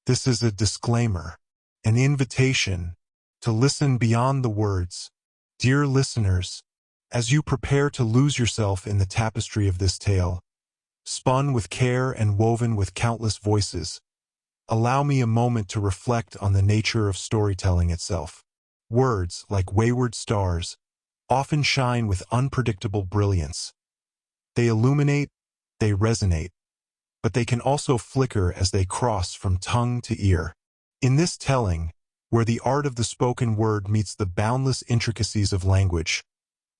This is a disclaimer, an invitation to listen beyond the words. Dear listeners, as you prepare to lose yourself in the tapestry of this tale, spun with care and woven with countless voices, allow me a moment to reflect on the nature of storytelling itself. Words, like wayward stars, often shine with unpredictable brilliance. They illuminate, they resonate, but they can also flicker as they cross from tongue to ear. In this telling, where the art of the spoken word meets the boundless intricacies of language,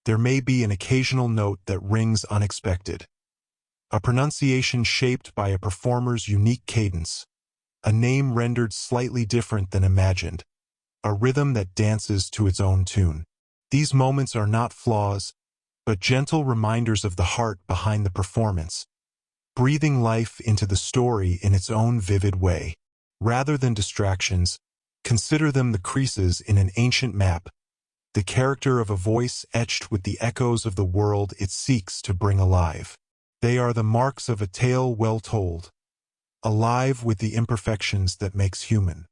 there may be an occasional note that rings unexpected. A pronunciation shaped by a performer's unique cadence, a name rendered slightly different than imagined, a rhythm that dances to its own tune. These moments are not flaws, but gentle reminders of the heart behind the performance, breathing life into the story in its own vivid way. Rather than distractions, consider them the creases in an ancient map, the character of a voice etched with the echoes of the world it seeks to bring alive. They are the marks of a tale well told, alive with the imperfections that makes human.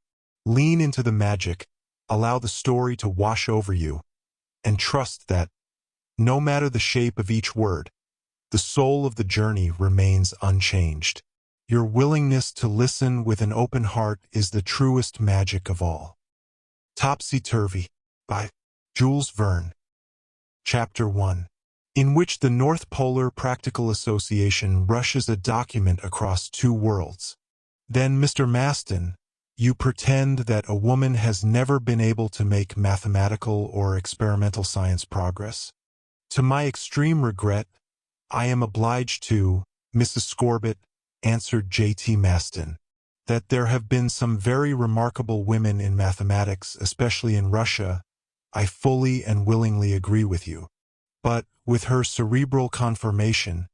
Lean into the magic, allow the story to wash over you, and trust that, no matter the shape of each word, the soul of the journey remains unchanged. Your willingness to listen with an open heart is the truest magic of all. Topsy Turvy, by Jules Verne. Chapter 1. In which the North Polar Practical Association rushes a document across two worlds. Then, Mr. Maston, you pretend that a woman has never been able to make mathematical or experimental science progress? To my extreme regret, I am obliged to, Mrs. Scorbitt, answered J.T. Maston, that there have been some very remarkable women in mathematics, especially in Russia. I fully and willingly agree with you. But, with her cerebral conformation,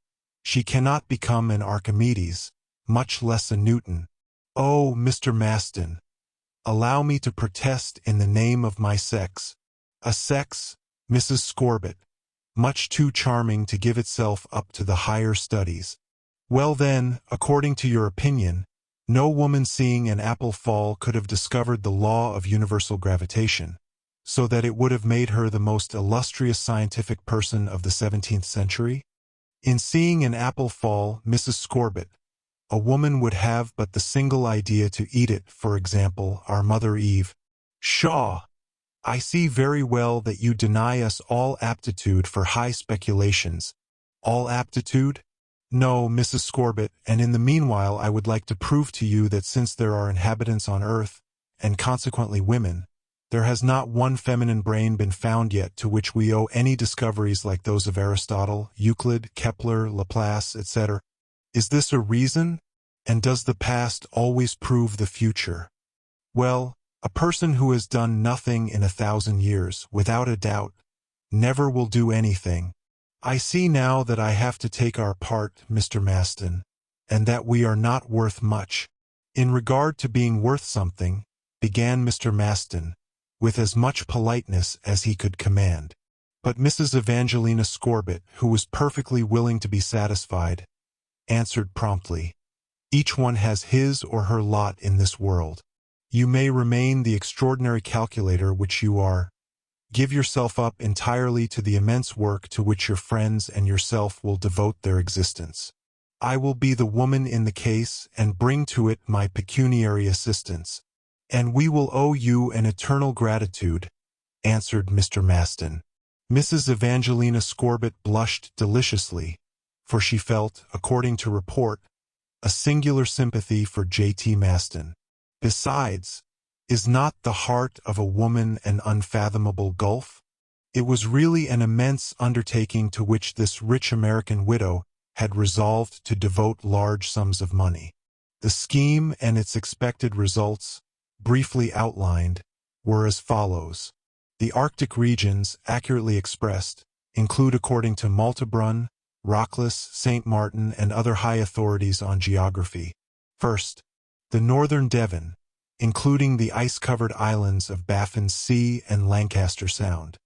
she cannot become an Archimedes, much less a Newton. Oh, Mr. Maston, allow me to protest in the name of my sex. A sex, Mrs. Scorbitt, much too charming to give itself up to the higher studies. Well then, according to your opinion, no woman seeing an apple fall could have discovered the law of universal gravitation, so that it would have made her the most illustrious scientific person of the 17th century? In seeing an apple fall, Mrs. Scorbitt, a woman would have but the single idea to eat it, for example, our Mother Eve. Pshaw! I see very well that you deny us all aptitude for high speculations. All aptitude? No, Mrs. Scorbitt, and in the meanwhile I would like to prove to you that since there are inhabitants on Earth, and consequently women, there has not one feminine brain been found yet to which we owe any discoveries like those of Aristotle, Euclid, Kepler, Laplace, etc. Is this a reason? And does the past always prove the future? Well, a person who has done nothing in 1,000 years, without a doubt, never will do anything. I see now that I have to take our part, Mr. Maston, and that we are not worth much. In regard to being worth something, began Mr. Maston, with as much politeness as he could command. But Mrs. Evangelina Scorbitt, who was perfectly willing to be satisfied, answered promptly, each one has his or her lot in this world. You may remain the extraordinary calculator which you are. Give yourself up entirely to the immense work to which your friends and yourself will devote their existence. I will be the woman in the case and bring to it my pecuniary assistance, and we will owe you an eternal gratitude, answered Mr. Maston. Mrs. Evangelina Scorbitt blushed deliciously, for she felt, according to report, a singular sympathy for J.T. Maston. Besides, is not the heart of a woman an unfathomable gulf? It was really an immense undertaking to which this rich American widow had resolved to devote large sums of money. The scheme and its expected results, briefly outlined, were as follows. The Arctic regions, accurately expressed, include, according to Maltebrun, Rockless, St. Martin, and other high authorities on geography. First, the northern Devon, including the ice-covered islands of Baffin's Sea and Lancaster Sound.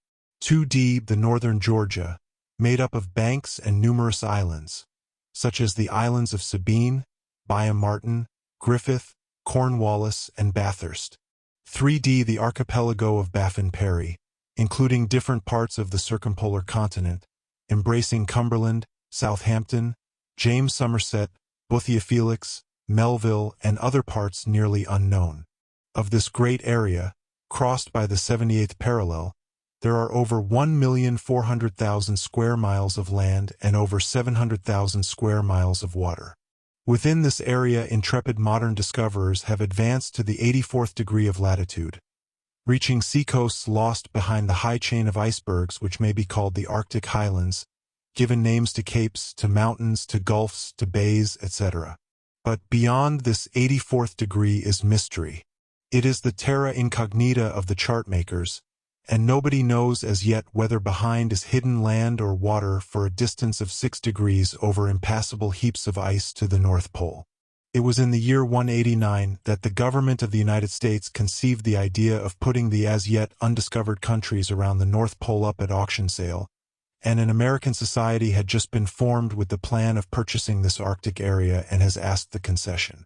2D, the northern Georgia, made up of banks and numerous islands, such as the islands of Sabine, Byam Martin, Griffith, Cornwallis, and Bathurst. 3D. The archipelago of Baffin Parry, including different parts of the circumpolar continent, embracing Cumberland, Southampton, James Somerset, Boothia Felix, Melville, and other parts nearly unknown. Of this great area, crossed by the 78th parallel, there are over 1,400,000 square miles of land and over 700,000 square miles of water. Within this area, intrepid modern discoverers have advanced to the 84th degree of latitude, reaching seacoasts lost behind the high chain of icebergs which may be called the Arctic Highlands, given names to capes, to mountains, to gulfs, to bays, etc. But beyond this 84th degree is mystery. It is the terra incognita of the chart makers, and nobody knows as yet whether behind is hidden land or water for a distance of 6 degrees over impassable heaps of ice to the North Pole. It was in the year 189 that the government of the United States conceived the idea of putting the as yet undiscovered countries around the North Pole up at auction sale, and an American society had just been formed with the plan of purchasing this Arctic area and has asked the concession.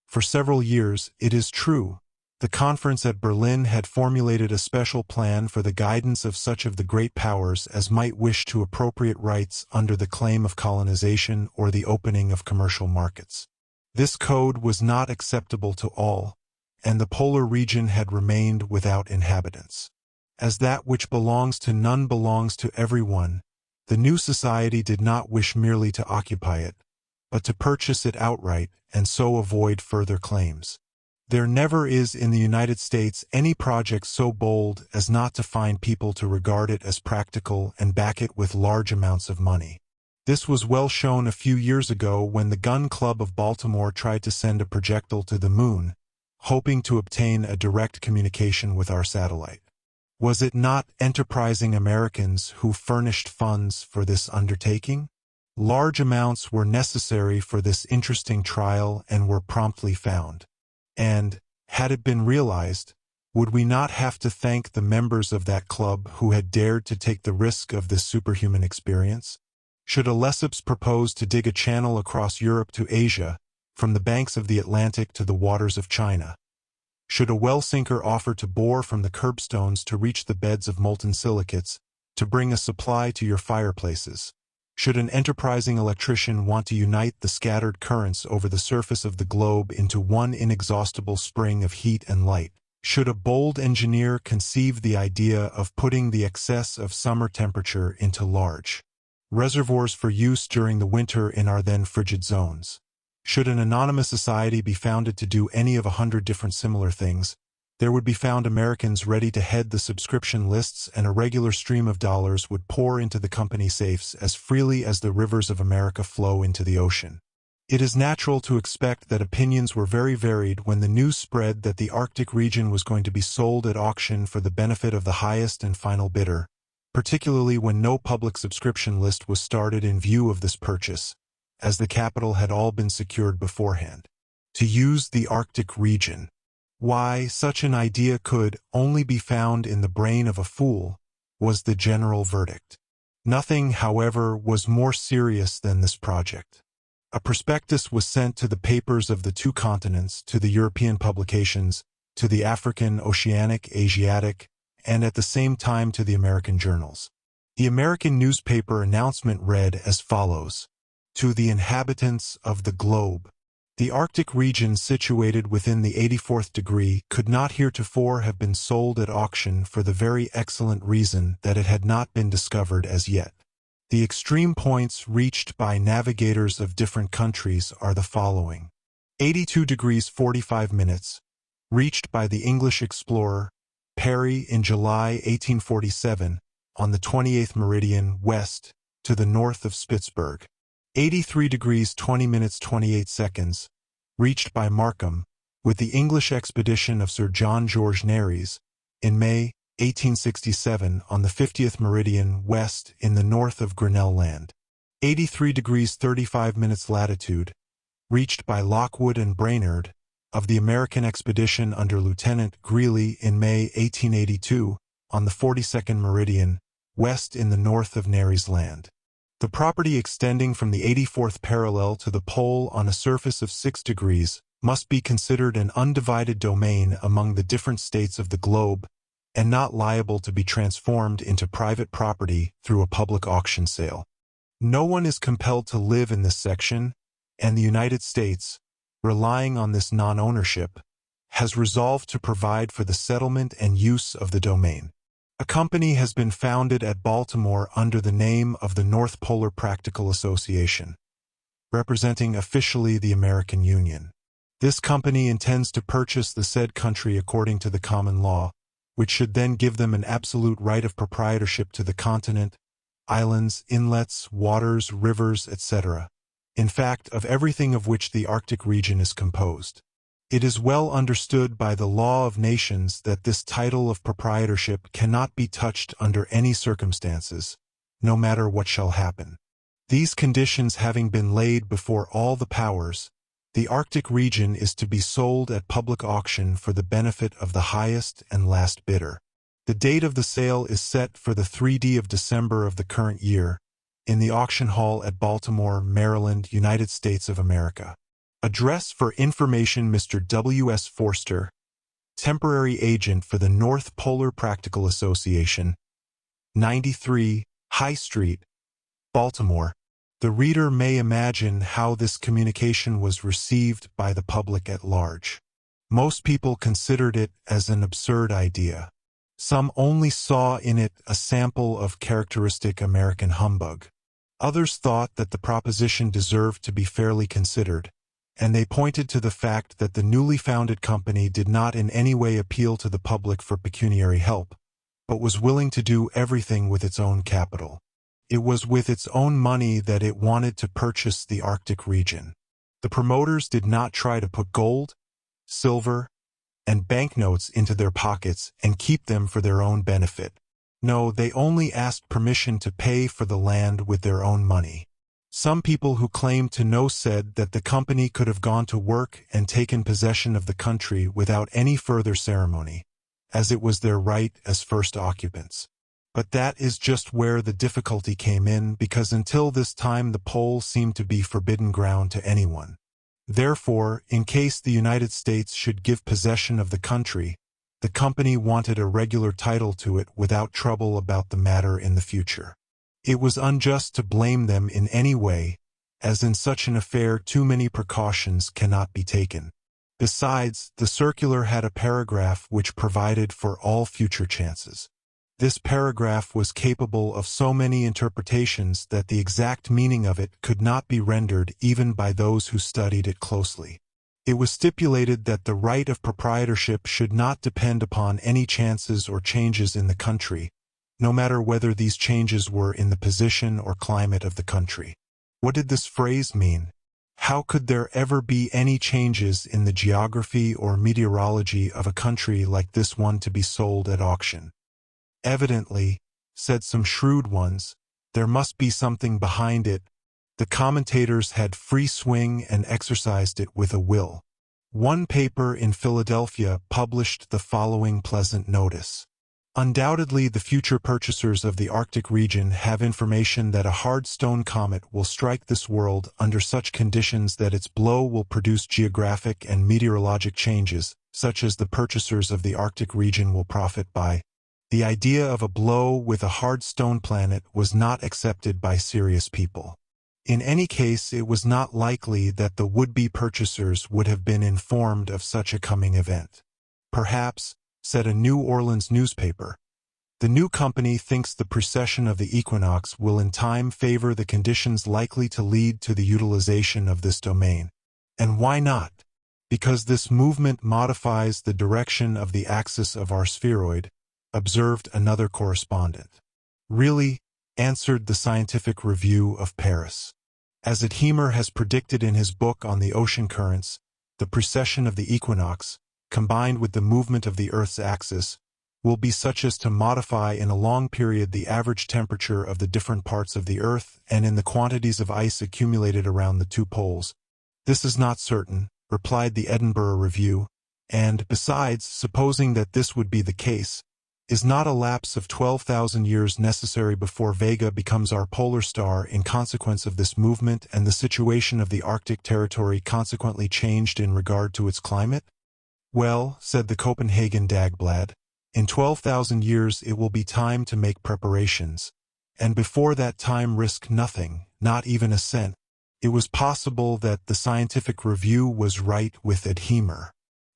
For several years, it is true, the conference at Berlin had formulated a special plan for the guidance of such of the great powers as might wish to appropriate rights under the claim of colonization or the opening of commercial markets. This code was not acceptable to all, and the polar region had remained without inhabitants. As that which belongs to none belongs to everyone, the new society did not wish merely to occupy it, but to purchase it outright and so avoid further claims. There never is in the United States any project so bold as not to find people to regard it as practical and back it with large amounts of money. This was well shown a few years ago when the Gun Club of Baltimore tried to send a projectile to the moon, hoping to obtain a direct communication with our satellite. Was it not enterprising Americans who furnished funds for this undertaking? Large amounts were necessary for this interesting trial and were promptly found. And, had it been realized, would we not have to thank the members of that club who had dared to take the risk of this superhuman experience? Should a Lesseps propose to dig a channel across Europe to Asia, from the banks of the Atlantic to the waters of China? Should a well sinker offer to bore from the curbstones to reach the beds of molten silicates, to bring a supply to your fireplaces? Should an enterprising electrician want to unite the scattered currents over the surface of the globe into one inexhaustible spring of heat and light? Should a bold engineer conceive the idea of putting the excess of summer temperature into large reservoirs for use during the winter in our then frigid zones? Should an anonymous society be founded to do any of 100 different similar things, there would be found Americans ready to head the subscription lists, and a regular stream of dollars would pour into the company safes as freely as the rivers of America flow into the ocean. It is natural to expect that opinions were very varied when the news spread that the Arctic region was going to be sold at auction for the benefit of the highest and final bidder, particularly when no public subscription list was started in view of this purchase, as the capital had all been secured beforehand. To use the Arctic region. Why, such an idea could only be found in the brain of a fool, was the general verdict. Nothing, however, was more serious than this project. A prospectus was sent to the papers of the two continents, to the European publications, to the African, Oceanic, Asiatic, and at the same time to the American journals. The American newspaper announcement read as follows: To the inhabitants of the globe. The Arctic region situated within the 84th degree could not heretofore have been sold at auction for the very excellent reason that it had not been discovered as yet. The extreme points reached by navigators of different countries are the following. 82 degrees 45 minutes, reached by the English explorer Parry in July 1847 on the 28th meridian west to the north of Spitzberg. 83 degrees 20 minutes 28 seconds, reached by Markham, with the English expedition of Sir John George Nares, in May 1867 on the 50th meridian west in the north of Grinnell Land. 83 degrees 35 minutes latitude, reached by Lockwood and Brainerd, of the American expedition under Lieutenant Greely in May 1882 on the 42nd meridian west in the north of Nares Land. The property extending from the 84th parallel to the pole on a surface of 6 degrees must be considered an undivided domain among the different states of the globe and not liable to be transformed into private property through a public auction sale. No one is compelled to live in this section, and the United States, relying on this non-ownership, has resolved to provide for the settlement and use of the domain. A company has been founded at Baltimore under the name of the North Polar Practical Association, representing officially the American Union. This company intends to purchase the said country according to the common law, which should then give them an absolute right of proprietorship to the continent, islands, inlets, waters, rivers, etc. In fact, of everything of which the Arctic region is composed. It is well understood by the law of nations that this title of proprietorship cannot be touched under any circumstances, no matter what shall happen. These conditions having been laid before all the powers, the Arctic region is to be sold at public auction for the benefit of the highest and last bidder. The date of the sale is set for the 3d of December of the current year, in the auction hall at Baltimore, Maryland, United States of America. Address for information: Mr. W. S. Forster, Temporary Agent for the North Polar Practical Association, 93 High Street, Baltimore. The reader may imagine how this communication was received by the public at large. Most people considered it as an absurd idea. Some only saw in it a sample of characteristic American humbug. Others thought that the proposition deserved to be fairly considered, and they pointed to the fact that the newly founded company did not in any way appeal to the public for pecuniary help, but was willing to do everything with its own capital. It was with its own money that it wanted to purchase the Arctic region. The promoters did not try to put gold, silver, and banknotes into their pockets and keep them for their own benefit. No, they only asked permission to pay for the land with their own money. Some people who claimed to know said that the company could have gone to work and taken possession of the country without any further ceremony, as it was their right as first occupants. But that is just where the difficulty came in, because until this time the pole seemed to be forbidden ground to anyone. Therefore, in case the United States should give possession of the country, the company wanted a regular title to it without trouble about the matter in the future. It was unjust to blame them in any way, as in such an affair too many precautions cannot be taken. Besides, the circular had a paragraph which provided for all future chances. This paragraph was capable of so many interpretations that the exact meaning of it could not be rendered even by those who studied it closely. It was stipulated that the right of proprietorship should not depend upon any chances or changes in the country, no matter whether these changes were in the position or climate of the country. What did this phrase mean? How could there ever be any changes in the geography or meteorology of a country like this one to be sold at auction? Evidently, said some shrewd ones, there must be something behind it. The commentators had free swing and exercised it with a will. One paper in Philadelphia published the following pleasant notice. Undoubtedly, the future purchasers of the Arctic region have information that a hard stone comet will strike this world under such conditions that its blow will produce geographic and meteorologic changes, such as the purchasers of the Arctic region will profit by. The idea of a blow with a hard stone planet was not accepted by serious people. In any case, it was not likely that the would-be purchasers would have been informed of such a coming event. Perhaps, said a New Orleans newspaper, the new company thinks the precession of the equinox will in time favor the conditions likely to lead to the utilization of this domain. And why not? Because this movement modifies the direction of the axis of our spheroid, observed another correspondent. Really, answered the Scientific Review of Paris. As Adhemer has predicted in his book on the ocean currents, the precession of the equinox, combined with the movement of the Earth's axis, will be such as to modify in a long period the average temperature of the different parts of the Earth and in the quantities of ice accumulated around the two poles. This is not certain, replied the Edinburgh Review, and, besides, supposing that this would be the case, Is not a lapse of 12,000 years necessary before Vega becomes our polar star in consequence of this movement, and the situation of the Arctic territory consequently changed in regard to its climate? Well, said the Copenhagen Dagblad, in 12,000 years it will be time to make preparations, and before that time risk nothing, not even a cent. It was possible that the Scientific Review was right with Adhemer.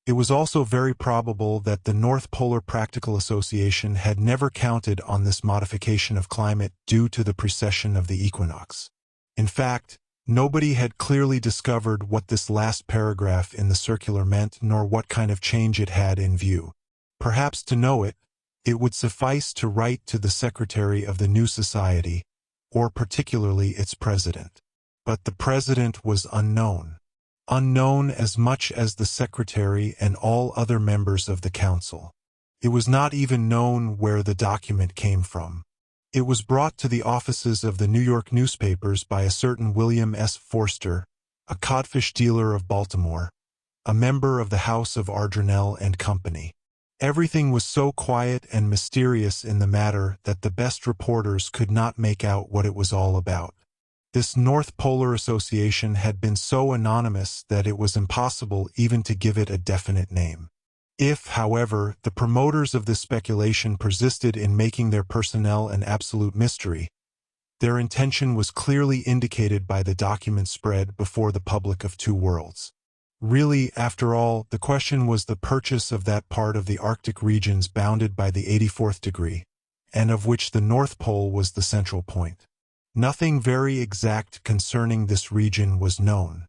It was also very probable that the North Polar Practical Association had never counted on this modification of climate due to the precession of the equinox. In fact, nobody had clearly discovered what this last paragraph in the circular meant, nor what kind of change it had in view. Perhaps to know it, it would suffice to write to the secretary of the new society, or particularly its president. But the president was unknown. Unknown as much as the secretary and all other members of the council. It was not even known where the document came from. It was brought to the offices of the New York newspapers by a certain William S. Forster, a codfish dealer of Baltimore, a member of the House of Ardrennel and Company. Everything was so quiet and mysterious in the matter that the best reporters could not make out what it was all about. This North Polar Association had been so anonymous that it was impossible even to give it a definite name. If, however, the promoters of this speculation persisted in making their personnel an absolute mystery, their intention was clearly indicated by the document spread before the public of two worlds. Really, after all, the question was the purchase of that part of the Arctic regions bounded by the 84th degree, and of which the North Pole was the central point. Nothing very exact concerning this region was known.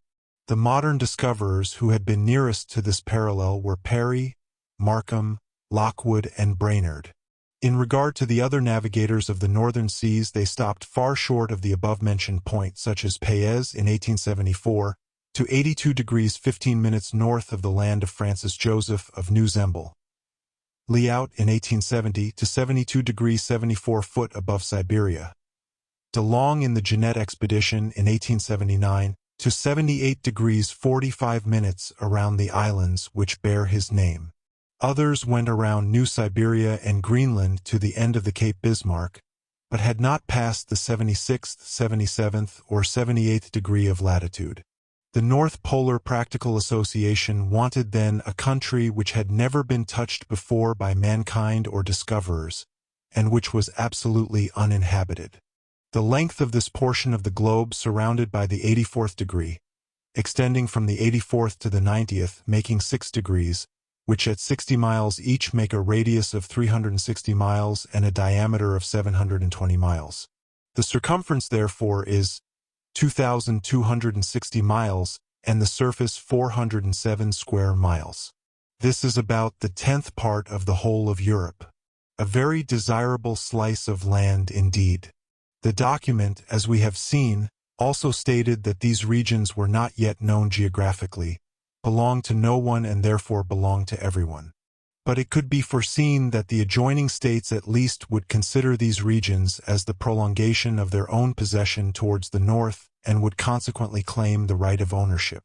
The modern discoverers who had been nearest to this parallel were Parry, Markham, Lockwood, and Brainerd. In regard to the other navigators of the northern seas, they stopped far short of the above-mentioned point, such as Paez in 1874, to 82 degrees 15 minutes north of the land of Francis Joseph of New Zembla. Liaut in 1870 to 72 degrees 74 foot above Siberia. De Long in the Jeannette expedition in 1879 to 78 degrees 45 minutes around the islands which bear his name. Others went around New Siberia and Greenland to the end of the Cape Bismarck, but had not passed the 76th, 77th, or 78th degree of latitude. The North Polar Practical Association wanted then a country which had never been touched before by mankind or discoverers, and which was absolutely uninhabited. The length of this portion of the globe surrounded by the 84th degree, extending from the 84th to the 90th, making 6 degrees, which at 60 miles each make a radius of 360 miles and a diameter of 720 miles. The circumference, therefore, is 2,260 miles, and the surface 407 square miles. This is about the 10th part of the whole of Europe. A very desirable slice of land indeed. The document, as we have seen, also stated that these regions were not yet known geographically, belonged to no one and therefore belonged to everyone. But it could be foreseen that the adjoining states at least would consider these regions as the prolongation of their own possession towards the north and would consequently claim the right of ownership.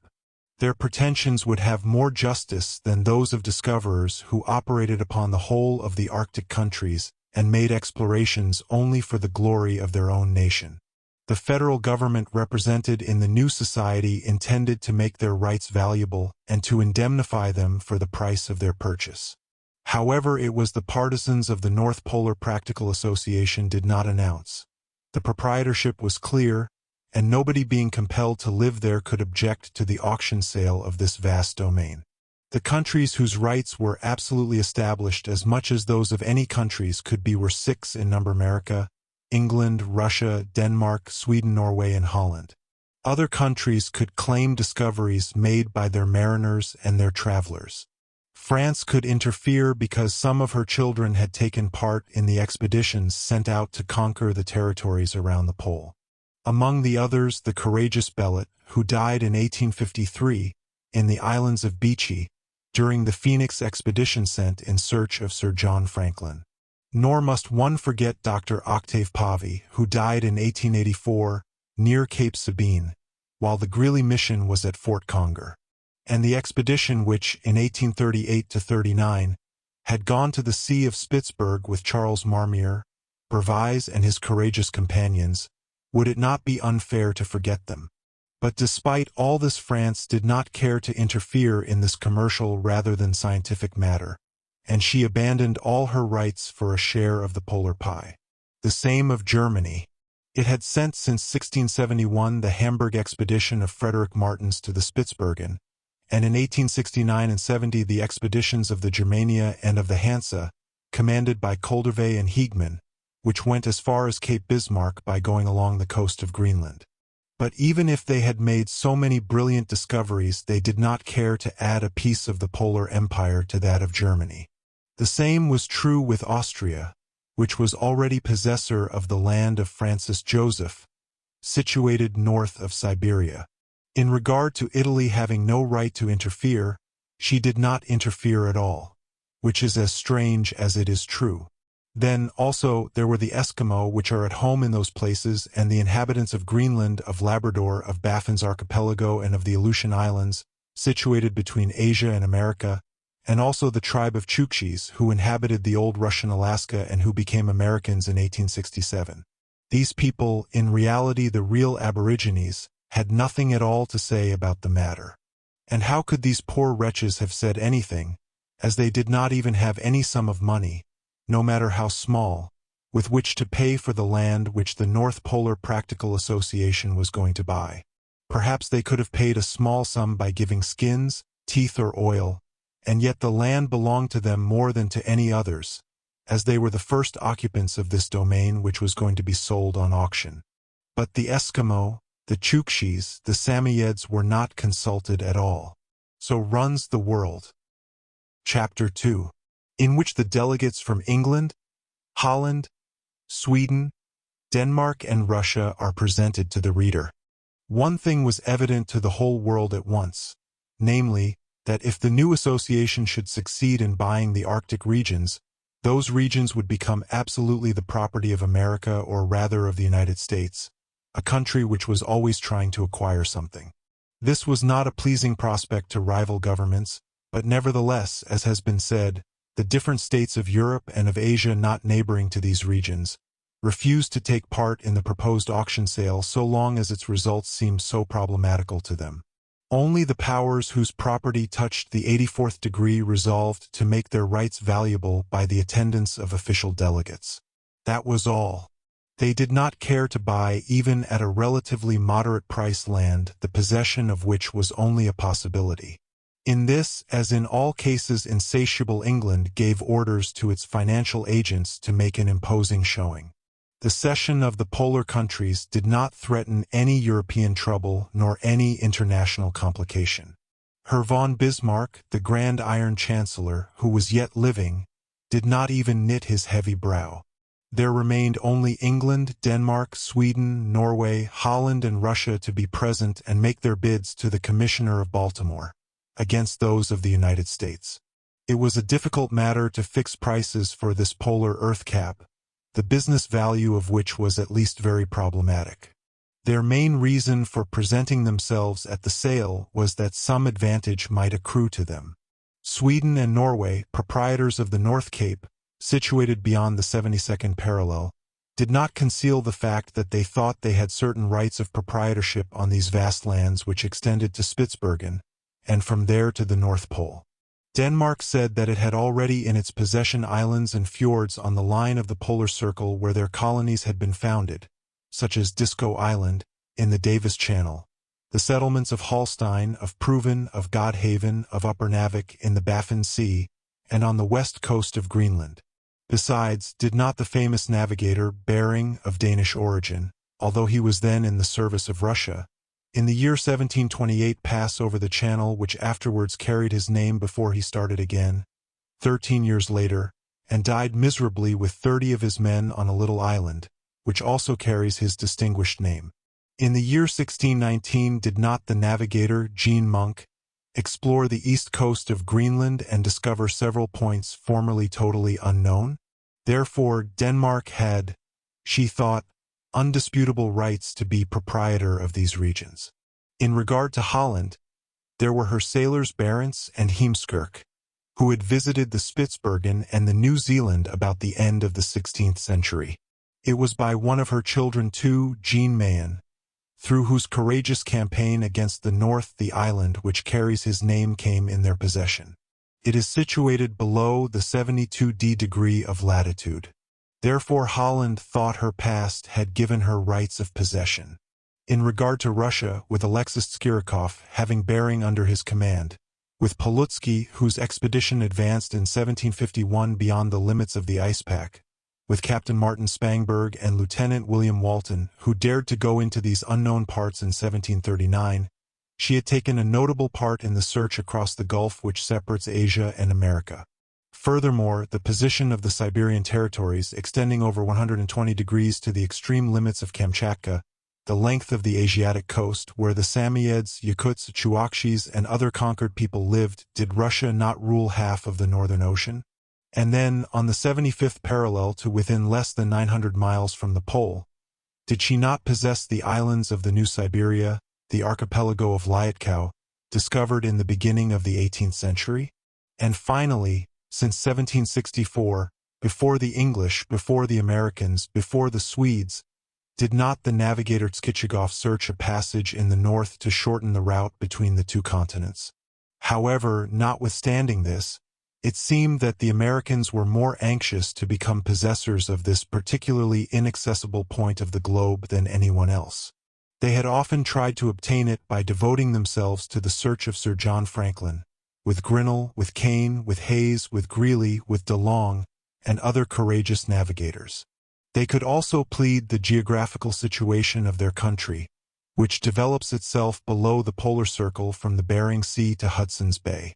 Their pretensions would have more justice than those of discoverers who operated upon the whole of the Arctic countries and made explorations only for the glory of their own nation. The federal government represented in the new society intended to make their rights valuable and to indemnify them for the price of their purchase. However, it was the partisans of the North Polar Practical Association did not announce. The proprietorship was clear, and nobody being compelled to live there could object to the auction sale of this vast domain. The countries whose rights were absolutely established as much as those of any countries could be were 6 in number: America, England, Russia, Denmark, Sweden, Norway, and Holland. Other countries could claim discoveries made by their mariners and their travelers. France could interfere because some of her children had taken part in the expeditions sent out to conquer the territories around the pole. Among the others, the courageous Bellet, who died in 1853 in the islands of Beechey, during the Phoenix expedition sent in search of Sir John Franklin. Nor must one forget Dr. Octave Pavy, who died in 1884 near Cape Sabine, while the Greeley mission was at Fort Conger, and the expedition which, in 1838-39, had gone to the Sea of Spitzberg with Charles Marmier, Bervise and his courageous companions, would it not be unfair to forget them? But despite all this, France did not care to interfere in this commercial rather than scientific matter, and she abandoned all her rights for a share of the polar pie. The same of Germany. It had sent since 1671 the Hamburg expedition of Frederick Martens to the Spitzbergen, and in 1869 and 70 the expeditions of the Germania and of the Hansa, commanded by Koldervey and Heegman, which went as far as Cape Bismarck by going along the coast of Greenland. But even if they had made so many brilliant discoveries, they did not care to add a piece of the polar empire to that of Germany. The same was true with Austria, which was already possessor of the land of Francis Joseph, situated north of Siberia. In regard to Italy having no right to interfere, she did not interfere at all, which is as strange as it is true. Then, also, there were the Eskimo, which are at home in those places, and the inhabitants of Greenland, of Labrador, of Baffin's archipelago, and of the Aleutian Islands, situated between Asia and America, and also the tribe of Chukchis, who inhabited the old Russian Alaska and who became Americans in 1867. These people, in reality the real aborigines, had nothing at all to say about the matter. And how could these poor wretches have said anything, as they did not even have any sum of money, no matter how small, with which to pay for the land which the North Polar Practical Association was going to buy? Perhaps they could have paid a small sum by giving skins, teeth or oil, and yet the land belonged to them more than to any others, as they were the first occupants of this domain which was going to be sold on auction. But the Eskimo, the Chukchis, the Samoyeds were not consulted at all. So runs the world. Chapter 2, in which the delegates from England, Holland, Sweden, Denmark and Russia are presented to the reader. One thing was evident to the whole world at once, namely, that if the new association should succeed in buying the Arctic regions, those regions would become absolutely the property of America, or rather of the United States, a country which was always trying to acquire something. This was not a pleasing prospect to rival governments, but nevertheless, as has been said, the different states of Europe and of Asia not neighboring to these regions refused to take part in the proposed auction sale so long as its results seemed so problematical to them. Only the powers whose property touched the 84th degree resolved to make their rights valuable by the attendance of official delegates. That was all. They did not care to buy, even at a relatively moderate price, land the possession of which was only a possibility. In this, as in all cases, insatiable England gave orders to its financial agents to make an imposing showing. The cession of the polar countries did not threaten any European trouble nor any international complication. Herr von Bismarck, the Grand Iron Chancellor, who was yet living, did not even knit his heavy brow. There remained only England, Denmark, Sweden, Norway, Holland and Russia to be present and make their bids to the Commissioner of Baltimore, against those of the United States. It was a difficult matter to fix prices for this polar earth cap, the business value of which was at least very problematic. Their main reason for presenting themselves at the sale was that some advantage might accrue to them. Sweden and Norway, proprietors of the North Cape, situated beyond the 72nd parallel, did not conceal the fact that they thought they had certain rights of proprietorship on these vast lands which extended to Spitzbergen, and from there to the North Pole. Denmark said that it had already in its possession islands and fjords on the line of the polar circle where their colonies had been founded, such as Disco Island, in the Davis Channel, the settlements of Holstein, of Proven, of Godhaven, of Upernavik in the Baffin Sea, and on the west coast of Greenland. Besides, did not the famous navigator Bering, of Danish origin, although he was then in the service of Russia, in the year 1728 pass over the channel which afterwards carried his name before he started again, 13 years later, and died miserably with 30 of his men on a little island, which also carries his distinguished name? In the year 1619 did not the navigator Jean Monk explore the east coast of Greenland and discover several points formerly totally unknown? Therefore, Denmark had, she thought, undisputable rights to be proprietor of these regions. In regard to Holland, there were her sailors Barents and Heemskerk, who had visited the Spitsbergen and the New Zealand about the end of the 16th century. It was by one of her children too, Jean Mayen, through whose courageous campaign against the north the island which carries his name came in their possession. It is situated below the 72° degree of latitude. Therefore Holland thought her past had given her rights of possession. In regard to Russia, with Alexis Skirikov having bearing under his command, with Palutsky, whose expedition advanced in 1751 beyond the limits of the ice pack, with Captain Martin Spangberg and Lieutenant William Walton, who dared to go into these unknown parts in 1739, she had taken a notable part in the search across the gulf which separates Asia and America. Furthermore, the position of the Siberian territories, extending over 120 degrees to the extreme limits of Kamchatka, the length of the Asiatic coast, where the Samoyeds, Yakuts, Chukchis, and other conquered people lived, did Russia not rule half of the Northern Ocean? And then, on the 75th parallel to within less than 900 miles from the pole, did she not possess the islands of the New Siberia, the archipelago of Liatkau, discovered in the beginning of the 18th century? And finally, since 1764, before the English, before the Americans, before the Swedes, did not the navigator Tskitchagov search a passage in the north to shorten the route between the two continents? However, notwithstanding this, it seemed that the Americans were more anxious to become possessors of this particularly inaccessible point of the globe than anyone else. They had often tried to obtain it by devoting themselves to the search of Sir John Franklin, with Grinnell, with Kane, with Hayes, with Greely, with De Long, and other courageous navigators. They could also plead the geographical situation of their country, which develops itself below the polar circle from the Bering Sea to Hudson's Bay.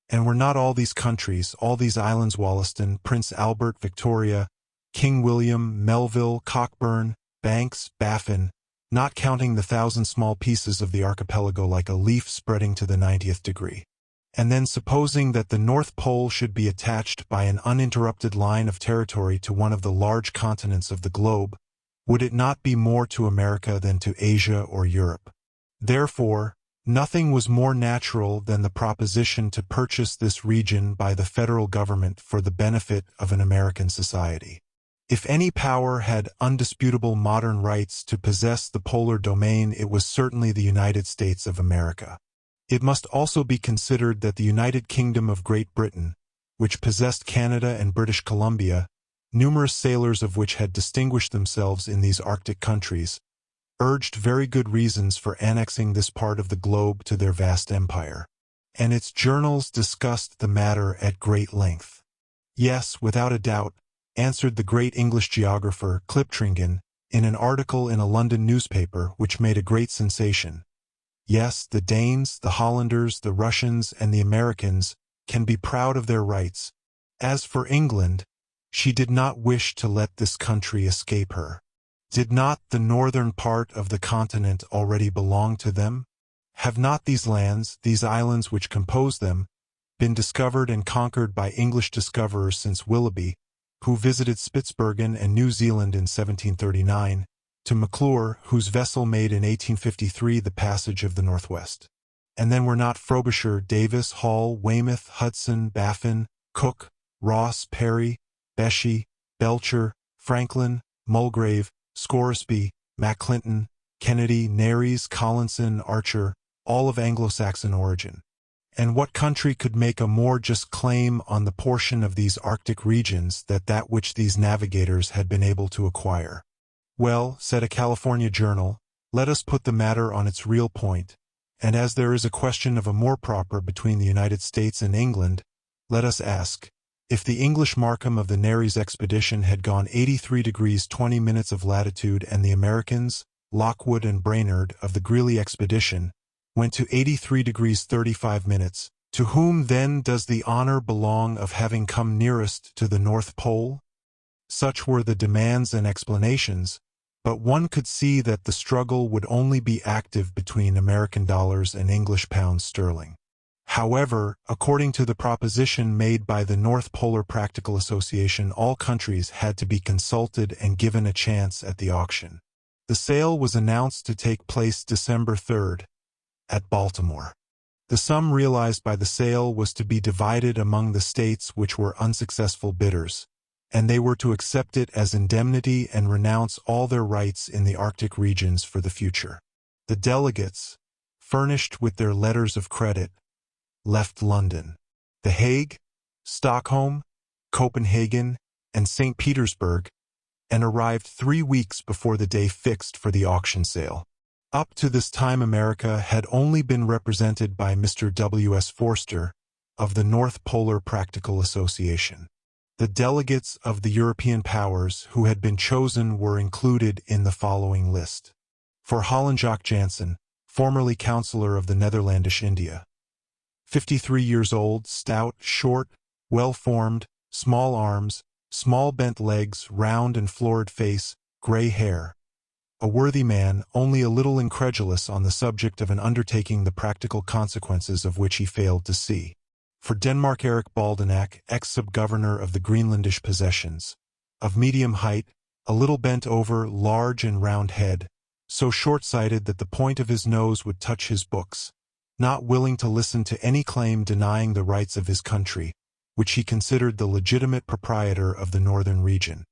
And were not all these countries, all these islands, Wollaston, Prince Albert, Victoria, King William, Melville, Cockburn, Banks, Baffin, not counting the 1,000 small pieces of the archipelago like a leaf spreading to the 90th degree? And then supposing that the North Pole should be attached by an uninterrupted line of territory to one of the large continents of the globe, would it not be more to America than to Asia or Europe? Therefore, nothing was more natural than the proposition to purchase this region by the federal government for the benefit of an American society. If any power had undisputable modern rights to possess the polar domain, it was certainly the United States of America. It must also be considered that the United Kingdom of Great Britain, which possessed Canada and British Columbia, numerous sailors of which had distinguished themselves in these Arctic countries, urged very good reasons for annexing this part of the globe to their vast empire, and its journals discussed the matter at great length. Yes, without a doubt, answered the great English geographer Cliptringan in an article in a London newspaper which made a great sensation. Yes, the Danes, the Hollanders, the Russians, and the Americans can be proud of their rights. As for England, she did not wish to let this country escape her. Did not the northern part of the continent already belong to them? Have not these lands, these islands which compose them, been discovered and conquered by English discoverers since Willoughby, who visited Spitsbergen and New Zealand in 1739, to McClure, whose vessel made in 1853 the passage of the Northwest? And then were not Frobisher, Davis, Hall, Weymouth, Hudson, Baffin, Cook, Ross, Perry, Beshey, Belcher, Franklin, Mulgrave, Scoresby, MacClinton, Kennedy, Nares, Collinson, Archer, all of Anglo-Saxon origin? And what country could make a more just claim on the portion of these Arctic regions than that which these navigators had been able to acquire? Well, said a California journal, let us put the matter on its real point, and as there is a question of a more proper between the United States and England, let us ask, if the English Markham of the Nares expedition had gone 83 degrees 20 minutes of latitude and the Americans, Lockwood and Brainerd of the Greely expedition, went to 83 degrees 35 minutes, to whom then does the honor belong of having come nearest to the North Pole? Such were the demands and explanations, but one could see that the struggle would only be active between American dollars and English pounds sterling. However, according to the proposition made by the North Polar Practical Association, all countries had to be consulted and given a chance at the auction. The sale was announced to take place December 3rd, at Baltimore. The sum realized by the sale was to be divided among the states which were unsuccessful bidders, and they were to accept it as indemnity and renounce all their rights in the Arctic regions for the future. The delegates, furnished with their letters of credit, left London. The Hague, Stockholm, Copenhagen, and St. Petersburg, and arrived 3 weeks before the day fixed for the auction sale. Up to this time America had only been represented by Mr. W.S. Forster of the North Polar Practical Association. The delegates of the European powers who had been chosen were included in the following list. For Holland-Jacques Jansen, formerly Councillor of the Netherlandish India. 53 years old, stout, short, well-formed, small arms, small bent legs, round and florid face, grey hair. A worthy man, only a little incredulous on the subject of an undertaking the practical consequences of which he failed to see. For Denmark, Erik Baldenak, ex-sub-governor of the Greenlandish possessions. Of medium height, a little bent over, large and round head, so short-sighted that the point of his nose would touch his books, not willing to listen to any claim denying the rights of his country, which he considered the legitimate proprietor of the northern region.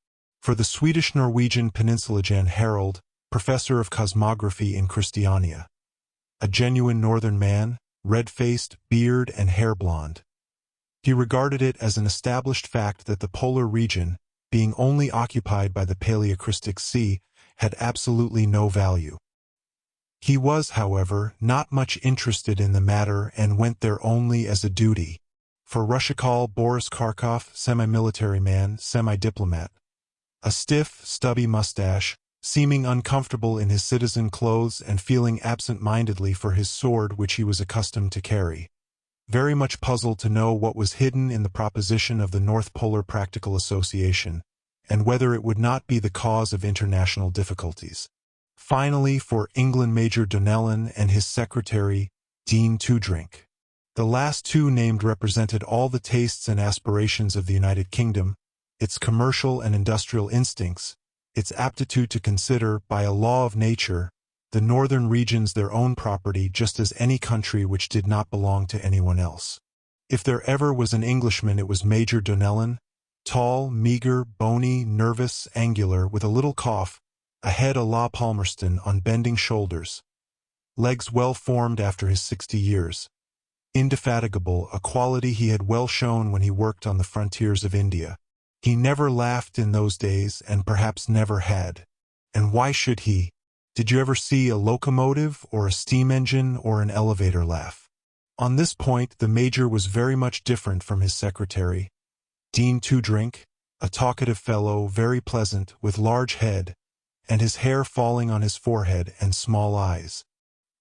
For the Swedish-Norwegian Peninsula, Jan Harold, professor of cosmography in Christiania. A genuine northern man, red-faced, beard and hair blonde. He regarded it as an established fact that the polar region, being only occupied by the Paleocrystic Sea, had absolutely no value. He was, however, not much interested in the matter and went there only as a duty. For Rushikal, Boris Kharkov, semi-military man, semi-diplomat. A stiff, stubby mustache, seeming uncomfortable in his citizen clothes and feeling absent-mindedly for his sword which he was accustomed to carry. Very much puzzled to know what was hidden in the proposition of the North Polar Practical Association, and whether it would not be the cause of international difficulties. Finally, for England, Major Donnellan and his secretary, Dean Toodrink. The last two named represented all the tastes and aspirations of the United Kingdom, its commercial and industrial instincts, its aptitude to consider, by a law of nature, the northern regions their own property just as any country which did not belong to anyone else. If there ever was an Englishman it was Major Donnellan, tall, meager, bony, nervous, angular, with a little cough, a head a la Palmerston on bending shoulders, legs well formed after his 60 years, indefatigable, a quality he had well shown when he worked on the frontiers of India. He never laughed in those days, and perhaps never had. And why should he? Did you ever see a locomotive, or a steam engine, or an elevator laugh? On this point, the Major was very much different from his secretary, Dean Toodrink, a talkative fellow, very pleasant, with large head, and his hair falling on his forehead and small eyes.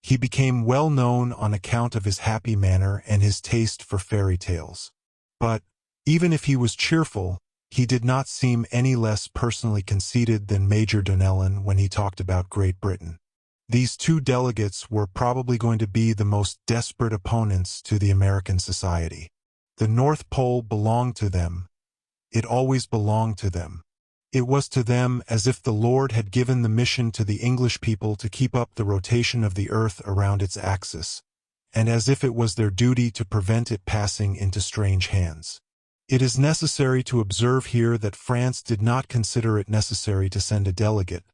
He became well known on account of his happy manner and his taste for fairy tales. But, even if he was cheerful, he did not seem any less personally conceited than Major Donnellan when he talked about Great Britain. These two delegates were probably going to be the most desperate opponents to the American society. The North Pole belonged to them. It always belonged to them. It was to them as if the Lord had given the mission to the English people to keep up the rotation of the earth around its axis, and as if it was their duty to prevent it passing into strange hands. It is necessary to observe here that France did not consider it necessary to send a delegate,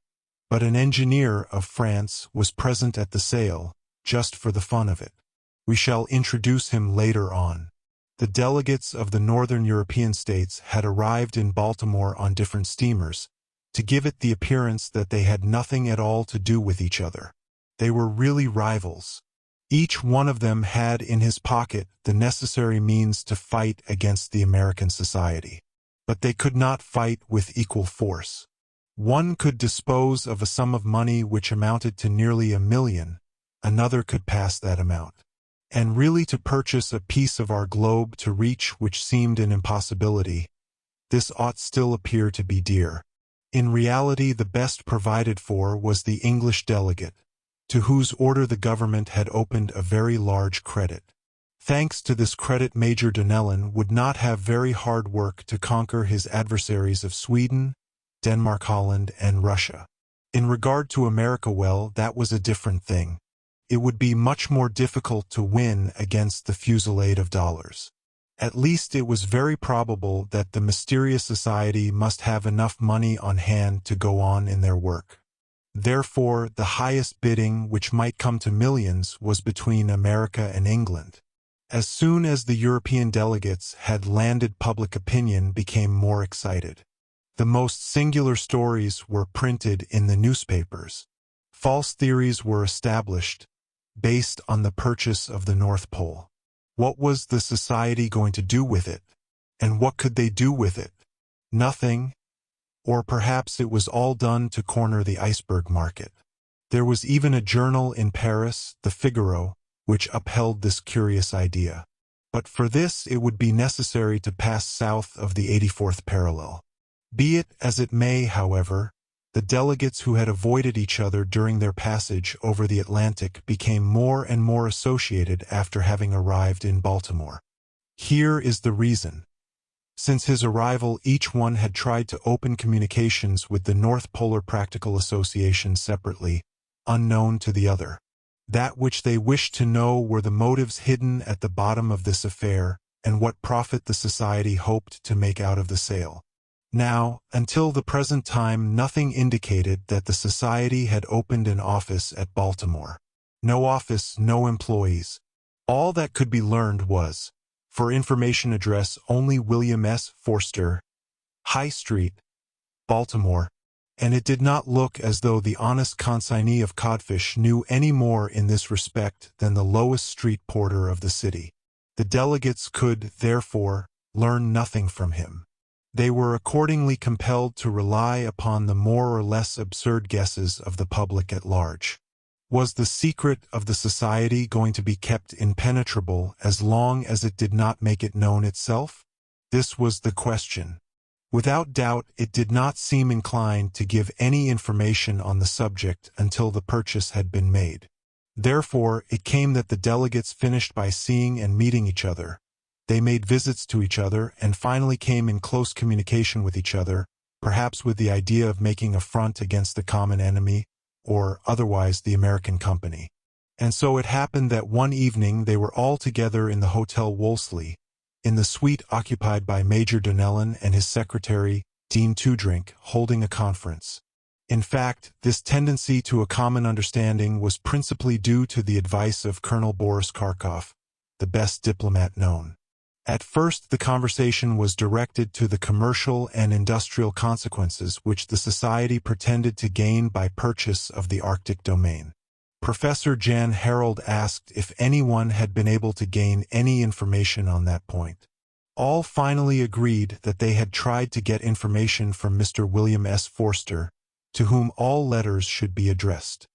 but an engineer of France was present at the sale, just for the fun of it. We shall introduce him later on. The delegates of the northern European states had arrived in Baltimore on different steamers, to give it the appearance that they had nothing at all to do with each other. They were really rivals. Each one of them had in his pocket the necessary means to fight against the American society. But they could not fight with equal force. One could dispose of a sum of money which amounted to nearly $1 million, another could pass that amount. And really to purchase a piece of our globe to reach which seemed an impossibility, this ought still appear to be dear. In reality the best provided for was the English delegate, to whose order the government had opened a very large credit. Thanks to this credit Major Donnellan would not have very hard work to conquer his adversaries of Sweden, Denmark, Holland, and Russia. In regard to America, well, that was a different thing. it would be much more difficult to win against the fusillade of dollars. At least it was very probable that the mysterious society must have enough money on hand to go on in their work. Therefore, the highest bidding, which might come to millions, was between America and England. As soon as the European delegates had landed, public opinion became more excited. The most singular stories were printed in the newspapers. False theories were established, based on the purchase of the North Pole. What was the society going to do with it? And what could they do with it? Nothing. Or perhaps it was all done to corner the iceberg market. There was even a journal in Paris, the Figaro, which upheld this curious idea. But for this it would be necessary to pass south of the 84th parallel. Be it as it may, however, the delegates who had avoided each other during their passage over the Atlantic became more and more associated after having arrived in Baltimore. Here is the reason. Since his arrival, each one had tried to open communications with the North Polar Practical Association separately, unknown to the other. That which they wished to know were the motives hidden at the bottom of this affair, and what profit the society hoped to make out of the sale. Now, until the present time, nothing indicated that the society had opened an office at Baltimore. No office, no employees. All that could be learned was, for information address only William S. Forster, High Street, Baltimore, and it did not look as though the honest consignee of codfish knew any more in this respect than the lowest street porter of the city. The delegates could, therefore, learn nothing from him. They were accordingly compelled to rely upon the more or less absurd guesses of the public at large. Was the secret of the society going to be kept impenetrable as long as it did not make it known itself? This was the question. Without doubt, it did not seem inclined to give any information on the subject until the purchase had been made. Therefore, it came that the delegates finished by seeing and meeting each other. They made visits to each other and finally came in close communication with each other, perhaps with the idea of making a front against the common enemy, or otherwise the American company. And so it happened that one evening they were all together in the Hotel Wolseley, in the suite occupied by Major Donnellan and his secretary, Dean Toodrink, holding a conference. In fact, this tendency to a common understanding was principally due to the advice of Colonel Boris Karkof, the best diplomat known. At first, the conversation was directed to the commercial and industrial consequences which the society pretended to gain by purchase of the Arctic domain. Professor Jan Harold asked if anyone had been able to gain any information on that point. All finally agreed that they had tried to get information from Mr. William S. Forster, to whom all letters should be addressed.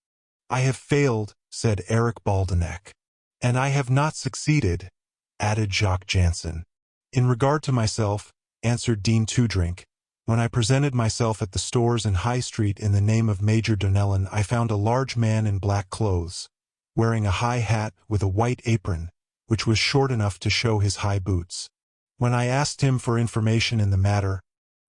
"I have failed," said Eric Baldenak. "And I have not succeeded," added Jacques Jansen. "In regard to myself," answered Dean Toodrink, "when I presented myself at the stores in High Street in the name of Major Donnellan, I found a large man in black clothes, wearing a high hat with a white apron, which was short enough to show his high boots. When I asked him for information in the matter,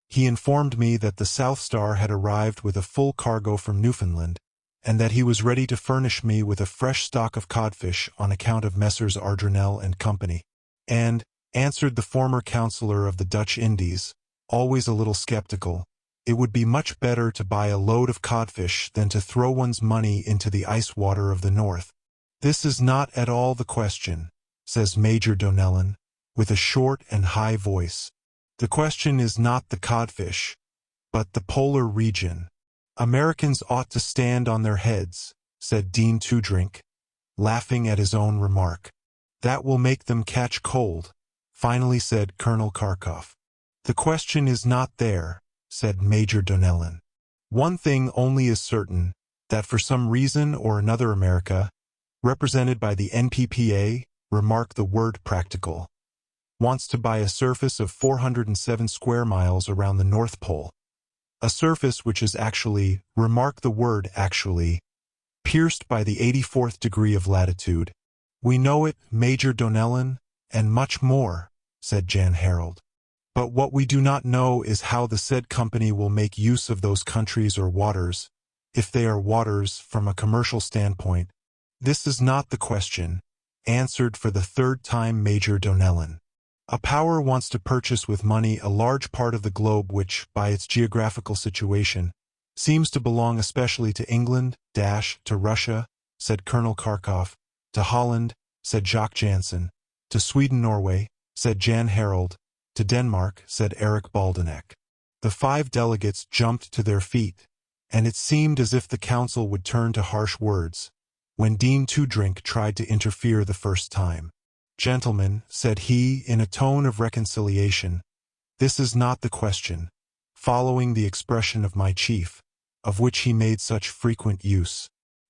he informed me that the South Star had arrived with a full cargo from Newfoundland, and that he was ready to furnish me with a fresh stock of codfish on account of Messrs. Ardrunel and Company. And," answered the former counselor of the Dutch Indies, always a little skeptical, "it would be much better to buy a load of codfish than to throw one's money into the ice water of the north." "This is not at all the question," says Major Donnellan, with a short and high voice. "The question is not the codfish, but the polar region." "Americans ought to stand on their heads," said Dean Toodrink, laughing at his own remark. "That will make them catch cold," finally said Colonel Karkof. "The question is not there," said Major Donnellan. "One thing only is certain, that for some reason or another America, represented by the NPPA, remark the word practical, wants to buy a surface of 407 square miles around the North Pole. A surface which is actually, remark the word actually, pierced by the 84th degree of latitude. We know it, Major Donnellan, and much more," said Jan Harold. "But what we do not know is how the said company will make use of those countries or waters, if they are waters from a commercial standpoint, This is not the question, answered for the third time Major Donnellan. A power wants to purchase with money a large part of the globe which, by its geographical situation, seems to belong especially to England, to Russia, said Colonel Kharkov, to Holland, said Jacques Jansen, to Sweden-Norway, said Jan Harold, to Denmark, said Eric Baldenek. The 5 delegates jumped to their feet, and it seemed as if the council would turn to harsh words, when Dean Toodrink tried to interfere the first time. "Gentlemen," said he in a tone of reconciliation, "this is not the question," following the expression of my chief, of which he made such frequent use.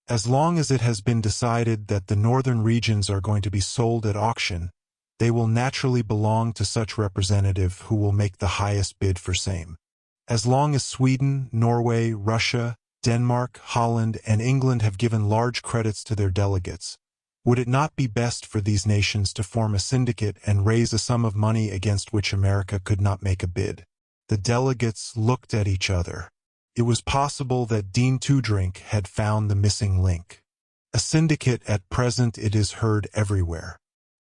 "As long as it has been decided that the northern regions are going to be sold at auction, they will naturally belong to such representative who will make the highest bid for same. As long as Sweden, Norway, Russia, Denmark, Holland, and England have given large credits to their delegates, would it not be best for these nations to form a syndicate and raise a sum of money against which America could not make a bid?" The delegates looked at each other. It was possible that Dean Toodrink had found the missing link. A syndicate at present, it is heard everywhere.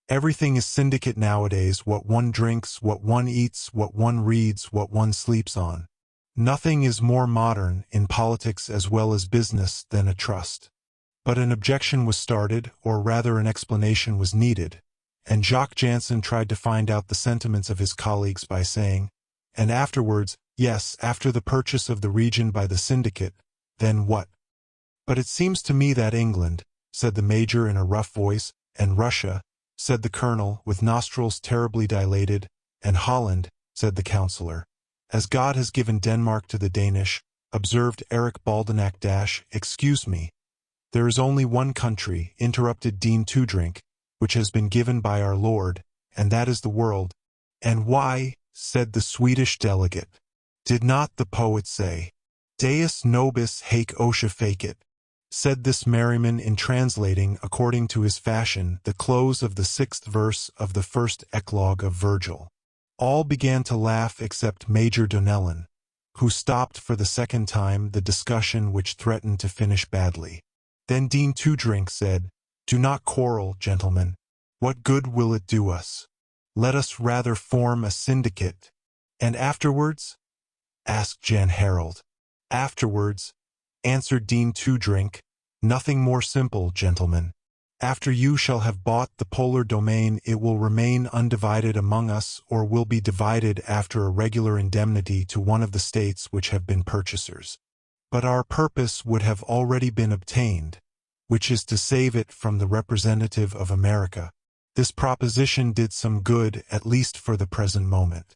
Everything is syndicate nowadays: what one drinks, what one eats, what one reads, what one sleeps on. Nothing is more modern, in politics as well as business, than a trust. But an objection was started, or rather an explanation was needed, and Jacques Jansen tried to find out the sentiments of his colleagues by saying, "And afterwards, yes, after the purchase of the region by the syndicate, then what?" "But it seems to me that England," said the major in a rough voice, "and Russia," said the colonel, with nostrils terribly dilated, "and Holland," said the councillor. "As God has given Denmark to the Danish," observed Eric Baldenak "Excuse me. There is only one country," interrupted Dean Toodrink, "which has been given by our Lord, and that is the world." "And why?" said the Swedish delegate. "Did not the poet say, 'Deus nobis haec ostia fecit'?" said this merryman in translating, according to his fashion, the close of the 6th verse of the first eclogue of Virgil. All began to laugh except Major Donnellan, who stopped for the second time the discussion which threatened to finish badly. Then Dean Toodrink said, "Do not quarrel, gentlemen. What good will it do us? Let us rather form a syndicate." "And afterwards?" asked Jan Harold. "Afterwards," answered Dean Toodrink, "nothing more simple, gentlemen. After you shall have bought the polar domain, it will remain undivided among us, or will be divided after a regular indemnity to one of the states which have been purchasers. But our purpose would have already been obtained, which is to save it from the representative of America." This proposition did some good, at least for the present moment,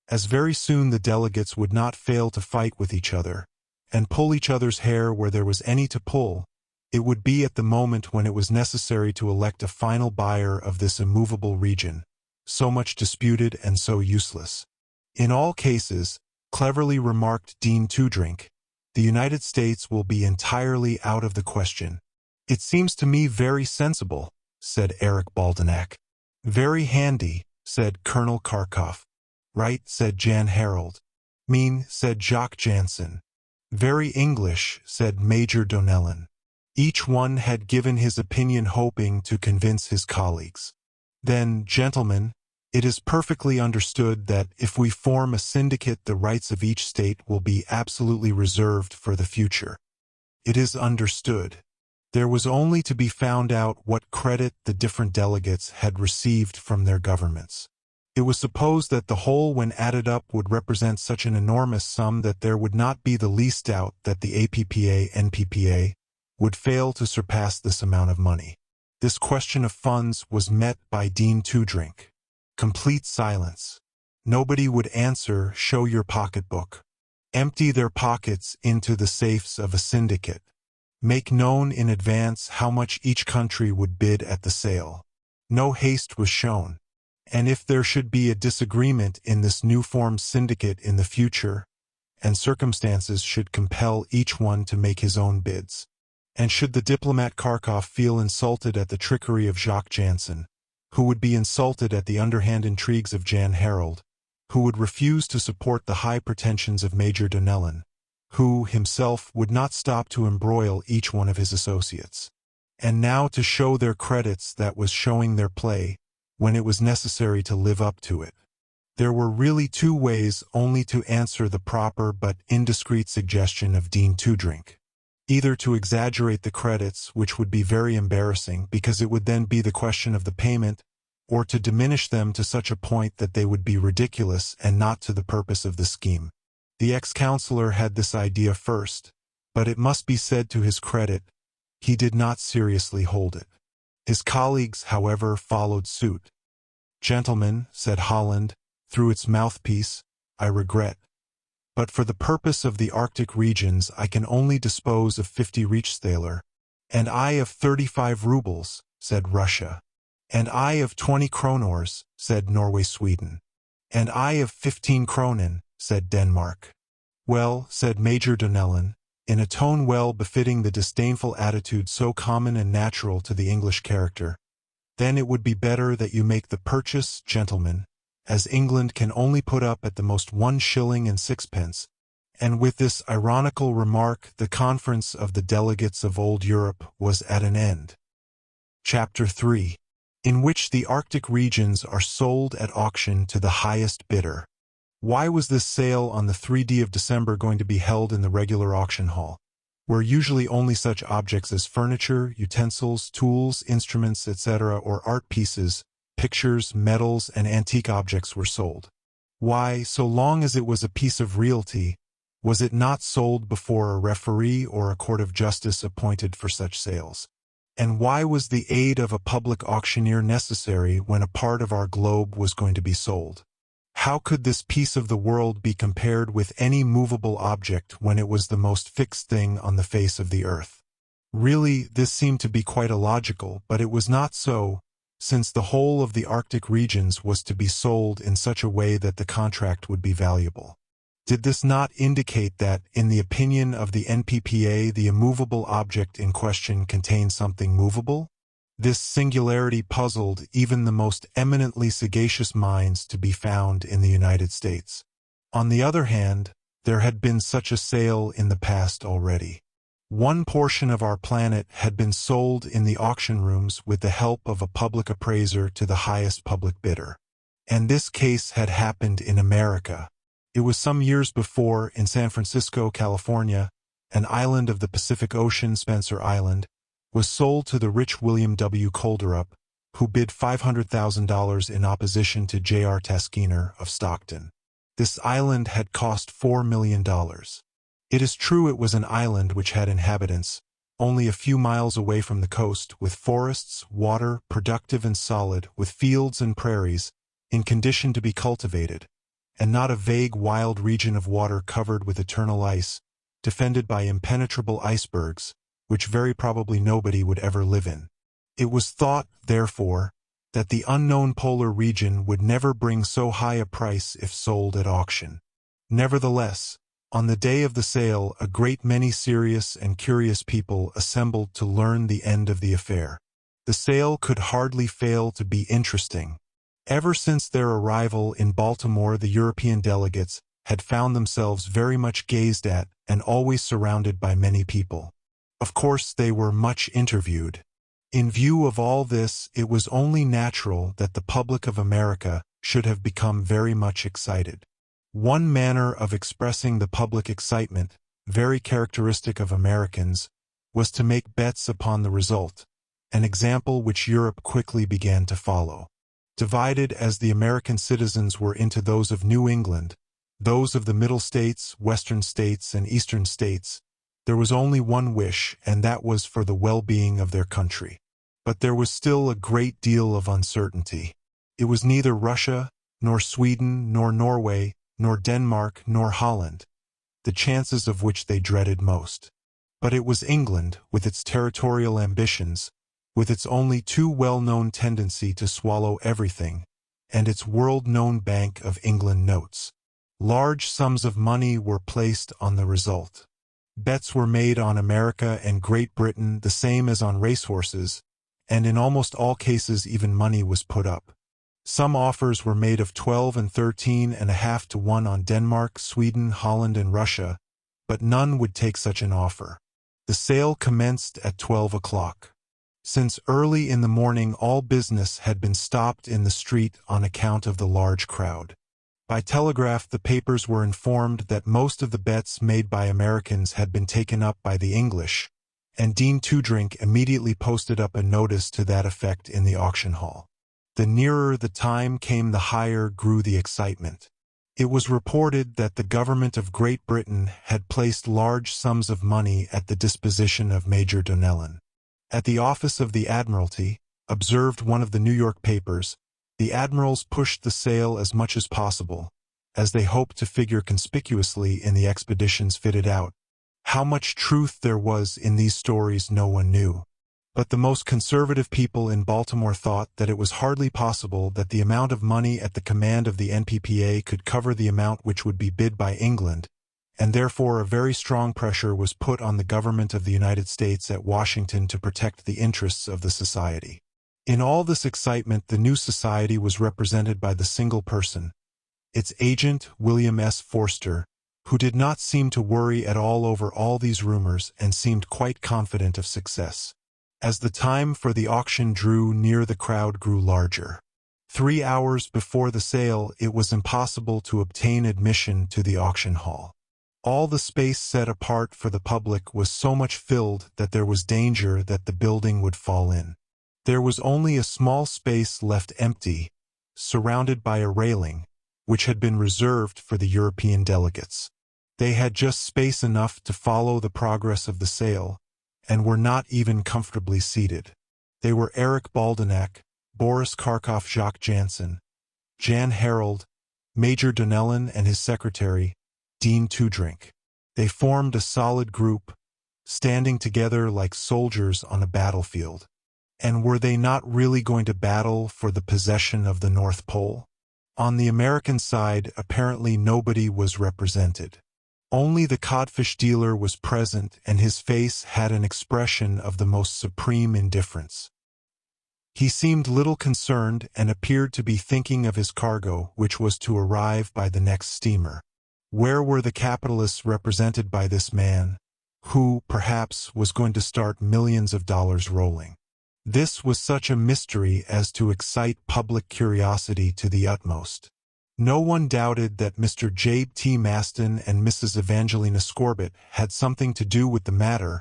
as very soon the delegates would not fail to fight with each other, and pull each other's hair where there was any to pull. It would be at the moment when it was necessary to elect a final buyer of this immovable region, so much disputed and so useless. "In all cases," cleverly remarked Dean Toodrink, "the United States will be entirely out of the question." "It seems to me very sensible," said Eric Baldenak. "Very handy," said Colonel Kharkov. "Right," said Jan Harold. "Mean," said Jacques Jansen. "Very English," said Major Donnellan. Each one had given his opinion, hoping to convince his colleagues. "Then, gentlemen, it is perfectly understood that if we form a syndicate, the rights of each state will be absolutely reserved for the future." It is understood. There was only to be found out what credit the different delegates had received from their governments. It was supposed that the whole, when added up, would represent such an enormous sum that there would not be the least doubt that the APPA-NPPA would fail to surpass this amount of money. This question of funds was met by Dean Toodrink. Complete silence. Nobody would answer, "Show your pocketbook." Empty their pockets into the safes of a syndicate. Make known in advance how much each country would bid at the sale. No haste was shown. And if there should be a disagreement in this new-formed syndicate in the future, and circumstances should compel each one to make his own bids, and should the diplomat Kharkov feel insulted at the trickery of Jacques Jansen, who would be insulted at the underhand intrigues of Jan Harold, who would refuse to support the high pretensions of Major Donnellan, who, himself, would not stop to embroil each one of his associates, and now to show their credits that was showing their play, when it was necessary to live up to it. There were really two ways only to answer the proper but indiscreet suggestion of Dean Toodrink. Either to exaggerate the credits, which would be very embarrassing because it would then be the question of the payment, or to diminish them to such a point that they would be ridiculous and not to the purpose of the scheme. The ex-counselor had this idea first, but it must be said to his credit, he did not seriously hold it. His colleagues, however, followed suit. "Gentlemen," said Holland, through its mouthpiece, "I regret. But for the purpose of the Arctic regions I can only dispose of 50 Richthaler." "And I of 35 rubles," said Russia. "And I of 20 kronors," said Norway-Sweden. "And I of 15 kronen," said Denmark. "Well," said Major Donnellan, in a tone well befitting the disdainful attitude so common and natural to the English character, "then it would be better that you make the purchase, gentlemen, as England can only put up at the most 1 shilling and 6 pence, and with this ironical remark the conference of the delegates of old Europe was at an end. Chapter 3, in which the Arctic regions are sold at auction to the highest bidder. Why was this sale on the 3d of December going to be held in the regular auction hall, where usually only such objects as furniture, utensils, tools, instruments, etc., or art pieces, pictures, medals, and antique objects were sold? Why, so long as it was a piece of realty, was it not sold before a referee or a court of justice appointed for such sales? And why was the aid of a public auctioneer necessary when a part of our globe was going to be sold? How could this piece of the world be compared with any movable object when it was the most fixed thing on the face of the earth? Really, this seemed to be quite illogical, but it was not so, since the whole of the Arctic regions was to be sold in such a way that the contract would be valuable. Did this not indicate that, in the opinion of the NPPA, the immovable object in question contained something movable? This singularity puzzled even the most eminently sagacious minds to be found in the United States. On the other hand, there had been such a sale in the past already. One portion of our planet had been sold in the auction rooms with the help of a public appraiser to the highest public bidder. And this case had happened in America. It was some years before, in San Francisco, California, an island of the Pacific Ocean, Spencer Island, was sold to the rich William W. Kolderup, who bid $500,000 in opposition to J.R. Taskiner of Stockton. This island had cost $4 million. It is true it was an island which had inhabitants, only a few miles away from the coast, with forests, water, productive and solid, with fields and prairies, in condition to be cultivated, and not a vague wild region of water covered with eternal ice, defended by impenetrable icebergs, which very probably nobody would ever live in. It was thought, therefore, that the unknown polar region would never bring so high a price if sold at auction. Nevertheless, on the day of the sale, a great many serious and curious people assembled to learn the end of the affair. The sale could hardly fail to be interesting. Ever since their arrival in Baltimore, the European delegates had found themselves very much gazed at and always surrounded by many people. Of course, they were much interviewed. In view of all this, it was only natural that the public of America should have become very much excited. One manner of expressing the public excitement, very characteristic of Americans, was to make bets upon the result, an example which Europe quickly began to follow. Divided as the American citizens were into those of New England, those of the Middle States, Western States, and Eastern States, there was only one wish, and that was for the well-being of their country. But there was still a great deal of uncertainty. It was neither Russia, nor Sweden, nor Norway, nor Denmark, nor Holland, the chances of which they dreaded most. But it was England, with its territorial ambitions, with its only too well-known tendency to swallow everything, and its world-known Bank of England notes. Large sums of money were placed on the result. Bets were made on America and Great Britain the same as on racehorses, and in almost all cases even money was put up. Some offers were made of 12 and 13.5 to 1 on Denmark, Sweden, Holland, and Russia, but none would take such an offer. The sale commenced at 12 o'clock. Since early in the morning all business had been stopped in the street on account of the large crowd. By telegraph the papers were informed that most of the bets made by Americans had been taken up by the English, and Dean Toodrink immediately posted up a notice to that effect in the auction hall. The nearer the time came the higher grew the excitement. It was reported that the government of Great Britain had placed large sums of money at the disposition of Major Donnellan. At the office of the Admiralty, observed one of the New York papers, the admirals pushed the sale as much as possible, as they hoped to figure conspicuously in the expeditions fitted out. How much truth there was in these stories no one knew. But the most conservative people in Baltimore thought that it was hardly possible that the amount of money at the command of the NPPA could cover the amount which would be bid by England, and therefore a very strong pressure was put on the government of the United States at Washington to protect the interests of the society. In all this excitement, the new society was represented by the single person, its agent, William S. Forster, who did not seem to worry at all over all these rumors and seemed quite confident of success. As the time for the auction drew near, the crowd grew larger. 3 hours before the sale, it was impossible to obtain admission to the auction hall. All the space set apart for the public was so much filled that there was danger that the building would fall in. There was only a small space left empty, surrounded by a railing, which had been reserved for the European delegates. They had just space enough to follow the progress of the sale, and were not even comfortably seated. They were Eric Baldenak, Boris Karkoff, Jacques Jansen, Jan Harold, Major Donnellan and his secretary, Dean Toodrink. They formed a solid group, standing together like soldiers on a battlefield. And were they not really going to battle for the possession of the North Pole? On the American side, apparently nobody was represented. Only the codfish dealer was present, and his face had an expression of the most supreme indifference. He seemed little concerned and appeared to be thinking of his cargo, which was to arrive by the next steamer. Where were the capitalists represented by this man, who, perhaps, was going to start millions of dollars rolling? This was such a mystery as to excite public curiosity to the utmost. No one doubted that Mr. J. T. Maston and Mrs. Evangelina Scorbett had something to do with the matter,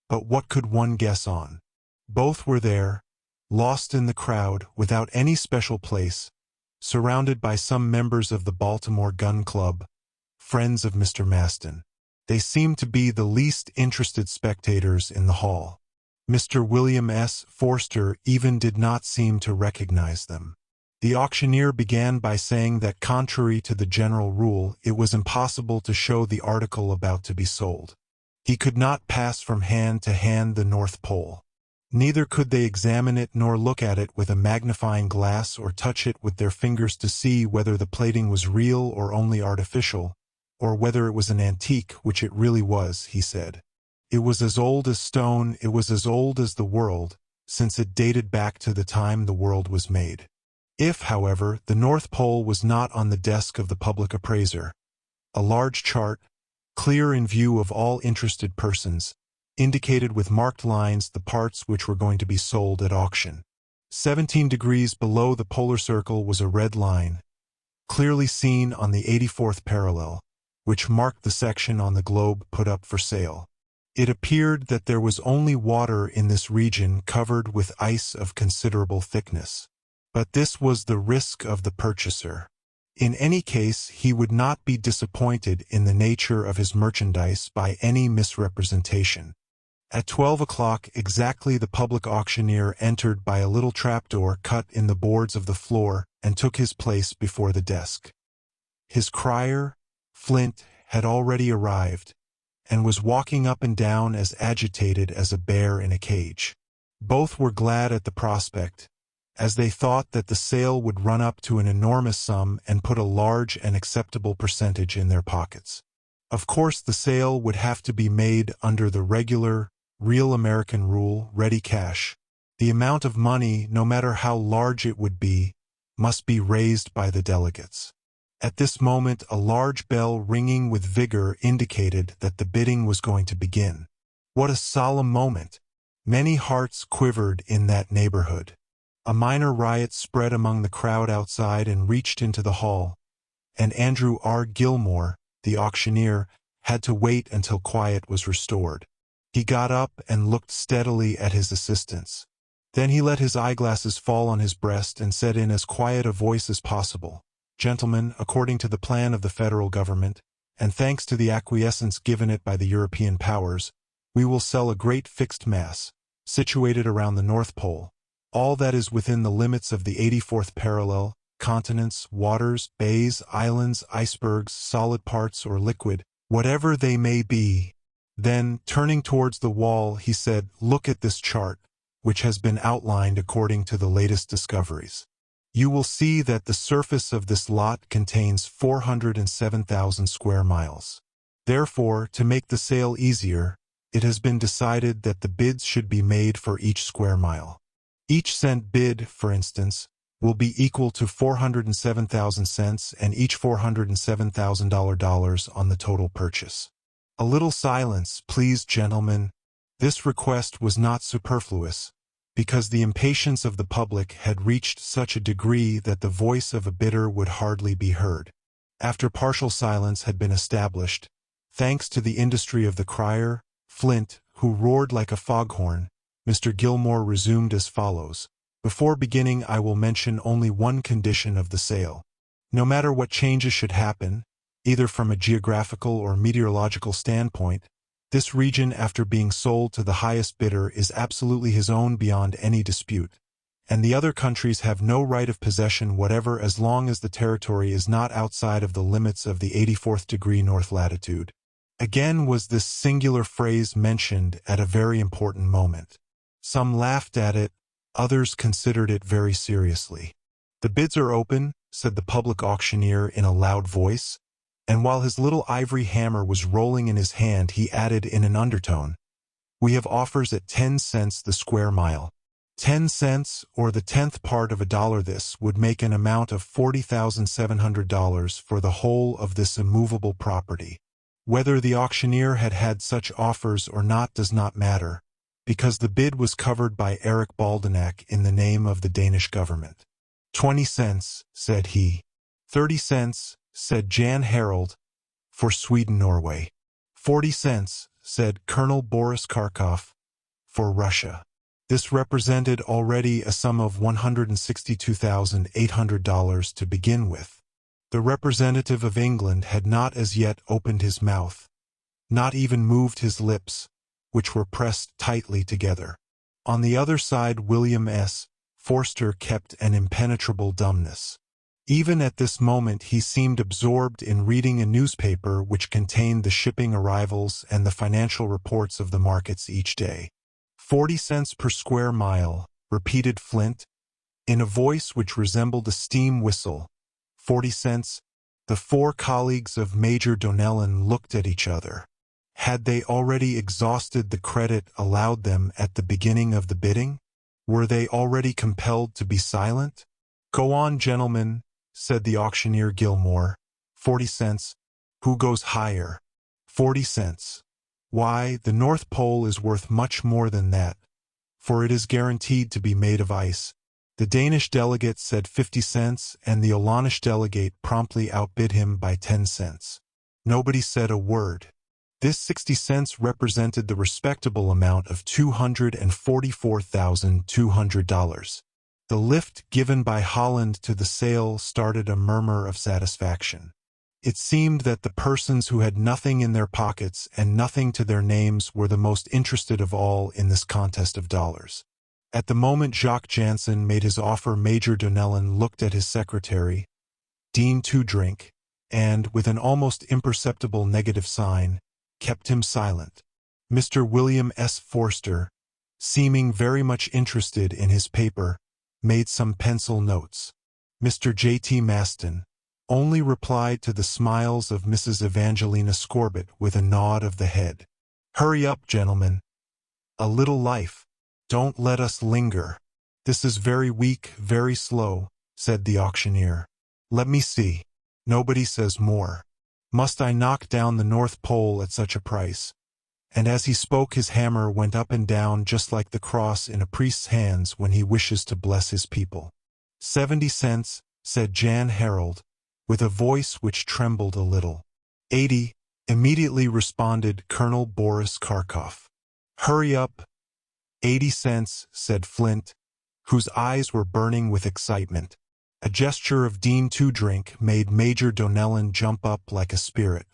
but what could one guess on? Both were there, lost in the crowd, without any special place, surrounded by some members of the Baltimore Gun Club, friends of Mr. Maston. They seemed to be the least interested spectators in the hall. Mr. William S. Forster even did not seem to recognize them. The auctioneer began by saying that contrary to the general rule, it was impossible to show the article about to be sold. He could not pass from hand to hand the North Pole. Neither could they examine it nor look at it with a magnifying glass or touch it with their fingers to see whether the plating was real or only artificial, or whether it was an antique, which it really was, he said. It was as old as stone, it was as old as the world, since it dated back to the time the world was made. If, however, the North Pole was not on the desk of the public appraiser, a large chart, clear in view of all interested persons, indicated with marked lines the parts which were going to be sold at auction. 17 degrees below the polar circle was a red line, clearly seen on the 84th parallel, which marked the section on the globe put up for sale. It appeared that there was only water in this region covered with ice of considerable thickness. But this was the risk of the purchaser. In any case, he would not be disappointed in the nature of his merchandise by any misrepresentation. At 12 o'clock exactly, the public auctioneer entered by a little trapdoor cut in the boards of the floor and took his place before the desk. His crier, Flint, had already arrived, and was walking up and down as agitated as a bear in a cage. Both were glad at the prospect, as they thought that the sale would run up to an enormous sum and put a large and acceptable percentage in their pockets. Of course, the sale would have to be made under the regular, real American rule, ready cash. The amount of money, no matter how large it would be, must be raised by the delegates. At this moment, a large bell ringing with vigor indicated that the bidding was going to begin. What a solemn moment! Many hearts quivered in that neighborhood. A minor riot spread among the crowd outside and reached into the hall, and Andrew R. Gilmore, the auctioneer, had to wait until quiet was restored. He got up and looked steadily at his assistants. Then he let his eyeglasses fall on his breast and said in as quiet a voice as possible, "Gentlemen, according to the plan of the federal government, and thanks to the acquiescence given it by the European powers, we will sell a great fixed mass, situated around the North Pole, all that is within the limits of the 84th parallel, continents, waters, bays, islands, icebergs, solid parts or liquid, whatever they may be." Then, turning towards the wall, he said, "Look at this chart, which has been outlined according to the latest discoveries. You will see that the surface of this lot contains 407,000 square miles. Therefore, to make the sale easier, it has been decided that the bids should be made for each square mile. Each cent bid, for instance, will be equal to 407,000 cents and each $407,000 on the total purchase." A little silence, please, gentlemen. This request was not superfluous, because the impatience of the public had reached such a degree that the voice of a bidder would hardly be heard. After partial silence had been established, thanks to the industry of the crier, Flint, who roared like a foghorn, Mr. Gilmore resumed as follows. "Before beginning, I will mention only one condition of the sale. No matter what changes should happen, either from a geographical or meteorological standpoint, this region, after being sold to the highest bidder, is absolutely his own beyond any dispute, and the other countries have no right of possession whatever as long as the territory is not outside of the limits of the 84th degree north latitude." Again was this singular phrase mentioned at a very important moment. Some laughed at it, others considered it very seriously. "The bids are open," said the public auctioneer in a loud voice, and while his little ivory hammer was rolling in his hand he added in an undertone, "We have offers at 10 cents the square mile. 10 cents, or the 10th part of $1. This would make an amount of $40,700 for the whole of this immovable property." Whether the auctioneer had had such offers or not does not matter, because the bid was covered by Eric Baldenak in the name of the Danish government. 20 cents, said he. 30 cents, said Jan Harald, for Sweden-Norway. 40 cents, said Colonel Boris Karkov, for Russia. This represented already a sum of $162,800 to begin with. The representative of England had not as yet opened his mouth, not even moved his lips, which were pressed tightly together. On the other side, William S. Forster kept an impenetrable dumbness. Even at this moment he seemed absorbed in reading a newspaper which contained the shipping arrivals and the financial reports of the markets each day. 40 cents per square mile, repeated Flint, in a voice which resembled a steam whistle. 40 cents. The four colleagues of Major Donnellan looked at each other. Had they already exhausted the credit allowed them at the beginning of the bidding? Were they already compelled to be silent? "Go on, gentlemen," said the auctioneer Gilmore. 40 cents. Who goes higher? 40 cents. Why, the North Pole is worth much more than that, for it is guaranteed to be made of ice. The Danish delegate said 50 cents, and the Olanish delegate promptly outbid him by 10 cents. Nobody said a word. This 60 cents represented the respectable amount of $244,200. The lift given by Holland to the sale started a murmur of satisfaction. It seemed that the persons who had nothing in their pockets and nothing to their names were the most interested of all in this contest of dollars. At the moment Jacques Jansen made his offer, Major Donnellan looked at his secretary, Dean Toodrink, and, with an almost imperceptible negative sign, kept him silent. Mr. William S. Forster, seeming very much interested in his paper, made some pencil notes. Mr. J.T. Maston only replied to the smiles of Mrs. Evangelina Scorbett with a nod of the head. "Hurry up, gentlemen. A little life. Don't let us linger. This is very weak, very slow," said the auctioneer. "Let me see. Nobody says more. Must I knock down the North Pole at such a price? And as he spoke his hammer went up and down just like the cross in a priest's hands when he wishes to bless his people. 70 cents, said Jan Harold, with a voice which trembled a little. 80, immediately responded Colonel Boris Karkov. Hurry up. 80 cents, said Flint, whose eyes were burning with excitement. A gesture of Dean to drink made Major Donnellan jump up like a spirit.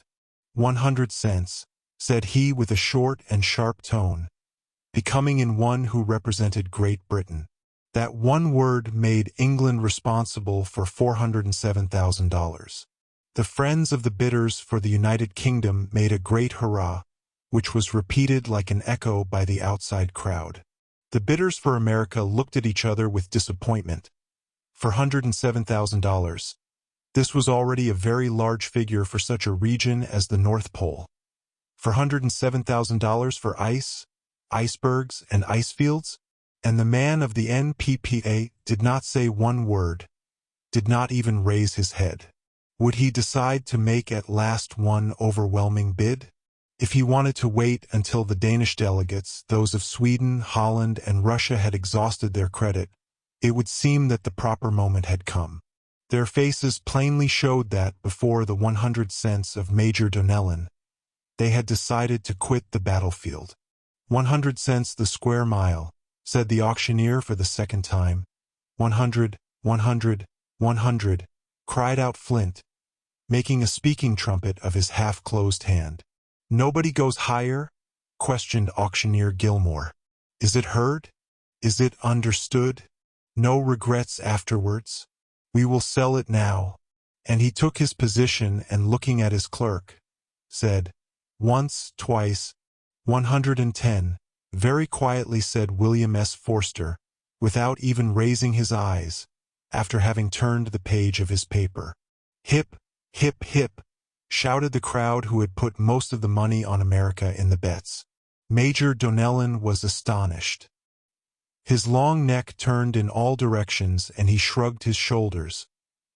100 cents, said he with a short and sharp tone, becoming in one who represented Great Britain. That one word made England responsible for $407,000. The friends of the bidders for the United Kingdom made a great hurrah, which was repeated like an echo by the outside crowd. The bidders for America looked at each other with disappointment. For $107,000, this was already a very large figure for such a region as the North Pole. For $107,000 for ice, icebergs, and ice fields? And the man of the NPPA did not say one word, did not even raise his head. Would he decide to make at last one overwhelming bid? If he wanted to wait until the Danish delegates, those of Sweden, Holland, and Russia had exhausted their credit, it would seem that the proper moment had come. Their faces plainly showed that, before the 100 cents of Major Donnellan, they had decided to quit the battlefield. 100 cents the square mile, said the auctioneer for the second time. 100, 100, 100, cried out Flint, making a speaking trumpet of his half-closed hand. Nobody goes higher? Questioned auctioneer Gilmore. Is it heard? Is it understood? No regrets afterwards? We will sell it now. And he took his position and, looking at his clerk, said, once, twice, 110, very quietly, said William S. Forster, without even raising his eyes, after having turned the page of his paper. Hip, hip, hip, shouted the crowd who had put most of the money on America in the bets. Major Donnellan was astonished. His long neck turned in all directions and he shrugged his shoulders,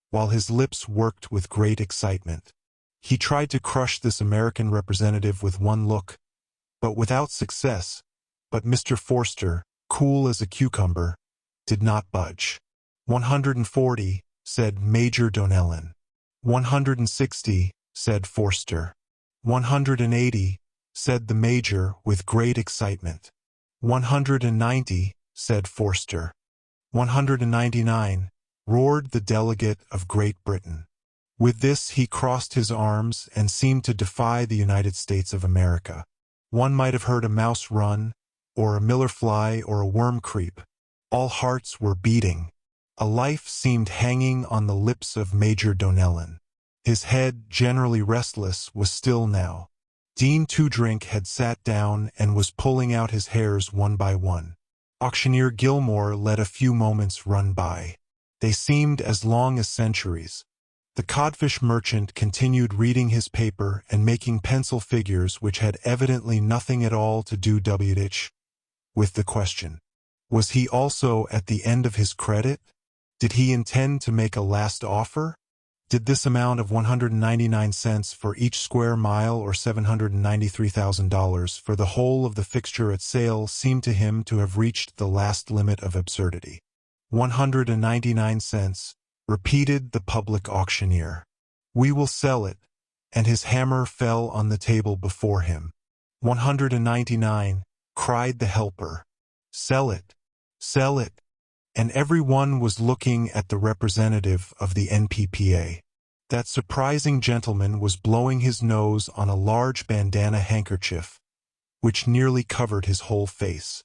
while his lips worked with great excitement. He tried to crush this American representative with one look, but without success. But Mr. Forster, cool as a cucumber, did not budge. 140, said Major Donnellan. 160, said Forster. 180, said the Major with great excitement. 190, said Forster. 199, roared the delegate of Great Britain. With this he crossed his arms and seemed to defy the United States of America. One might have heard a mouse run, or a miller fly, or a worm creep. All hearts were beating. A life seemed hanging on the lips of Major Donnellan. His head, generally restless, was still now. Dean Toodrink had sat down and was pulling out his hairs one by one. Auctioneer Gilmore let a few moments run by. They seemed as long as centuries. The codfish merchant continued reading his paper and making pencil figures which had evidently nothing at all to do with the question. Was he also at the end of his credit? Did he intend to make a last offer? Did this amount of 199 cents for each square mile, or $793,000 for the whole of the fixture at sale, seem to him to have reached the last limit of absurdity? 199 cents, repeated the public auctioneer. We will sell it, and his hammer fell on the table before him. 199, cried the helper. Sell it, sell it. And everyone was looking at the representative of the NPPA. That surprising gentleman was blowing his nose on a large bandana handkerchief, which nearly covered his whole face.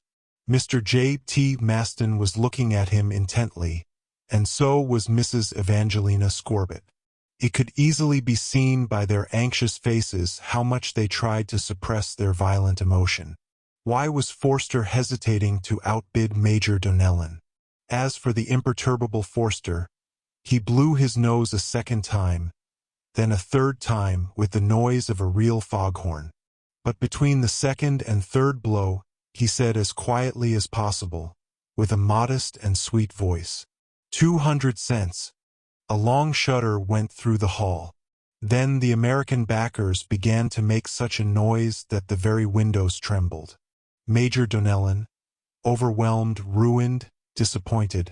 Mr. J. T. Maston was looking at him intently, and so was Mrs. Evangelina Scorbett. It could easily be seen by their anxious faces how much they tried to suppress their violent emotion. Why was Forster hesitating to outbid Major Donnellan? As for the imperturbable Forster, he blew his nose a second time, then a third time with the noise of a real foghorn. But between the second and third blow, he said as quietly as possible, with a modest and sweet voice, 200 cents. A long shudder went through the hall. Then the American backers began to make such a noise that the very windows trembled. Major Donnellan, overwhelmed, ruined, disappointed,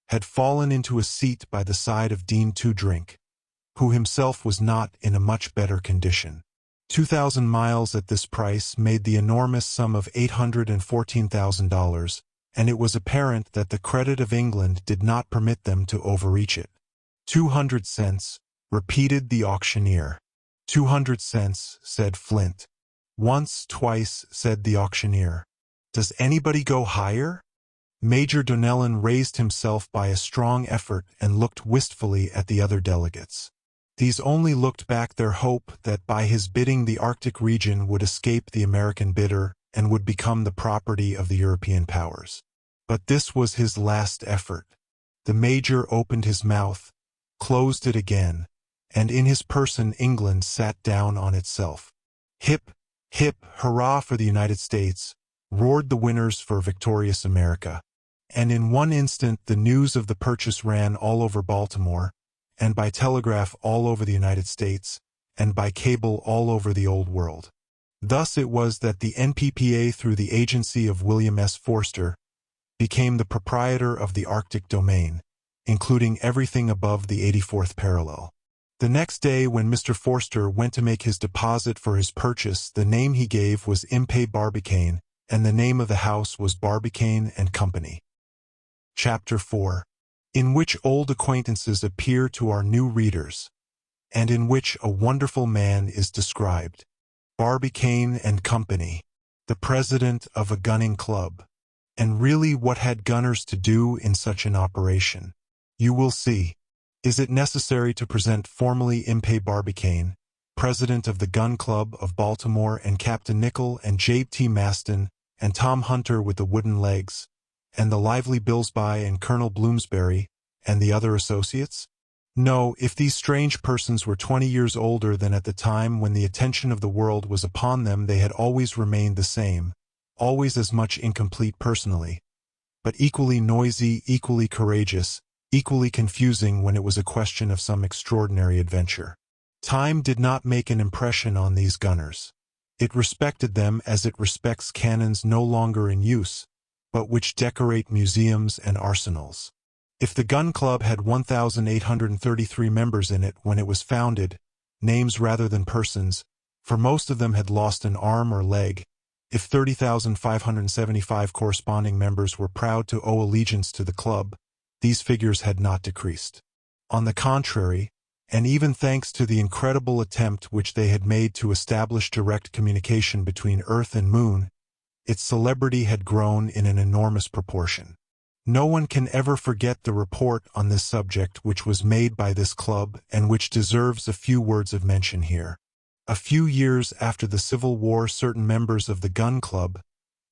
had fallen into a seat by the side of Dean Toodrink, who himself was not in a much better condition. 2,000 miles at this price made the enormous sum of $814,000, and it was apparent that the credit of England did not permit them to overreach it. 200 cents, repeated the auctioneer. 200 cents, said Flint. Once, twice, said the auctioneer. Does anybody go higher? Major Donnellan raised himself by a strong effort and looked wistfully at the other delegates. These only looked back their hope that by his bidding the Arctic region would escape the American bidder and would become the property of the European powers. But this was his last effort. The Major opened his mouth, closed it again, and in his person England sat down on itself. Hip, hip, hurrah for the United States, roared the winners for victorious America. And in one instant the news of the purchase ran all over Baltimore, and by telegraph all over the United States, and by cable all over the Old World. Thus it was that the NPPA, through the agency of William S. Forster, became the proprietor of the Arctic domain, including everything above the 84th parallel. The next day, when Mr. Forster went to make his deposit for his purchase, the name he gave was Impey Barbicane, and the name of the house was Barbicane and Company. Chapter 4, in which old acquaintances appear to our new readers, and in which a wonderful man is described. Barbicane and Company, the president of a gunning club. And really, what had gunners to do in such an operation? You will see. Is it necessary to present formally Impey Barbicane, president of the Gun Club of Baltimore, and Captain Nichol and Jabe T. Maston, and Tom Hunter with the wooden legs, and the lively Billsby and Colonel Bloomsbury, and the other associates? No, if these strange persons were 20 years older than at the time when the attention of the world was upon them, they had always remained the same, always as much incomplete personally, but equally noisy, equally courageous, equally confusing when it was a question of some extraordinary adventure. Time did not make an impression on these gunners. It respected them as it respects cannons no longer in use, but which decorate museums and arsenals. If the Gun Club had 1,833 members in it when it was founded, names rather than persons, for most of them had lost an arm or leg, if 30,575 corresponding members were proud to owe allegiance to the club, these figures had not decreased. On the contrary, and even thanks to the incredible attempt which they had made to establish direct communication between Earth and Moon, its celebrity had grown in an enormous proportion. No one can ever forget the report on this subject which was made by this club and which deserves a few words of mention here. A few years after the Civil War, certain members of the Gun Club,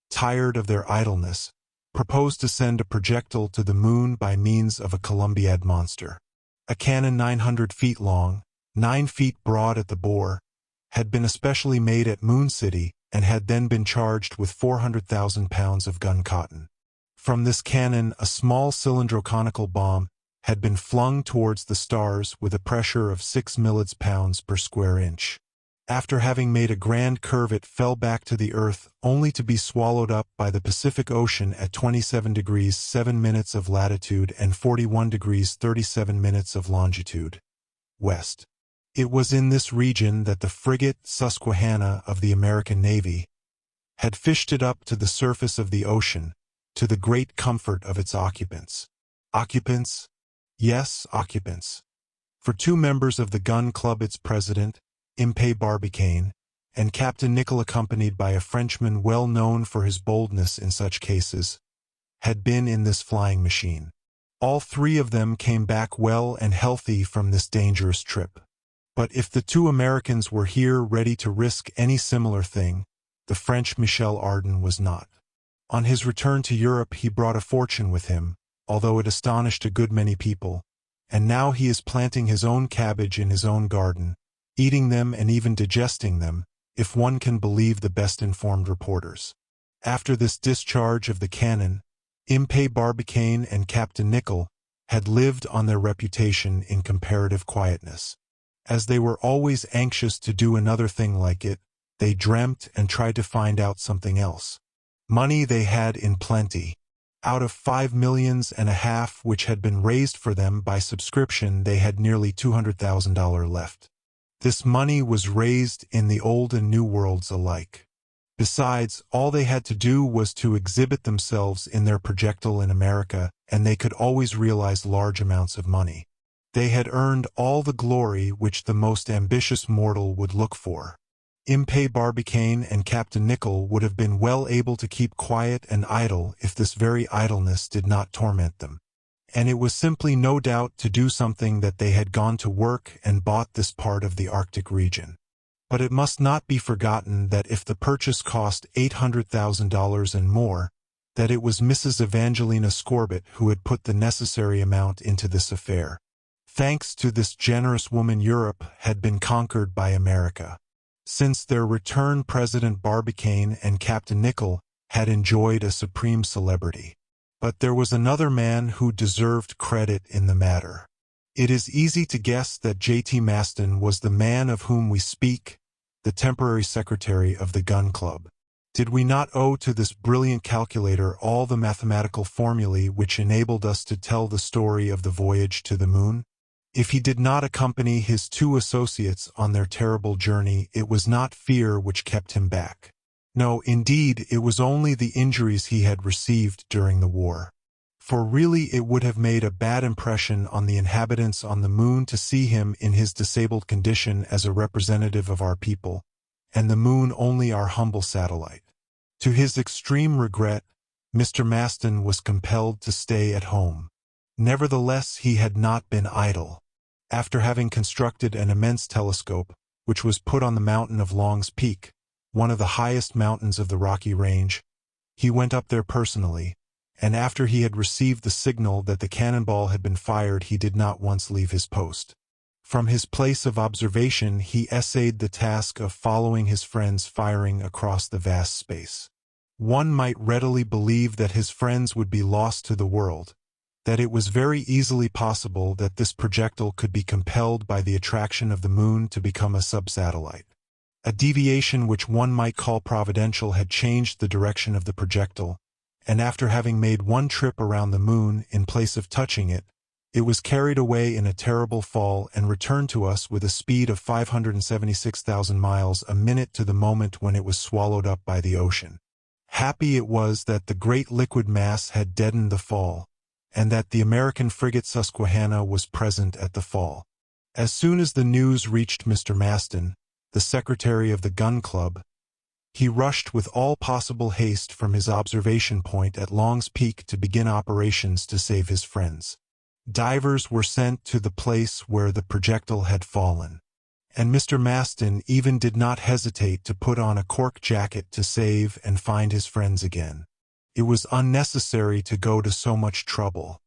tired of their idleness, proposed to send a projectile to the moon by means of a Columbiad monster. A cannon 900 feet long, 9 feet broad at the bore, had been especially made at Moon City and had then been charged with 400,000 pounds of gun cotton. From this cannon, a small cylindro-conical bomb had been flung towards the stars with a pressure of 6 millits-pounds per square inch. After having made a grand curve, it fell back to the earth, only to be swallowed up by the Pacific Ocean at 27 degrees 7 minutes of latitude and 41 degrees 37 minutes of longitude west. It was in this region that the frigate Susquehanna of the American Navy had fished it up to the surface of the ocean, to the great comfort of its occupants. Occupants? Yes, occupants. For 2 members of the Gun Club, its president, Impey Barbicane, and Captain Nichol, accompanied by a Frenchman well known for his boldness in such cases, had been in this flying machine. All 3 of them came back well and healthy from this dangerous trip. But if the 2 Americans were here ready to risk any similar thing, the French Michel Ardan was not. On his return to Europe he brought a fortune with him, although it astonished a good many people, and now he is planting his own cabbage in his own garden, eating them and even digesting them, if one can believe the best-informed reporters. After this discharge of the cannon, Impey Barbicane and Captain Nichol had lived on their reputation in comparative quietness. As they were always anxious to do another thing like it, they dreamt and tried to find out something else. Money they had in plenty. Out of 5.5 million which had been raised for them by subscription, they had nearly $200,000 left. This money was raised in the old and new worlds alike. Besides, all they had to do was to exhibit themselves in their projectile in America, and they could always realize large amounts of money. They had earned all the glory which the most ambitious mortal would look for. Impey Barbicane and Captain Nicholl would have been well able to keep quiet and idle if this very idleness did not torment them. And it was simply no doubt to do something that they had gone to work and bought this part of the Arctic region. But it must not be forgotten that if the purchase cost $800,000 and more, that it was Mrs. Evangelina Scorbitt who had put the necessary amount into this affair. Thanks to this generous woman, Europe had been conquered by America. Since their return, President Barbicane and Captain Nicholl had enjoyed a supreme celebrity. But there was another man who deserved credit in the matter. It is easy to guess that J.T. Maston was the man of whom we speak, the temporary secretary of the Gun Club. Did we not owe to this brilliant calculator all the mathematical formulae which enabled us to tell the story of the voyage to the moon? If he did not accompany his two associates on their terrible journey, it was not fear which kept him back. No, indeed, it was only the injuries he had received during the war. For really it would have made a bad impression on the inhabitants on the moon to see him in his disabled condition as a representative of our people, and the moon only our humble satellite. To his extreme regret, Mr. Maston was compelled to stay at home. Nevertheless, he had not been idle. After having constructed an immense telescope, which was put on the mountain of Long's Peak, one of the highest mountains of the Rocky Range, he went up there personally, and after he had received the signal that the cannonball had been fired, he did not once leave his post. From his place of observation, he essayed the task of following his friends firing across the vast space. One might readily believe that his friends would be lost to the world, that it was very easily possible that this projectile could be compelled by the attraction of the moon to become a subsatellite. A deviation which one might call providential had changed the direction of the projectile, and after having made one trip around the moon in place of touching it, it was carried away in a terrible fall and returned to us with a speed of 576,000 miles a minute to the moment when it was swallowed up by the ocean. Happy it was that the great liquid mass had deadened the fall, and that the American frigate Susquehanna was present at the fall. As soon as the news reached Mr. Maston, the secretary of the Gun Club, he rushed with all possible haste from his observation point at Long's Peak to begin operations to save his friends. Divers were sent to the place where the projectile had fallen, and Mr. Maston even did not hesitate to put on a cork jacket to save and find his friends again. It was unnecessary to go to so much trouble.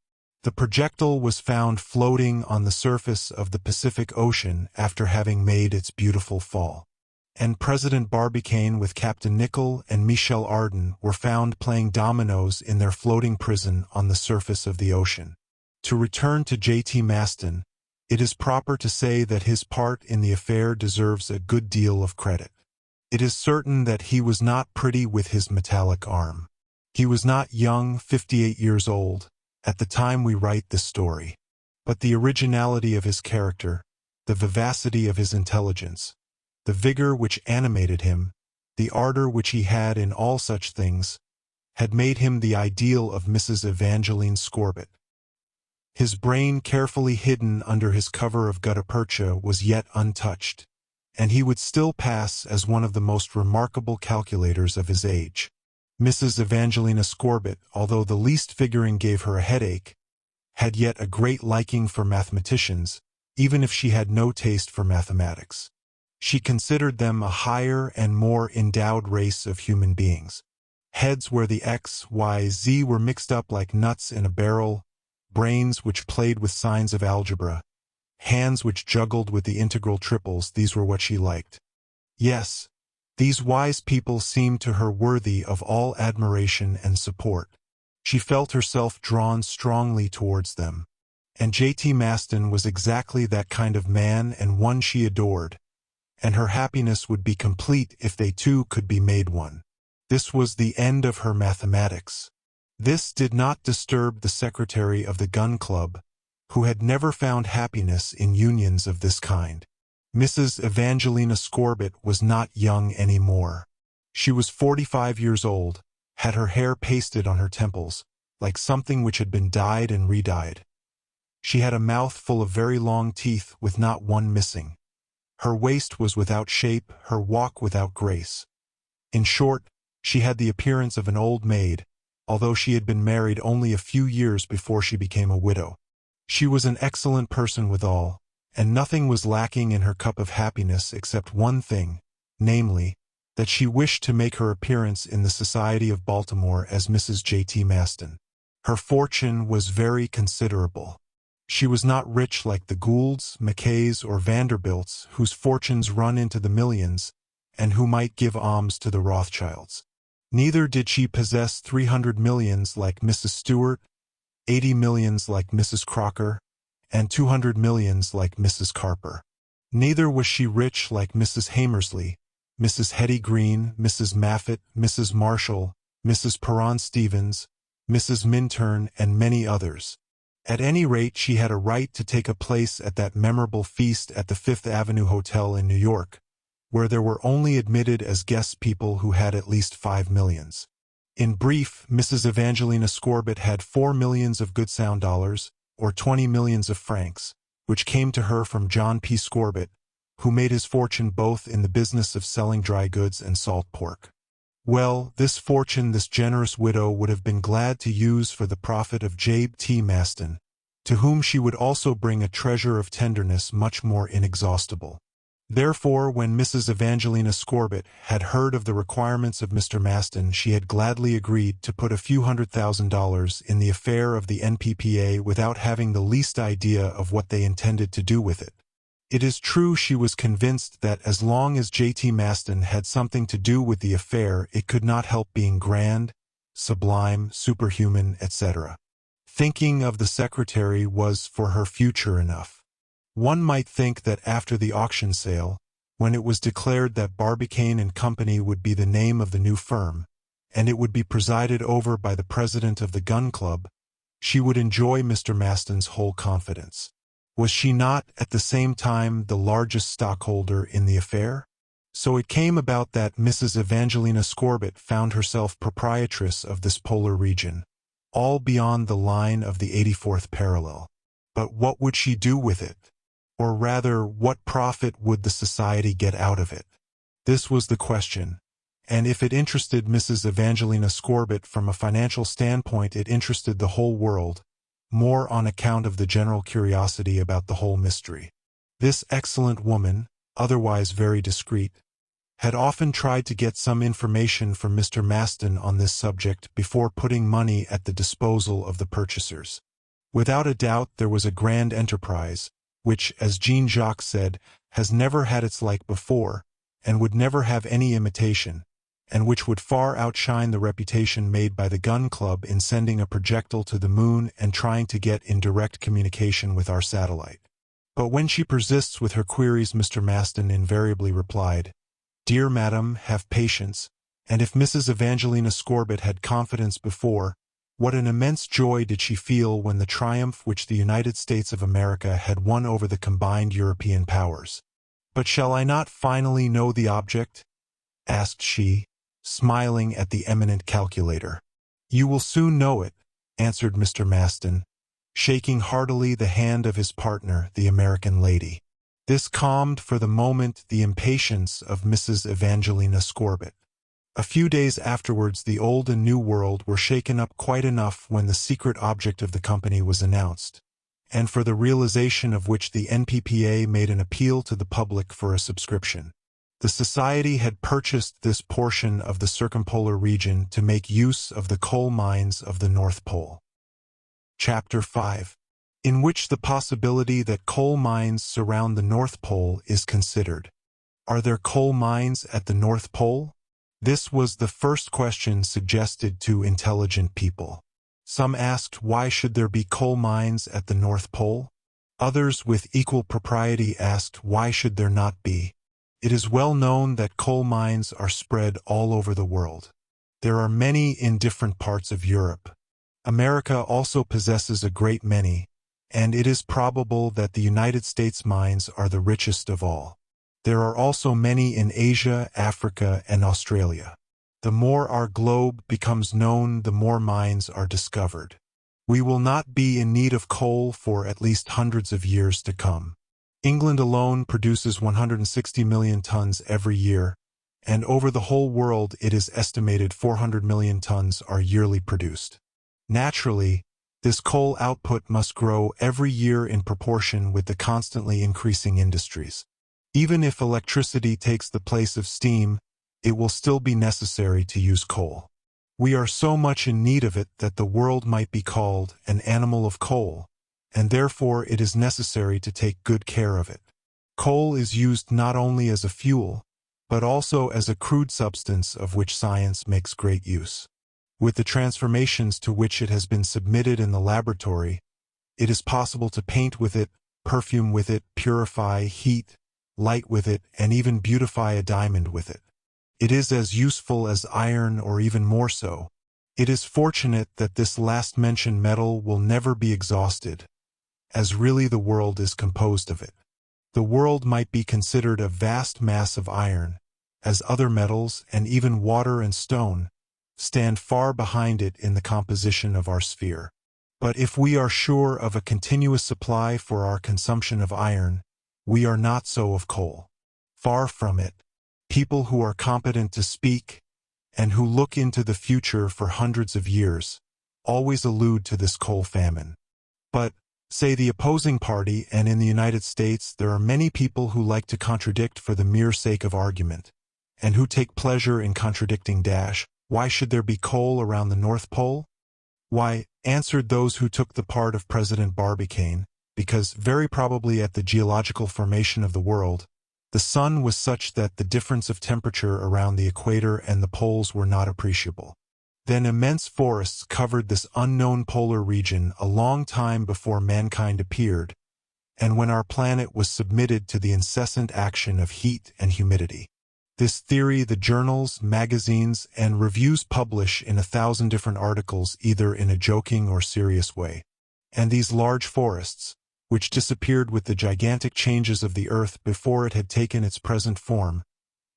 The projectile was found floating on the surface of the Pacific Ocean after having made its beautiful fall. And President Barbicane with Captain Nicholl and Michel Ardan were found playing dominoes in their floating prison on the surface of the ocean. To return to J.T. Maston, it is proper to say that his part in the affair deserves a good deal of credit. It is certain that he was not pretty with his metallic arm. He was not young, 58 years old, at the time we write this story. But the originality of his character, the vivacity of his intelligence, the vigor which animated him, the ardor which he had in all such things, had made him the ideal of Mrs. Evangeline Scorbitt. His brain, carefully hidden under his cover of gutta percha, was yet untouched, and he would still pass as one of the most remarkable calculators of his age. Mrs. Evangelina Scorbitt, although the least figuring gave her a headache, had yet a great liking for mathematicians, even if she had no taste for mathematics. She considered them a higher and more endowed race of human beings. Heads where the X, Y, Z were mixed up like nuts in a barrel, brains which played with signs of algebra, hands which juggled with the integral triples, these were what she liked. Yes, these wise people seemed to her worthy of all admiration and support. She felt herself drawn strongly towards them, And J.T. Maston was exactly that kind of man and one she adored, and her happiness would be complete if they two could be made one. This was the end of her mathematics. This did not disturb the secretary of the gun club, who had never found happiness in unions of this kind. Mrs. Evangelina Scorbitt was not young anymore. She was 45 years old, had her hair pasted on her temples, like something which had been dyed and re-dyed. She had a mouth full of very long teeth with not one missing. Her waist was without shape, her walk without grace. In short, she had the appearance of an old maid, although she had been married only a few years before she became a widow. She was an excellent person withal, and nothing was lacking in her cup of happiness except one thing, namely, that she wished to make her appearance in the society of Baltimore as Mrs. J.T. Maston. Her fortune was very considerable. She was not rich like the Goulds, Mackays, or Vanderbilts, whose fortunes run into the millions, and who might give alms to the Rothschilds. Neither did she possess 300 millions like Mrs. Stewart, 80 millions like Mrs. Crocker, and 200 millions like Mrs. Carper. Neither was she rich like Mrs. Hamersley, Mrs. Hetty Green, Mrs. Maffett, Mrs. Marshall, Mrs. Perron Stevens, Mrs. Minturn, and many others. At any rate, she had a right to take a place at that memorable feast at the Fifth Avenue Hotel in New York, where there were only admitted as guests people who had at least 5 millions. In brief, Mrs. Evangelina Scorbitt had 4 millions of good sound dollars, or 20 millions of francs, which came to her from John P. Scorbitt, who made his fortune both in the business of selling dry goods and salt pork. Well, this fortune this generous widow would have been glad to use for the profit of J.T. Maston, to whom she would also bring a treasure of tenderness much more inexhaustible. Therefore, when Mrs. Evangelina Scorbitt had heard of the requirements of Mr. Maston, she had gladly agreed to put a few $100,000 in the affair of the NPPA without having the least idea of what they intended to do with it. It is true she was convinced that as long as J.T. Maston had something to do with the affair, it could not help being grand, sublime, superhuman, etc. Thinking of the secretary was for her future enough. One might think that after the auction sale, when it was declared that Barbicane and Company would be the name of the new firm, and it would be presided over by the president of the gun club, she would enjoy Mr. Maston's whole confidence. Was she not, at the same time, the largest stockholder in the affair? So it came about that Mrs. Evangelina Scorbitt found herself proprietress of this polar region, all beyond the line of the 84th parallel. But what would she do with it? Or rather, what profit would the society get out of it? This was the question, and if it interested Mrs. Evangelina Scorbitt from a financial standpoint, it interested the whole world, more on account of the general curiosity about the whole mystery. This excellent woman, otherwise very discreet, had often tried to get some information from Mr. Maston on this subject before putting money at the disposal of the purchasers. Without a doubt there was a grand enterprise, which, as Jean-Jacques said, has never had its like before, and would never have any imitation, and which would far outshine the reputation made by the gun club in sending a projectile to the moon and trying to get in direct communication with our satellite. But when she persists with her queries, Mr. Maston invariably replied, "Dear madam, have patience," and if Mrs. Evangelina Scorbitt had confidence before, what an immense joy did she feel when the triumph which the United States of America had won over the combined European powers. "But shall I not finally know the object?" asked she, smiling at the eminent calculator. "You will soon know it," answered Mr. Maston, shaking heartily the hand of his partner, the American lady. This calmed for the moment the impatience of Mrs. Evangelina Scorbitt. A few days afterwards the Old and New World were shaken up quite enough when the secret object of the company was announced, and for the realization of which the NPPA made an appeal to the public for a subscription. The Society had purchased this portion of the circumpolar region to make use of the coal mines of the North Pole. Chapter 5, in which the possibility that coal mines surround the North Pole is considered. Are there coal mines at the North Pole? This was the first question suggested to intelligent people. Some asked why should there be coal mines at the North Pole? Others with equal propriety asked why should there not be? It is well known that coal mines are spread all over the world. There are many in different parts of Europe. America also possesses a great many, and it is probable that the United States mines are the richest of all. There are also many in Asia, Africa, and Australia. The more our globe becomes known, the more mines are discovered. We will not be in need of coal for at least hundreds of years to come. England alone produces 160 million tons every year, and over the whole world it is estimated 400 million tons are yearly produced. Naturally, this coal output must grow every year in proportion with the constantly increasing industries. Even if electricity takes the place of steam, it will still be necessary to use coal. We are so much in need of it that the world might be called an animal of coal, and therefore it is necessary to take good care of it. Coal is used not only as a fuel, but also as a crude substance of which science makes great use. With the transformations to which it has been submitted in the laboratory, it is possible to paint with it, perfume with it, purify, heat, light with it, and even beautify a diamond with it. It is as useful as iron or even more so. It is fortunate that this last-mentioned metal will never be exhausted, as really the world is composed of it. The world might be considered a vast mass of iron, as other metals, and even water and stone, stand far behind it in the composition of our sphere. But if we are sure of a continuous supply for our consumption of iron, we are not so of coal. Far from it. People who are competent to speak, and who look into the future for hundreds of years, always allude to this coal famine. But, say the opposing party, and in the United States there are many people who like to contradict for the mere sake of argument, and who take pleasure in contradicting. Why should there be coal around the North Pole? Why, answered those who took the part of President Barbicane, because very probably at the geological formation of the world, the sun was such that the difference of temperature around the equator and the poles were not appreciable. Then immense forests covered this unknown polar region a long time before mankind appeared, and when our planet was submitted to the incessant action of heat and humidity. This theory the journals, magazines, and reviews publish in 1,000 different articles either in a joking or serious way. And these large forests, which disappeared with the gigantic changes of the earth before it had taken its present form,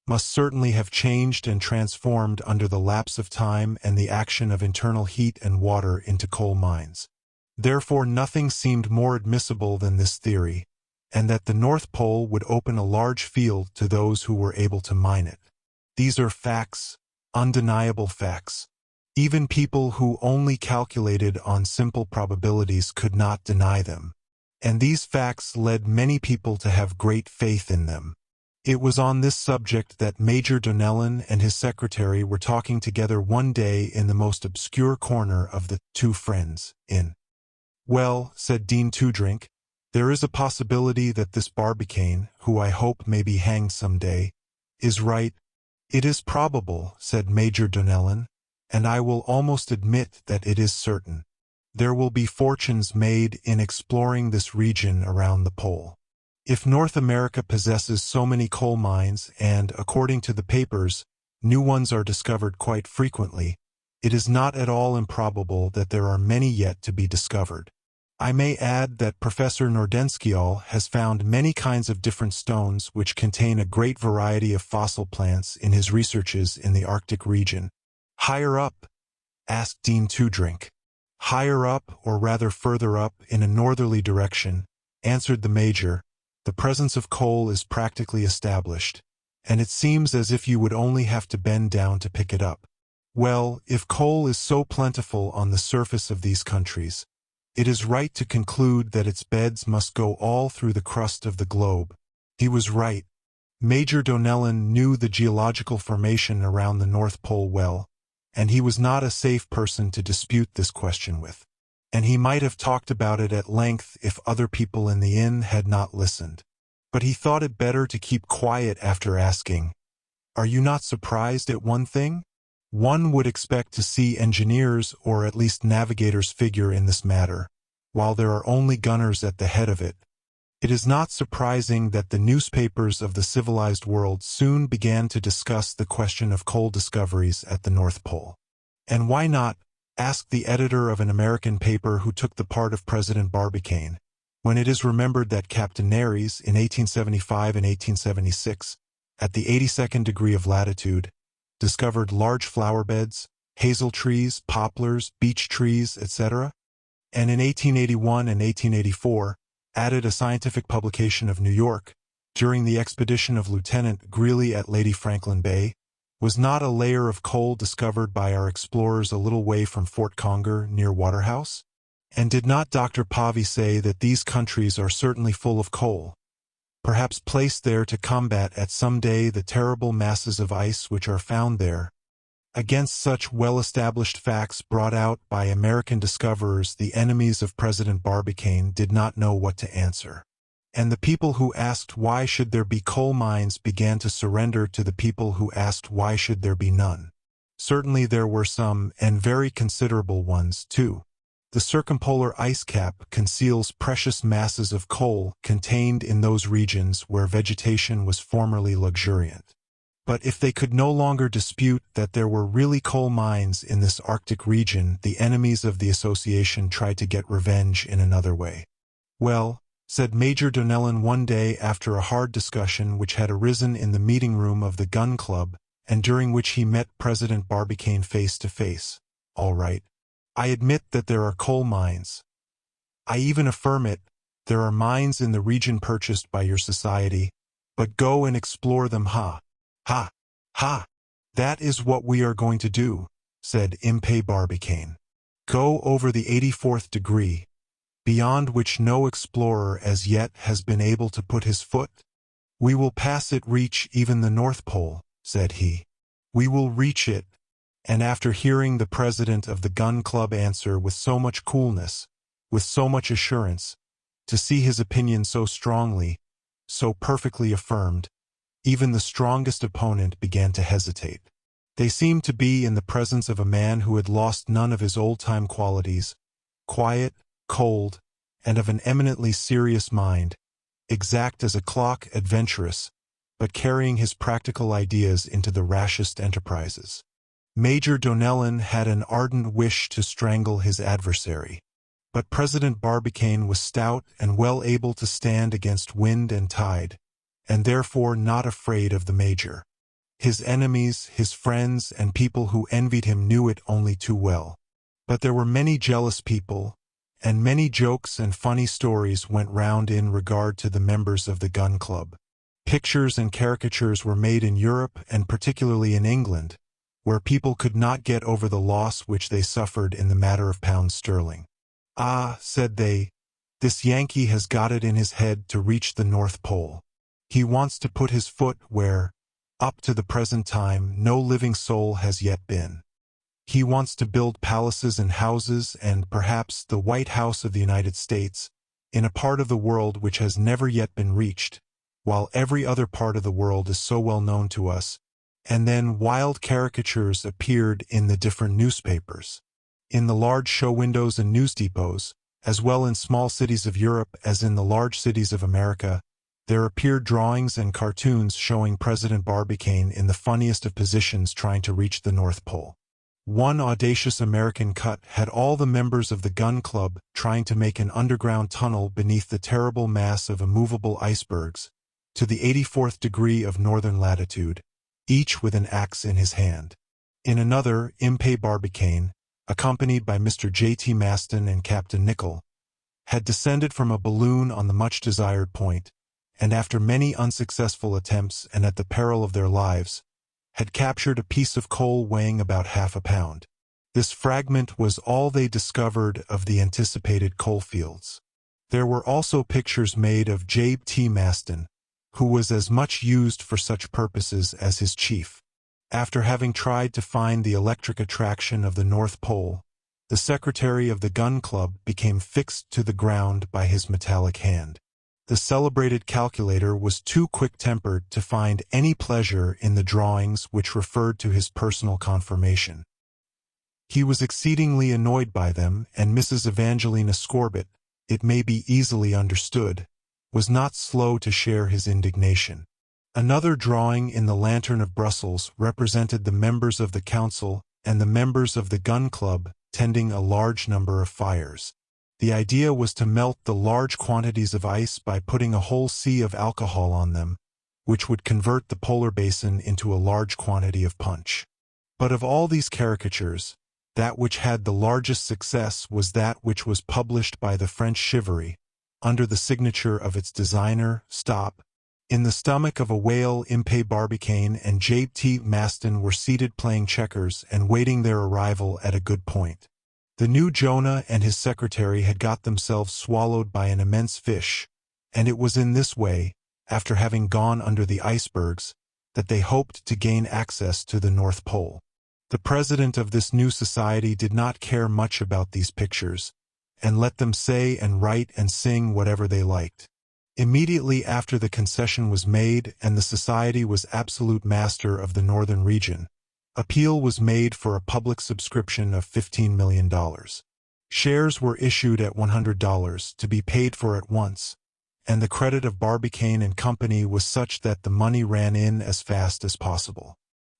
must certainly have changed and transformed under the lapse of time and the action of internal heat and water into coal mines. Therefore nothing seemed more admissible than this theory, and that the North Pole would open a large field to those who were able to mine it. These are facts, undeniable facts. Even people who only calculated on simple probabilities could not deny them. And these facts led many people to have great faith in them. It was on this subject that Major Donnellan and his secretary were talking together one day in the most obscure corner of the Two Friends Inn. "Well," said Dean Toodrink, "there is a possibility that this Barbicane, who I hope may be hanged some day, is right." "It is probable," said Major Donnellan, "and I will almost admit that it is certain. There will be fortunes made in exploring this region around the pole. If North America possesses so many coal mines and, according to the papers, new ones are discovered quite frequently, it is not at all improbable that there are many yet to be discovered. I may add that Professor Nordenskiöld has found many kinds of different stones which contain a great variety of fossil plants in his researches in the Arctic region." "Higher up?" asked Dean Toodrink. "Higher up, or rather further up, in a northerly direction," answered the Major. "The presence of coal is practically established, and it seems as if you would only have to bend down to pick it up. Well, if coal is so plentiful on the surface of these countries, it is right to conclude that its beds must go all through the crust of the globe." He was right. Major Donnellan knew the geological formation around the North Pole well, and he was not a safe person to dispute this question with. And he might have talked about it at length if other people in the inn had not listened. But he thought it better to keep quiet after asking, "Are you not surprised at one thing?" One would expect to see engineers or at least navigators figure in this matter, while there are only gunners at the head of it. It is not surprising that the newspapers of the civilized world soon began to discuss the question of coal discoveries at the North Pole. And why not, asked the editor of an American paper who took the part of President Barbicane, when it is remembered that Captain Nares, in 1875 and 1876, at the 82nd degree of latitude, discovered large flower beds, hazel trees, poplars, beech trees, etc., and in 1881 and 1884 added a scientific publication of New York, during the expedition of Lieutenant Greely at Lady Franklin Bay, was not a layer of coal discovered by our explorers a little way from Fort Conger near Waterhouse? And did not Dr. Pavy say that these countries are certainly full of coal, perhaps placed there to combat at some day the terrible masses of ice which are found there? Against such well-established facts brought out by American discoverers, the enemies of President Barbicane did not know what to answer. And the people who asked why should there be coal mines began to surrender to the people who asked why should there be none. Certainly there were some, and very considerable ones, too. The circumpolar ice cap conceals precious masses of coal contained in those regions where vegetation was formerly luxuriant. But if they could no longer dispute that there were really coal mines in this Arctic region, the enemies of the association tried to get revenge in another way. Well, said Major Donnellan one day after a hard discussion which had arisen in the meeting room of the gun club, and during which he met President Barbicane face to face, "All right. I admit that there are coal mines. I even affirm it, there are mines in the region purchased by your society, but go and explore them, ha! Ha! Ha! That is what we are going to do," said Impey Barbicane. "Go over the 84th degree, beyond which no explorer as yet has been able to put his foot. We will pass it, reach even the North Pole," said he. "We will reach it." And after hearing the president of the gun club answer with so much coolness, with so much assurance, to see his opinion so strongly, so perfectly affirmed, even the strongest opponent began to hesitate. They seemed to be in the presence of a man who had lost none of his old-time qualities, quiet, cold, and of an eminently serious mind, exact as a clock, adventurous, but carrying his practical ideas into the rashest enterprises. Major Donnellan had an ardent wish to strangle his adversary, but President Barbicane was stout and well able to stand against wind and tide, and therefore not afraid of the Major. His enemies, his friends, and people who envied him knew it only too well. But there were many jealous people, and many jokes and funny stories went round in regard to the members of the gun club. Pictures and caricatures were made in Europe, and particularly in England, where people could not get over the loss which they suffered in the matter of pounds sterling. "Ah," said they, "this Yankee has got it in his head to reach the North Pole. He wants to put his foot where, up to the present time, no living soul has yet been. He wants to build palaces and houses and, perhaps, the White House of the United States, in a part of the world which has never yet been reached, while every other part of the world is so well known to us." And then wild caricatures appeared in the different newspapers, in the large show windows and news depots, as well in small cities of Europe as in the large cities of America. There appeared drawings and cartoons showing President Barbicane in the funniest of positions trying to reach the North Pole. One audacious American cut had all the members of the gun club trying to make an underground tunnel beneath the terrible mass of immovable icebergs, to the 84th degree of northern latitude, each with an axe in his hand. In another, Impey Barbicane, accompanied by Mr. J.T. Maston and Captain Nicholl, had descended from a balloon on the much-desired point, and after many unsuccessful attempts and at the peril of their lives, had captured a piece of coal weighing about half a pound. This fragment was all they discovered of the anticipated coal fields. There were also pictures made of J.T. Maston, who was as much used for such purposes as his chief. After having tried to find the electric attraction of the North Pole, the secretary of the gun club became fixed to the ground by his metallic hand. The celebrated calculator was too quick-tempered to find any pleasure in the drawings which referred to his personal conformation. He was exceedingly annoyed by them, and Mrs. Evangelina Scorbitt, it may be easily understood, was not slow to share his indignation. Another drawing in the Lantern of Brussels represented the members of the council and the members of the gun club tending a large number of fires. The idea was to melt the large quantities of ice by putting a whole sea of alcohol on them, which would convert the polar basin into a large quantity of punch. But of all these caricatures, that which had the largest success was that which was published by the French Chivalry, under the signature of its designer, Stop. In the stomach of a whale, Impey Barbicane and J.T. Maston were seated playing checkers and waiting their arrival at a good point. The new Jonah and his secretary had got themselves swallowed by an immense fish, and it was in this way, after having gone under the icebergs, that they hoped to gain access to the North Pole. The president of this new society did not care much about these pictures, and let them say and write and sing whatever they liked. Immediately after the concession was made and the society was absolute master of the northern region, appeal was made for a public subscription of $15 million. Shares were issued at $100 to be paid for at once, and the credit of Barbicane and Company was such that the money ran in as fast as possible.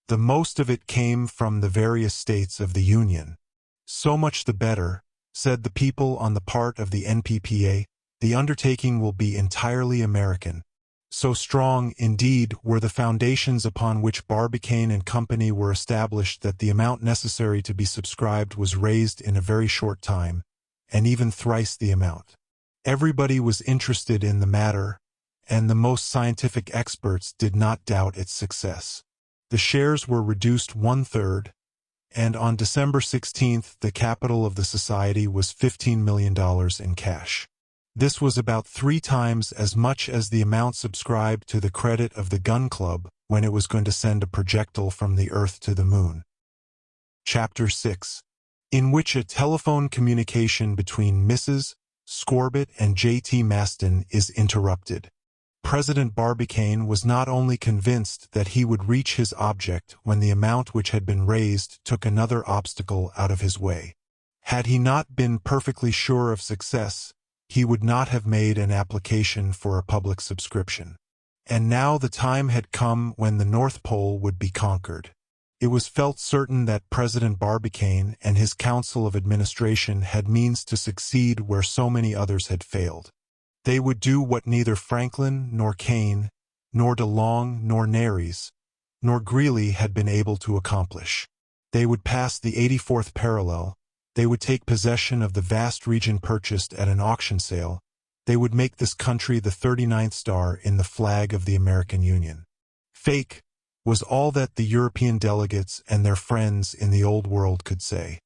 The most of it came from the various states of the Union. So much the better, said the people on the part of the NPPA, the undertaking will be entirely American. So strong, indeed, were the foundations upon which Barbicane and Company were established that the amount necessary to be subscribed was raised in a very short time, and even thrice the amount. Everybody was interested in the matter, and the most scientific experts did not doubt its success. The shares were reduced 1/3, and on December 16th the capital of the society was $15 million in cash. This was about 3 times as much as the amount subscribed to the credit of the gun club when it was going to send a projectile from the Earth to the Moon. Chapter 6, in which a telephone communication between Mrs. Scorbitt and J.T. Maston is interrupted. President Barbicane was not only convinced that he would reach his object when the amount which had been raised took another obstacle out of his way. Had he not been perfectly sure of success, he would not have made an application for a public subscription. And now the time had come when the North Pole would be conquered. It was felt certain that President Barbicane and his Council of Administration had means to succeed where so many others had failed. They would do what neither Franklin, nor Kane, nor De Long, nor Nares, nor Greeley had been able to accomplish. They would pass the 84th parallel. They would take possession of the vast region purchased at an auction sale. They would make this country the 39th star in the flag of the American Union. Fake was all that the European delegates and their friends in the Old World could say.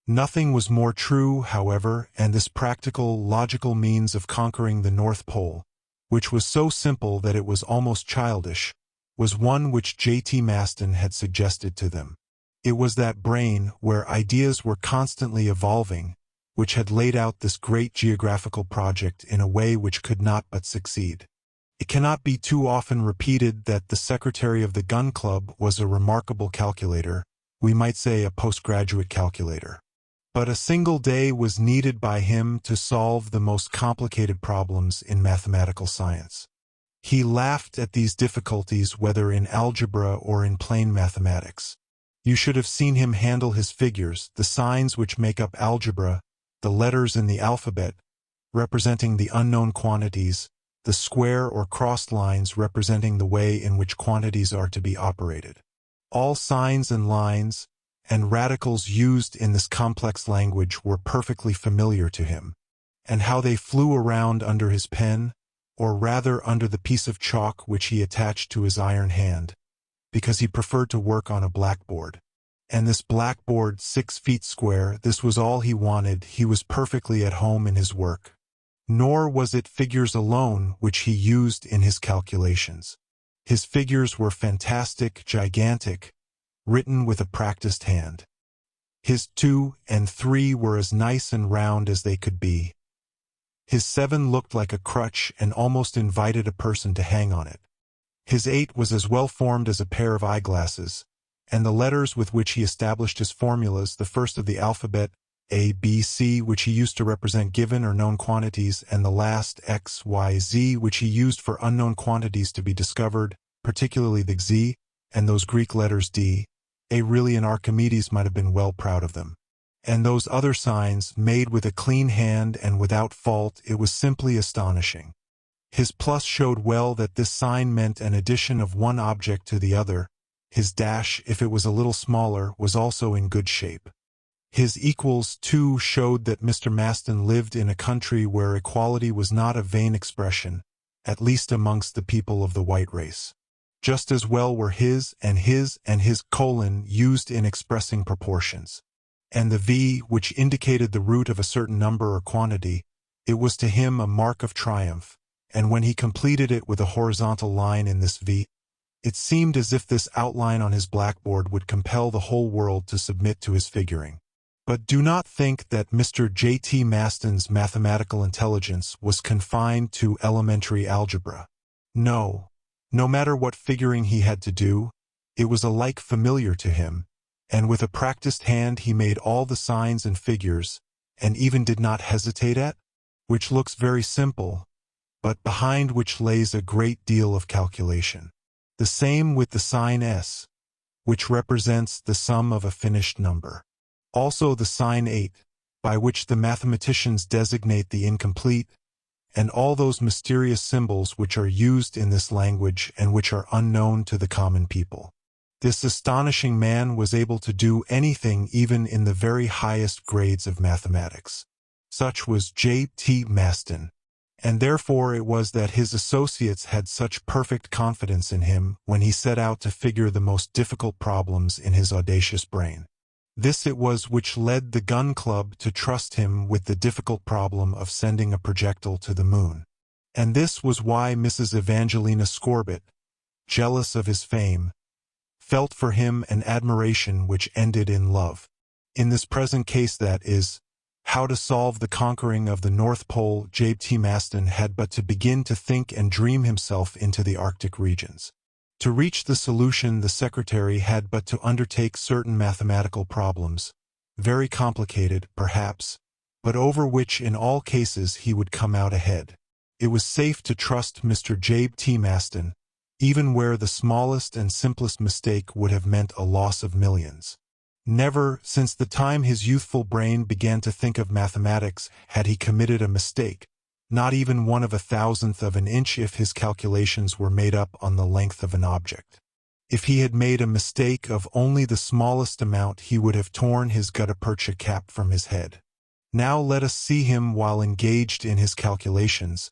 Nothing was more true, however, and this practical, logical means of conquering the North Pole, which was so simple that it was almost childish, was one which J.T. Maston had suggested to them. It was that brain, where ideas were constantly evolving, which had laid out this great geographical project in a way which could not but succeed. It cannot be too often repeated that the secretary of the Gun Club was a remarkable calculator, we might say a postgraduate calculator. But a single day was needed by him to solve the most complicated problems in mathematical science. He laughed at these difficulties whether in algebra or in plain mathematics. You should have seen him handle his figures, the signs which make up algebra, the letters in the alphabet, representing the unknown quantities, the square or crossed lines representing the way in which quantities are to be operated. All signs and lines, and radicals used in this complex language were perfectly familiar to him, and how they flew around under his pen, or rather under the piece of chalk which he attached to his iron hand, because he preferred to work on a blackboard. And this blackboard 6 feet square, this was all he wanted. He was perfectly at home in his work. Nor was it figures alone which he used in his calculations. His figures were fantastic, gigantic, written with a practiced hand. His 2 and 3 were as nice and round as they could be. His 7 looked like a crutch and almost invited a person to hang on it. His 8 was as well formed as a pair of eyeglasses, and the letters with which he established his formulas, the first of the alphabet, A, B, C, which he used to represent given or known quantities, and the last, X, Y, Z, which he used for unknown quantities to be discovered, particularly the X, and those Greek letters D, A, really, and Archimedes might have been well proud of them. And those other signs, made with a clean hand and without fault, it was simply astonishing. His plus showed well that this sign meant an addition of one object to the other. His dash, if it was a little smaller, was also in good shape. His equals, too, showed that Mr. Maston lived in a country where equality was not a vain expression, at least amongst the people of the white race. Just as well were his and his colon used in expressing proportions. And the V, which indicated the root of a certain number or quantity, it was to him a mark of triumph, and when he completed it with a horizontal line in this V, it seemed as if this outline on his blackboard would compel the whole world to submit to his figuring. But do not think that Mr. J.T. Maston's mathematical intelligence was confined to elementary algebra. No. No matter what figuring he had to do, it was alike familiar to him, and with a practiced hand he made all the signs and figures, and even did not hesitate at, which looks very simple, but behind which lays a great deal of calculation. The same with the sign S, which represents the sum of a finished number. Also the sign 8, by which the mathematicians designate the incomplete, and all those mysterious symbols which are used in this language and which are unknown to the common people. This astonishing man was able to do anything even in the very highest grades of mathematics. Such was J.T. Maston, and therefore it was that his associates had such perfect confidence in him when he set out to figure the most difficult problems in his audacious brain. This it was which led the Gun Club to trust him with the difficult problem of sending a projectile to the moon. And this was why Mrs. Evangelina Scorbitt, jealous of his fame, felt for him an admiration which ended in love. In this present case, that is, how to solve the conquering of the North Pole, J.T. Maston had but to begin to think and dream himself into the Arctic regions. To reach the solution, the secretary had but to undertake certain mathematical problems, very complicated, perhaps, but over which in all cases he would come out ahead. It was safe to trust Mr. J.T. Maston, even where the smallest and simplest mistake would have meant a loss of millions. Never, since the time his youthful brain began to think of mathematics, had he committed a mistake, not even 1/1000th of an inch if his calculations were made up on the length of an object. If he had made a mistake of only the smallest amount, he would have torn his gutta-percha cap from his head. Now let us see him while engaged in his calculations,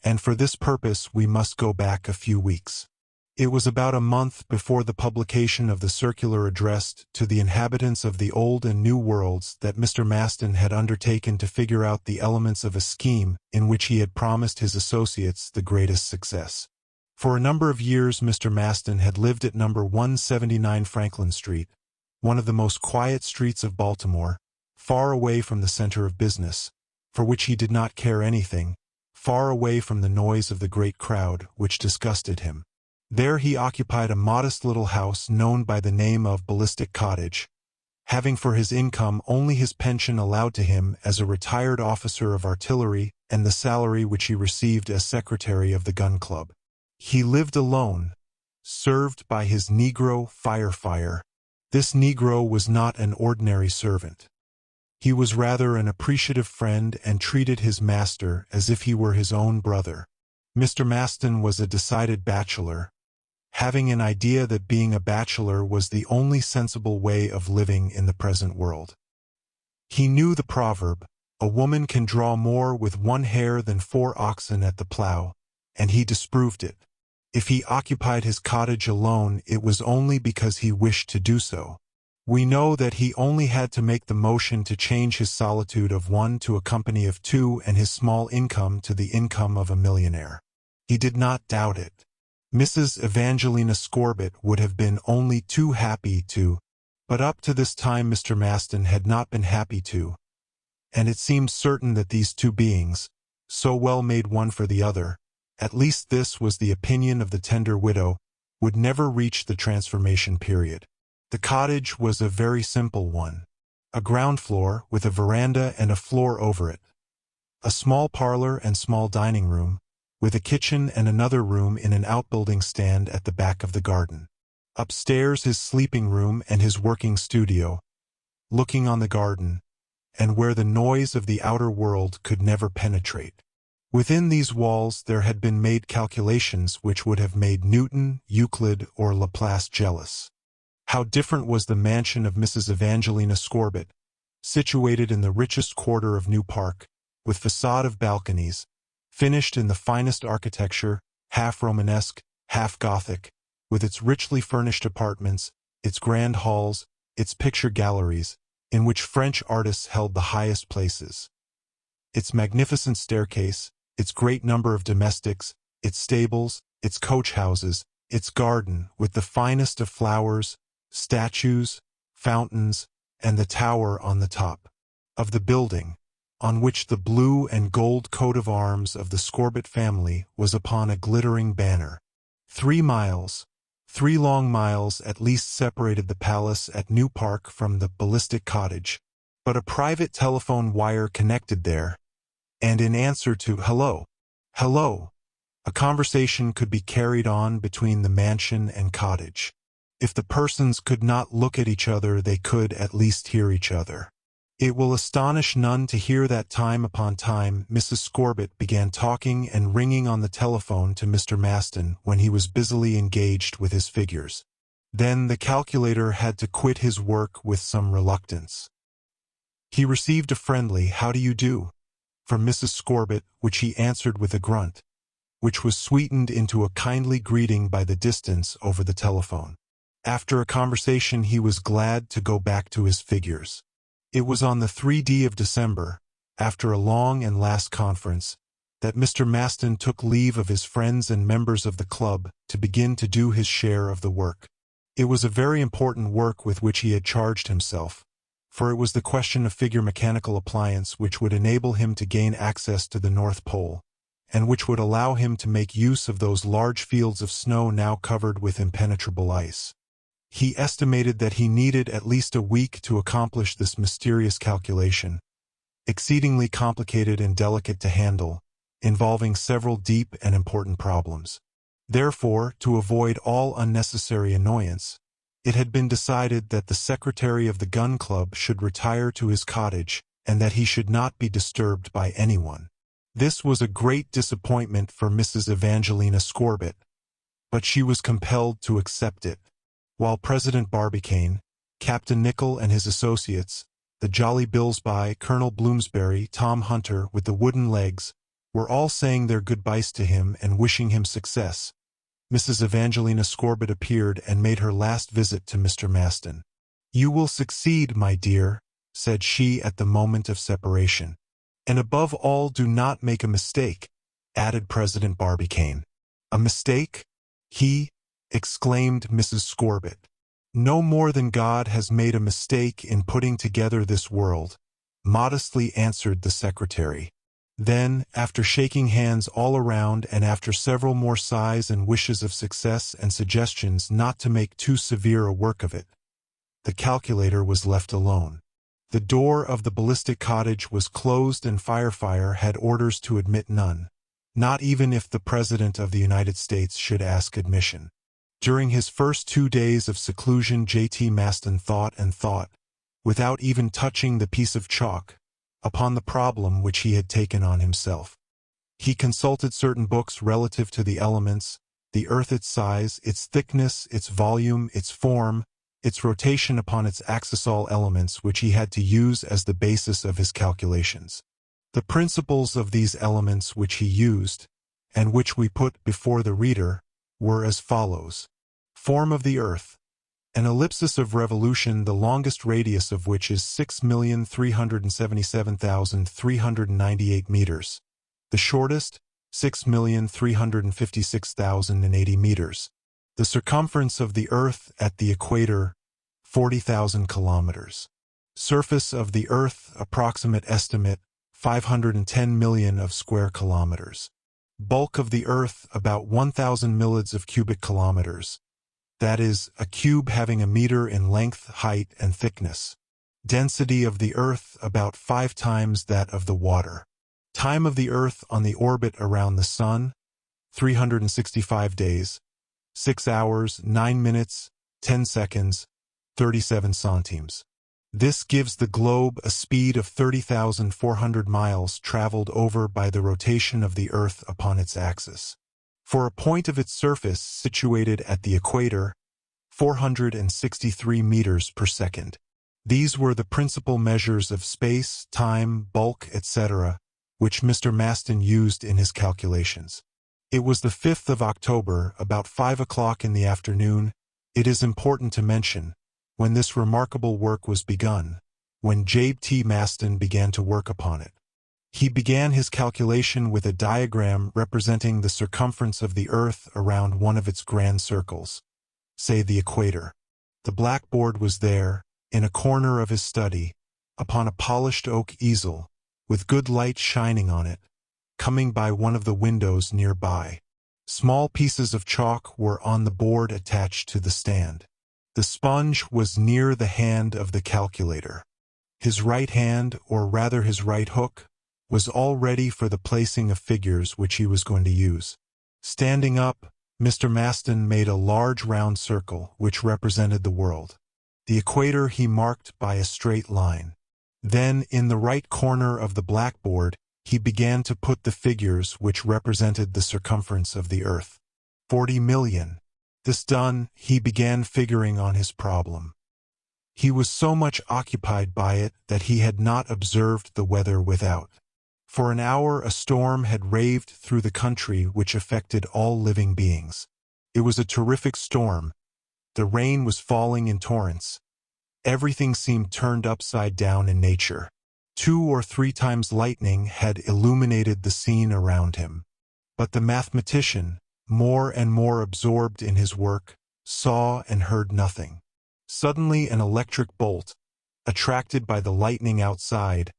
and for this purpose we must go back a few weeks. It was about a month before the publication of the circular addressed to the inhabitants of the Old and New Worlds that Mr. Maston had undertaken to figure out the elements of a scheme in which he had promised his associates the greatest success. For a number of years Mr. Maston had lived at number 179 Franklin Street, one of the most quiet streets of Baltimore, far away from the center of business, for which he did not care anything, far away from the noise of the great crowd, which disgusted him. There he occupied a modest little house known by the name of Ballistic Cottage, having for his income only his pension allowed to him as a retired officer of artillery and the salary which he received as secretary of the Gun Club. He lived alone, served by his Negro Firefire. This Negro was not an ordinary servant. He was rather an appreciative friend and treated his master as if he were his own brother. Mr. Maston was a decided bachelor, having an idea that being a bachelor was the only sensible way of living in the present world. He knew the proverb, "A woman can draw more with one hair than 4 oxen at the plow," and he disproved it. If he occupied his cottage alone, it was only because he wished to do so. We know that he only had to make the motion to change his solitude of 1 to a company of 2 and his small income to the income of a millionaire. He did not doubt it. Mrs. Evangelina Scorbitt would have been only too happy to, but up to this time Mr. Maston had not been happy to, and it seemed certain that these two beings, so well made one for the other, at least this was the opinion of the tender widow, would never reach the transformation period. The cottage was a very simple one. A ground floor with a veranda and a floor over it. A small parlor and small dining room, with a kitchen and another room in an outbuilding stand at the back of the garden. Upstairs his sleeping room and his working studio, looking on the garden, and where the noise of the outer world could never penetrate. Within these walls there had been made calculations which would have made Newton, Euclid, or Laplace jealous. How different was the mansion of Mrs. Evangelina Scorbitt, situated in the richest quarter of New Park, with facade of balconies, finished in the finest architecture, half Romanesque, half Gothic, with its richly furnished apartments, its grand halls, its picture galleries, in which French artists held the highest places. Its magnificent staircase, its great number of domestics, its stables, its coach houses, its garden with the finest of flowers, statues, fountains, and the tower on the top of the building, on which the blue and gold coat of arms of the Scorbitt family was upon a glittering banner. 3 miles, 3 long miles at least separated the palace at New Park from the ballistic cottage, but a private telephone wire connected there, and in answer to "hello, hello," a conversation could be carried on between the mansion and cottage. If the persons could not look at each other, they could at least hear each other. It will astonish none to hear that time upon time Mrs. Scorbitt began talking and ringing on the telephone to Mr. Maston when he was busily engaged with his figures. Then the calculator had to quit his work with some reluctance. He received a friendly "How do you do?" from Mrs. Scorbitt, which he answered with a grunt, which was sweetened into a kindly greeting by the distance over the telephone. After a conversation he was glad to go back to his figures. It was on the 3d of December, after a long and last conference, that Mr. Maston took leave of his friends and members of the club to begin to do his share of the work. It was a very important work with which he had charged himself, for it was the question of figure mechanical appliance which would enable him to gain access to the North Pole, and which would allow him to make use of those large fields of snow now covered with impenetrable ice. He estimated that he needed at least a week to accomplish this mysterious calculation, exceedingly complicated and delicate to handle, involving several deep and important problems. Therefore, to avoid all unnecessary annoyance, it had been decided that the secretary of the gun club should retire to his cottage and that he should not be disturbed by anyone. This was a great disappointment for Mrs. Evangelina Scorbitt, but she was compelled to accept it. While President Barbicane, Captain Nicholl and his associates, the Jolly Billsby, Colonel Bloomsbury, Tom Hunter with the wooden legs, were all saying their goodbyes to him and wishing him success, Mrs. Evangelina Scorbitt appeared and made her last visit to Mr. Maston. "You will succeed, my dear," said she at the moment of separation. "And above all, do not make a mistake," added President Barbicane. "A mistake?" exclaimed Mrs. Scorbitt. "No more than God has made a mistake in putting together this world," modestly answered the secretary. Then, after shaking hands all around and after several more sighs and wishes of success and suggestions not to make too severe a work of it, the calculator was left alone. The door of the ballistic cottage was closed and Firefire had orders to admit none, not even if the President of the United States should ask admission. During his first 2 days of seclusion J.T. Maston thought and thought, without even touching the piece of chalk, upon the problem which he had taken on himself. He consulted certain books relative to the elements, the earth, its size, its thickness, its volume, its form, its rotation upon its axis, all elements which he had to use as the basis of his calculations. The principles of these elements which he used, and which we put before the reader, were as follows. Form of the earth. An ellipsis of revolution the longest radius of which is 6,377,398 meters. The shortest, 6,356,080 meters. The circumference of the earth at the equator, 40,000 kilometers. Surface of the earth, approximate estimate, 510 million of square kilometers. Bulk of the Earth about 1,000 milliards of cubic kilometers. That is, a cube having a meter in length, height, and thickness. Density of the Earth about 5 times that of the water. Time of the Earth on the orbit around the Sun, 365 days, 6 hours, 9 minutes, 10 seconds, 37 centimes. This gives the globe a speed of 30,400 miles traveled over by the rotation of the Earth upon its axis. For a point of its surface situated at the equator, 463 meters per second. These were the principal measures of space, time, bulk, etc., which Mr. Maston used in his calculations. It was the 5th of October, about 5 o'clock in the afternoon, it is important to mention, when this remarkable work was begun, when J.T. Maston began to work upon it. He began his calculation with a diagram representing the circumference of the Earth around one of its grand circles, say the equator. The blackboard was there, in a corner of his study, upon a polished oak easel, with good light shining on it, coming by one of the windows nearby. Small pieces of chalk were on the board attached to the stand. The sponge was near the hand of the calculator. His right hand, or rather his right hook, was all ready for the placing of figures which he was going to use. Standing up, Mr. Maston made a large round circle which represented the world. The equator he marked by a straight line. Then, in the right corner of the blackboard, he began to put the figures which represented the circumference of the Earth. 40 million. This done, he began figuring on his problem. He was so much occupied by it that he had not observed the weather without. For an hour a storm had raved through the country which affected all living beings. It was a terrific storm. The rain was falling in torrents. Everything seemed turned upside down in nature. 2 or 3 times lightning had illuminated the scene around him. But the mathematician, more and more absorbed in his work, saw and heard nothing. Suddenly an electric bolt, attracted by the lightning outside,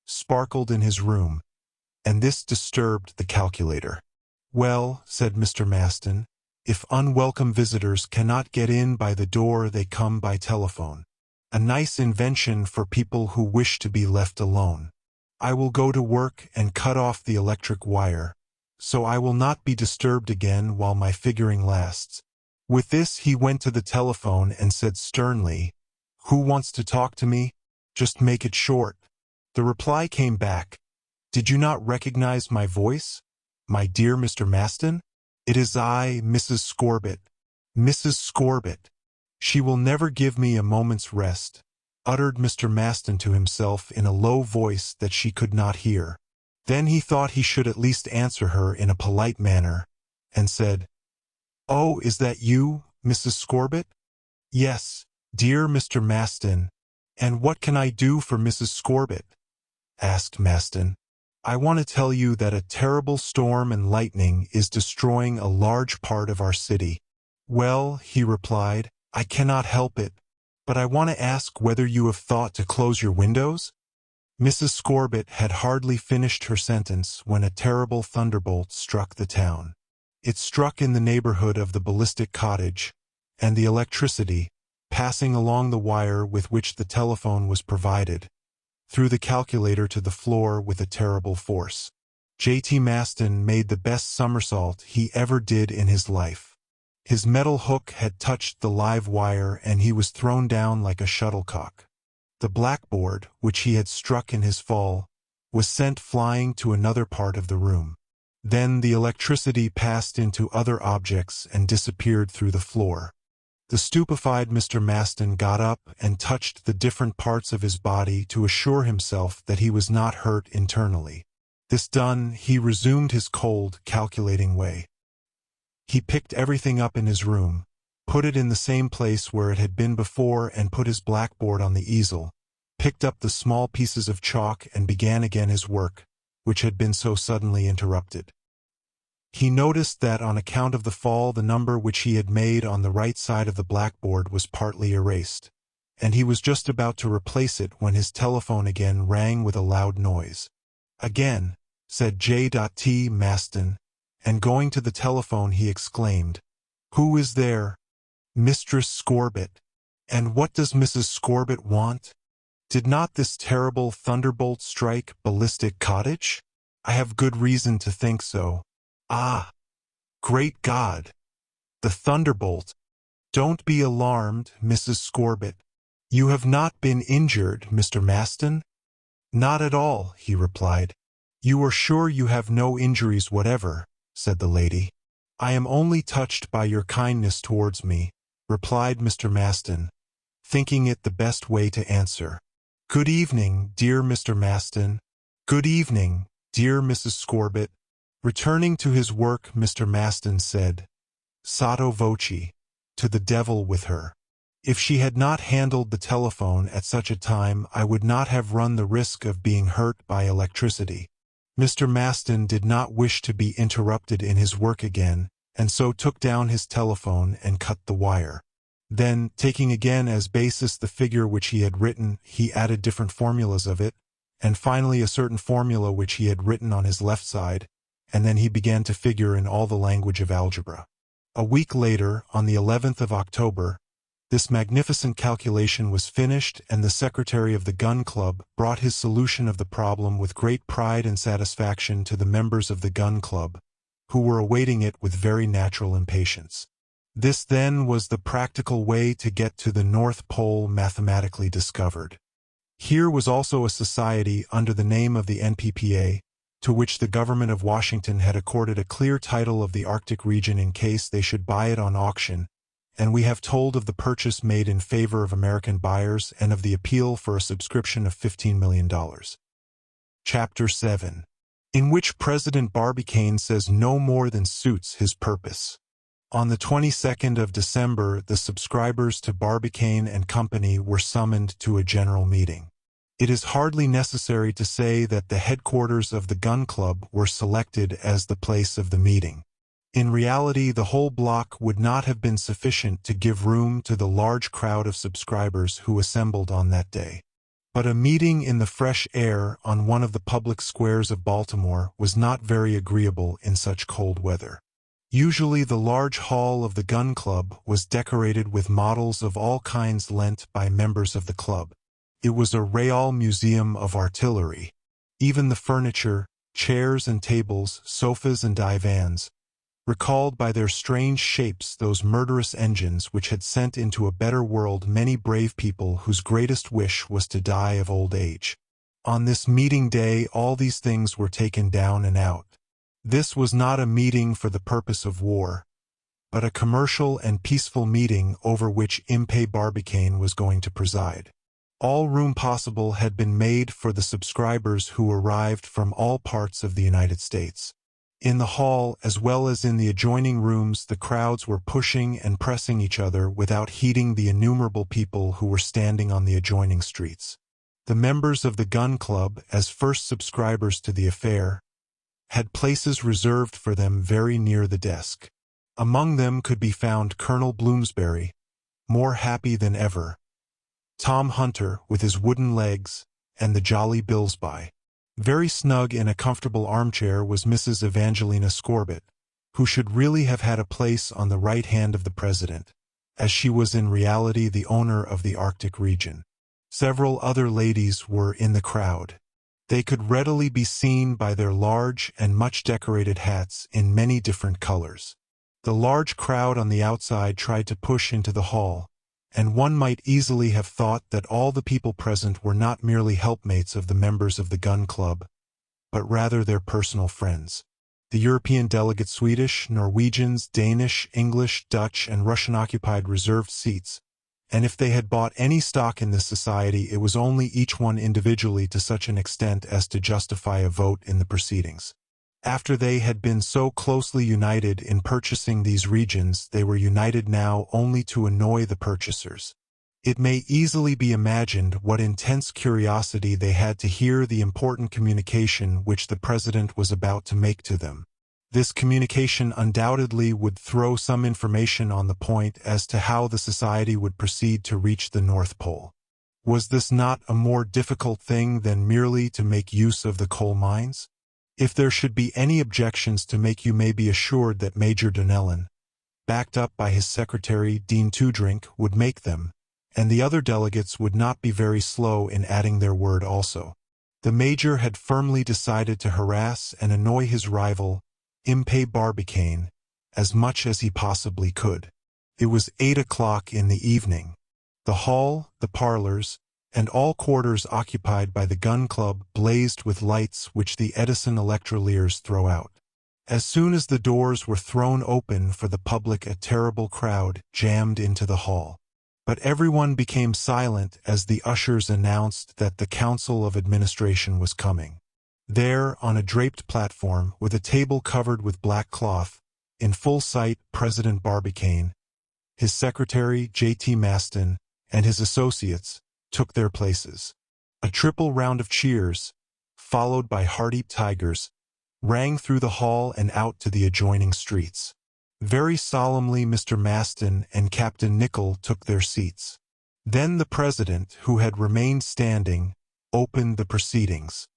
sparkled in his room, and this disturbed the calculator. "Well," said Mr. Maston, "if unwelcome visitors cannot get in by the door, they come by telephone. A nice invention for people who wish to be left alone. I will go to work and cut off the electric wire, so I will not be disturbed again while my figuring lasts." With this he went to the telephone and said sternly, "Who wants to talk to me? Just make it short." The reply came back, "Did you not recognize my voice, my dear Mr. Maston? It is I, Mrs. Scorbitt. Mrs. Scorbitt. She will never give me a moment's rest," uttered Mr. Maston to himself in a low voice that she could not hear. Then he thought he should at least answer her in a polite manner, and said, "Oh, is that you, Mrs. Scorbitt?" "Yes, dear Mr. Maston. And what can I do for Mrs. Scorbitt?" asked Maston. "I want to tell you that a terrible storm and lightning is destroying a large part of our city." "Well," he replied, "I cannot help it, but I want to ask whether you have thought to close your windows?" Mrs. Scorbitt had hardly finished her sentence when a terrible thunderbolt struck the town. It struck in the neighborhood of the ballistic cottage, and the electricity, passing along the wire with which the telephone was provided, threw the calculator to the floor with a terrible force. J.T. Maston made the best somersault he ever did in his life. His metal hook had touched the live wire and he was thrown down like a shuttlecock. The blackboard, which he had struck in his fall, was sent flying to another part of the room. Then the electricity passed into other objects and disappeared through the floor. The stupefied Mr. Maston got up and touched the different parts of his body to assure himself that he was not hurt internally. This done, he resumed his cold, calculating way. He picked everything up in his room, put it in the same place where it had been before and put his blackboard on the easel, picked up the small pieces of chalk and began again his work, which had been so suddenly interrupted. He noticed that on account of the fall the number which he had made on the right side of the blackboard was partly erased, and he was just about to replace it when his telephone again rang with a loud noise. "Again," said J.T. Maston, and going to the telephone he exclaimed, "Who is there?" "Mistress Scorbut." "And what does Mrs. Scorbut want? Did not this terrible thunderbolt strike Ballistic Cottage? I have good reason to think so." "Ah, great God! The thunderbolt! Don't be alarmed, Mrs. Scorbut. You have not been injured, Mr. Maston?" "Not at all," he replied. "You are sure you have no injuries whatever?" said the lady. "I am only touched by your kindness towards me," replied Mr. Maston, thinking it the best way to answer. "Good evening, dear Mr. Maston." "Good evening, dear Mrs. Scorbut." Returning to his work, Mr. Maston said, sotto voce, "To the devil with her. If she had not handled the telephone at such a time, I would not have run the risk of being hurt by electricity." Mr. Maston did not wish to be interrupted in his work again, and so took down his telephone and cut the wire. Then, taking again as basis the figure which he had written, he added different formulas of it, and finally a certain formula which he had written on his left side, and then he began to figure in all the language of algebra. A week later, on the 11th of October, this magnificent calculation was finished, and the secretary of the Gun Club brought his solution of the problem with great pride and satisfaction to the members of the Gun Club, who were awaiting it with very natural impatience. This then was the practical way to get to the North Pole mathematically discovered. Here was also a society under the name of the NPPA, to which the government of Washington had accorded a clear title of the Arctic region in case they should buy it on auction, and we have told of the purchase made in favor of American buyers and of the appeal for a subscription of $15 million. Chapter 7, in which President Barbicane says no more than suits his purpose. On the 22nd of December, the subscribers to Barbicane and Company were summoned to a general meeting. It is hardly necessary to say that the headquarters of the Gun Club were selected as the place of the meeting. In reality, the whole block would not have been sufficient to give room to the large crowd of subscribers who assembled on that day. But a meeting in the fresh air on one of the public squares of Baltimore was not very agreeable in such cold weather. Usually the large hall of the Gun Club was decorated with models of all kinds lent by members of the club. It was a real museum of artillery. Even the furniture, chairs and tables, sofas and divans, recalled by their strange shapes those murderous engines which had sent into a better world many brave people whose greatest wish was to die of old age. On this meeting day all these things were taken down and out. This was not a meeting for the purpose of war, but a commercial and peaceful meeting over which Impey Barbicane was going to preside. All room possible had been made for the subscribers who arrived from all parts of the United States. In the hall, as well as in the adjoining rooms, the crowds were pushing and pressing each other without heeding the innumerable people who were standing on the adjoining streets. The members of the Gun Club, as first subscribers to the affair, had places reserved for them very near the desk. Among them could be found Colonel Bloomsbury, more happy than ever, Tom Hunter with his wooden legs, and the jolly Billsby. Very snug in a comfortable armchair was Mrs. Evangelina Scorbut, who should really have had a place on the right hand of the president, as she was in reality the owner of the Arctic region. Several other ladies were in the crowd. They could readily be seen by their large and much decorated hats in many different colors. The large crowd on the outside tried to push into the hall, and one might easily have thought that all the people present were not merely helpmates of the members of the Gun Club, but rather their personal friends. The European delegate Swedish, Norwegians, Danish, English, Dutch, and Russian occupied reserved seats, and if they had bought any stock in this society, it was only each one individually to such an extent as to justify a vote in the proceedings. After they had been so closely united in purchasing these regions, they were united now only to annoy the purchasers. It may easily be imagined what intense curiosity they had to hear the important communication which the President was about to make to them. This communication undoubtedly would throw some information on the point as to how the society would proceed to reach the North Pole. Was this not a more difficult thing than merely to make use of the coal mines? If there should be any objections to make, you may be assured that Major Donnellan, backed up by his secretary Dean Toodrink, would make them, and the other delegates would not be very slow in adding their word also. The Major had firmly decided to harass and annoy his rival, Impey Barbicane, as much as he possibly could. It was 8 o'clock in the evening. The hall, the parlors, and all quarters occupied by the gun club blazed with lights which the Edison electroliers throw out. As soon as the doors were thrown open for the public, a terrible crowd jammed into the hall. But everyone became silent as the ushers announced that the Council of Administration was coming. There, on a draped platform, with a table covered with black cloth, in full sight, President Barbicane, his secretary J.T. Maston, and his associates took their places. A triple round of cheers, followed by hearty tigers, rang through the hall and out to the adjoining streets. Very solemnly Mr. Maston and Captain Nicholl took their seats. Then the president, who had remained standing, opened the proceedings.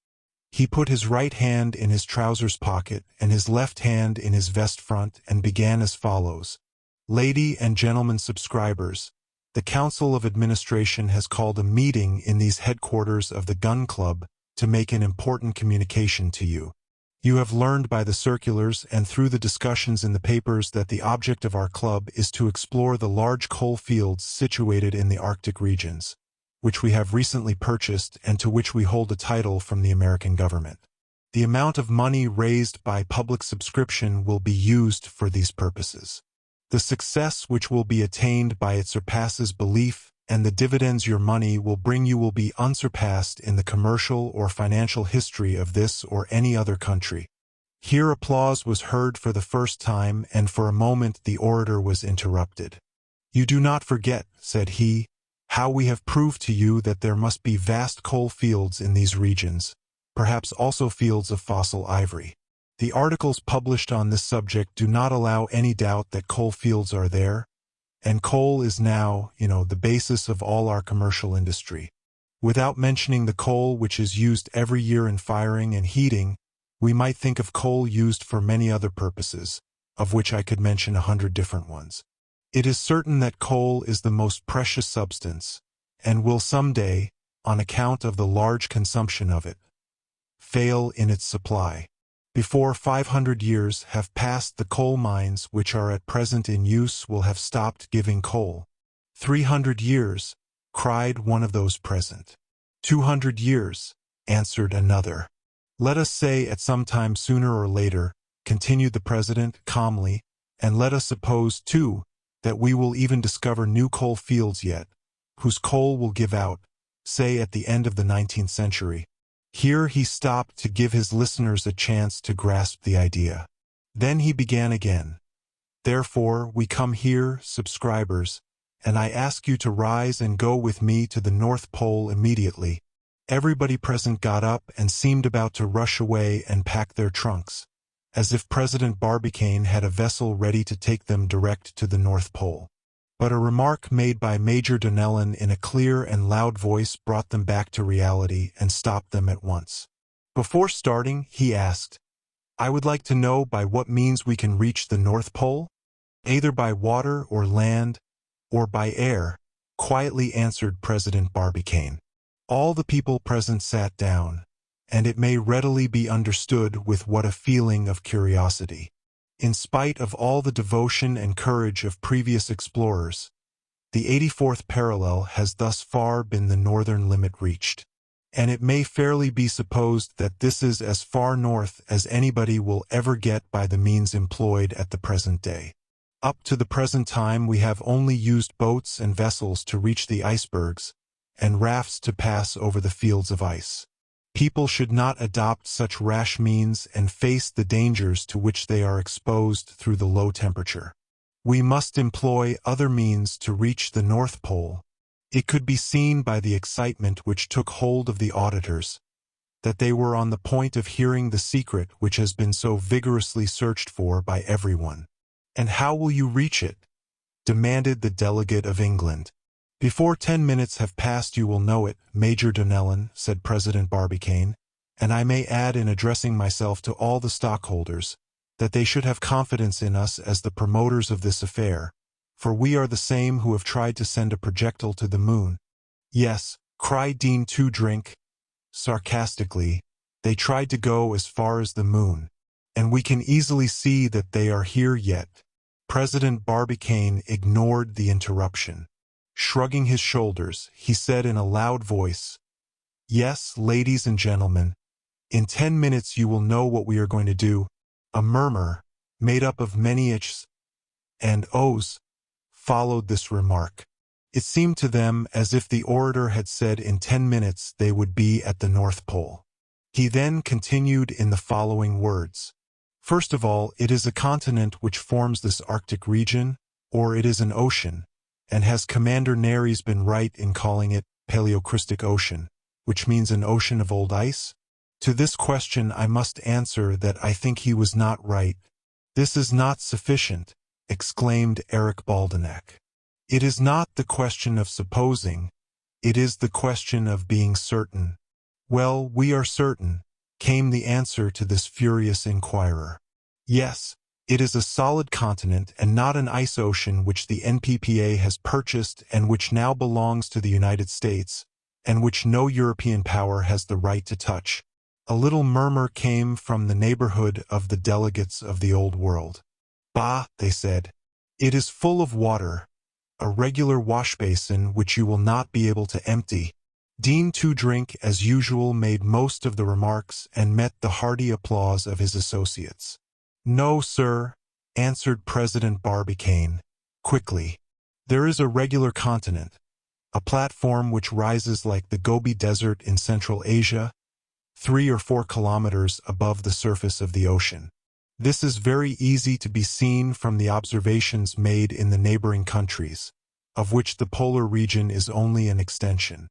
He put his right hand in his trousers pocket and his left hand in his vest front and began as follows. Lady and gentlemen subscribers, the Council of Administration has called a meeting in these headquarters of the Gun Club to make an important communication to you. You have learned by the circulars and through the discussions in the papers that the object of our club is to explore the large coal fields situated in the Arctic regions, which we have recently purchased and to which we hold a title from the American government. The amount of money raised by public subscription will be used for these purposes. The success which will be attained by it surpasses belief, and the dividends your money will bring you will be unsurpassed in the commercial or financial history of this or any other country. Here applause was heard for the first time, and for a moment the orator was interrupted. You do not forget, said he, how we have proved to you that there must be vast coal fields in these regions, perhaps also fields of fossil ivory. The articles published on this subject do not allow any doubt that coal fields are there, and coal is now, the basis of all our commercial industry. Without mentioning the coal which is used every year in firing and heating, we might think of coal used for many other purposes, of which I could mention 100 different ones. It is certain that coal is the most precious substance, and will someday, on account of the large consumption of it, fail in its supply. Before 500 years have passed, the coal mines which are at present in use will have stopped giving coal. 300 years, cried one of those present. 200 years, answered another. Let us say at some time sooner or later, continued the president calmly, and let us suppose, too, that we will even discover new coal fields yet, whose coal will give out, say at the end of the 19th century. Here he stopped to give his listeners a chance to grasp the idea. Then he began again. Therefore, we come here, subscribers, and I ask you to rise and go with me to the North Pole immediately. Everybody present got up and seemed about to rush away and pack their trunks, as if President Barbicane had a vessel ready to take them direct to the North Pole. But a remark made by Major Donnellan in a clear and loud voice brought them back to reality and stopped them at once. Before starting, he asked, I would like to know by what means we can reach the North Pole? Either by water or land, or by air, quietly answered President Barbicane. All the people present sat down, and it may readily be understood with what a feeling of curiosity. In spite of all the devotion and courage of previous explorers, the 84th parallel has thus far been the northern limit reached, and it may fairly be supposed that this is as far north as anybody will ever get by the means employed at the present day. Up to the present time we have only used boats and vessels to reach the icebergs, and rafts to pass over the fields of ice. People should not adopt such rash means and face the dangers to which they are exposed through the low temperature. We must employ other means to reach the North Pole. It could be seen by the excitement which took hold of the auditors, that they were on the point of hearing the secret which has been so vigorously searched for by everyone. And how will you reach it? Demanded the delegate of England. Before 10 minutes have passed you will know it, Major Donnellan, said President Barbicane, and I may add in addressing myself to all the stockholders, that they should have confidence in us as the promoters of this affair, for we are the same who have tried to send a projectile to the moon. Yes, cried Dean Two-Drink, sarcastically, they tried to go as far as the moon, and we can easily see that they are here yet. President Barbicane ignored the interruption. Shrugging his shoulders, he said in a loud voice, "Yes, ladies and gentlemen, in 10 minutes you will know what we are going to do." A murmur, made up of many ihs and ohs, followed this remark. It seemed to them as if the orator had said in 10 minutes they would be at the North Pole. He then continued in the following words. First of all, it is a continent which forms this Arctic region, or it is an ocean, and has Commander Nares been right in calling it Paleocrystic Ocean, which means an ocean of old ice? To this question I must answer that I think he was not right. This is not sufficient, exclaimed Eric Baldenak. It is not the question of supposing, it is the question of being certain. Well, we are certain, came the answer to this furious inquirer. Yes, it is a solid continent and not an ice ocean which the NPPA has purchased and which now belongs to the United States, and which no European power has the right to touch. A little murmur came from the neighborhood of the delegates of the Old World. Bah, they said. It is full of water, a regular wash basin which you will not be able to empty. Dean Two-Drink, as usual, made most of the remarks and met the hearty applause of his associates. No, sir, answered President Barbicane, quickly. There is a regular continent, a platform which rises like the Gobi Desert in Central Asia, 3 or 4 kilometers above the surface of the ocean. This is very easy to be seen from the observations made in the neighboring countries, of which the polar region is only an extension.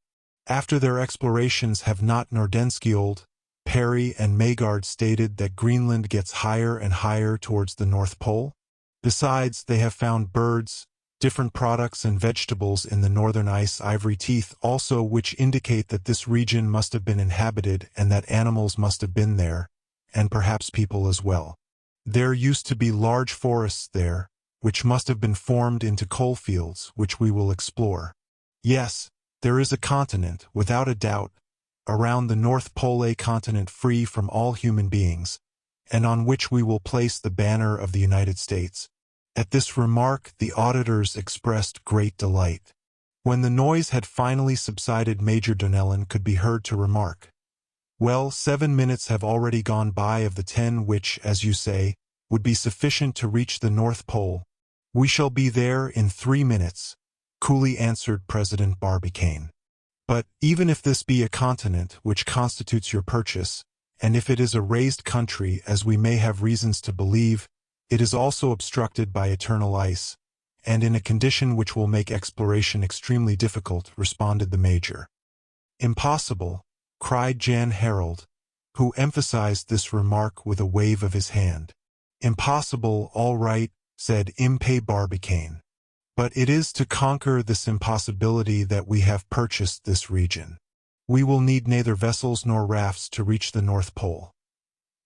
After their explorations have not Nordenskiold, Perry and Maygard stated that Greenland gets higher and higher towards the North Pole. Besides, they have found birds, different products and vegetables in the northern ice ivory teeth also which indicate that this region must have been inhabited and that animals must have been there, and perhaps people as well. There used to be large forests there, which must have been formed into coal fields, which we will explore. Yes, there is a continent, without a doubt, around the North Pole, a continent free from all human beings, and on which we will place the banner of the United States. At this remark the auditors expressed great delight. When the noise had finally subsided, Major Donnellan could be heard to remark, "Well, 7 minutes have already gone by of the 10 which, as you say, would be sufficient to reach the North Pole. We shall be there in 3 minutes, coolly answered President Barbicane. But even if this be a continent which constitutes your purchase, and if it is a raised country, as we may have reasons to believe, it is also obstructed by eternal ice, and in a condition which will make exploration extremely difficult, responded the Major. Impossible, cried Jan Harold, who emphasized this remark with a wave of his hand. Impossible, all right, said Impey Barbicane. But it is to conquer this impossibility that we have purchased this region. We will need neither vessels nor rafts to reach the North Pole.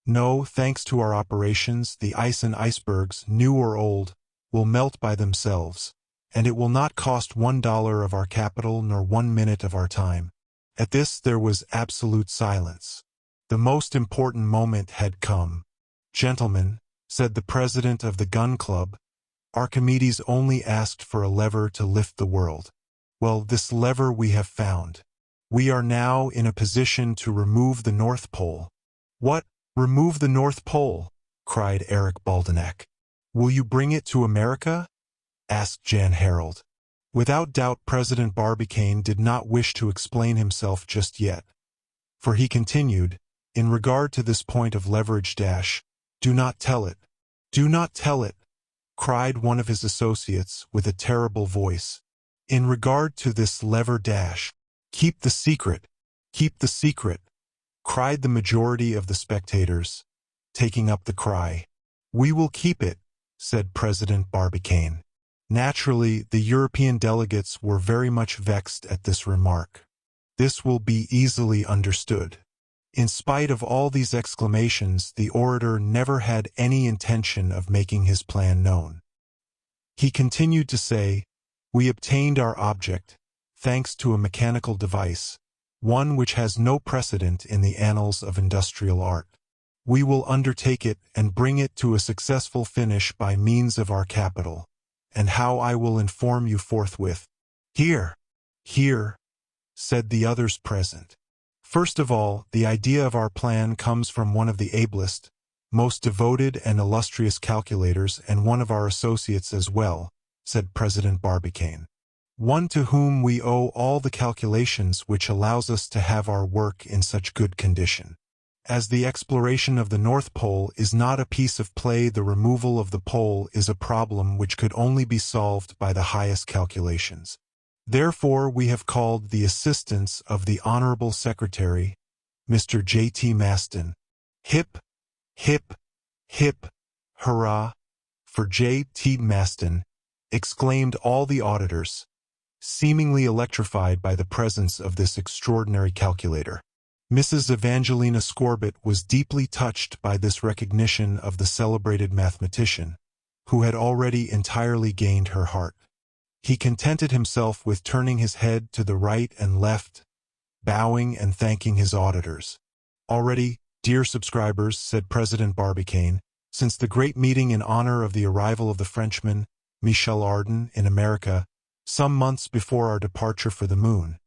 No, thanks to our operations, the ice and icebergs, new or old, will melt by themselves, and it will not cost $1 of our capital nor 1 minute of our time. At this there was absolute silence. The most important moment had come. Gentlemen, said the president of the gun club, Archimedes only asked for a lever to lift the world. Well, this lever we have found. We are now in a position to remove the North Pole. What? Remove the North Pole? Cried Eric Baldenak. Will you bring it to America? Asked Jan Harold. Without doubt President Barbicane did not wish to explain himself just yet. For he continued, in regard to this point of leverage do not tell it. Do not tell it, cried one of his associates with a terrible voice. In regard to this lever keep the secret, cried the majority of the spectators, taking up the cry. We will keep it, said President Barbicane. Naturally, the European delegates were very much vexed at this remark. This will be easily understood. In spite of all these exclamations, the orator never had any intention of making his plan known. He continued to say, "We obtained our object, thanks to a mechanical device, one which has no precedent in the annals of industrial art. We will undertake it and bring it to a successful finish by means of our capital, and how I will inform you forthwith." "Here, here," said the others present. "First of all, the idea of our plan comes from one of the ablest, most devoted and illustrious calculators and one of our associates as well," said President Barbicane. "One to whom we owe all the calculations which allows us to have our work in such good condition. As the exploration of the North Pole is not a piece of play, the removal of the pole is a problem which could only be solved by the highest calculations. Therefore we have called the assistance of the Honorable Secretary, Mr. J.T. Maston." Hip, hip, hip, hurrah, for J.T. Maston, exclaimed all the auditors, seemingly electrified by the presence of this extraordinary calculator. Mrs. Evangelina Scorbitt was deeply touched by this recognition of the celebrated mathematician, who had already entirely gained her heart. He contented himself with turning his head to the right and left, bowing and thanking his auditors. "Already, dear subscribers," said President Barbicane, "since the great meeting in honor of the arrival of the Frenchman, Michel Ardan, in America, some months before our departure for the moon,"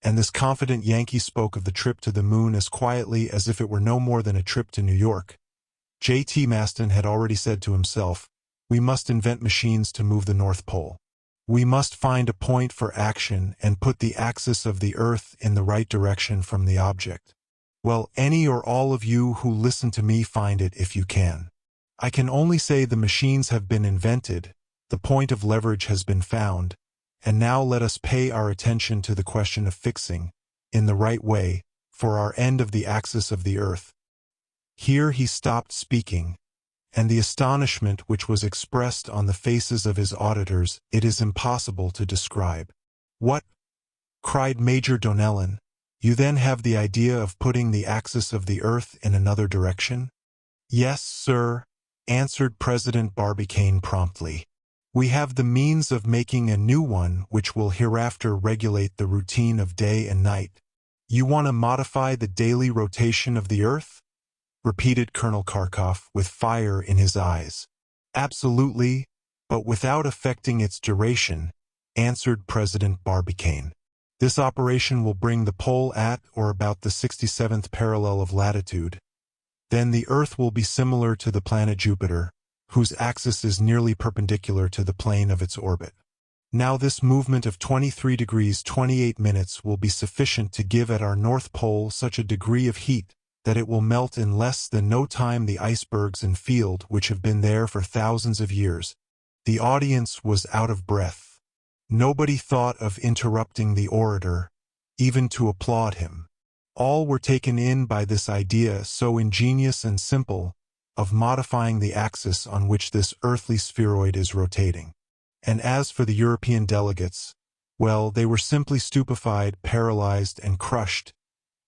and this confident Yankee spoke of the trip to the moon as quietly as if it were no more than a trip to New York. J.T. Maston had already said to himself, "We must invent machines to move the North Pole. We must find a point for action and put the axis of the Earth in the right direction from the object. Well, any or all of you who listen to me find it if you can. I can only say the machines have been invented, the point of leverage has been found, and now let us pay our attention to the question of fixing, in the right way, for our end of the axis of the Earth." Here he stopped speaking, and the astonishment which was expressed on the faces of his auditors it is impossible to describe. "What?" cried Major Donnellon. "You then have the idea of putting the axis of the Earth in another direction?" "Yes, sir," answered President Barbicane promptly. "We have the means of making a new one which will hereafter regulate the routine of day and night." "You want to modify the daily rotation of the Earth?" repeated Colonel Kharkov with fire in his eyes. "Absolutely, but without affecting its duration," answered President Barbicane. "This operation will bring the pole at or about the 67th parallel of latitude. Then the Earth will be similar to the planet Jupiter, whose axis is nearly perpendicular to the plane of its orbit. Now this movement of 23 degrees 28 minutes will be sufficient to give at our North Pole such a degree of heat that it will melt in less than no time the icebergs and field which have been there for thousands of years." The audience was out of breath. Nobody thought of interrupting the orator, even to applaud him. All were taken in by this idea so ingenious and simple of modifying the axis on which this earthly spheroid is rotating. And as for the European delegates, well, they were simply stupefied, paralyzed, and crushed.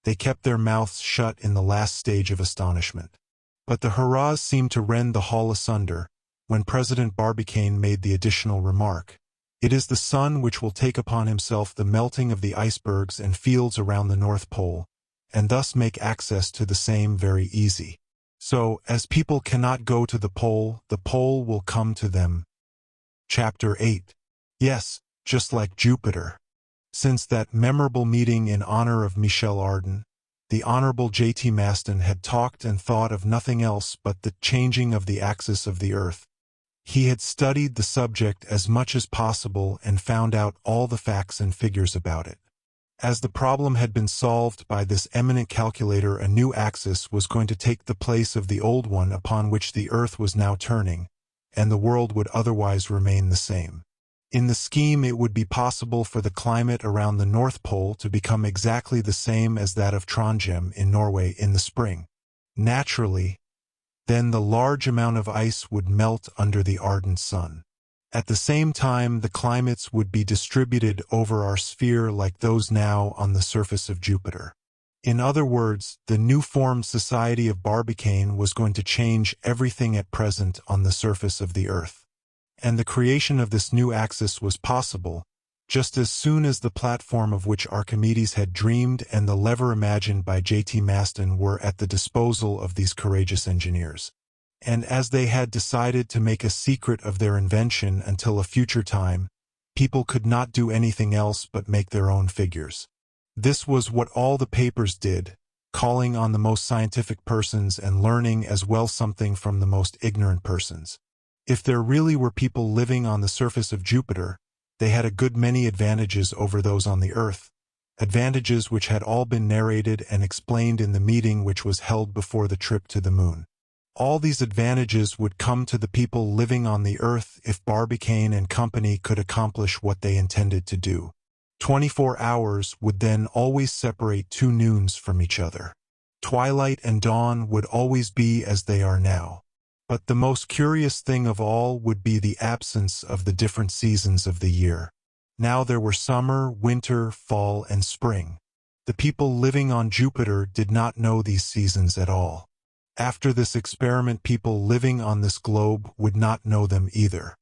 They kept their mouths shut in the last stage of astonishment. But the hurrahs seemed to rend the hall asunder, when President Barbicane made the additional remark, "It is the sun which will take upon himself the melting of the icebergs and fields around the North Pole, and thus make access to the same very easy. So, as people cannot go to the pole will come to them." Chapter 8. Yes, just like Jupiter. Since that memorable meeting in honor of Michel Ardan, the Honorable J.T. Maston had talked and thought of nothing else but the changing of the axis of the Earth. He had studied the subject as much as possible and found out all the facts and figures about it. As the problem had been solved by this eminent calculator, a new axis was going to take the place of the old one upon which the Earth was now turning, and the world would otherwise remain the same. In the scheme, it would be possible for the climate around the North Pole to become exactly the same as that of Trondheim in Norway in the spring. Naturally, then the large amount of ice would melt under the ardent sun. At the same time, the climates would be distributed over our sphere like those now on the surface of Jupiter. In other words, the new formed society of Barbicane was going to change everything at present on the surface of the Earth. And the creation of this new axis was possible, just as soon as the platform of which Archimedes had dreamed and the lever imagined by J.T. Maston were at the disposal of these courageous engineers. And as they had decided to make a secret of their invention until a future time, people could not do anything else but make their own figures. This was what all the papers did, calling on the most scientific persons and learning as well something from the most ignorant persons. If there really were people living on the surface of Jupiter, they had a good many advantages over those on the Earth, advantages which had all been narrated and explained in the meeting which was held before the trip to the Moon. All these advantages would come to the people living on the Earth if Barbicane and company could accomplish what they intended to do. 24 hours would then always separate two noons from each other. Twilight and dawn would always be as they are now. But the most curious thing of all would be the absence of the different seasons of the year. Now there were summer, winter, fall, and spring. The people living on Jupiter did not know these seasons at all. After this experiment, people living on this globe would not know them either.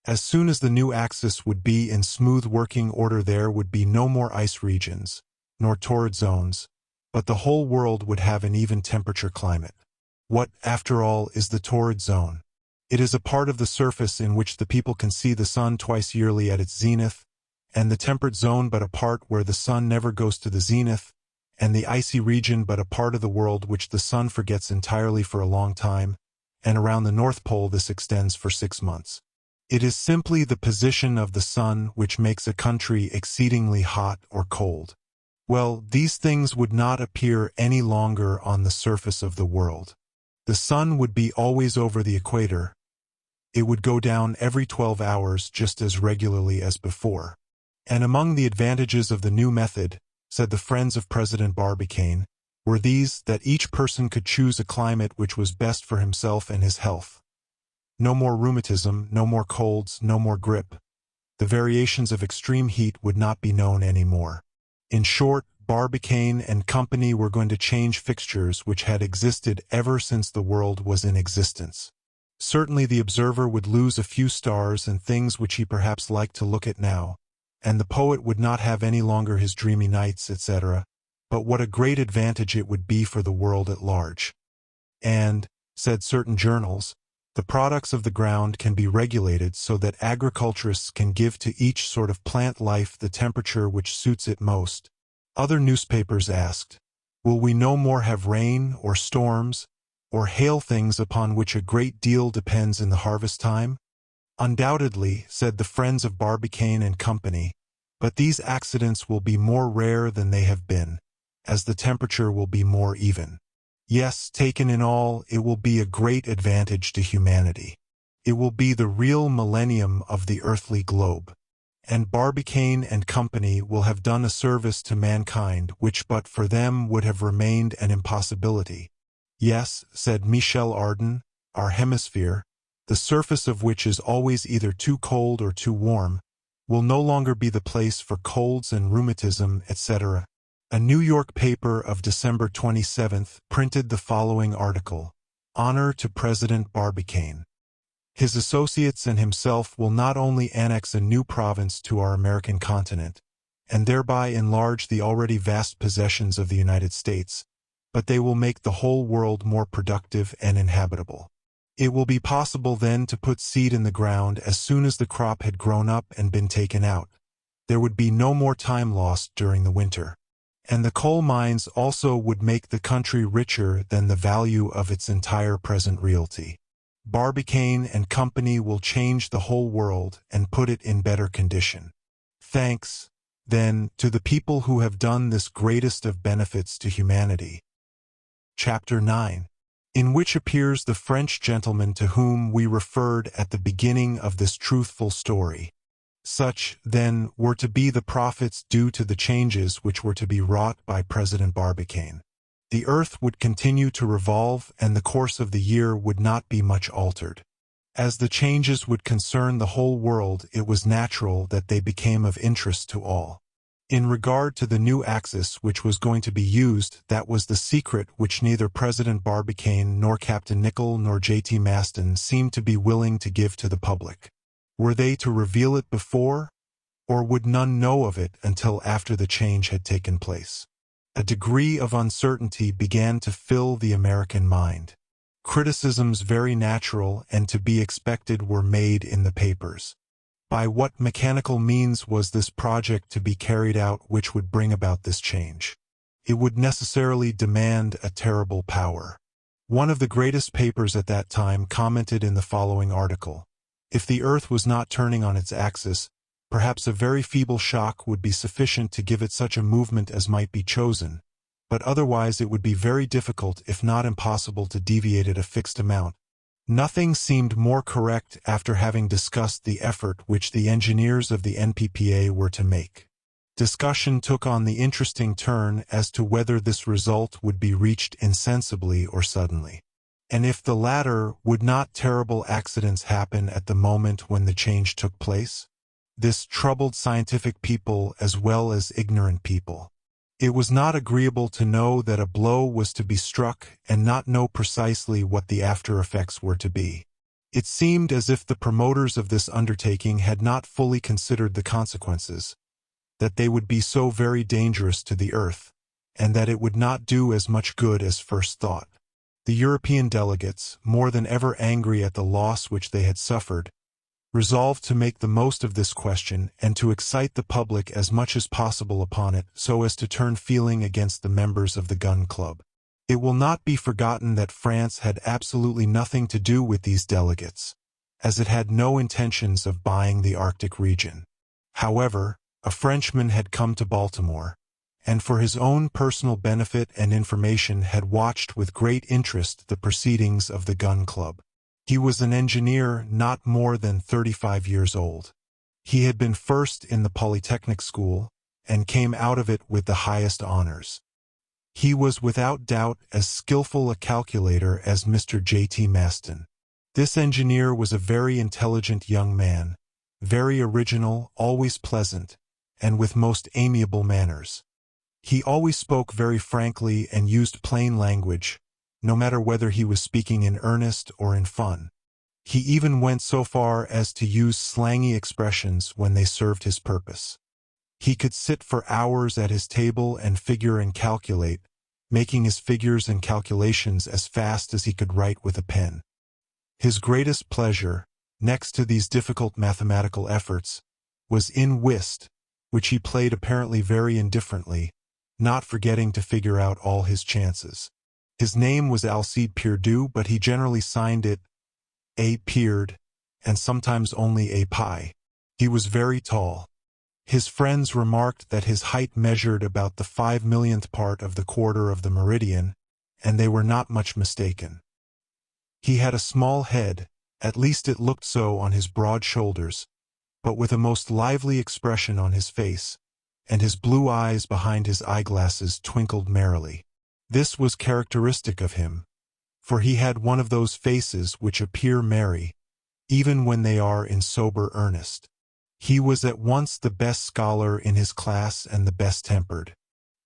As soon as the new axis would be in smooth working order, there would be no more ice regions, nor torrid zones, but the whole world would have an even temperature climate. What, after all, is the torrid zone? It is a part of the surface in which the people can see the sun twice yearly at its zenith, and the temperate zone but a part where the sun never goes to the zenith, and the icy region but a part of the world which the sun forgets entirely for a long time, and around the North Pole this extends for 6 months. It is simply the position of the sun which makes a country exceedingly hot or cold. Well, these things would not appear any longer on the surface of the world. The sun would be always over the equator. It would go down every 12 hours just as regularly as before. And among the advantages of the new method, said the friends of President Barbicane, were these: that each person could choose a climate which was best for himself and his health. No more rheumatism, no more colds, no more grippe. The variations of extreme heat would not be known any more. In short, Barbicane and company were going to change fixtures which had existed ever since the world was in existence. Certainly the observer would lose a few stars and things which he perhaps liked to look at now, and the poet would not have any longer his dreamy nights, etc., but what a great advantage it would be for the world at large. And, said certain journals, the products of the ground can be regulated so that agriculturists can give to each sort of plant life the temperature which suits it most. Other newspapers asked, will we no more have rain or storms or hail, things upon which a great deal depends in the harvest time? Undoubtedly, said the friends of Barbicane and company, but these accidents will be more rare than they have been, as the temperature will be more even. Yes, taken in all, it will be a great advantage to humanity. It will be the real millennium of the earthly globe. And Barbicane and company will have done a service to mankind which but for them would have remained an impossibility. Yes, said Michel Ardan, our hemisphere, the surface of which is always either too cold or too warm, will no longer be the place for colds and rheumatism, etc. A New York paper of December 27th printed the following article: Honor to President Barbicane. His associates and himself will not only annex a new province to our American continent, and thereby enlarge the already vast possessions of the United States, but they will make the whole world more productive and inhabitable. It will be possible then to put seed in the ground as soon as the crop had grown up and been taken out. There would be no more time lost during the winter. And the coal mines also would make the country richer than the value of its entire present realty. Barbicane and company will change the whole world and put it in better condition. Thanks, then, to the people who have done this greatest of benefits to humanity. Chapter 9, in which appears the French gentleman to whom we referred at the beginning of this truthful story. Such, then, were to be the profits due to the changes which were to be wrought by President Barbicane. The earth would continue to revolve and the course of the year would not be much altered. As the changes would concern the whole world, it was natural that they became of interest to all. In regard to the new axis which was going to be used, that was the secret which neither President Barbicane nor Captain Nicholl nor J.T. Maston seemed to be willing to give to the public. Were they to reveal it before, or would none know of it until after the change had taken place? A degree of uncertainty began to fill the American mind. Criticisms very natural and to be expected were made in the papers. By what mechanical means was this project to be carried out which would bring about this change? It would necessarily demand a terrible power. One of the greatest papers at that time commented in the following article: if the Earth was not turning on its axis, perhaps a very feeble shock would be sufficient to give it such a movement as might be chosen, but otherwise it would be very difficult, if not impossible, to deviate it a fixed amount. Nothing seemed more correct after having discussed the effort which the engineers of the NPPA were to make. Discussion took on the interesting turn as to whether this result would be reached insensibly or suddenly. And if the latter, would not terrible accidents happen at the moment when the change took place? This troubled scientific people as well as ignorant people. It was not agreeable to know that a blow was to be struck and not know precisely what the after-effects were to be. It seemed as if the promoters of this undertaking had not fully considered the consequences, that they would be so very dangerous to the Earth, and that it would not do as much good as first thought. The European delegates, more than ever angry at the loss which they had suffered, resolved to make the most of this question and to excite the public as much as possible upon it so as to turn feeling against the members of the Gun Club. It will not be forgotten that France had absolutely nothing to do with these delegates, as it had no intentions of buying the Arctic region. However, a Frenchman had come to Baltimore, and for his own personal benefit and information had watched with great interest the proceedings of the Gun Club. He was an engineer not more than 35 years old. He had been first in the Polytechnic School, and came out of it with the highest honors. He was without doubt as skillful a calculator as Mr. J.T. Maston. This engineer was a very intelligent young man, very original, always pleasant, and with most amiable manners. He always spoke very frankly and used plain language, no matter whether he was speaking in earnest or in fun. He even went so far as to use slangy expressions when they served his purpose. He could sit for hours at his table and figure and calculate, making his figures and calculations as fast as he could write with a pen. His greatest pleasure, next to these difficult mathematical efforts, was in whist, which he played apparently very indifferently, not forgetting to figure out all his chances. His name was Alcide Pierdeux, but he generally signed it A. Peard, and sometimes only A. Pie. He was very tall. His friends remarked that his height measured about the 5 millionth part of the quarter of the meridian, and they were not much mistaken. He had a small head, at least it looked so on his broad shoulders, but with a most lively expression on his face, and his blue eyes behind his eyeglasses twinkled merrily. This was characteristic of him, for he had one of those faces which appear merry, even when they are in sober earnest. He was at once the best scholar in his class and the best tempered.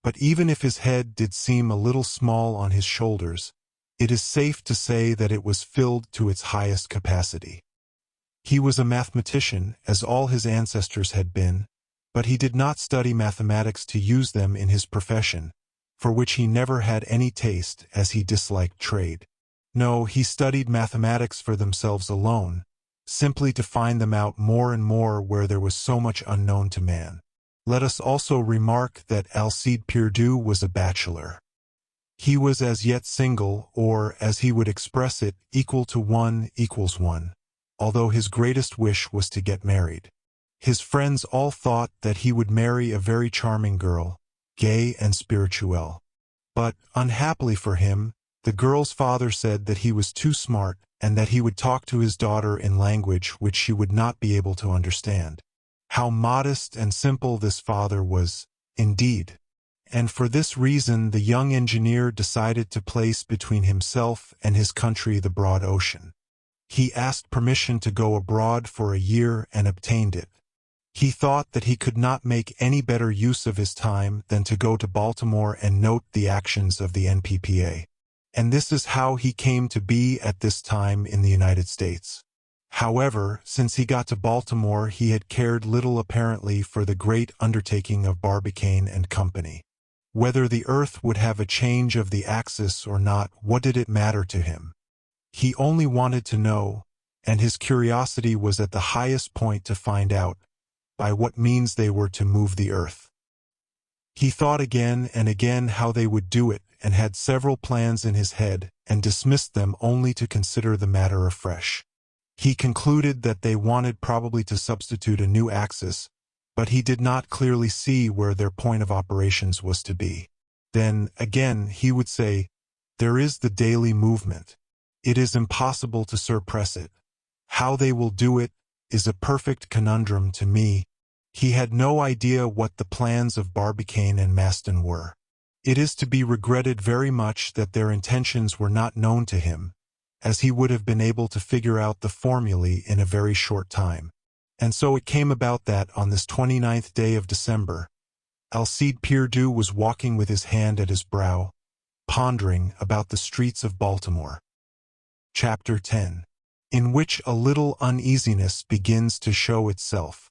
But even if his head did seem a little small on his shoulders, it is safe to say that it was filled to its highest capacity. He was a mathematician, as all his ancestors had been, but he did not study mathematics to use them in his profession, for which he never had any taste, as he disliked trade. No, he studied mathematics for themselves alone, simply to find them out more and more where there was so much unknown to man. Let us also remark that Alcide Pierdeux was a bachelor. He was as yet single, or, as he would express it, equal to 1 equals 1, although his greatest wish was to get married. His friends all thought that he would marry a very charming girl, gay and spirituelle. But, unhappily for him, the girl's father said that he was too smart, and that he would talk to his daughter in language which she would not be able to understand. How modest and simple this father was, indeed! And for this reason the young engineer decided to place between himself and his country the broad ocean. He asked permission to go abroad for a year and obtained it. He thought that he could not make any better use of his time than to go to Baltimore and note the actions of the NPPA. And this is how he came to be at this time in the United States. However, since he got to Baltimore, he had cared little apparently for the great undertaking of Barbicane and Company. Whether the Earth would have a change of the axis or not, what did it matter to him? He only wanted to know, and his curiosity was at the highest point to find out, by what means they were to move the Earth. He thought again and again how they would do it, and had several plans in his head, and dismissed them only to consider the matter afresh. He concluded that they wanted probably to substitute a new axis, but he did not clearly see where their point of operations was to be. Then, again, he would say, "There is the daily movement. It is impossible to suppress it. How they will do it is a perfect conundrum to me." He had no idea what the plans of Barbicane and Maston were. It is to be regretted very much that their intentions were not known to him, as he would have been able to figure out the formulae in a very short time. And so it came about that on this 29th day of December, Alcide Pierdeux was walking with his hand at his brow, pondering about the streets of Baltimore. Chapter 10, in which a little uneasiness begins to show itself.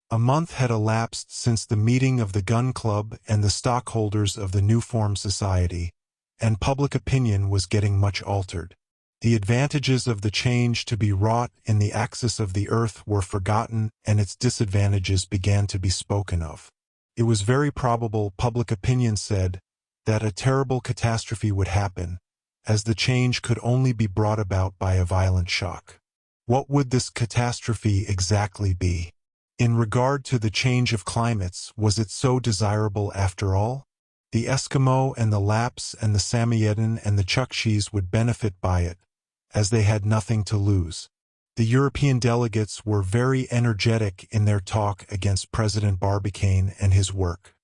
A month had elapsed since the meeting of the Gun Club and the stockholders of the new formed society, and public opinion was getting much altered. The advantages of the change to be wrought in the axis of the Earth were forgotten, and its disadvantages began to be spoken of. It was very probable, public opinion said, that a terrible catastrophe would happen, as the change could only be brought about by a violent shock. What would this catastrophe exactly be? In regard to the change of climates, was it so desirable after all? The Eskimo and the Lapps and the Samoyedin and the Chukchis would benefit by it, as they had nothing to lose. The European delegates were very energetic in their talk against President Barbicane and his work.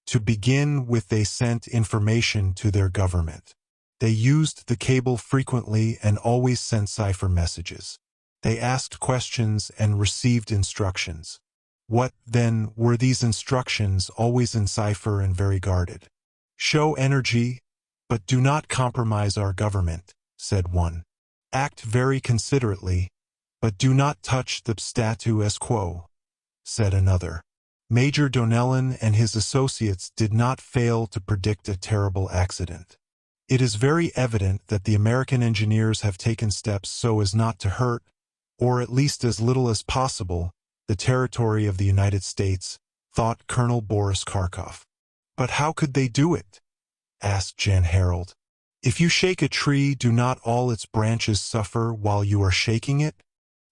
To begin with, they sent information to their government. They used the cable frequently and always sent cipher messages. They asked questions and received instructions. What, then, were these instructions, always in cipher and very guarded? "Show energy, but do not compromise our government," said one. "Act very considerately, but do not touch the status quo," said another. Major Donnellon and his associates did not fail to predict a terrible accident. It is very evident that the American engineers have taken steps so as not to hurt, or at least as little as possible, the territory of the United States, thought Colonel Boris Karkof. "But how could they do it?" asked Jan Harold. "If you shake a tree, do not all its branches suffer while you are shaking it?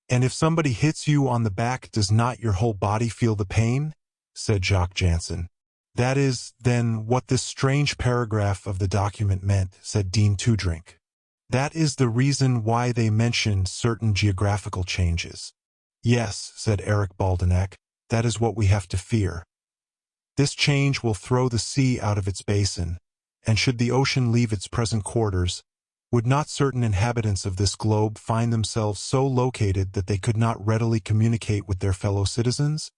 And if somebody hits you on the back, does not your whole body feel the pain?" said Jacques Jansen. "That is, then, what this strange paragraph of the document meant," said Dean Toodrink. "That is the reason why they mentioned certain geographical changes." "Yes," said Eric Baldenak, "that is what we have to fear. This change will throw the sea out of its basin, and should the ocean leave its present quarters, would not certain inhabitants of this globe find themselves so located that they could not readily communicate with their fellow citizens?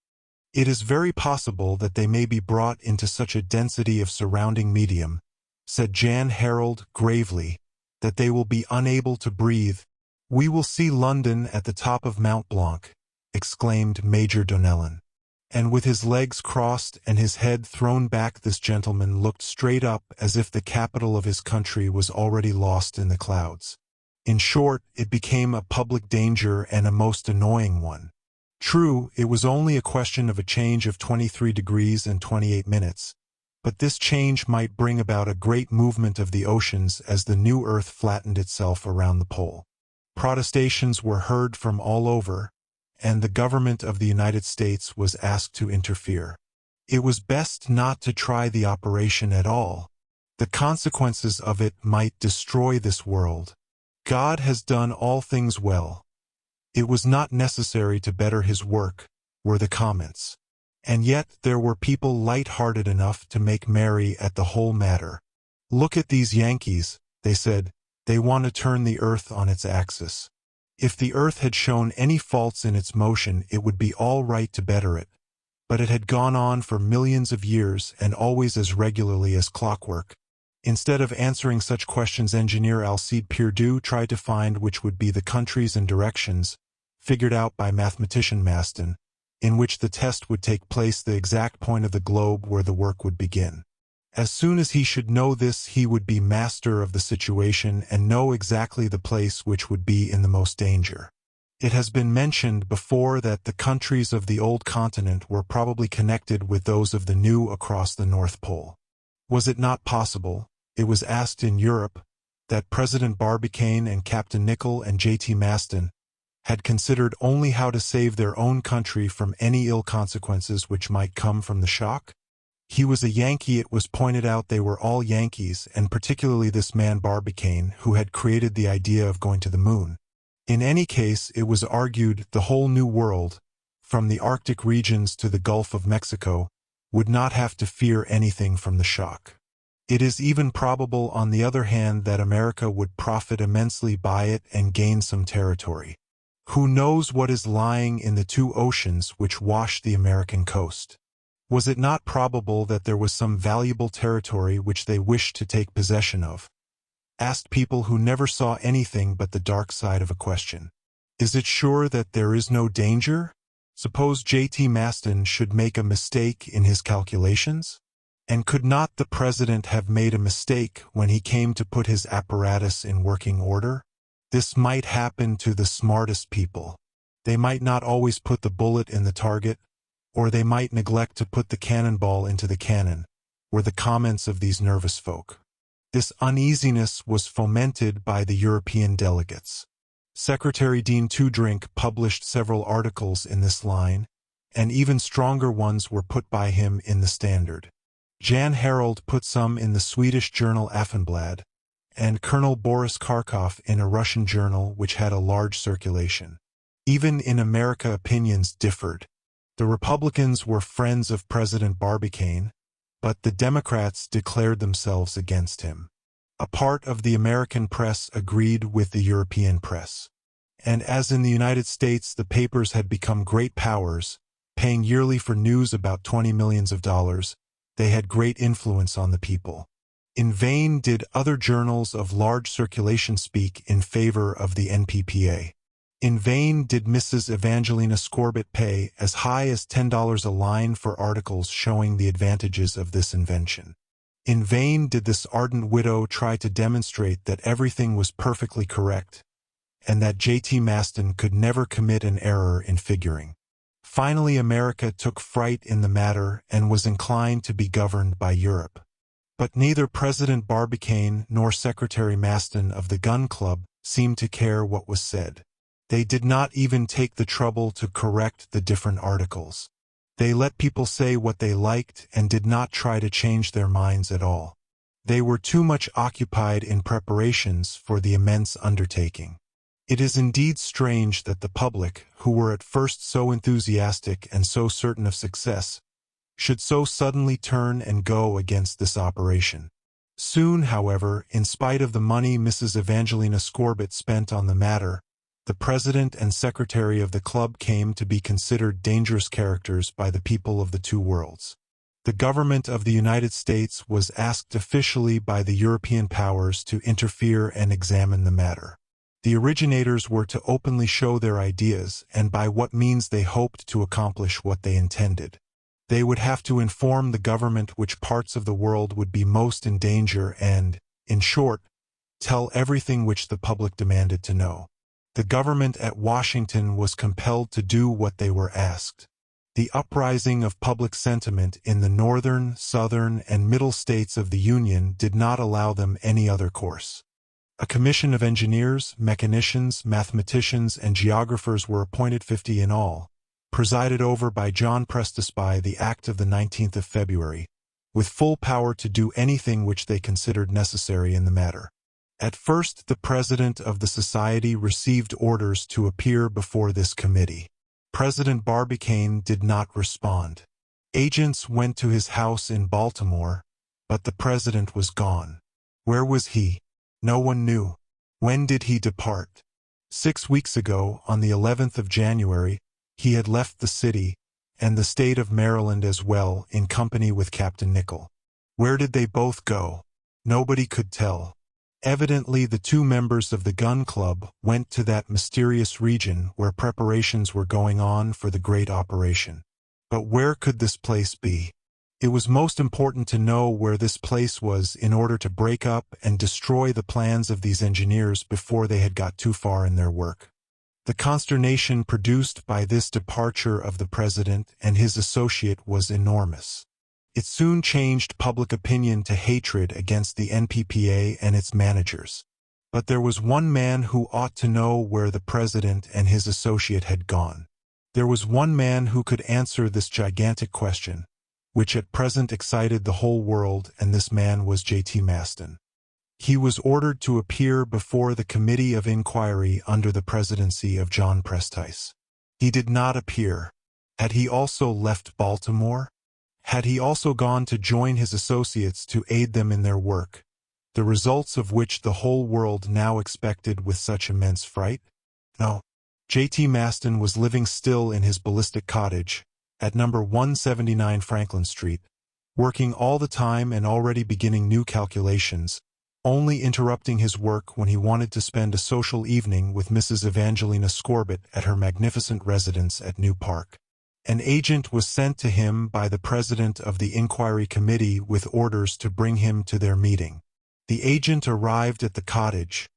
It is very possible that they may be brought into such a density of surrounding medium," said Jan Harold gravely, "that they will be unable to breathe." "We will see London at the top of Mount Blanc," exclaimed Major Donnellon. And with his legs crossed and his head thrown back, this gentleman looked straight up as if the capital of his country was already lost in the clouds. In short, it became a public danger and a most annoying one. True, it was only a question of a change of 23 degrees and 28 minutes, but this change might bring about a great movement of the oceans as the new Earth flattened itself around the pole. Protestations were heard from all over, and the government of the United States was asked to interfere. It was best not to try the operation at all. The consequences of it might destroy this world. God has done all things well. It was not necessary to better his work, were the comments. And yet there were people light-hearted enough to make merry at the whole matter. "Look at these Yankees," they said. "They want to turn the Earth on its axis. If the earth had shown any faults in its motion, it would be all right to better it. But it had gone on for millions of years and always as regularly as clockwork. Instead of answering such questions, engineer Alcide Pierdeux tried to find which would be the countries and directions, figured out by mathematician Maston, in which the test would take place, the exact point of the globe where the work would begin. As soon as he should know this, he would be master of the situation and know exactly the place which would be in the most danger. It has been mentioned before that the countries of the old continent were probably connected with those of the new across the North Pole. Was it not possible, it was asked in Europe, that President Barbicane and Captain Nicholl and J.T. Maston had considered only how to save their own country from any ill consequences which might come from the shock? He was a Yankee. It was pointed out they were all Yankees, and particularly this man Barbicane, who had created the idea of going to the moon. In any case, it was argued the whole New World, from the Arctic regions to the Gulf of Mexico, would not have to fear anything from the shock. It is even probable, on the other hand, that America would profit immensely by it and gain some territory. Who knows what is lying in the two oceans which wash the American coast? Was it not probable that there was some valuable territory which they wished to take possession of? Asked people who never saw anything but the dark side of a question. Is it sure that there is no danger? Suppose J.T. Maston should make a mistake in his calculations? And could not the president have made a mistake when he came to put his apparatus in working order? This might happen to the smartest people. They might not always put the bullet in the target, or they might neglect to put the cannonball into the cannon, were the comments of these nervous folk. This uneasiness was fomented by the European delegates. Secretary Dean Toodrink published several articles in this line, and even stronger ones were put by him in the Standard. Jan Harald put some in the Swedish journal Aftonblad, and Colonel Boris Karkov in a Russian journal which had a large circulation. Even in America opinions differed. The Republicans were friends of President Barbicane, but the Democrats declared themselves against him. A part of the American press agreed with the European press. And as in the United States the papers had become great powers, paying yearly for news about $20 million, they had great influence on the people. In vain did other journals of large circulation speak in favor of the NPPA. In vain did Mrs. Evangelina Scorbitt pay as high as $10 a line for articles showing the advantages of this invention. In vain did this ardent widow try to demonstrate that everything was perfectly correct, and that J.T. Maston could never commit an error in figuring. Finally, America took fright in the matter and was inclined to be governed by Europe. But neither President Barbicane nor Secretary Maston of the Gun Club seemed to care what was said. They did not even take the trouble to correct the different articles. They let people say what they liked and did not try to change their minds at all. They were too much occupied in preparations for the immense undertaking. It is indeed strange that the public, who were at first so enthusiastic and so certain of success, should so suddenly turn and go against this operation. Soon, however, in spite of the money Mrs. Evangelina Scorbitt spent on the matter, the president and secretary of the club came to be considered dangerous characters by the people of the two worlds. The government of the United States was asked officially by the European powers to interfere and examine the matter. The originators were to openly show their ideas and by what means they hoped to accomplish what they intended. They would have to inform the government which parts of the world would be most in danger and, in short, tell everything which the public demanded to know. The government at Washington was compelled to do what they were asked. The uprising of public sentiment in the northern, southern, and middle states of the Union did not allow them any other course. A commission of engineers, mechanicians, mathematicians, and geographers were appointed, 50 in all, presided over by John Prestes by the Act of the 19th of February, with full power to do anything which they considered necessary in the matter. At first, the president of the society received orders to appear before this committee. President Barbicane did not respond. Agents went to his house in Baltimore, but the president was gone. Where was he? No one knew. When did he depart? 6 weeks ago, on the 11th of January, he had left the city, and the state of Maryland as well, in company with Captain Nicholl. Where did they both go? Nobody could tell. Evidently the two members of the gun club went to that mysterious region where preparations were going on for the great operation. But where could this place be? It was most important to know where this place was in order to break up and destroy the plans of these engineers before they had got too far in their work. The consternation produced by this departure of the president and his associate was enormous. It soon changed public opinion to hatred against the NPPA and its managers. But there was one man who ought to know where the president and his associate had gone. There was one man who could answer this gigantic question, which at present excited the whole world, and this man was J.T. Maston. He was ordered to appear before the Committee of Inquiry under the presidency of John Prestice. He did not appear. Had he also left Baltimore? Had he also gone to join his associates to aid them in their work, the results of which the whole world now expected with such immense fright? No. J.T. Maston was living still in his ballistic cottage, at number 179 Franklin Street, working all the time and already beginning new calculations, only interrupting his work when he wanted to spend a social evening with Mrs. Evangelina Scorbitt at her magnificent residence at New Park. An agent was sent to him by the president of the inquiry committee with orders to bring him to their meeting. The agent arrived at the cottage,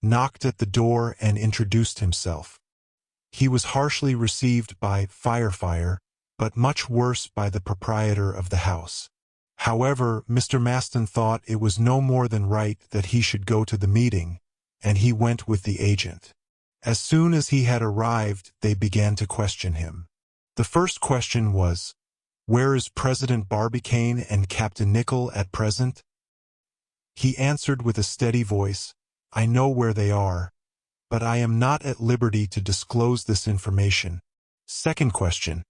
knocked at the door and introduced himself. He was harshly received by Firefire, but much worse by the proprietor of the house. However, Mr. Maston thought it was no more than right that he should go to the meeting, and he went with the agent. As soon as he had arrived, they began to question him. The first question was, "Where is President Barbicane and Captain Nicholl at present?" He answered with a steady voice, "I know where they are, but I am not at liberty to disclose this information." Second question,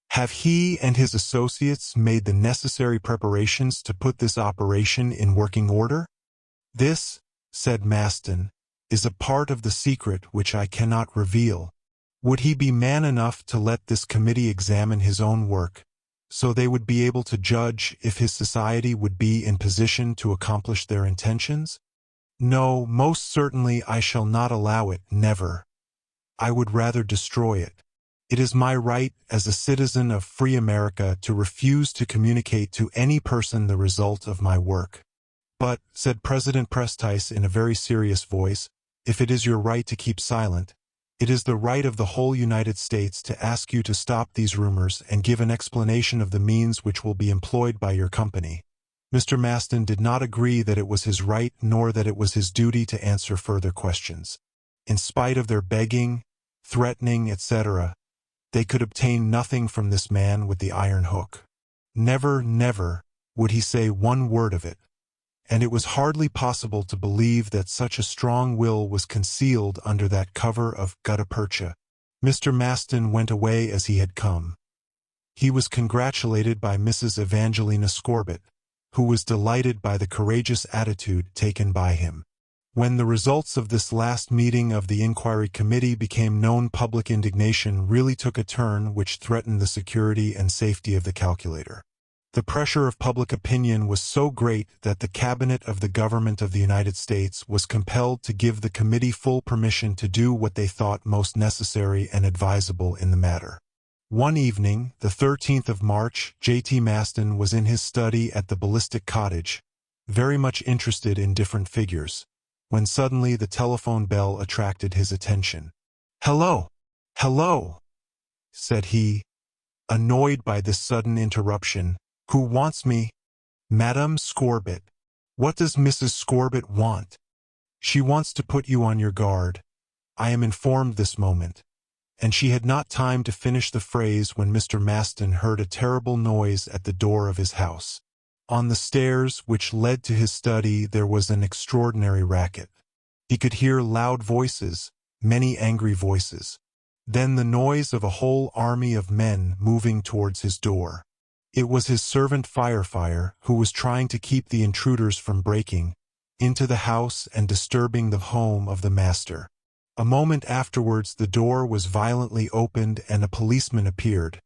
"Have he and his associates made the necessary preparations to put this operation in working order?" "This," said Maston, "is a part of the secret which I cannot reveal. Would he be man enough to let this committee examine his own work, so they would be able to judge if his society would be in position to accomplish their intentions? No, most certainly I shall not allow it, never. I would rather destroy it. It is my right as a citizen of free America to refuse to communicate to any person the result of my work." "But," said President Prestice in a very serious voice, "if it is your right to keep silent, it is the right of the whole United States to ask you to stop these rumors and give an explanation of the means which will be employed by your company." Mr. Maston did not agree that it was his right nor that it was his duty to answer further questions. In spite of their begging, threatening, etc., they could obtain nothing from this man with the iron hook. Never, never would he say one word of it. And it was hardly possible to believe that such a strong will was concealed under that cover of gutta percha. Mr. Maston went away as he had come. He was congratulated by Mrs. Evangelina Scorbitt, who was delighted by the courageous attitude taken by him. When the results of this last meeting of the inquiry committee became known, public indignation really took a turn which threatened the security and safety of the calculator. The pressure of public opinion was so great that the Cabinet of the Government of the United States was compelled to give the committee full permission to do what they thought most necessary and advisable in the matter. One evening, the 13th of March, J.T. Maston was in his study at the ballistic cottage, very much interested in different figures, when suddenly the telephone bell attracted his attention. "Hello! Hello!" said he, annoyed by this sudden interruption. "Who wants me?" "Madame Scorbitt." "What does Mrs. Scorbitt want?" "She wants to put you on your guard. I am informed this moment." And she had not time to finish the phrase when Mr. Maston heard a terrible noise at the door of his house. On the stairs which led to his study there was an extraordinary racket. He could hear loud voices, many angry voices. Then the noise of a whole army of men moving towards his door. It was his servant Firefire, who was trying to keep the intruders from breaking into the house and disturbing the home of the master. A moment afterwards the door was violently opened and a policeman appeared,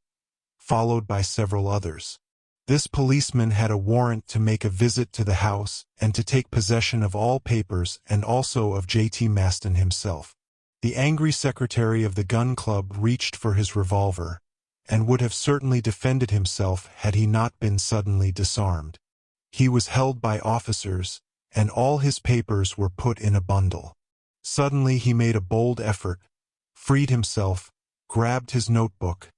followed by several others. This policeman had a warrant to make a visit to the house and to take possession of all papers and also of J.T. Maston himself. The angry secretary of the gun club reached for his revolver, and would have certainly defended himself had he not been suddenly disarmed. He was held by officers, and all his papers were put in a bundle. Suddenly he made a bold effort, freed himself, grabbed his notebook,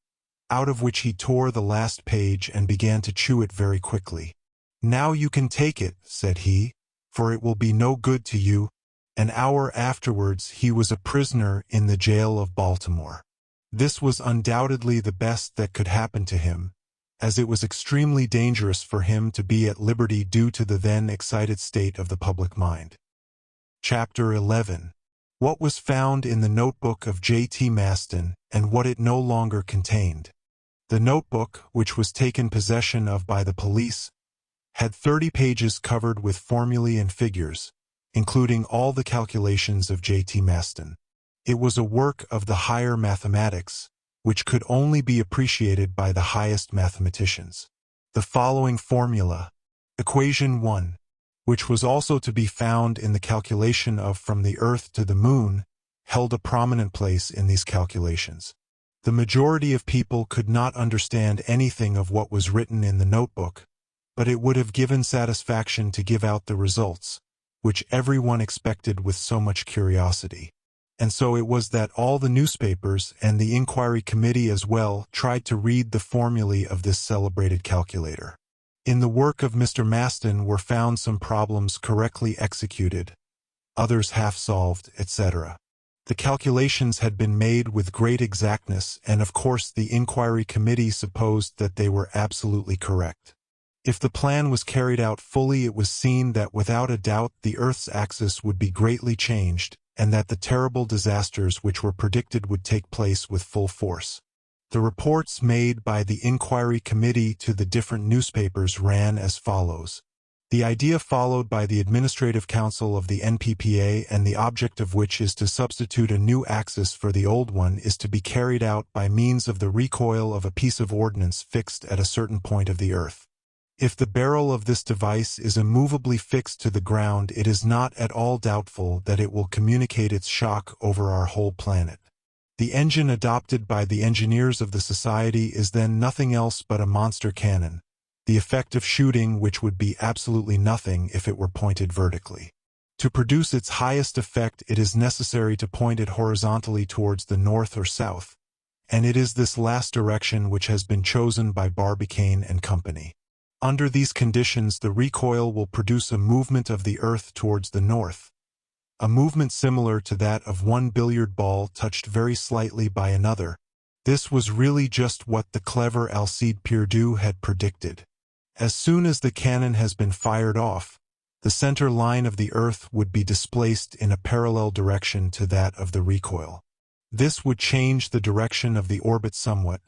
out of which he tore the last page and began to chew it very quickly. "Now you can take it," said he, "for it will be no good to you." An hour afterwards he was a prisoner in the jail of Baltimore. This was undoubtedly the best that could happen to him, as it was extremely dangerous for him to be at liberty due to the then excited state of the public mind. Chapter 11. What was found in the notebook of J.T. Maston, and what it no longer contained. The notebook, which was taken possession of by the police, had 30 pages covered with formulae and figures, including all the calculations of J.T. Maston. It was a work of the higher mathematics, which could only be appreciated by the highest mathematicians. The following formula, Equation 1, which was also to be found in the calculation of from the Earth to the Moon, held a prominent place in these calculations. The majority of people could not understand anything of what was written in the notebook, but it would have given satisfaction to give out the results, which everyone expected with so much curiosity. And so it was that all the newspapers and the inquiry committee as well tried to read the formulae of this celebrated calculator. In the work of Mr. Maston were found some problems correctly executed, others half-solved, etc. The calculations had been made with great exactness, and of course the inquiry committee supposed that they were absolutely correct. If the plan was carried out fully, it was seen that without a doubt the Earth's axis would be greatly changed, and that the terrible disasters which were predicted would take place with full force. The reports made by the inquiry committee to the different newspapers ran as follows. The idea followed by the Administrative Council of the NPPA, and the object of which is to substitute a new axis for the old one, is to be carried out by means of the recoil of a piece of ordnance fixed at a certain point of the earth. If the barrel of this device is immovably fixed to the ground, it is not at all doubtful that it will communicate its shock over our whole planet. The engine adopted by the engineers of the society is then nothing else but a monster cannon, the effect of shooting which would be absolutely nothing if it were pointed vertically. To produce its highest effect it is necessary to point it horizontally towards the north or south, and it is this last direction which has been chosen by Barbicane and Company. Under these conditions the recoil will produce a movement of the Earth towards the north, a movement similar to that of one billiard ball touched very slightly by another. This was really just what the clever Alcide Pierdeux had predicted. As soon as the cannon has been fired off, the center line of the Earth would be displaced in a parallel direction to that of the recoil. This would change the direction of the orbit somewhat,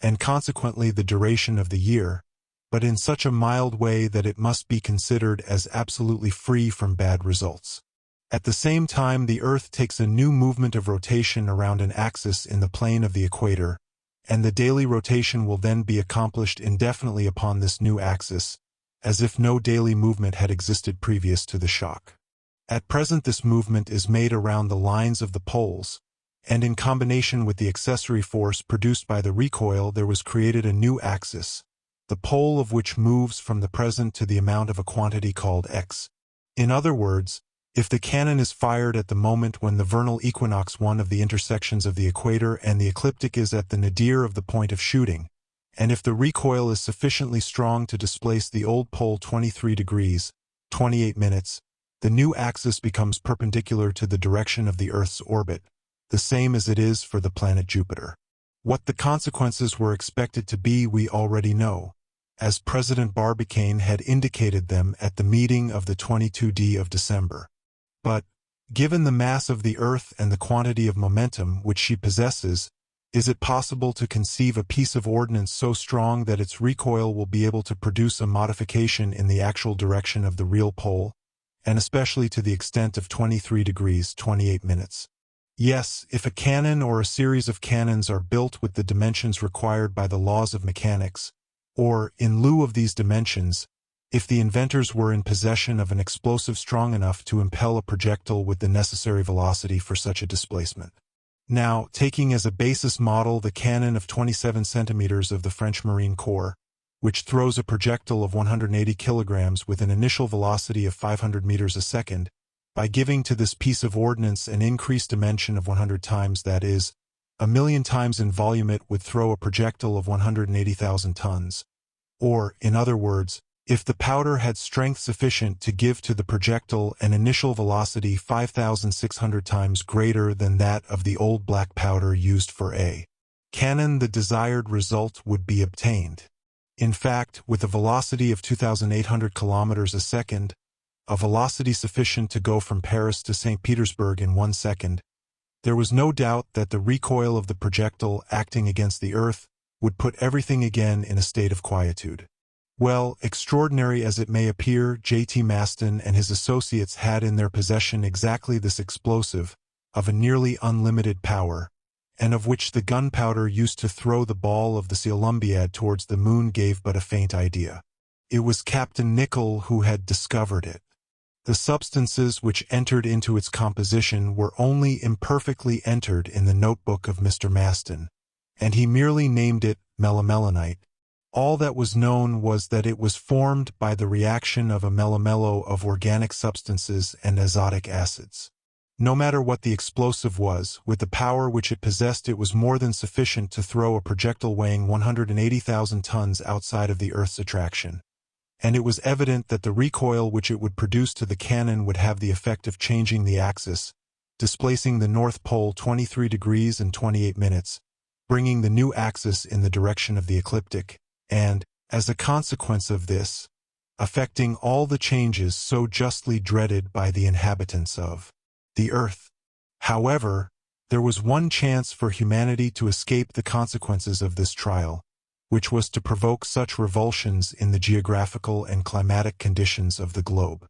and consequently the duration of the year, but in such a mild way that it must be considered as absolutely free from bad results. At the same time the Earth takes a new movement of rotation around an axis in the plane of the equator, and the daily rotation will then be accomplished indefinitely upon this new axis, as if no daily movement had existed previous to the shock. At present this movement is made around the lines of the poles, and in combination with the accessory force produced by the recoil there was created a new axis, the pole of which moves from the present to the amount of a quantity called x. In other words, if the cannon is fired at the moment when the vernal equinox, one of the intersections of the equator, and the ecliptic is at the nadir of the point of shooting, and if the recoil is sufficiently strong to displace the old pole 23 degrees, 28 minutes, the new axis becomes perpendicular to the direction of the Earth's orbit, the same as it is for the planet Jupiter. What the consequences were expected to be we already know, as President Barbicane had indicated them at the meeting of the 22d of December. But, given the mass of the Earth and the quantity of momentum which she possesses, is it possible to conceive a piece of ordnance so strong that its recoil will be able to produce a modification in the actual direction of the real pole, and especially to the extent of 23 degrees 28 minutes? Yes, if a cannon or a series of cannons are built with the dimensions required by the laws of mechanics, or, in lieu of these dimensions, if the inventors were in possession of an explosive strong enough to impel a projectile with the necessary velocity for such a displacement. Now, taking as a basis model the cannon of 27 centimeters of the French Marine Corps, which throws a projectile of 180 kilograms with an initial velocity of 500 meters a second, by giving to this piece of ordnance an increased dimension of 100 times, that is, 1,000,000 times in volume, it would throw a projectile of 180,000 tons. Or, in other words, if the powder had strength sufficient to give to the projectile an initial velocity 5,600 times greater than that of the old black powder used for a cannon, the desired result would be obtained. In fact, with a velocity of 2,800 kilometers a second, a velocity sufficient to go from Paris to St. Petersburg in 1 second, there was no doubt that the recoil of the projectile acting against the earth would put everything again in a state of quietude. Well, extraordinary as it may appear, J.T. Maston and his associates had in their possession exactly this explosive, of a nearly unlimited power, and of which the gunpowder used to throw the ball of the Olympiad towards the moon gave but a faint idea. It was Captain Nicholl who had discovered it. The substances which entered into its composition were only imperfectly entered in the notebook of Mr. Maston, and he merely named it melimelonite. All that was known was that it was formed by the reaction of a melimello of organic substances and azotic acids. No matter what the explosive was, with the power which it possessed, it was more than sufficient to throw a projectile weighing 180,000 tons outside of the Earth's attraction. And it was evident that the recoil which it would produce to the cannon would have the effect of changing the axis, displacing the North Pole 23 degrees and 28 minutes, bringing the new axis in the direction of the ecliptic, and, as a consequence of this, affecting all the changes so justly dreaded by the inhabitants of the earth. However, there was one chance for humanity to escape the consequences of this trial, which was to provoke such revulsions in the geographical and climatic conditions of the globe.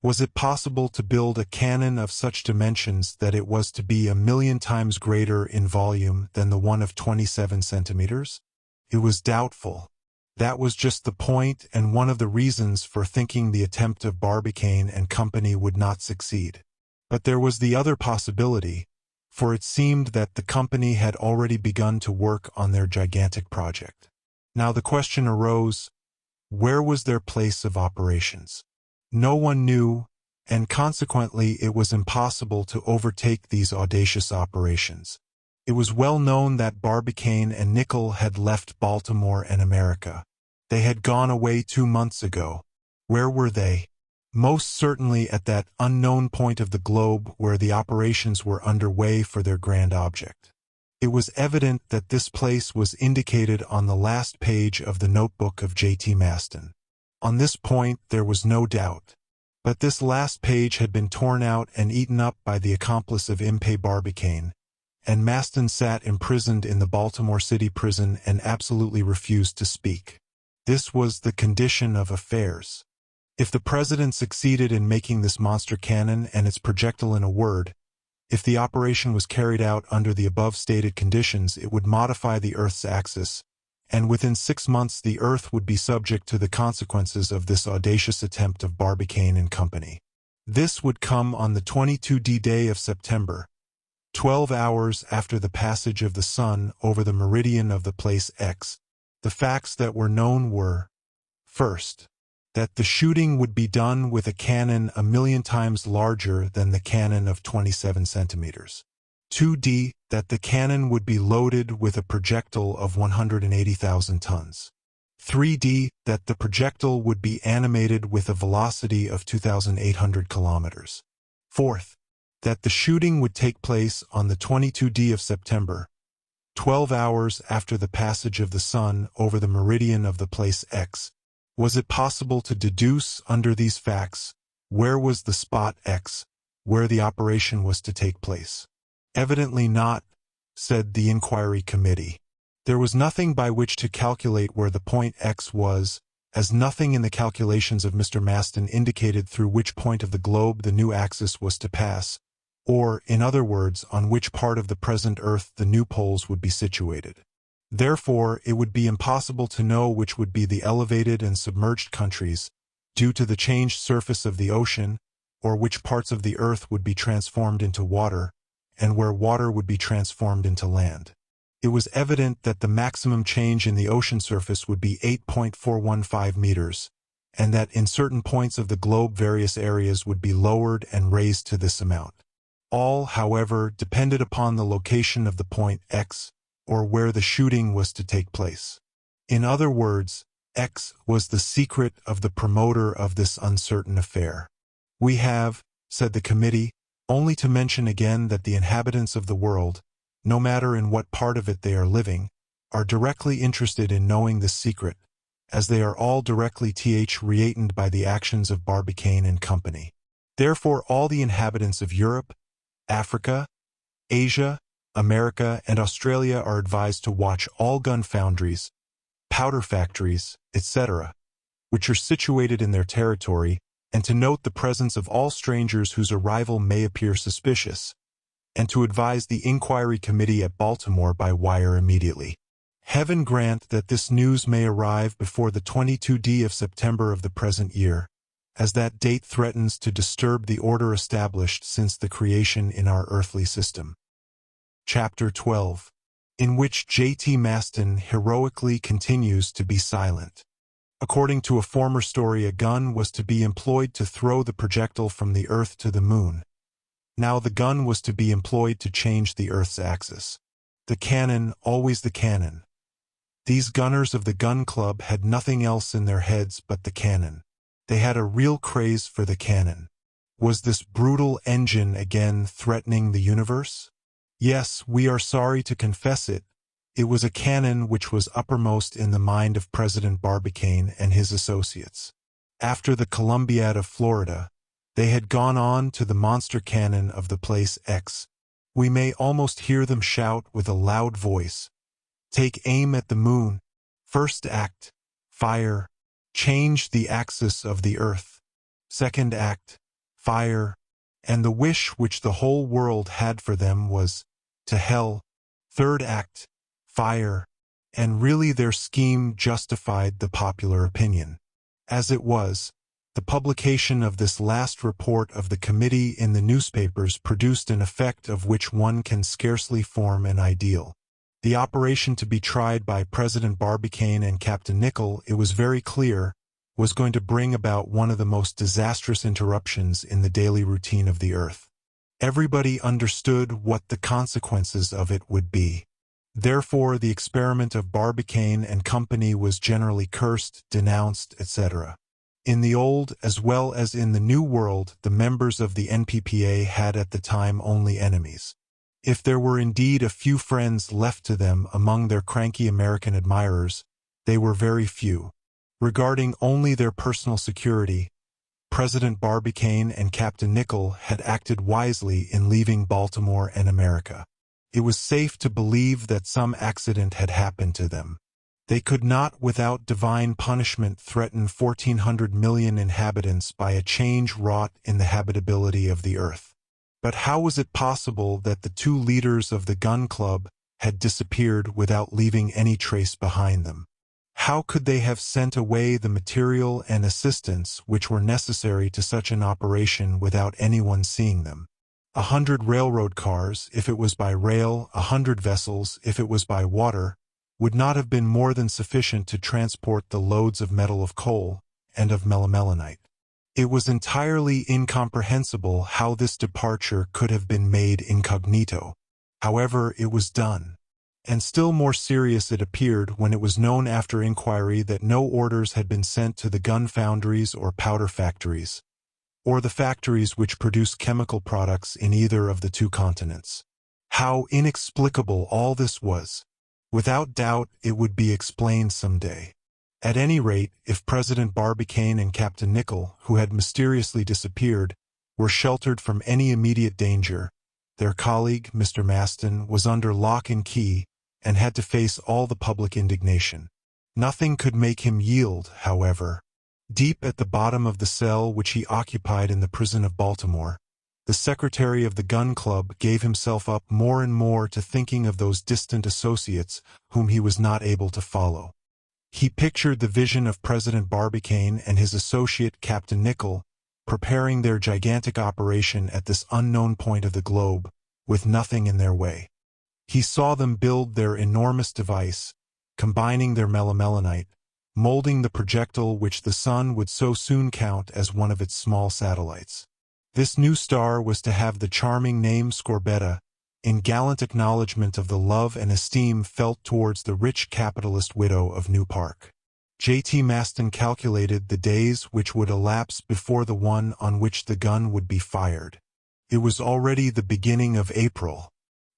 Was it possible to build a cannon of such dimensions that it was to be 1,000,000 times greater in volume than the one of 27 centimeters? It was doubtful. That was just the point and one of the reasons for thinking the attempt of Barbicane and company would not succeed. But there was the other possibility, for it seemed that the company had already begun to work on their gigantic project. Now the question arose, where was their place of operations? No one knew, and consequently it was impossible to overtake these audacious operations. It was well known that Barbicane and Nicholl had left Baltimore and America. They had gone away 2 months ago. Where were they? Most certainly at that unknown point of the globe where the operations were underway for their grand object. It was evident that this place was indicated on the last page of the notebook of J.T. Maston. On this point there was no doubt. But this last page had been torn out and eaten up by the accomplice of Impey Barbicane, and Maston sat imprisoned in the Baltimore City prison and absolutely refused to speak. This was the condition of affairs. If the president succeeded in making this monster cannon and its projectile, in a word, if the operation was carried out under the above stated conditions, it would modify the Earth's axis, and within 6 months the Earth would be subject to the consequences of this audacious attempt of Barbicane and company. This would come on the 22d day of September, 12 hours after the passage of the sun over the meridian of the place X. The facts that were known were, first, that the shooting would be done with a cannon 1,000,000 times larger than the cannon of 27 centimeters. 2d, that the cannon would be loaded with a projectile of 180,000 tons. 3d, that the projectile would be animated with a velocity of 2,800 kilometers. Fourth, that the shooting would take place on the 22d of September, 12 hours after the passage of the sun over the meridian of the place X. Was it possible to deduce under these facts where was the spot X, where the operation was to take place? Evidently not, said the inquiry committee. There was nothing by which to calculate where the point X was, as nothing in the calculations of Mr. Maston indicated through which point of the globe the new axis was to pass, or, in other words, on which part of the present Earth the new poles would be situated. Therefore, it would be impossible to know which would be the elevated and submerged countries, due to the changed surface of the ocean, or which parts of the Earth would be transformed into water, and where water would be transformed into land. It was evident that the maximum change in the ocean surface would be 8.415 meters, and that in certain points of the globe various areas would be lowered and raised to this amount. All, however, depended upon the location of the point X, or where the shooting was to take place. In other words, X was the secret of the promoter of this uncertain affair. We have, said the committee, only to mention again that the inhabitants of the world, no matter in what part of it they are living, are directly interested in knowing this secret, as they are all directly reatened by the actions of Barbicane and Company. Therefore all the inhabitants of Europe, Africa, Asia, America, and Australia are advised to watch all gun foundries, powder factories, etc., which are situated in their territory, and to note the presence of all strangers whose arrival may appear suspicious, and to advise the Inquiry Committee at Baltimore by wire immediately. Heaven grant that this news may arrive before the 22d of September of the present year, as that date threatens to disturb the order established since the creation in our earthly system. Chapter 12, in which J.T. Maston heroically continues to be silent. According to a former story, a gun was to be employed to throw the projectile from the Earth to the Moon. Now the gun was to be employed to change the Earth's axis. The cannon, always the cannon. These gunners of the gun club had nothing else in their heads but the cannon. They had a real craze for the cannon. Was this brutal engine again threatening the universe? Yes, we are sorry to confess it. It was a cannon which was uppermost in the mind of President Barbicane and his associates. After the Columbiad of Florida, they had gone on to the monster cannon of the place X. We may almost hear them shout with a loud voice, "Take aim at the moon. First act, fire. Change the axis of the earth. Second act, fire." And the wish which the whole world had for them was, "To hell." Third act, fire. And really their scheme justified the popular opinion. As it was, the publication of this last report of the committee in the newspapers produced an effect of which one can scarcely form an ideal. The operation to be tried by President Barbicane and Captain Nicholl, it was very clear, was going to bring about one of the most disastrous interruptions in the daily routine of the earth. Everybody understood what the consequences of it would be. Therefore, the experiment of Barbicane and Company was generally cursed, denounced, etc. In the Old as well as in the New World, the members of the NPPA had at the time only enemies. If there were indeed a few friends left to them among their cranky American admirers, they were very few. Regarding only their personal security, President Barbicane and Captain Nicholl had acted wisely in leaving Baltimore and America. It was safe to believe that some accident had happened to them. They could not without divine punishment threaten 1,400 million inhabitants by a change wrought in the habitability of the earth. But how was it possible that the two leaders of the gun club had disappeared without leaving any trace behind them? How could they have sent away the material and assistance which were necessary to such an operation without anyone seeing them? 100 railroad cars, if it was by rail, 100 vessels, if it was by water, would not have been more than sufficient to transport the loads of metal of coal and of melimelonite. It was entirely incomprehensible how this departure could have been made incognito. However, it was done. And still more serious it appeared when it was known after inquiry that no orders had been sent to the gun foundries or powder factories, or the factories which produce chemical products in either of the two continents. How inexplicable all this was! Without doubt it would be explained some day. At any rate, if President Barbicane and Captain Nicholl, who had mysteriously disappeared, were sheltered from any immediate danger, their colleague, Mr. Maston, was under lock and key and had to face all the public indignation. Nothing could make him yield, however. Deep at the bottom of the cell which he occupied in the prison of Baltimore, The secretary of the gun club gave himself up more and more to thinking of those distant associates whom he was not able to follow. He pictured the vision of President Barbicane and his associate Captain Nicholl preparing their gigantic operation at this unknown point of the globe, with nothing in their way. He saw them build their enormous device, combining their melimelonite, molding the projectile which the sun would so soon count as one of its small satellites. This new star was to have the charming name Scorbetta, in gallant acknowledgment of the love and esteem felt towards the rich capitalist widow of New Park. J.T. Maston calculated the days which would elapse before the one on which the gun would be fired. It was already the beginning of April.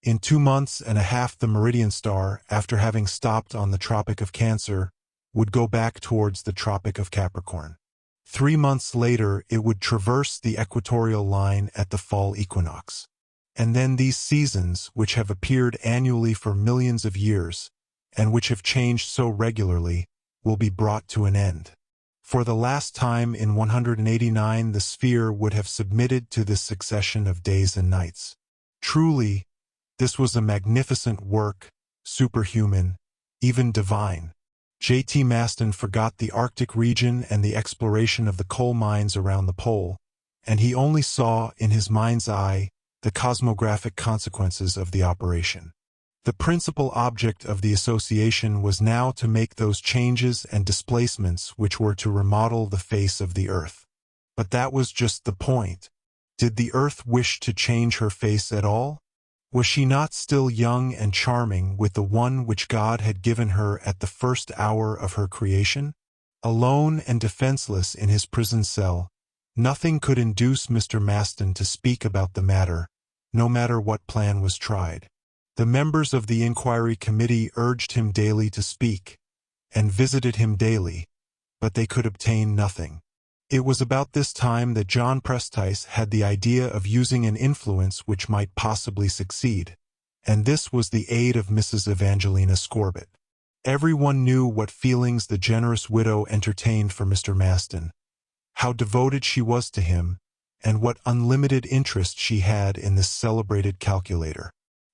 In 2 months and a half the meridian star, after having stopped on the Tropic of Cancer, would go back towards the Tropic of Capricorn. 3 months later it would traverse the equatorial line at the fall equinox. And then these seasons, which have appeared annually for millions of years, and which have changed so regularly, will be brought to an end. For the last time in 189 the sphere would have submitted to this succession of days and nights. Truly, this was a magnificent work, superhuman, even divine. J.T. Maston forgot the Arctic region and the exploration of the coal mines around the pole, and he only saw, in his mind's eye, the cosmographic consequences of the operation. The principal object of the association was now to make those changes and displacements which were to remodel the face of the earth. But that was just the point. Did the earth wish to change her face at all? Was she not still young and charming with the one which God had given her at the first hour of her creation? Alone and defenseless in his prison cell, nothing could induce Mr. Maston to speak about the matter, no matter what plan was tried. The members of the inquiry committee urged him daily to speak, and visited him daily, but they could obtain nothing. It was about this time that John Prestice had the idea of using an influence which might possibly succeed, and this was the aid of Mrs. Evangelina Scorbett. Everyone knew what feelings the generous widow entertained for Mr. Maston, how devoted she was to him, and what unlimited interest she had in this celebrated calculator.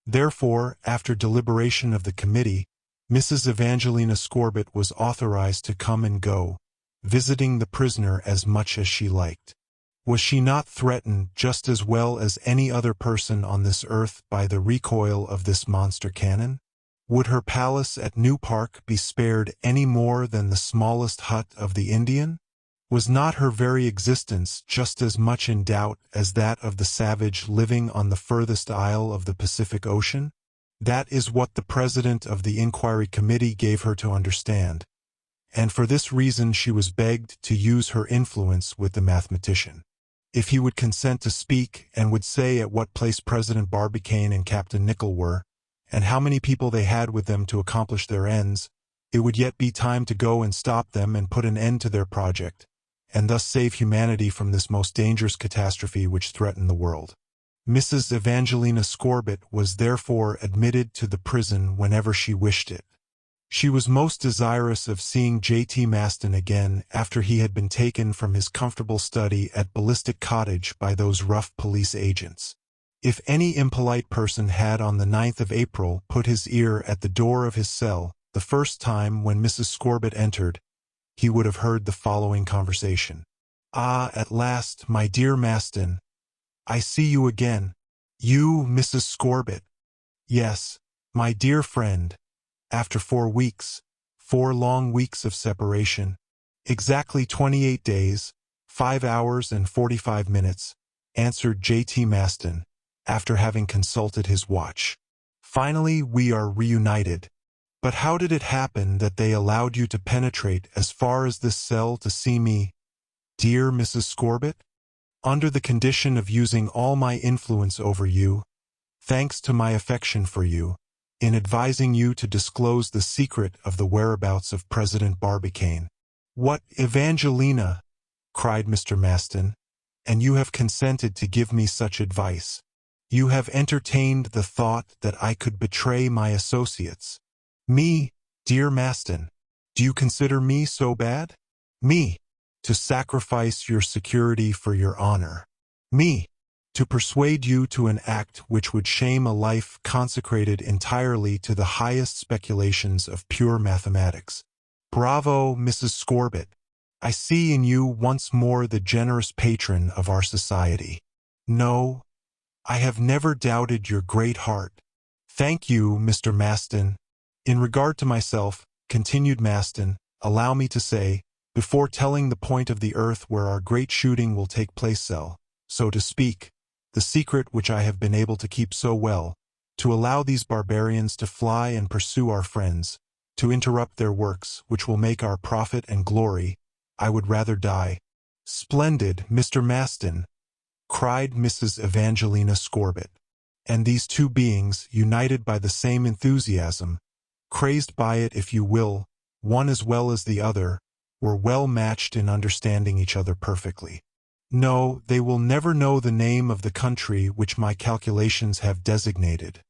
Therefore, after deliberation of the committee, Mrs. Evangelina Scorbett was authorized to come and go, visiting the prisoner as much as she liked. Was she not threatened just as well as any other person on this earth by the recoil of this monster cannon? Would her palace at New Park be spared any more than the smallest hut of the Indian? Was not her very existence just as much in doubt as that of the savage living on the furthest isle of the Pacific Ocean? That is what the president of the inquiry committee gave her to understand, and for this reason she was begged to use her influence with the mathematician. If he would consent to speak and would say at what place President Barbicane and Captain Nicholl were, and how many people they had with them to accomplish their ends, it would yet be time to go and stop them and put an end to their project, and thus save humanity from this most dangerous catastrophe which threatened the world. Mrs. Evangelina Scorbett was therefore admitted to the prison whenever she wished it. She was most desirous of seeing J.T. Maston again after he had been taken from his comfortable study at Ballistic Cottage by those rough police agents. If any impolite person had on the 9th of April put his ear at the door of his cell, the first time when Mrs. Scorbett entered, he would have heard the following conversation. "Ah, at last, my dear Maston. I see you again. You, Mrs. Scorbett. Yes, my dear friend. After 4 weeks, 4 long weeks of separation. Exactly 28 days, 5 hours and 45 minutes, answered J.T. Maston, after having consulted his watch. Finally, we are reunited. But how did it happen that they allowed you to penetrate as far as this cell to see me, dear Mrs. Scorbett? Under the condition of using all my influence over you, thanks to my affection for you, in advising you to disclose the secret of the whereabouts of President Barbicane." "What, Evangelina?" cried Mr. Maston, "and you have consented to give me such advice? You have entertained the thought that I could betray my associates? Me, dear Maston, do you consider me so bad? Me, to sacrifice your security for your honor? Me, to persuade you to an act which would shame a life consecrated entirely to the highest speculations of pure mathematics. Bravo, Mrs. Scorbitt. I see in you once more the generous patron of our society. No, I have never doubted your great heart. Thank you, Mr. Maston. In regard to myself, continued Maston, allow me to say, before telling the point of the earth where our great shooting will take place, so to speak, the secret which I have been able to keep so well, to allow these barbarians to fly and pursue our friends, to interrupt their works, which will make our profit and glory, I would rather die. Splendid, Mr. Maston, cried Mrs. Evangelina Scorbitt. And these two beings, united by the same enthusiasm, crazed by it if you will, one as well as the other, were well matched in understanding each other perfectly. No, they will never know the name of the country which my calculations have designated,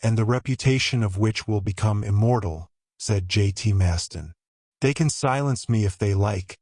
and the reputation of which will become immortal, said J.T. Maston. They can silence me if they like,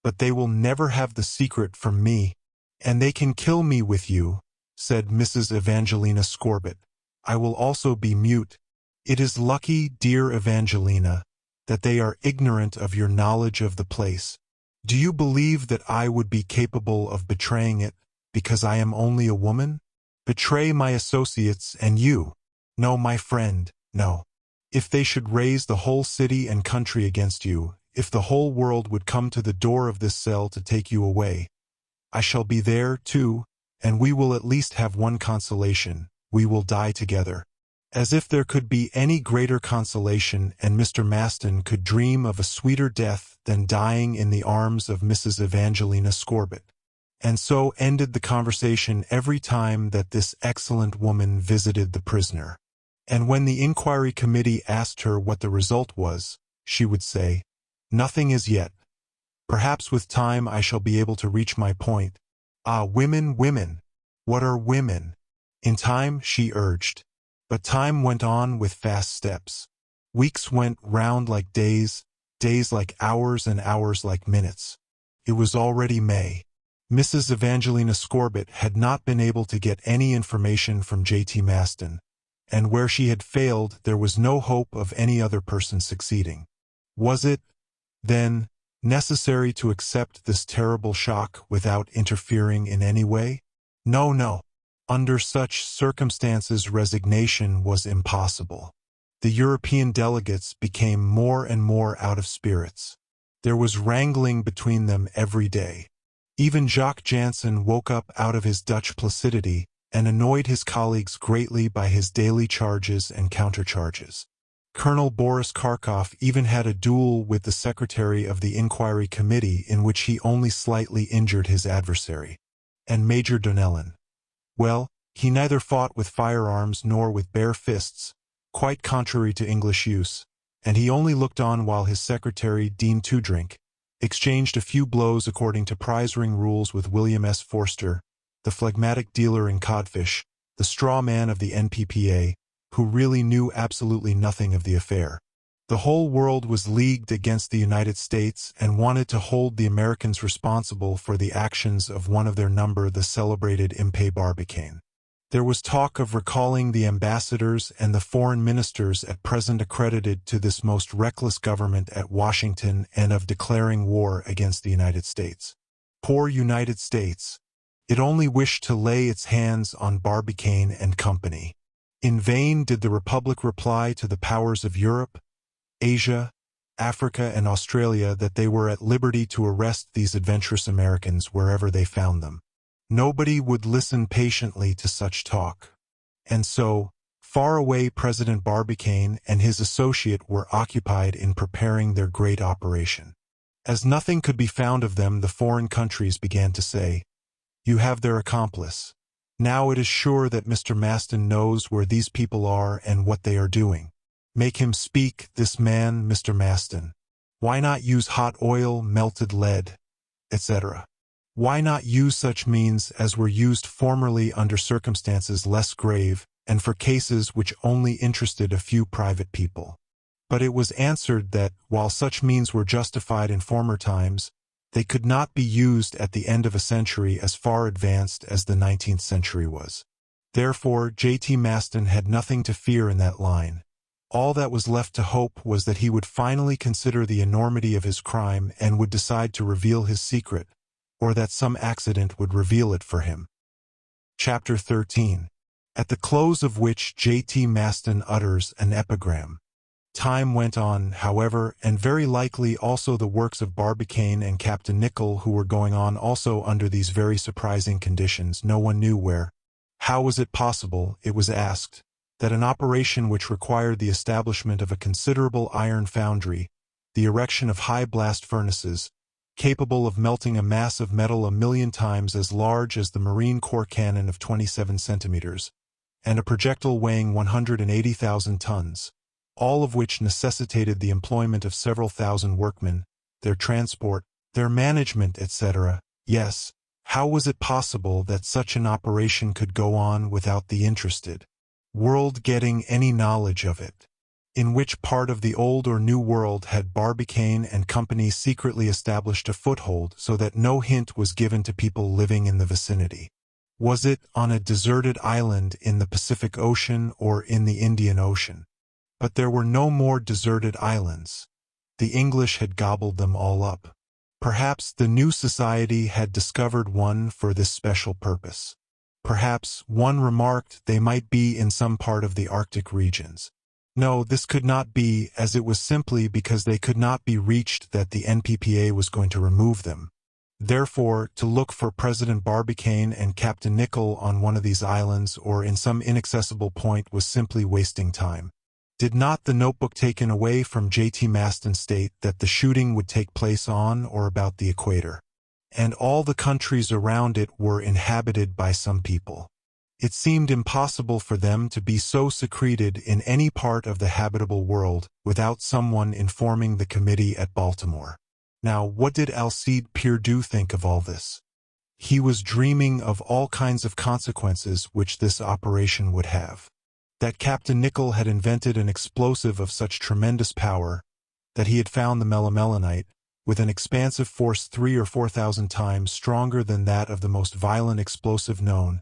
but they will never have the secret from me. And they can kill me with you, said Mrs. Evangelina Scorbitt. I will also be mute. It is lucky, dear Evangelina, that they are ignorant of your knowledge of the place. Do you believe that I would be capable of betraying it, because I am only a woman? Betray my associates and you? No, my friend, no. If they should raise the whole city and country against you, if the whole world would come to the door of this cell to take you away, I shall be there, too, and we will at least have one consolation. We will die together. As if there could be any greater consolation, and Mr. Maston could dream of a sweeter death than dying in the arms of Mrs. Evangelina Scorbitt. And so ended the conversation every time that this excellent woman visited the prisoner. And when the inquiry committee asked her what the result was, she would say, "Nothing as yet. Perhaps with time I shall be able to reach my point." Ah, women, women! What are women? In time, she urged. But time went on with fast steps. Weeks went round like days, days like hours, and hours like minutes. It was already May. Mrs. Evangelina Scorbitt had not been able to get any information from J.T. Maston, and where she had failed there was no hope of any other person succeeding. Was it, then, necessary to accept this terrible shock without interfering in any way? No, no. Under such circumstances resignation was impossible. The European delegates became more and more out of spirits. There was wrangling between them every day. Even Jacques Jansen woke up out of his Dutch placidity and annoyed his colleagues greatly by his daily charges and countercharges. Colonel Boris Karkof even had a duel with the secretary of the inquiry committee in which he only slightly injured his adversary. And Major Donnellon, well, he neither fought with firearms nor with bare fists, quite contrary to English use, and he only looked on while his secretary, Dean Toodrink, exchanged a few blows according to prize-ring rules with William S. Forster, the phlegmatic dealer in codfish, the straw man of the NPPA, who really knew absolutely nothing of the affair. The whole world was leagued against the United States and wanted to hold the Americans responsible for the actions of one of their number, the celebrated Impey Barbicane. There was talk of recalling the ambassadors and the foreign ministers at present accredited to this most reckless government at Washington and of declaring war against the United States. Poor United States! It only wished to lay its hands on Barbicane and company. In vain did the Republic reply to the powers of Europe, Asia, Africa, and Australia that they were at liberty to arrest these adventurous Americans wherever they found them. Nobody would listen patiently to such talk. And so, far away, President Barbicane and his associate were occupied in preparing their great operation. As nothing could be found of them, the foreign countries began to say, "You have their accomplice. Now it is sure that Mr. Maston knows where these people are and what they are doing. Make him speak, this man, Mr. Maston. Why not use hot oil, melted lead, etc.? Why not use such means as were used formerly under circumstances less grave and for cases which only interested a few private people?" But it was answered that, while such means were justified in former times, They could not be used at the end of a century as far advanced as the 19th century was. Therefore, J.T. Maston had nothing to fear in that line. All that was left to hope was that he would finally consider the enormity of his crime and would decide to reveal his secret, or that some accident would reveal it for him. Chapter 13. At the close of which J.T. Maston utters an epigram. Time went on, however, and very likely also the works of Barbicane and Captain Nicholl, who were going on also under these very surprising conditions. No one knew where. How was it possible, it was asked, that an operation which required the establishment of a considerable iron foundry, the erection of high blast furnaces, capable of melting a mass of metal 1,000,000 times as large as the Marine Corps cannon of 27 centimeters, and a projectile weighing 180,000 tons, all of which necessitated the employment of several thousand workmen, their transport, their management, etc. Yes, how was it possible that such an operation could go on without the interested world getting any knowledge of it? In which part of the Old or New World had Barbicane and Company secretly established a foothold so that no hint was given to people living in the vicinity? Was it on a deserted island in the Pacific Ocean or in the Indian Ocean? But there were no more deserted islands. The English had gobbled them all up. Perhaps the new society had discovered one for this special purpose. Perhaps, one remarked, they might be in some part of the Arctic regions. No, this could not be, as it was simply because they could not be reached that the NPPA was going to remove them. Therefore, to look for President Barbicane and Captain Nicholl on one of these islands or in some inaccessible point was simply wasting time. Did not the notebook taken away from J.T. Maston state that the shooting would take place on or about the equator? And all the countries around it were inhabited by some people. It seemed impossible for them to be so secreted in any part of the habitable world without someone informing the committee at Baltimore. Now, what did Alcide Pierdeux think of all this? He was dreaming of all kinds of consequences which this operation would have. That Captain Nicholl had invented an explosive of such tremendous power, that he had found the melimelonite, with an expansive force 3,000 or 4,000 times stronger than that of the most violent explosive known,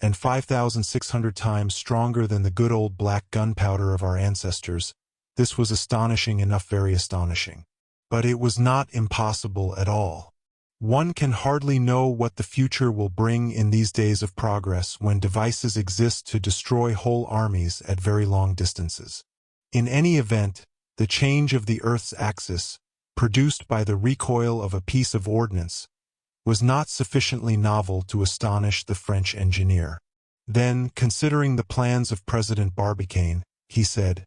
and 5,600 times stronger than the good old black gunpowder of our ancestors. This was astonishing enough, very astonishing. But it was not impossible at all. One can hardly know what the future will bring in these days of progress when devices exist to destroy whole armies at very long distances. In any event, the change of the Earth's axis, produced by the recoil of a piece of ordnance, was not sufficiently novel to astonish the French engineer. Then, considering the plans of President Barbicane, he said,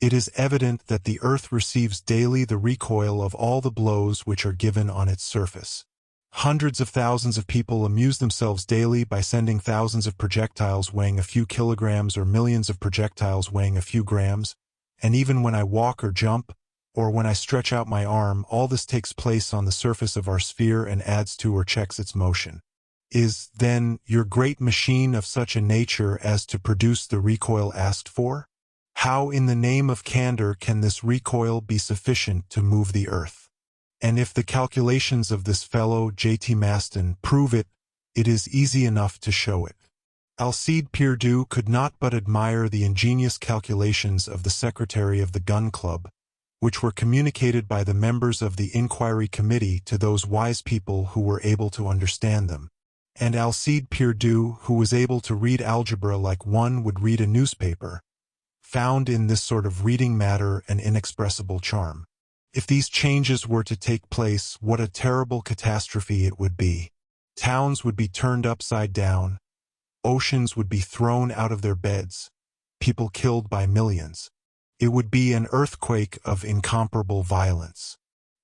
"It is evident that the Earth receives daily the recoil of all the blows which are given on its surface. Hundreds of thousands of people amuse themselves daily by sending thousands of projectiles weighing a few kilograms or millions of projectiles weighing a few grams, and even when I walk or jump, or when I stretch out my arm, all this takes place on the surface of our sphere and adds to or checks its motion. Is, then, your great machine of such a nature as to produce the recoil asked for? How in the name of candor can this recoil be sufficient to move the Earth? And if the calculations of this fellow J.T. Maston prove it, it is easy enough to show it." Alcide Pierdeux could not but admire the ingenious calculations of the secretary of the Gun Club, which were communicated by the members of the Inquiry Committee to those wise people who were able to understand them. And Alcide Pierdeux, who was able to read algebra like one would read a newspaper, found in this sort of reading matter an inexpressible charm. If these changes were to take place, what a terrible catastrophe it would be. Towns would be turned upside down, oceans would be thrown out of their beds, people killed by millions. It would be an earthquake of incomparable violence.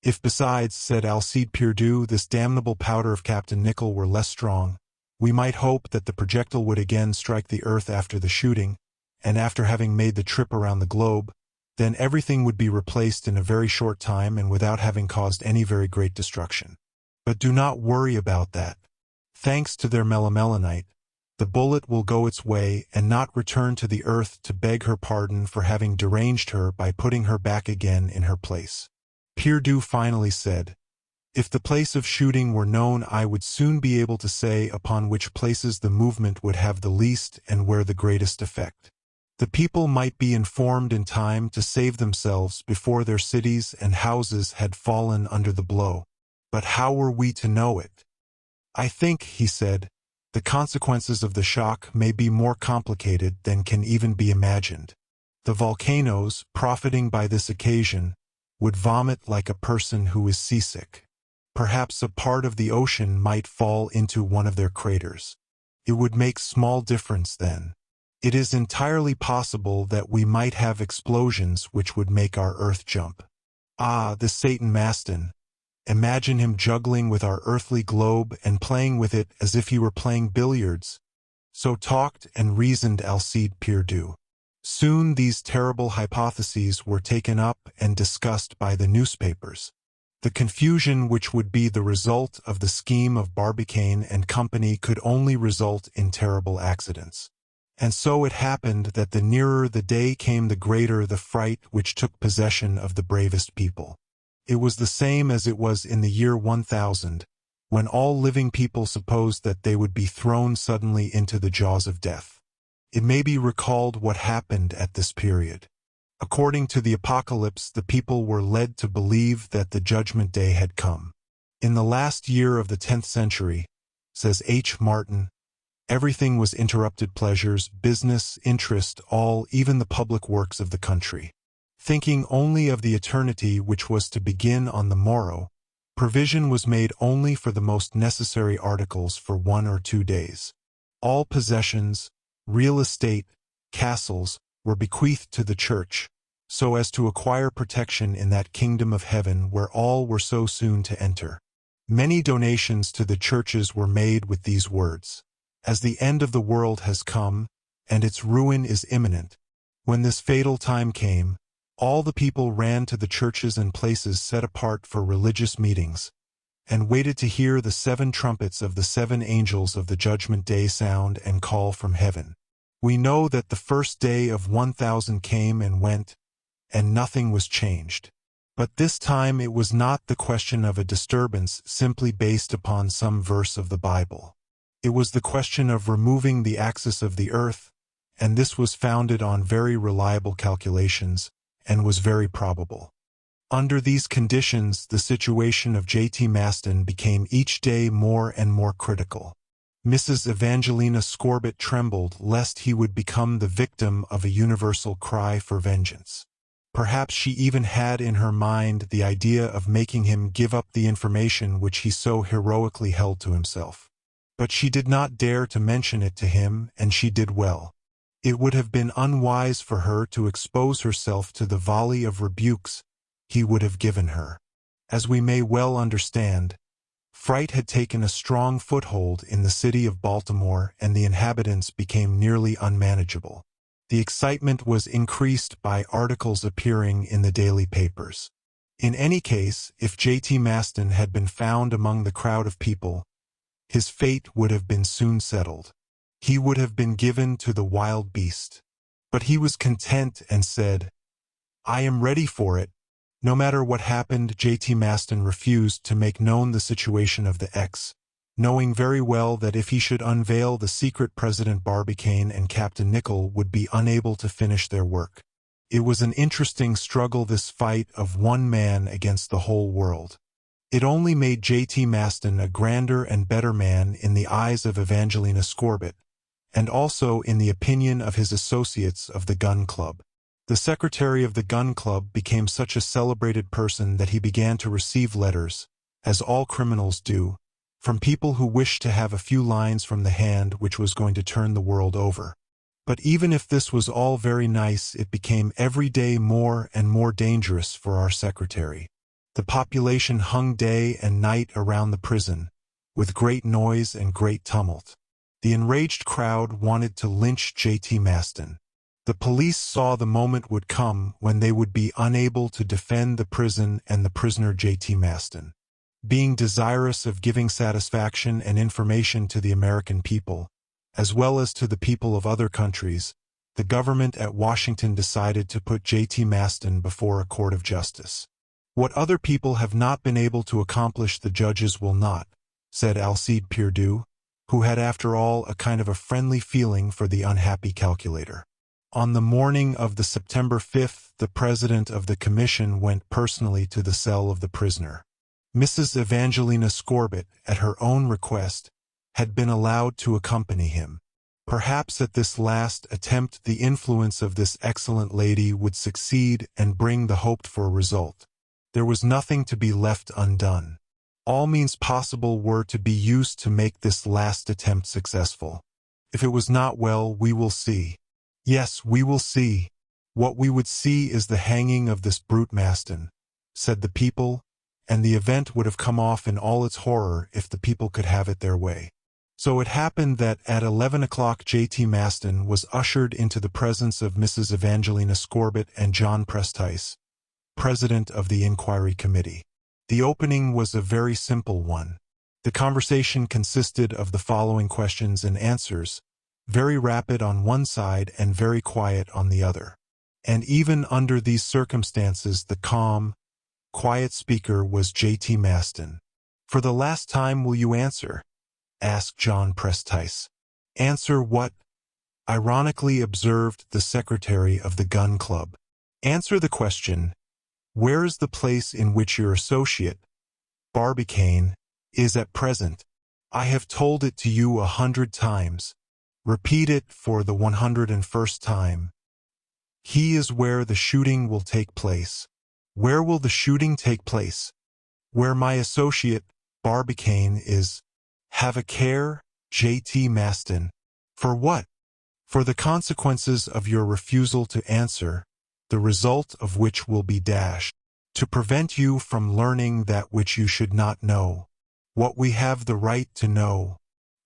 If besides, said Alcide Pierdeux, this damnable powder of Captain Nicholl were less strong, we might hope that the projectile would again strike the earth after the shooting, and after having made the trip around the globe, then everything would be replaced in a very short time and without having caused any very great destruction. But do not worry about that. Thanks to their melimelonite, the bullet will go its way and not return to the earth to beg her pardon for having deranged her by putting her back again in her place. Pierdeux finally said, If the place of shooting were known, I would soon be able to say upon which places the movement would have the least and where the greatest effect. The people might be informed in time to save themselves before their cities and houses had fallen under the blow. But how were we to know it? I think, he said, the consequences of the shock may be more complicated than can even be imagined. The volcanoes, profiting by this occasion, would vomit like a person who is seasick. Perhaps a part of the ocean might fall into one of their craters. It would make small difference then. It is entirely possible that we might have explosions which would make our earth jump. Ah, this Satan Maston! Imagine him juggling with our earthly globe and playing with it as if he were playing billiards. So talked and reasoned Alcide Pierdeux. Soon these terrible hypotheses were taken up and discussed by the newspapers. The confusion which would be the result of the scheme of Barbicane and Company could only result in terrible accidents. And so it happened that the nearer the day came, the greater the fright which took possession of the bravest people. It was the same as it was in the year 1000, when all living people supposed that they would be thrown suddenly into the jaws of death. It may be recalled what happened at this period. According to the Apocalypse, the people were led to believe that the judgment day had come. In the last year of the 10th century, says H. Martin, everything was interrupted: pleasures, business, interest, all, even the public works of the country. Thinking only of the eternity which was to begin on the morrow, provision was made only for the most necessary articles for 1 or 2 days. All possessions, real estate, castles, were bequeathed to the church, so as to acquire protection in that kingdom of heaven where all were so soon to enter. Many donations to the churches were made with these words: as the end of the world has come, and its ruin is imminent. When this fatal time came, all the people ran to the churches and places set apart for religious meetings, and waited to hear the 7 trumpets of the 7 angels of the judgment day sound and call from heaven. We know that the first day of 1000 came and went, and nothing was changed. But this time it was not the question of a disturbance simply based upon some verse of the Bible. It was the question of removing the axis of the earth, and this was founded on very reliable calculations, and was very probable. Under these conditions, the situation of J.T. Maston became each day more and more critical. Mrs. Evangelina Scorbitt trembled lest he would become the victim of a universal cry for vengeance. Perhaps she even had in her mind the idea of making him give up the information which he so heroically held to himself. But she did not dare to mention it to him, and she did well. It would have been unwise for her to expose herself to the volley of rebukes he would have given her. As we may well understand, fright had taken a strong foothold in the city of Baltimore, and the inhabitants became nearly unmanageable. The excitement was increased by articles appearing in the daily papers. In any case, if J.T. Maston had been found among the crowd of people, his fate would have been soon settled. He would have been given to the wild beast. But he was content and said, "I am ready for it." No matter what happened, J.T. Maston refused to make known the situation of the X, knowing very well that if he should unveil the secret, President Barbicane and Captain Nicholl would be unable to finish their work. It was an interesting struggle, this fight of one man against the whole world. It only made J.T. Maston a grander and better man in the eyes of Evangelina Scorbitt, and also in the opinion of his associates of the Gun Club. The secretary of the Gun Club became such a celebrated person that he began to receive letters, as all criminals do, from people who wished to have a few lines from the hand which was going to turn the world over. But even if this was all very nice, it became every day more and more dangerous for our secretary. The population hung day and night around the prison, with great noise and great tumult. The enraged crowd wanted to lynch J.T. Maston. The police saw the moment would come when they would be unable to defend the prison and the prisoner J.T. Maston. Being desirous of giving satisfaction and information to the American people, as well as to the people of other countries, the government at Washington decided to put J.T. Maston before a court of justice. What other people have not been able to accomplish the judges will not, said Alcide Pierdeux, who had after all a kind of a friendly feeling for the unhappy calculator. On the morning of the September 5th, the president of the commission went personally to the cell of the prisoner. Mrs. Evangelina Scorbett, at her own request, had been allowed to accompany him. Perhaps at this last attempt the influence of this excellent lady would succeed and bring the hoped-for result. There was nothing to be left undone. All means possible were to be used to make this last attempt successful. If it was not well, we will see. Yes, we will see. What we would see is the hanging of this brute Maston, said the people, and the event would have come off in all its horror if the people could have it their way. So it happened that at 11 o'clock J.T. Maston was ushered into the presence of Mrs. Evangelina Scorbett and John Prestice, president of the inquiry committee. The opening was a very simple one. The conversation consisted of the following questions and answers, very rapid on one side and very quiet on the other. And even under these circumstances the calm, quiet speaker was J.T. Maston. "For the last time will you answer?" asked John Prestice. "Answer what?" ironically observed the secretary of the gun club. "Answer the question, where is the place in which your associate, Barbicane, is at present? I have told it to you 100 times. Repeat it for the 101st time. He is where the shooting will take place." "Where will the shooting take place?" "Where my associate, Barbicane, is." "Have a care, J.T. Maston." "For what?" "For the consequences of your refusal to answer, the result of which will be dashed. To prevent you from learning that which you should not know, what we have the right to know.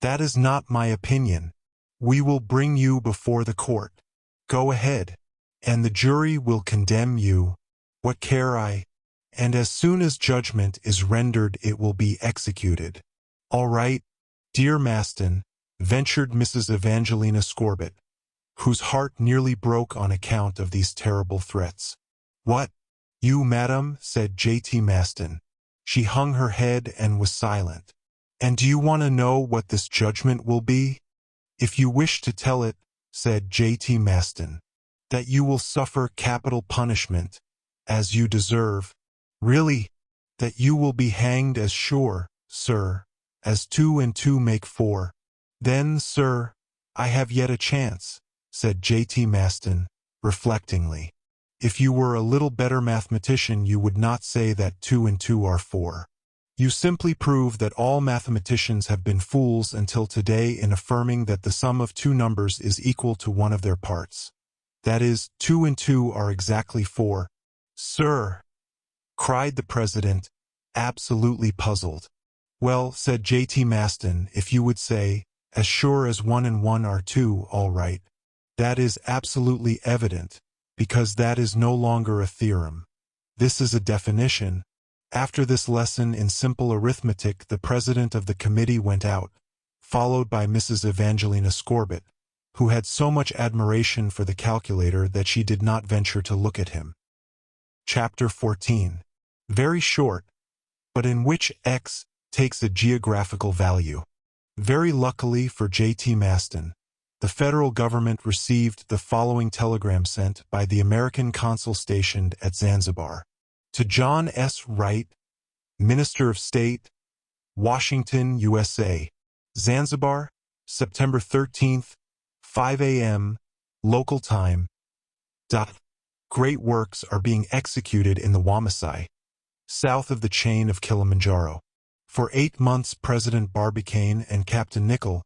That is not my opinion. We will bring you before the court. Go ahead. And the jury will condemn you. What care I? And as soon as judgment is rendered it will be executed." "All right, dear Maston," ventured Mrs. Evangelina Scorbett, whose heart nearly broke on account of these terrible threats. "What? You, madam?" said J.T. Maston. She hung her head and was silent. "And do you want to know what this judgment will be?" "If you wish to tell it," said J.T. Maston. "That you will suffer capital punishment, as you deserve." "Really?" "That you will be hanged as sure, sir, as 2 and 2 make 4. "Then, sir, I have yet a chance," said J.T. Maston, reflectingly. "If you were a little better mathematician you would not say that 2 and 2 are 4. You simply prove that all mathematicians have been fools until today in affirming that the sum of two numbers is equal to one of their parts. That is, 2 and 2 are exactly 4. "Sir!" cried the president, absolutely puzzled. "Well," said J.T. Maston, "if you would say, as sure as 1 and 1 are 2, all right. That is absolutely evident, because that is no longer a theorem. This is a definition." After this lesson in simple arithmetic the president of the committee went out, followed by Mrs. Evangelina Scorbett, who had so much admiration for the calculator that she did not venture to look at him. Chapter 14. Very short, but in which x takes a geographical value. Very luckily for J.T. Maston, the federal government received the following telegram sent by the American consul stationed at Zanzibar. To John S. Wright, Minister of State, Washington, USA. Zanzibar, September 13th, 5 a.m., local time. Great works are being executed in the Wamasai, south of the chain of Kilimanjaro. For 8 months President Barbicane and Captain Nicholl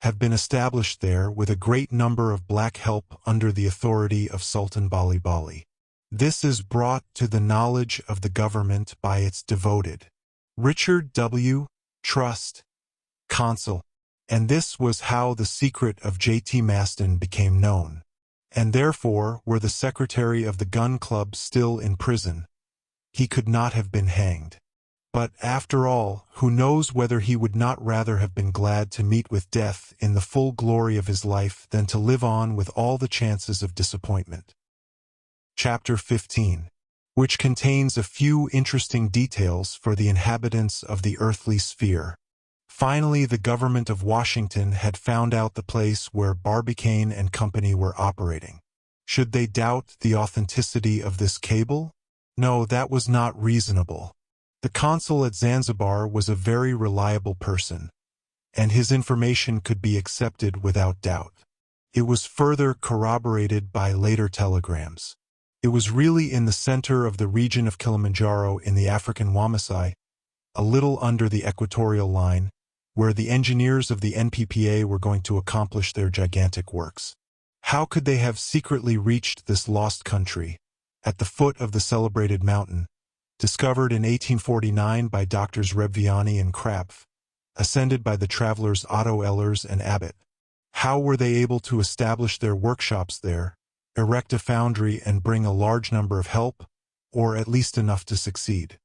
have been established there with a great number of black help under the authority of Sultan Bali Bali. This is brought to the knowledge of the government by its devoted Richard W. Trust, Consul, and this was how the secret of J.T. Maston became known. And therefore, were the secretary of the gun club still in prison, he could not have been hanged. But, after all, who knows whether he would not rather have been glad to meet with death in the full glory of his life than to live on with all the chances of disappointment. Chapter 15. which contains a few interesting details for the inhabitants of the earthly sphere. Finally, the government of Washington had found out the place where Barbicane and Company were operating. Should they doubt the authenticity of this cable? No, that was not reasonable. The consul at Zanzibar was a very reliable person, and his information could be accepted without doubt. It was further corroborated by later telegrams. It was really in the center of the region of Kilimanjaro in the African Wamasai, a little under the equatorial line, where the engineers of the NPPA were going to accomplish their gigantic works. How could they have secretly reached this lost country, at the foot of the celebrated mountain, discovered in 1849 by Doctors Rebviani and Krapf, ascended by the travelers Otto Ehlers and Abbott? How were they able to establish their workshops there, erect a foundry and bring a large number of help, or at least enough to succeed?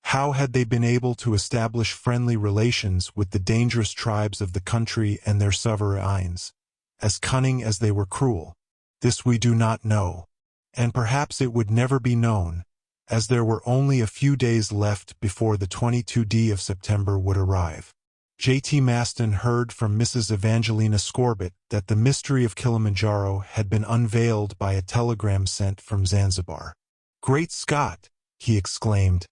How had they been able to establish friendly relations with the dangerous tribes of the country and their sovereigns, as cunning as they were cruel? This we do not know, and perhaps it would never be known, as there were only a few days left before the 22d of September would arrive. J.T. Maston heard from Mrs. Evangelina Scorbett that the mystery of Kilimanjaro had been unveiled by a telegram sent from Zanzibar. "Great Scott!" he exclaimed,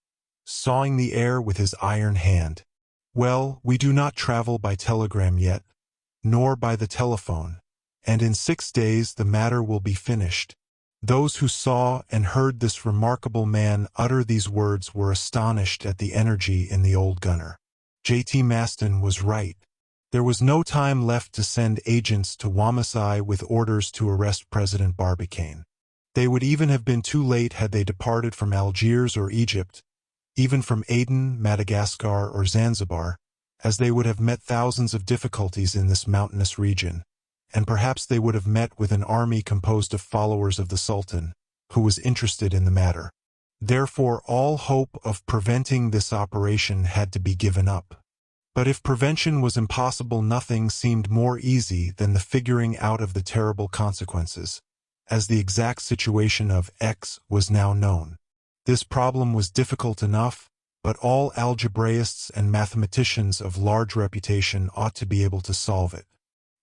sawing the air with his iron hand. "Well, we do not travel by telegram yet, nor by the telephone, and in 6 days the matter will be finished." Those who saw and heard this remarkable man utter these words were astonished at the energy in the old gunner. J.T. Maston was right. There was no time left to send agents to Wamasai with orders to arrest President Barbicane. They would even have been too late had they departed from Algiers or Egypt, even from Aden, Madagascar, or Zanzibar, as they would have met thousands of difficulties in this mountainous region, and perhaps they would have met with an army composed of followers of the Sultan, who was interested in the matter. Therefore, all hope of preventing this operation had to be given up. But if prevention was impossible, nothing seemed more easy than the figuring out of the terrible consequences, as the exact situation of X was now known. This problem was difficult enough, but all algebraists and mathematicians of large reputation ought to be able to solve it.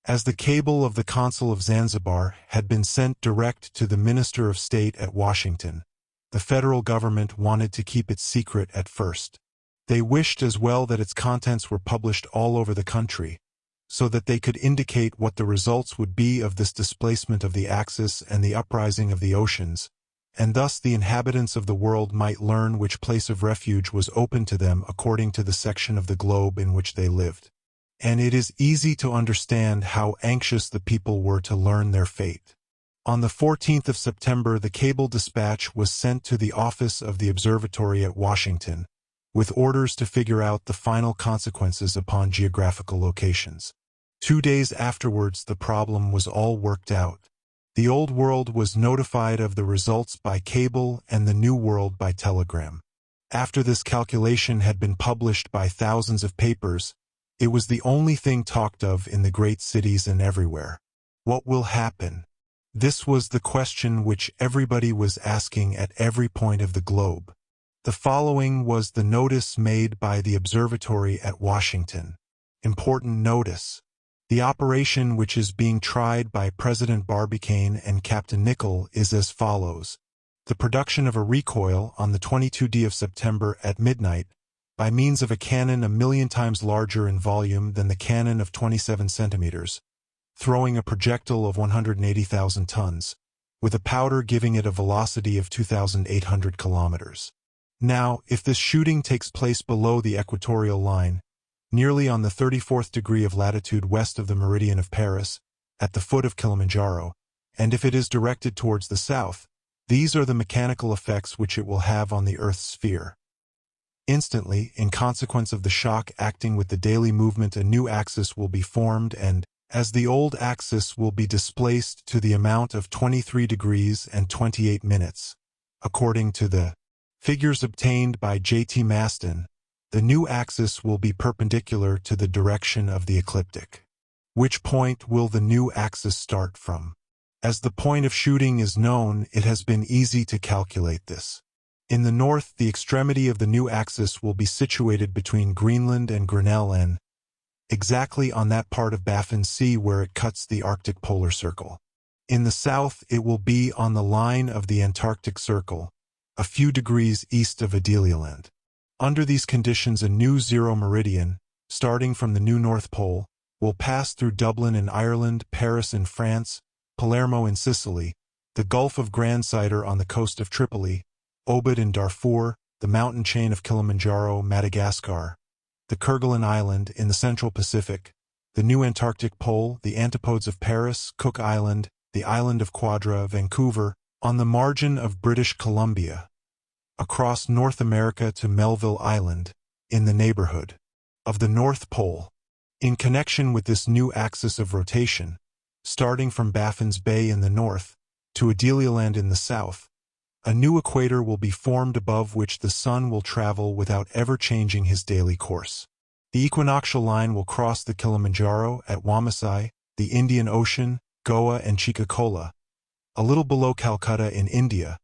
As the cable of the consul of Zanzibar had been sent direct to the Minister of State at Washington, the federal government wanted to keep it secret at first. They wished as well that its contents were published all over the country, so that they could indicate what the results would be of this displacement of the axis and the uprising of the oceans, and thus the inhabitants of the world might learn which place of refuge was open to them according to the section of the globe in which they lived. And it is easy to understand how anxious the people were to learn their fate. On the 14th of September, the cable dispatch was sent to the office of the observatory at Washington, with orders to figure out the final consequences upon geographical locations. 2 days afterwards, the problem was all worked out. The Old World was notified of the results by cable and the New World by telegram. After this calculation had been published by thousands of papers, it was the only thing talked of in the great cities and everywhere. What will happen? This was the question which everybody was asking at every point of the globe. The following was the notice made by the observatory at Washington. Important notice. The operation which is being tried by President Barbicane and Captain Nicholl is as follows. The production of a recoil on the 22d of September at midnight by means of a cannon 1,000,000 times larger in volume than the cannon of 27 centimeters, throwing a projectile of 180,000 tons, with a powder giving it a velocity of 2,800 kilometers. Now, if this shooting takes place below the equatorial line, nearly on the 34th degree of latitude west of the meridian of Paris, at the foot of Kilimanjaro, and if it is directed towards the south, these are the mechanical effects which it will have on the Earth's sphere. Instantly, in consequence of the shock acting with the daily movement, a new axis will be formed and, as the old axis will be displaced to the amount of 23 degrees and 28 minutes, according to the figures obtained by J.T. Maston, the new axis will be perpendicular to the direction of the ecliptic. Which point will the new axis start from? As the point of shooting is known, it has been easy to calculate this. In the north, the extremity of the new axis will be situated between Greenland and Grinnell N, exactly on that part of Baffin's Sea where it cuts the Arctic polar circle. In the south, it will be on the line of the Antarctic Circle, a few degrees east of Adelialand. Under these conditions, a new zero meridian, starting from the new North Pole, will pass through Dublin in Ireland, Paris in France, Palermo in Sicily, the Gulf of Grand Cider on the coast of Tripoli, Obod in Darfur, the mountain chain of Kilimanjaro, Madagascar, the Kerguelen Island in the Central Pacific, the new Antarctic Pole, the Antipodes of Paris, Cook Island, the island of Quadra, Vancouver, on the margin of British Columbia, across North America to Melville Island, in the neighborhood of the North Pole. In connection with this new axis of rotation, starting from Baffin's Bay in the north to Adelialand in the south, a new equator will be formed above which the sun will travel without ever changing his daily course. The equinoctial line will cross the Kilimanjaro at Wamasai, the Indian Ocean, Goa and Chikakola, a little below Calcutta in India,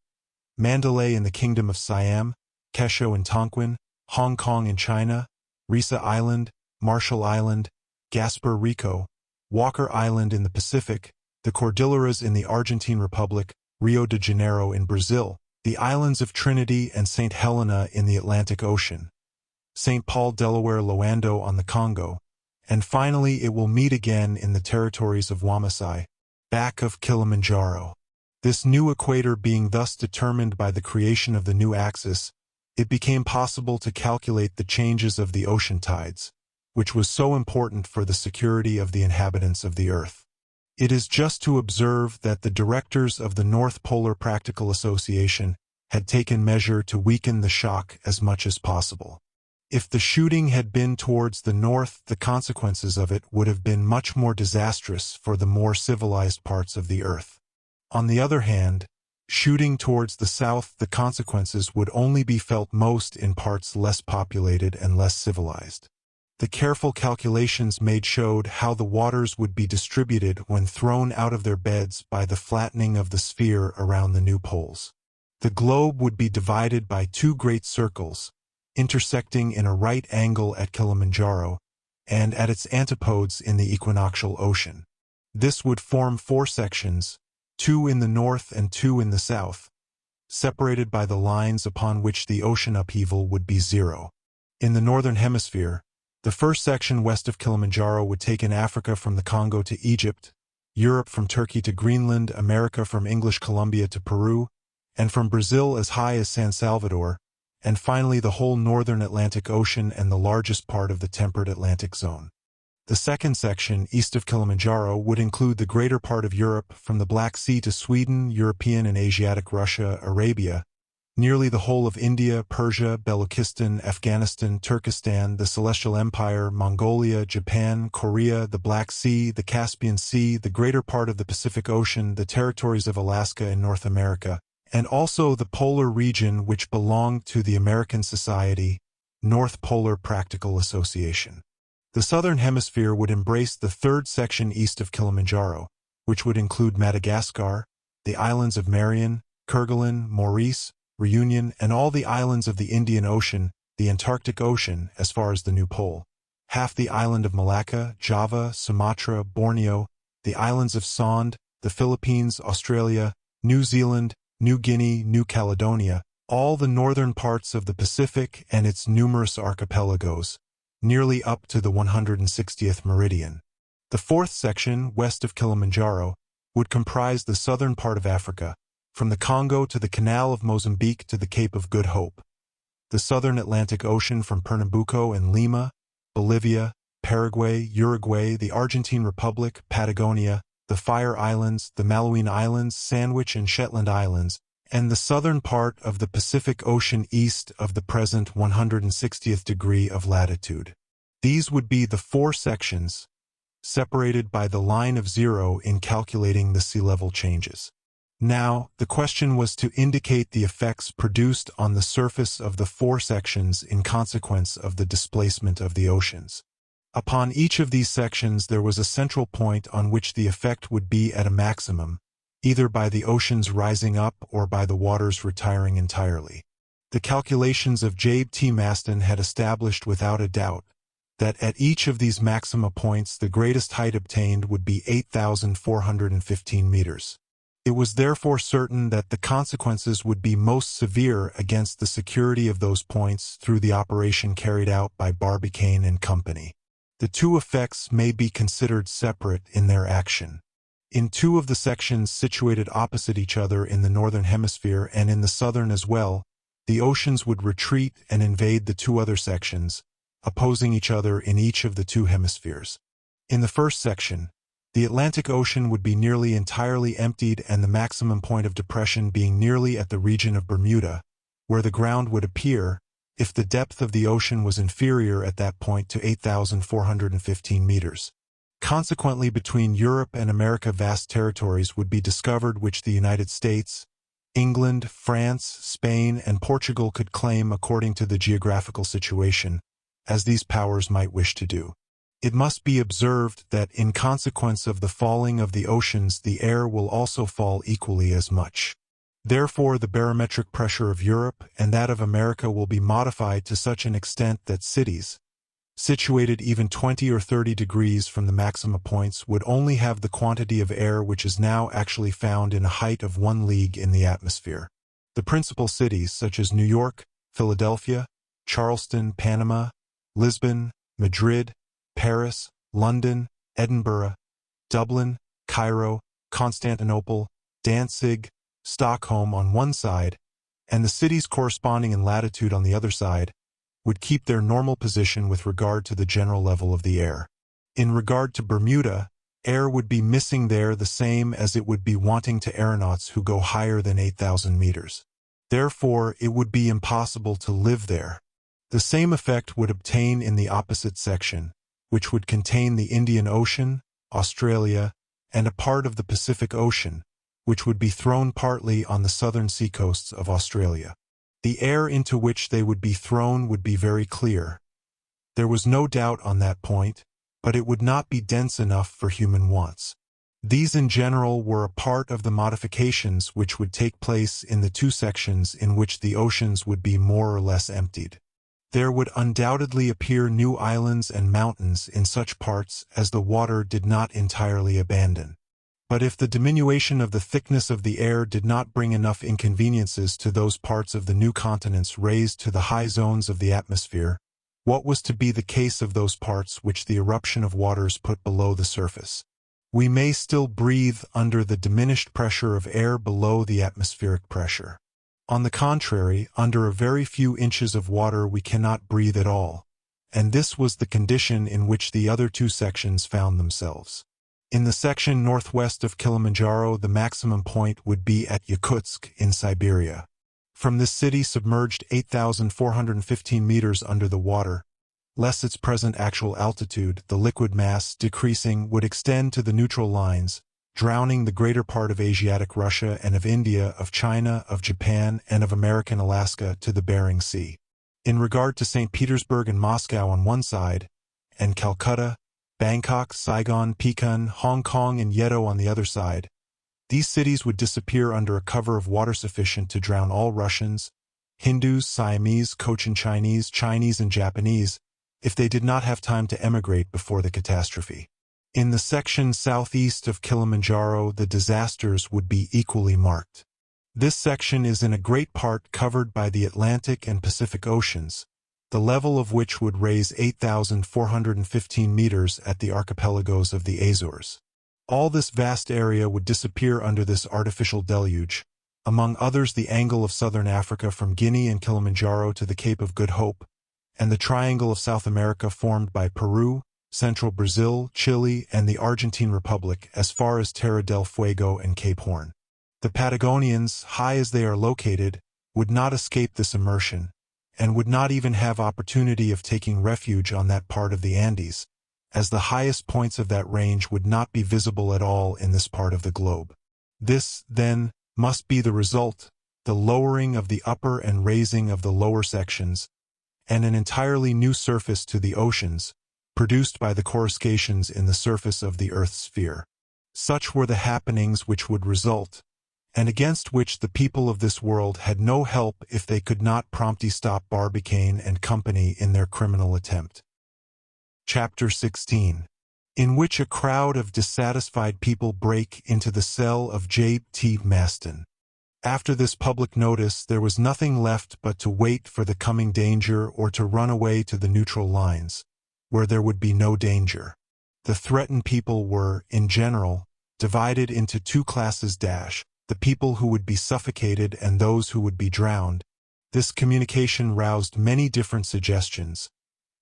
Mandalay in the Kingdom of Siam, Kesho in Tonquin, Hong Kong in China, Risa Island, Marshall Island, Gaspar Rico, Walker Island in the Pacific, the Cordilleras in the Argentine Republic, Rio de Janeiro in Brazil, the islands of Trinity and St. Helena in the Atlantic Ocean, St. Paul, Delaware, Loando on the Congo, and finally it will meet again in the territories of Wamasai, back of Kilimanjaro. This new equator being thus determined by the creation of the new axis, it became possible to calculate the changes of the ocean tides, which was so important for the security of the inhabitants of the earth. It is just to observe that the directors of the North Polar Practical Association had taken measure to weaken the shock as much as possible. If the shooting had been towards the north, the consequences of it would have been much more disastrous for the more civilized parts of the earth. On the other hand, shooting towards the south, the consequences would only be felt most in parts less populated and less civilized. The careful calculations made showed how the waters would be distributed when thrown out of their beds by the flattening of the sphere around the new poles. The globe would be divided by two great circles, intersecting in a right angle at Kilimanjaro and at its antipodes in the equinoctial ocean. This would form four sections, two in the north and two in the south, separated by the lines upon which the ocean upheaval would be zero. In the northern hemisphere, the first section west of Kilimanjaro would take in Africa from the Congo to Egypt, Europe from Turkey to Greenland, America from English Columbia to Peru, and from Brazil as high as San Salvador, and finally the whole northern Atlantic Ocean and the largest part of the temperate Atlantic zone. The second section, east of Kilimanjaro, would include the greater part of Europe from the Black Sea to Sweden, European and Asiatic Russia, Arabia, nearly the whole of India, Persia, Belukistan, Afghanistan, Turkestan, the Celestial Empire, Mongolia, Japan, Korea, the Black Sea, the Caspian Sea, the greater part of the Pacific Ocean, the territories of Alaska and North America, and also the polar region which belonged to the American Society, North Polar Practical Association. The southern hemisphere would embrace the third section east of Kilimanjaro, which would include Madagascar, the islands of Marion, Kerguelen, Maurice, Reunion, and all the islands of the Indian Ocean, the Antarctic Ocean as far as the New Pole, half the island of Malacca, Java, Sumatra, Borneo, the islands of Sonde, the Philippines, Australia, New Zealand, New Guinea, New Caledonia, all the northern parts of the Pacific and its numerous archipelagos, nearly up to the 160th meridian. The fourth section, west of Kilimanjaro, would comprise the southern part of Africa, from the Congo to the Canal of Mozambique to the Cape of Good Hope, the southern Atlantic Ocean from Pernambuco and Lima, Bolivia, Paraguay, Uruguay, the Argentine Republic, Patagonia, the Fire Islands, the Malouine Islands, Sandwich and Shetland Islands, and the southern part of the Pacific Ocean east of the present 160th degree of latitude. These would be the four sections, separated by the line of zero in calculating the sea level changes. Now, the question was to indicate the effects produced on the surface of the four sections in consequence of the displacement of the oceans. Upon each of these sections there was a central point on which the effect would be at a maximum, either by the oceans rising up or by the waters retiring entirely. The calculations of Jabe T. Maston had established without a doubt that at each of these maxima points the greatest height obtained would be 8,415 meters. It was therefore certain that the consequences would be most severe against the security of those points through the operation carried out by Barbicane and Company. The two effects may be considered separate in their action. In two of the sections situated opposite each other in the northern hemisphere and in the southern as well, the oceans would retreat and invade the two other sections, opposing each other in each of the two hemispheres. In the first section, the Atlantic Ocean would be nearly entirely emptied and the maximum point of depression being nearly at the region of Bermuda, where the ground would appear, if the depth of the ocean was inferior at that point to 8,415 meters. Consequently, between Europe and America vast territories would be discovered which the United States, England, France, Spain, and Portugal could claim according to the geographical situation, as these powers might wish to do. It must be observed that in consequence of the falling of the oceans the air will also fall equally as much. Therefore the barometric pressure of Europe and that of America will be modified to such an extent that cities, situated even 20 or 30 degrees from the maxima points, would only have the quantity of air which is now actually found in a height of 1 league in the atmosphere. The principal cities, such as New York, Philadelphia, Charleston, Panama, Lisbon, Madrid, Paris, London, Edinburgh, Dublin, Cairo, Constantinople, Danzig, Stockholm on one side, and the cities corresponding in latitude on the other side, would keep their normal position with regard to the general level of the air. In regard to Bermuda, air would be missing there the same as it would be wanting to aeronauts who go higher than 8,000 meters. Therefore, it would be impossible to live there. The same effect would obtain in the opposite section, which would contain the Indian Ocean, Australia, and a part of the Pacific Ocean, which would be thrown partly on the southern seacoasts of Australia. The air into which they would be thrown would be very clear. There was no doubt on that point, but it would not be dense enough for human wants. These in general were a part of the modifications which would take place in the two sections in which the oceans would be more or less emptied. There would undoubtedly appear new islands and mountains in such parts as the water did not entirely abandon. But if the diminution of the thickness of the air did not bring enough inconveniences to those parts of the new continents raised to the high zones of the atmosphere, what was to be the case of those parts which the eruption of waters put below the surface? We may still breathe under the diminished pressure of air below the atmospheric pressure. On the contrary, under a very few inches of water we cannot breathe at all, and this was the condition in which the other two sections found themselves. In the section northwest of Kilimanjaro, the maximum point would be at Yakutsk in Siberia. From this city, submerged 8,415 meters under the water, less its present actual altitude, the liquid mass, decreasing, would extend to the neutral lines, drowning the greater part of Asiatic Russia and of India, of China, of Japan, and of American Alaska to the Bering Sea. In regard to St. Petersburg and Moscow on one side, and Calcutta, Bangkok, Saigon, Pekin, Hong Kong, and Yedo on the other side, these cities would disappear under a cover of water sufficient to drown all Russians, Hindus, Siamese, Cochin Chinese, Chinese, and Japanese, if they did not have time to emigrate before the catastrophe. In the section southeast of Kilimanjaro, the disasters would be equally marked. This section is in a great part covered by the Atlantic and Pacific Oceans, the level of which would raise 8,415 meters at the archipelagos of the Azores. All this vast area would disappear under this artificial deluge, among others the angle of southern Africa from Guinea and Kilimanjaro to the Cape of Good Hope, and the triangle of South America formed by Peru, central Brazil, Chile, and the Argentine Republic as far as Terra del Fuego and Cape Horn. The Patagonians, high as they are located, would not escape this immersion, and would not even have opportunity of taking refuge on that part of the Andes, as the highest points of that range would not be visible at all in this part of the globe. This, then, must be the result, the lowering of the upper and raising of the lower sections, and an entirely new surface to the oceans, produced by the coruscations in the surface of the Earth's sphere. Such were the happenings which would result, and against which the people of this world had no help if they could not promptly stop Barbicane and company in their criminal attempt. Chapter 16, in which a crowd of dissatisfied people break into the cell of J.T. Maston. After this public notice, there was nothing left but to wait for the coming danger or to run away to the neutral lines, where there would be no danger. The threatened people were, in general, divided into two classes: the people who would be suffocated and those who would be drowned. This communication roused many different suggestions,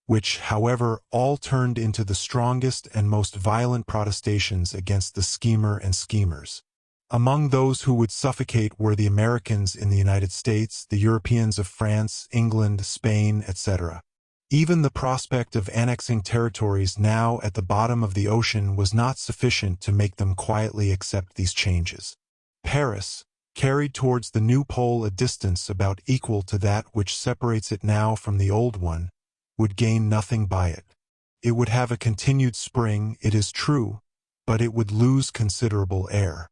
which, however, all turned into the strongest and most violent protestations against the schemer and schemers. Among those who would suffocate were the Americans in the United States, the Europeans of France, England, Spain, etc. Even the prospect of annexing territories now at the bottom of the ocean was not sufficient to make them quietly accept these changes. Paris, carried towards the new pole a distance about equal to that which separates it now from the old one, would gain nothing by it. It would have a continued spring, it is true, but it would lose considerable air.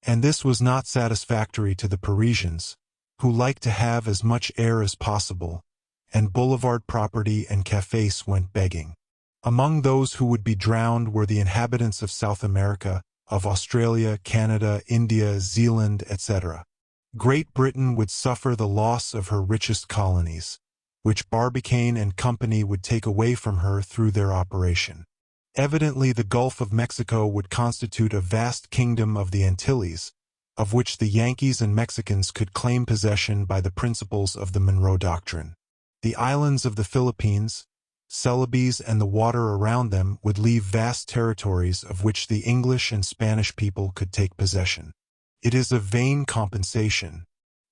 And this was not satisfactory to the Parisians, who liked to have as much air as possible, and boulevard property and cafés went begging. Among those who would be drowned were the inhabitants of South America, of Australia, Canada, India, Zealand, etc. Great Britain would suffer the loss of her richest colonies, which Barbicane and company would take away from her through their operation. Evidently the Gulf of Mexico would constitute a vast kingdom of the Antilles, of which the Yankees and Mexicans could claim possession by the principles of the Monroe Doctrine. The islands of the Philippines, Celebes, and the water around them would leave vast territories of which the English and Spanish people could take possession. It is a vain compensation.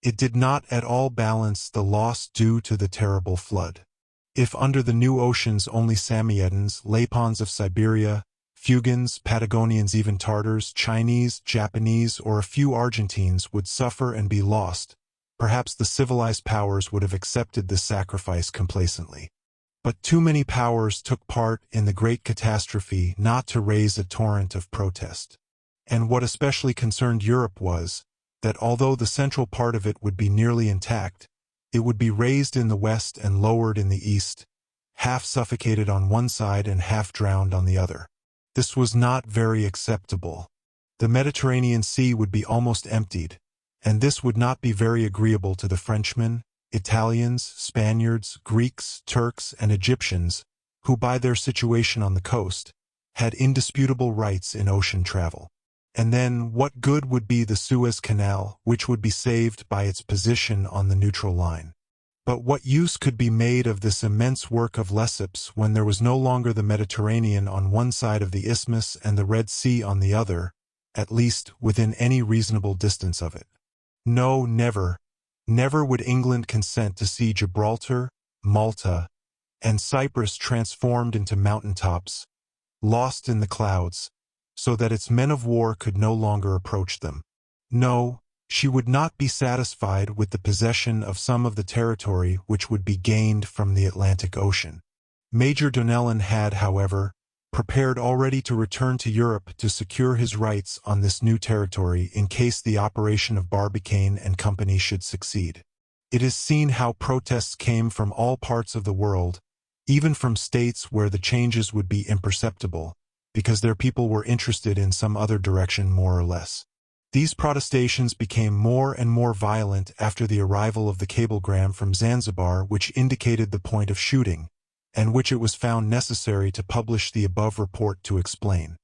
It did not at all balance the loss due to the terrible flood. If under the new oceans only Samoyedens, Lapons of Siberia, Fugans, Patagonians, even Tartars, Chinese, Japanese, or a few Argentines would suffer and be lost, perhaps the civilized powers would have accepted this sacrifice complacently. But too many powers took part in the great catastrophe not to raise a torrent of protest. And what especially concerned Europe was, that although the central part of it would be nearly intact, it would be raised in the west and lowered in the east, half suffocated on one side and half drowned on the other. This was not very acceptable. The Mediterranean Sea would be almost emptied, and this would not be very agreeable to the Frenchmen, Italians, Spaniards, Greeks, Turks, and Egyptians, who by their situation on the coast, had indisputable rights in ocean travel. And then, what good would be the Suez Canal, which would be saved by its position on the neutral line? But what use could be made of this immense work of Lesseps when there was no longer the Mediterranean on one side of the isthmus and the Red Sea on the other, at least within any reasonable distance of it? No, never, never would England consent to see Gibraltar, Malta, and Cyprus transformed into mountain-tops, lost in the clouds, so that its men of war could no longer approach them. No, she would not be satisfied with the possession of some of the territory which would be gained from the Atlantic Ocean. Major Donnellan had, however, prepared already to return to Europe to secure his rights on this new territory in case the operation of Barbicane and company should succeed. It is seen how protests came from all parts of the world, even from states where the changes would be imperceptible, because their people were interested in some other direction more or less. These protestations became more and more violent after the arrival of the cablegram from Zanzibar which indicated the point of shooting, and which it was found necessary to publish the above report to explain.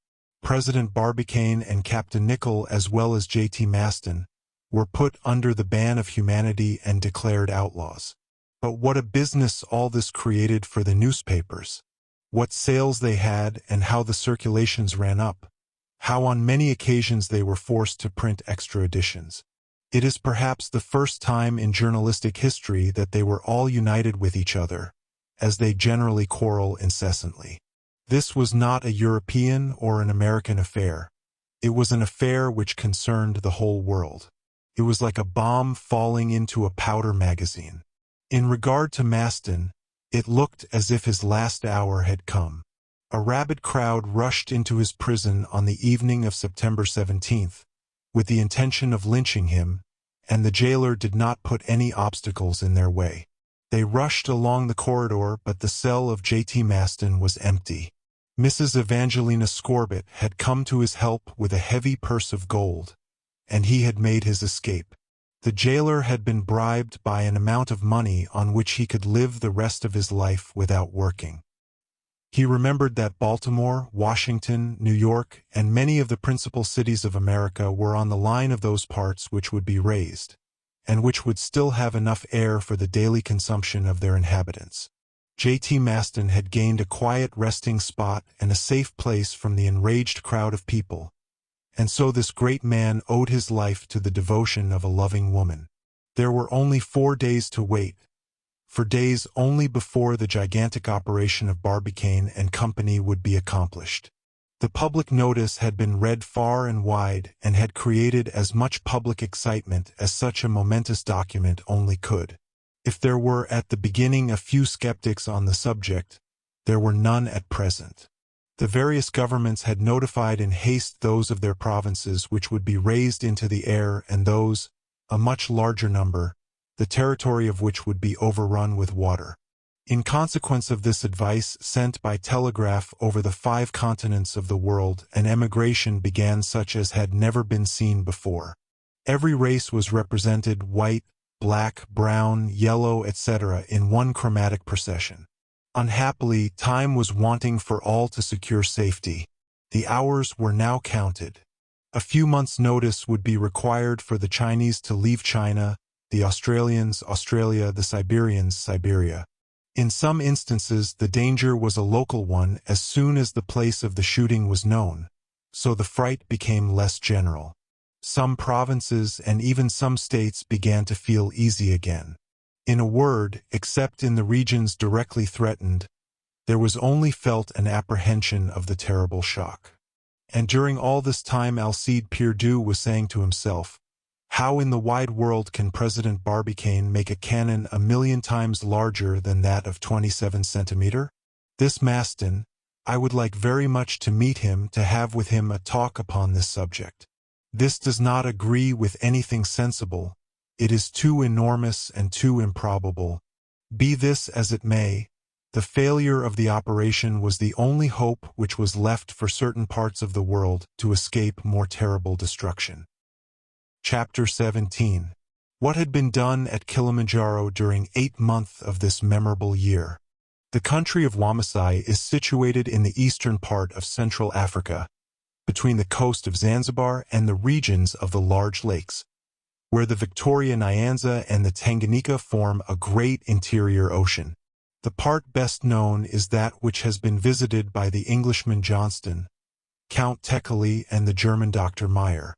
President Barbicane and Captain Nicholl, as well as J.T. Maston, were put under the ban of humanity and declared outlaws. But what a business all this created for the newspapers! What sales they had and how the circulations ran up, how on many occasions they were forced to print extra editions. It is perhaps the first time in journalistic history that they were all united with each other, as they generally quarrel incessantly. This was not a European or an American affair. It was an affair which concerned the whole world. It was like a bomb falling into a powder magazine. In regard to Maston, it looked as if his last hour had come. A rabid crowd rushed into his prison on the evening of September 17th, with the intention of lynching him, and the jailer did not put any obstacles in their way. They rushed along the corridor, but the cell of J.T. Maston was empty. Mrs. Evangelina Scorbitt had come to his help with a heavy purse of gold, and he had made his escape. The jailer had been bribed by an amount of money on which he could live the rest of his life without working. He remembered that Baltimore, Washington, New York, and many of the principal cities of America were on the line of those parts which would be razed, and which would still have enough air for the daily consumption of their inhabitants. J.T. Maston had gained a quiet resting spot and a safe place from the enraged crowd of people, and so this great man owed his life to the devotion of a loving woman. There were only 4 days to wait, for days only before the gigantic operation of Barbicane and Company would be accomplished. The public notice had been read far and wide and had created as much public excitement as such a momentous document only could. If there were at the beginning a few skeptics on the subject, there were none at present. The various governments had notified in haste those of their provinces which would be raised into the air and those, a much larger number, the territory of which would be overrun with water. In consequence of this advice sent by telegraph over the 5 continents of the world, an emigration began such as had never been seen before. Every race was represented, white, black, brown, yellow, etc., in one chromatic procession. Unhappily, time was wanting for all to secure safety. The hours were now counted. A few months' notice would be required for the Chinese to leave China, the Australians, Australia, the Siberians, Siberia. In some instances, the danger was a local one as soon as the place of the shooting was known, so the fright became less general. Some provinces and even some states began to feel easy again. In a word, except in the regions directly threatened, there was only felt an apprehension of the terrible shock. And during all this time Alcide Pierdeux was saying to himself, "How in the wide world can President Barbicane make a cannon 1,000,000 times larger than that of 27 centimeter? This Maston, I would like very much to meet him, to have with him a talk upon this subject. This does not agree with anything sensible. It is too enormous and too improbable. Be this as it may, the failure of the operation was the only hope which was left for certain parts of the world to escape more terrible destruction." Chapter 17. What had been done at Kilimanjaro during 8 months of this memorable year. The country of Wamasai is situated in the eastern part of Central Africa, between the coast of Zanzibar and the regions of the large lakes, where the Victoria Nyanza and the Tanganyika form a great interior ocean. The part best known is that which has been visited by the Englishman Johnston, Count Tekeli, and the German Dr. Meyer.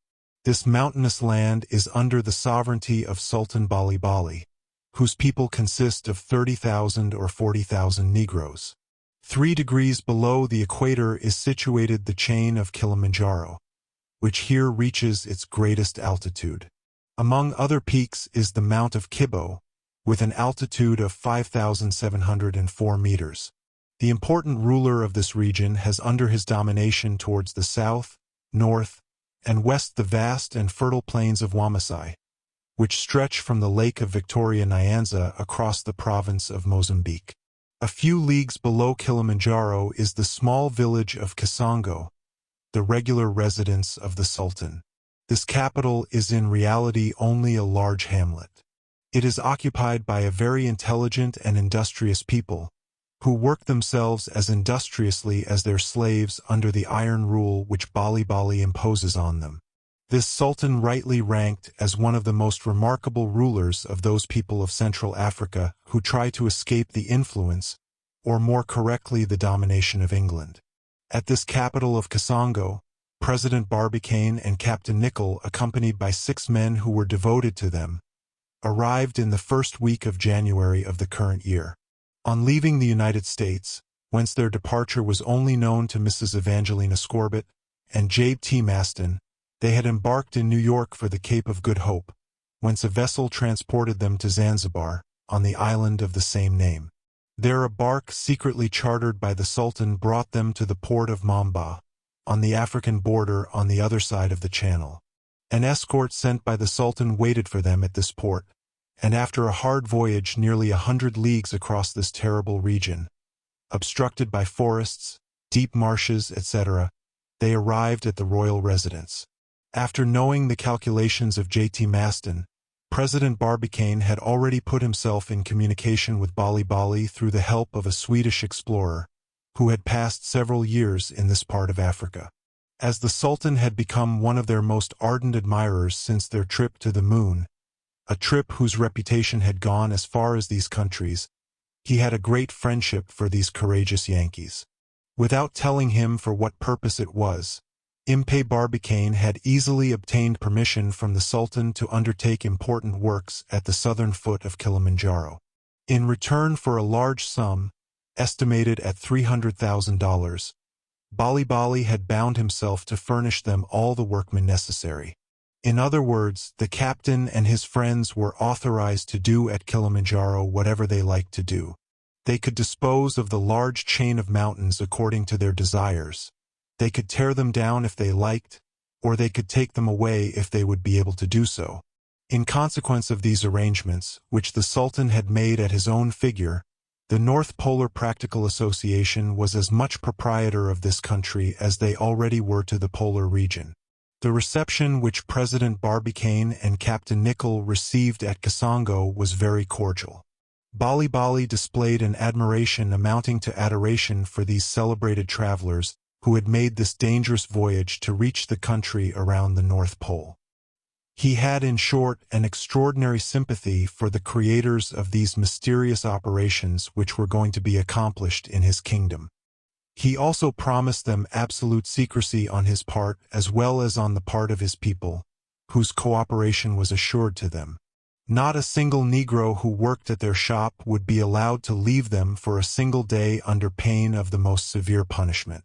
This mountainous land is under the sovereignty of Sultan Bali Bali, whose people consist of 30,000 or 40,000 Negroes. 3 degrees below the equator is situated the chain of Kilimanjaro, which here reaches its greatest altitude. Among other peaks is the Mount of Kibo, with an altitude of 5,704 meters. The important ruler of this region has under his domination towards the south, north, and west the vast and fertile plains of Wamasai, which stretch from the Lake of Victoria Nyanza across the province of Mozambique. A few leagues below Kilimanjaro is the small village of Kasongo, the regular residence of the Sultan. This capital is in reality only a large hamlet. It is occupied by a very intelligent and industrious people, who work themselves as industriously as their slaves under the iron rule which Bali Bali imposes on them. This Sultan rightly ranked as one of the most remarkable rulers of those people of Central Africa who try to escape the influence, or more correctly the domination of England. At this capital of Kasongo, President Barbicane and Captain Nicholl, accompanied by 6 men who were devoted to them, arrived in the first week of January of the current year. On leaving the United States, whence their departure was only known to Mrs. Evangelina Scorbitt and J.T. Maston, they had embarked in New York for the Cape of Good Hope, whence a vessel transported them to Zanzibar, on the island of the same name. There a bark secretly chartered by the Sultan brought them to the port of Mamba, on the African border on the other side of the channel. An escort sent by the Sultan waited for them at this port, and after a hard voyage nearly 100 leagues across this terrible region, obstructed by forests, deep marshes, etc., they arrived at the royal residence. After knowing the calculations of J.T. Maston, President Barbicane had already put himself in communication with Bali through the help of a Swedish explorer, who had passed several years in this part of Africa. As the Sultan had become one of their most ardent admirers since their trip to the moon, a trip whose reputation had gone as far as these countries, he had a great friendship for these courageous Yankees. Without telling him for what purpose it was, Impey Barbicane had easily obtained permission from the Sultan to undertake important works at the southern foot of Kilimanjaro. In return for a large sum, estimated at $300,000, Bali had bound himself to furnish them all the workmen necessary. In other words, the captain and his friends were authorized to do at Kilimanjaro whatever they liked to do. They could dispose of the large chain of mountains according to their desires. They could tear them down if they liked, or they could take them away if they would be able to do so. In consequence of these arrangements, which the Sultan had made at his own figure, the North Polar Practical Association was as much proprietor of this country as they already were to the polar region. The reception which President Barbicane and Captain Nicholl received at Kasongo was very cordial. Bali displayed an admiration amounting to adoration for these celebrated travelers who had made this dangerous voyage to reach the country around the North Pole. He had, in short, an extraordinary sympathy for the creators of these mysterious operations which were going to be accomplished in his kingdom. He also promised them absolute secrecy on his part as well as on the part of his people, whose cooperation was assured to them. Not a single Negro who worked at their shop would be allowed to leave them for a single day under pain of the most severe punishment.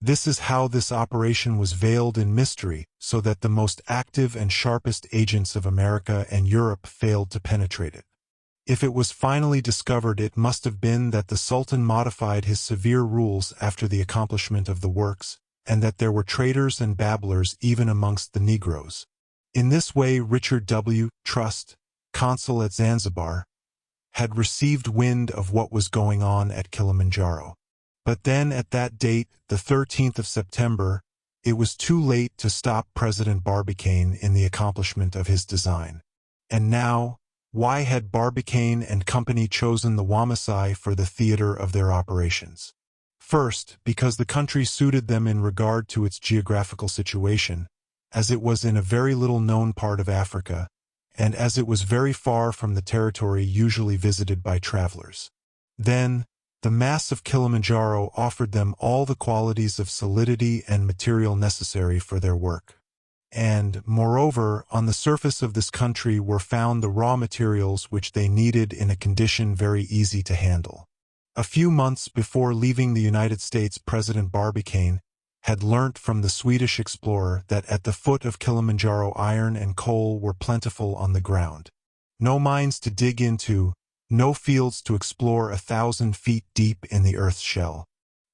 This is how this operation was veiled in mystery, so that the most active and sharpest agents of America and Europe failed to penetrate it. If it was finally discovered, it must have been that the Sultan modified his severe rules after the accomplishment of the works, and that there were traitors and babblers even amongst the Negroes. In this way Richard W. Trust, consul at Zanzibar, had received wind of what was going on at Kilimanjaro. But then at that date, the 13th of September, it was too late to stop President Barbicane in the accomplishment of his design. And now, why had Barbicane and company chosen the Wamasai for the theater of their operations? First, because the country suited them in regard to its geographical situation, as it was in a very little known part of Africa, and as it was very far from the territory usually visited by travelers. Then, the mass of Kilimanjaro offered them all the qualities of solidity and material necessary for their work. And, moreover, on the surface of this country were found the raw materials which they needed in a condition very easy to handle. A few months before leaving the United States, President Barbicane had learnt from the Swedish explorer that at the foot of Kilimanjaro iron and coal were plentiful on the ground. No mines to dig into, no fields to explore 1,000 feet deep in the earth's shell.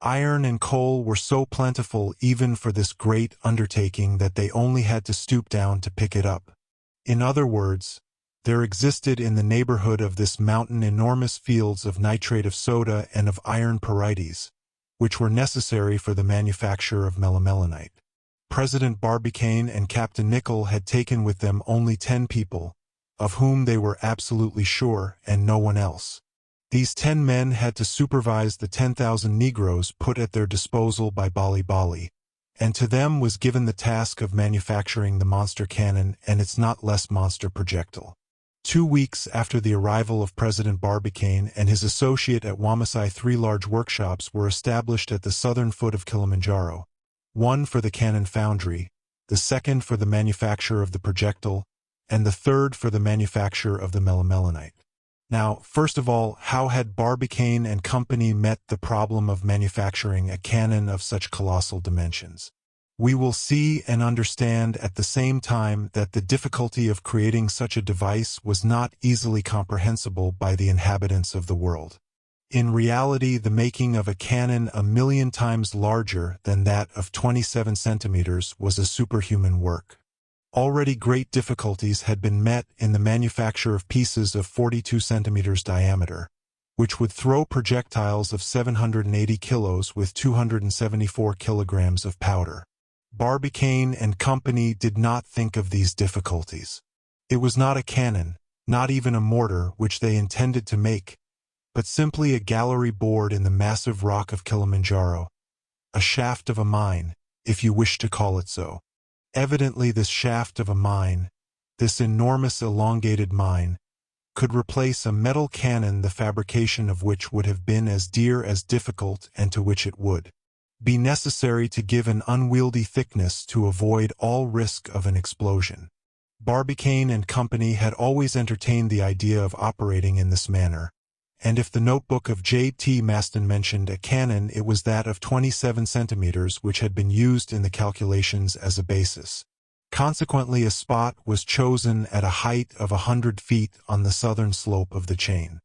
Iron and coal were so plentiful even for this great undertaking that they only had to stoop down to pick it up. In other words, there existed in the neighborhood of this mountain enormous fields of nitrate of soda and of iron pyrites, which were necessary for the manufacture of melimelonite. President Barbicane and Captain Nicholl had taken with them only 10 people, of whom they were absolutely sure, and no one else. These 10 men had to supervise the 10,000 Negroes put at their disposal by Bali, and to them was given the task of manufacturing the monster cannon and its not less monster projectile. 2 weeks after the arrival of President Barbicane and his associate at Wamasai, 3 large workshops were established at the southern foot of Kilimanjaro, one for the cannon foundry, the second for the manufacture of the projectile, and the third for the manufacture of the melimelonite. Now, first of all, how had Barbicane and company met the problem of manufacturing a cannon of such colossal dimensions? We will see and understand at the same time that the difficulty of creating such a device was not easily comprehensible by the inhabitants of the world. In reality, the making of a cannon 1,000,000 times larger than that of 27 centimeters was a superhuman work. Already great difficulties had been met in the manufacture of pieces of 42 centimeters diameter, which would throw projectiles of 780 kilos with 274 kilograms of powder. Barbicane and Company did not think of these difficulties. It was not a cannon, not even a mortar which they intended to make, but simply a gallery bored in the massive rock of Kilimanjaro, a shaft of a mine, if you wish to call it so. Evidently this shaft of a mine, this enormous elongated mine, could replace a metal cannon the fabrication of which would have been as dear as difficult and to which it would be necessary to give an unwieldy thickness to avoid all risk of an explosion. Barbicane and Company had always entertained the idea of operating in this manner, and if the notebook of J.T. Maston mentioned a cannon, it was that of 27 centimeters which had been used in the calculations as a basis. Consequently, a spot was chosen at a height of 100 feet on the southern slope of the chain.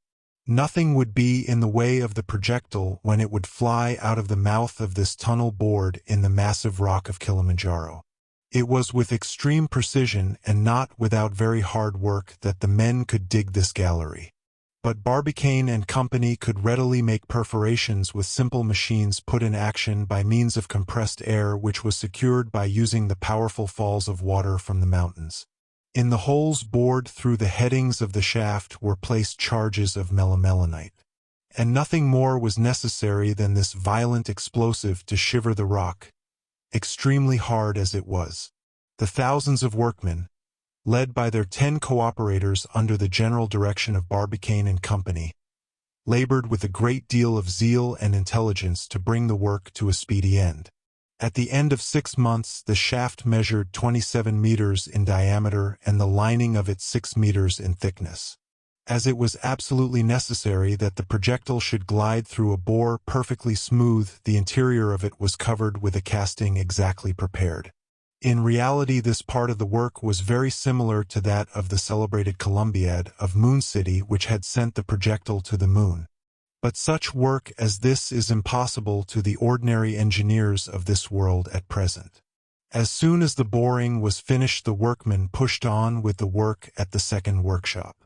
Nothing would be in the way of the projectile when it would fly out of the mouth of this tunnel bored in the massive rock of Kilimanjaro. It was with extreme precision and not without very hard work that the men could dig this gallery. But Barbicane and Company could readily make perforations with simple machines put in action by means of compressed air which was secured by using the powerful falls of water from the mountains. In the holes bored through the headings of the shaft were placed charges of melimelonite, and nothing more was necessary than this violent explosive to shiver the rock, extremely hard as it was. The thousands of workmen, led by their 10 cooperators under the general direction of Barbicane and Company, labored with a great deal of zeal and intelligence to bring the work to a speedy end. At the end of 6 months, the shaft measured 27 meters in diameter and the lining of it 6 meters in thickness. As it was absolutely necessary that the projectile should glide through a bore perfectly smooth, the interior of it was covered with a casting exactly prepared. In reality, this part of the work was very similar to that of the celebrated Columbiad of Moon City, which had sent the projectile to the moon. But such work as this is impossible to the ordinary engineers of this world at present. As soon as the boring was finished, the workmen pushed on with the work at the second workshop.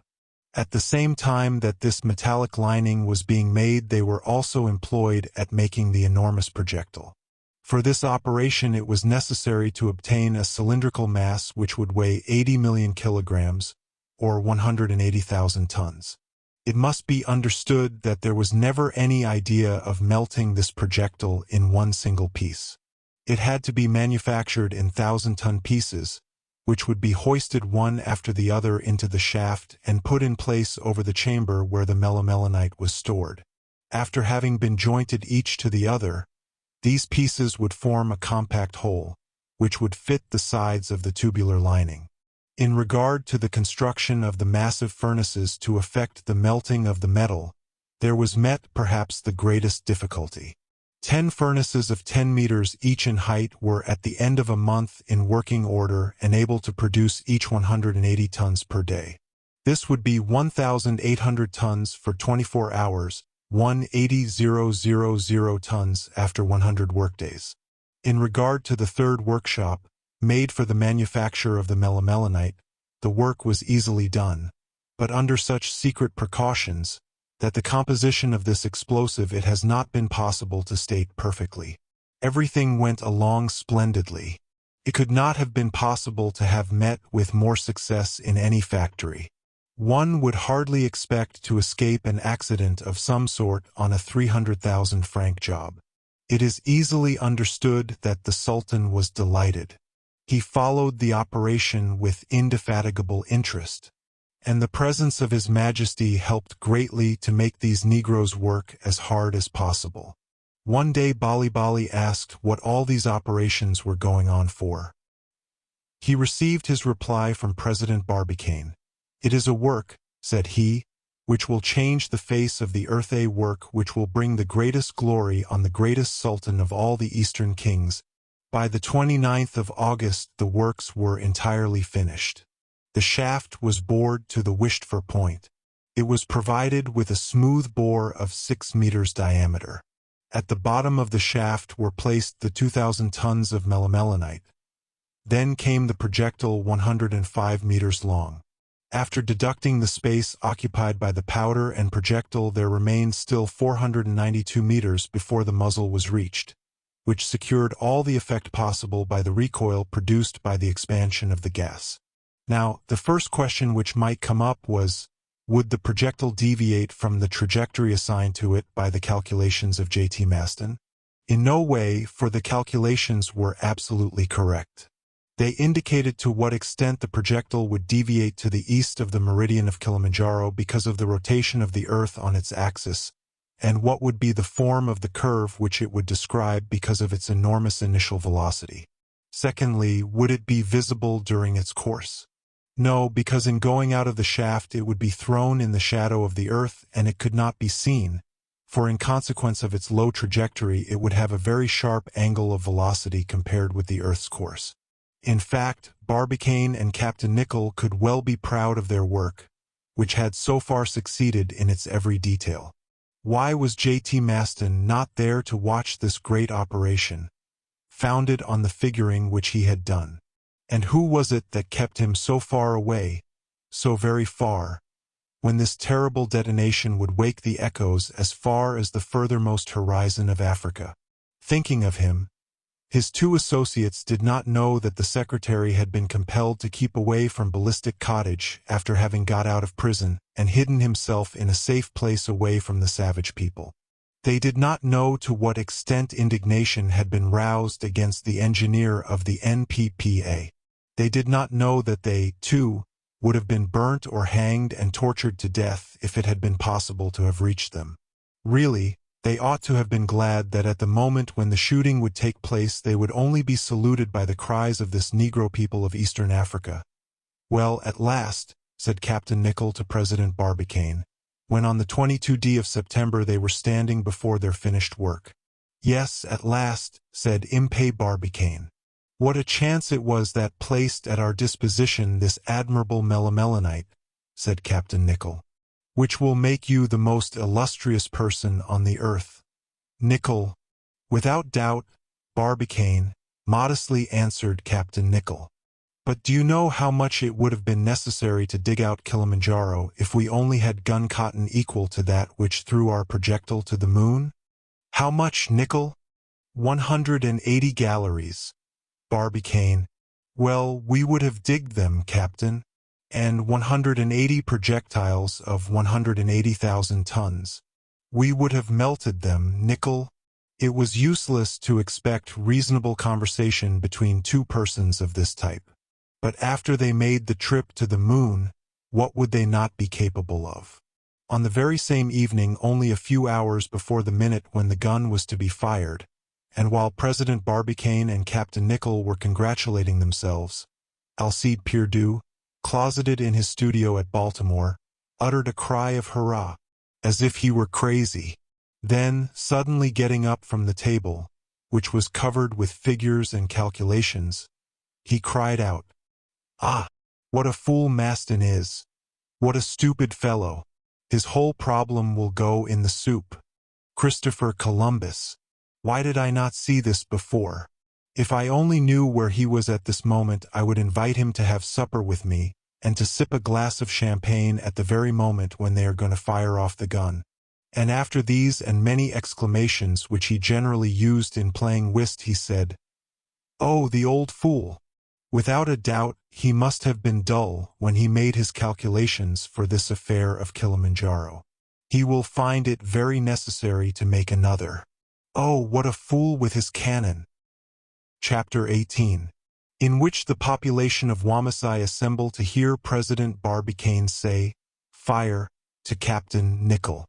At the same time that this metallic lining was being made, they were also employed at making the enormous projectile. For this operation it was necessary to obtain a cylindrical mass which would weigh 80 million kilograms, or 180,000 tons. It must be understood that there was never any idea of melting this projectile in one single piece. It had to be manufactured in 1,000-ton pieces, which would be hoisted one after the other into the shaft and put in place over the chamber where the melimelonite was stored. After having been jointed each to the other, these pieces would form a compact whole, which would fit the sides of the tubular lining. In regard to the construction of the massive furnaces to effect the melting of the metal, there was met perhaps the greatest difficulty. 10 furnaces of 10 meters each in height were at the end of a month in working order and able to produce each 180 tons per day. This would be 1,800 tons for 24 hours, 180,000 tons after 100 workdays. In regard to the third workshop, made for the manufacture of the melimelonite, the work was easily done, but under such secret precautions that the composition of this explosive it has not been possible to state perfectly. Everything went along splendidly. It could not have been possible to have met with more success in any factory. One would hardly expect to escape an accident of some sort on a 300,000 franc job. It is easily understood that the Sultan was delighted. He followed the operation with indefatigable interest, and the presence of His Majesty helped greatly to make these Negroes work as hard as possible. One day Bali asked what all these operations were going on for. He received his reply from President Barbicane. "It is a work," said he, "which will change the face of the earth, a work which will bring the greatest glory on the greatest Sultan of all the Eastern kings." By the 29th of August the works were entirely finished. The shaft was bored to the wished-for point. It was provided with a smooth bore of 6 meters diameter. At the bottom of the shaft were placed the 2,000 tons of melimelonite, Then came the projectile 105 meters long. After deducting the space occupied by the powder and projectile, there remained still 492 meters before the muzzle was reached, which secured all the effect possible by the recoil produced by the expansion of the gas. Now, the first question which might come up was, would the projectile deviate from the trajectory assigned to it by the calculations of J.T. Maston? In no way, for the calculations were absolutely correct. They indicated to what extent the projectile would deviate to the east of the meridian of Kilimanjaro because of the rotation of the Earth on its axis, and what would be the form of the curve which it would describe because of its enormous initial velocity. Secondly, would it be visible during its course? No, because in going out of the shaft it would be thrown in the shadow of the Earth and it could not be seen, for in consequence of its low trajectory it would have a very sharp angle of velocity compared with the Earth's course. In fact, Barbicane and Captain Nicholl could well be proud of their work, which had so far succeeded in its every detail. Why was J.T. Maston not there to watch this great operation, founded on the figuring which he had done? And who was it that kept him so far away, so very far, when this terrible detonation would wake the echoes as far as the furthermost horizon of Africa? Thinking of him, his two associates did not know that the secretary had been compelled to keep away from Ballistic Cottage after having got out of prison and hidden himself in a safe place away from the savage people. They did not know to what extent indignation had been roused against the engineer of the NPPA. They did not know that they, too, would have been burnt or hanged and tortured to death if it had been possible to have reached them. Really, they ought to have been glad that at the moment when the shooting would take place they would only be saluted by the cries of this Negro people of Eastern Africa. "Well, at last," said Captain Nicholl to President Barbicane, when on the 22d of September they were standing before their finished work. "Yes, at last," said Impey Barbicane. "What a chance it was that placed at our disposition this admirable melimelonite," said Captain Nicholl, "which will make you the most illustrious person on the earth." Nicholl, "Without doubt, Barbicane," modestly answered Captain Nicholl. "But do you know how much it would have been necessary to dig out Kilimanjaro if we only had gun cotton equal to that which threw our projectile to the moon?" "How much, Nicholl?" 180 galleries. Barbicane, "Well, we would have digged them, Captain, and 180 projectiles of 180,000 tons. We would have melted them, Nicholl." It was useless to expect reasonable conversation between two persons of this type. But after they made the trip to the moon, what would they not be capable of? On the very same evening, only a few hours before the minute when the gun was to be fired, and while President Barbicane and Captain Nicholl were congratulating themselves, Alcide Pierdeux, closeted in his studio at Baltimore, uttered a cry of hurrah, as if he were crazy. Then, suddenly getting up from the table, which was covered with figures and calculations, he cried out, "Ah, what a fool Maston is! What a stupid fellow! His whole problem will go in the soup. Christopher Columbus! Why did I not see this before? If I only knew where he was at this moment, I would invite him to have supper with me, and to sip a glass of champagne at the very moment when they are going to fire off the gun." And after these and many exclamations which he generally used in playing whist, he said, "Oh, the old fool! Without a doubt, he must have been dull when he made his calculations for this affair of Kilimanjaro. He will find it very necessary to make another. Oh, what a fool with his cannon!" Chapter 18, in which the population of Wamasai assemble to hear President Barbicane say, "Fire," to Captain Nicholl.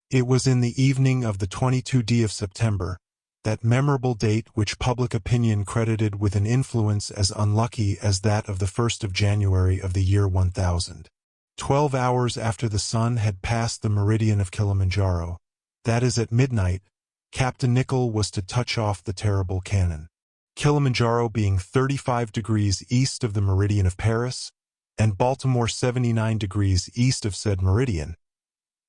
It was in the evening of the 22d of September, that memorable date which public opinion credited with an influence as unlucky as that of the 1st of January of the year 1000. 12 hours after the sun had passed the meridian of Kilimanjaro, that is at midnight, Captain Nicholl was to touch off the terrible cannon. Kilimanjaro being 35 degrees east of the meridian of Paris, and Baltimore 79 degrees east of said meridian,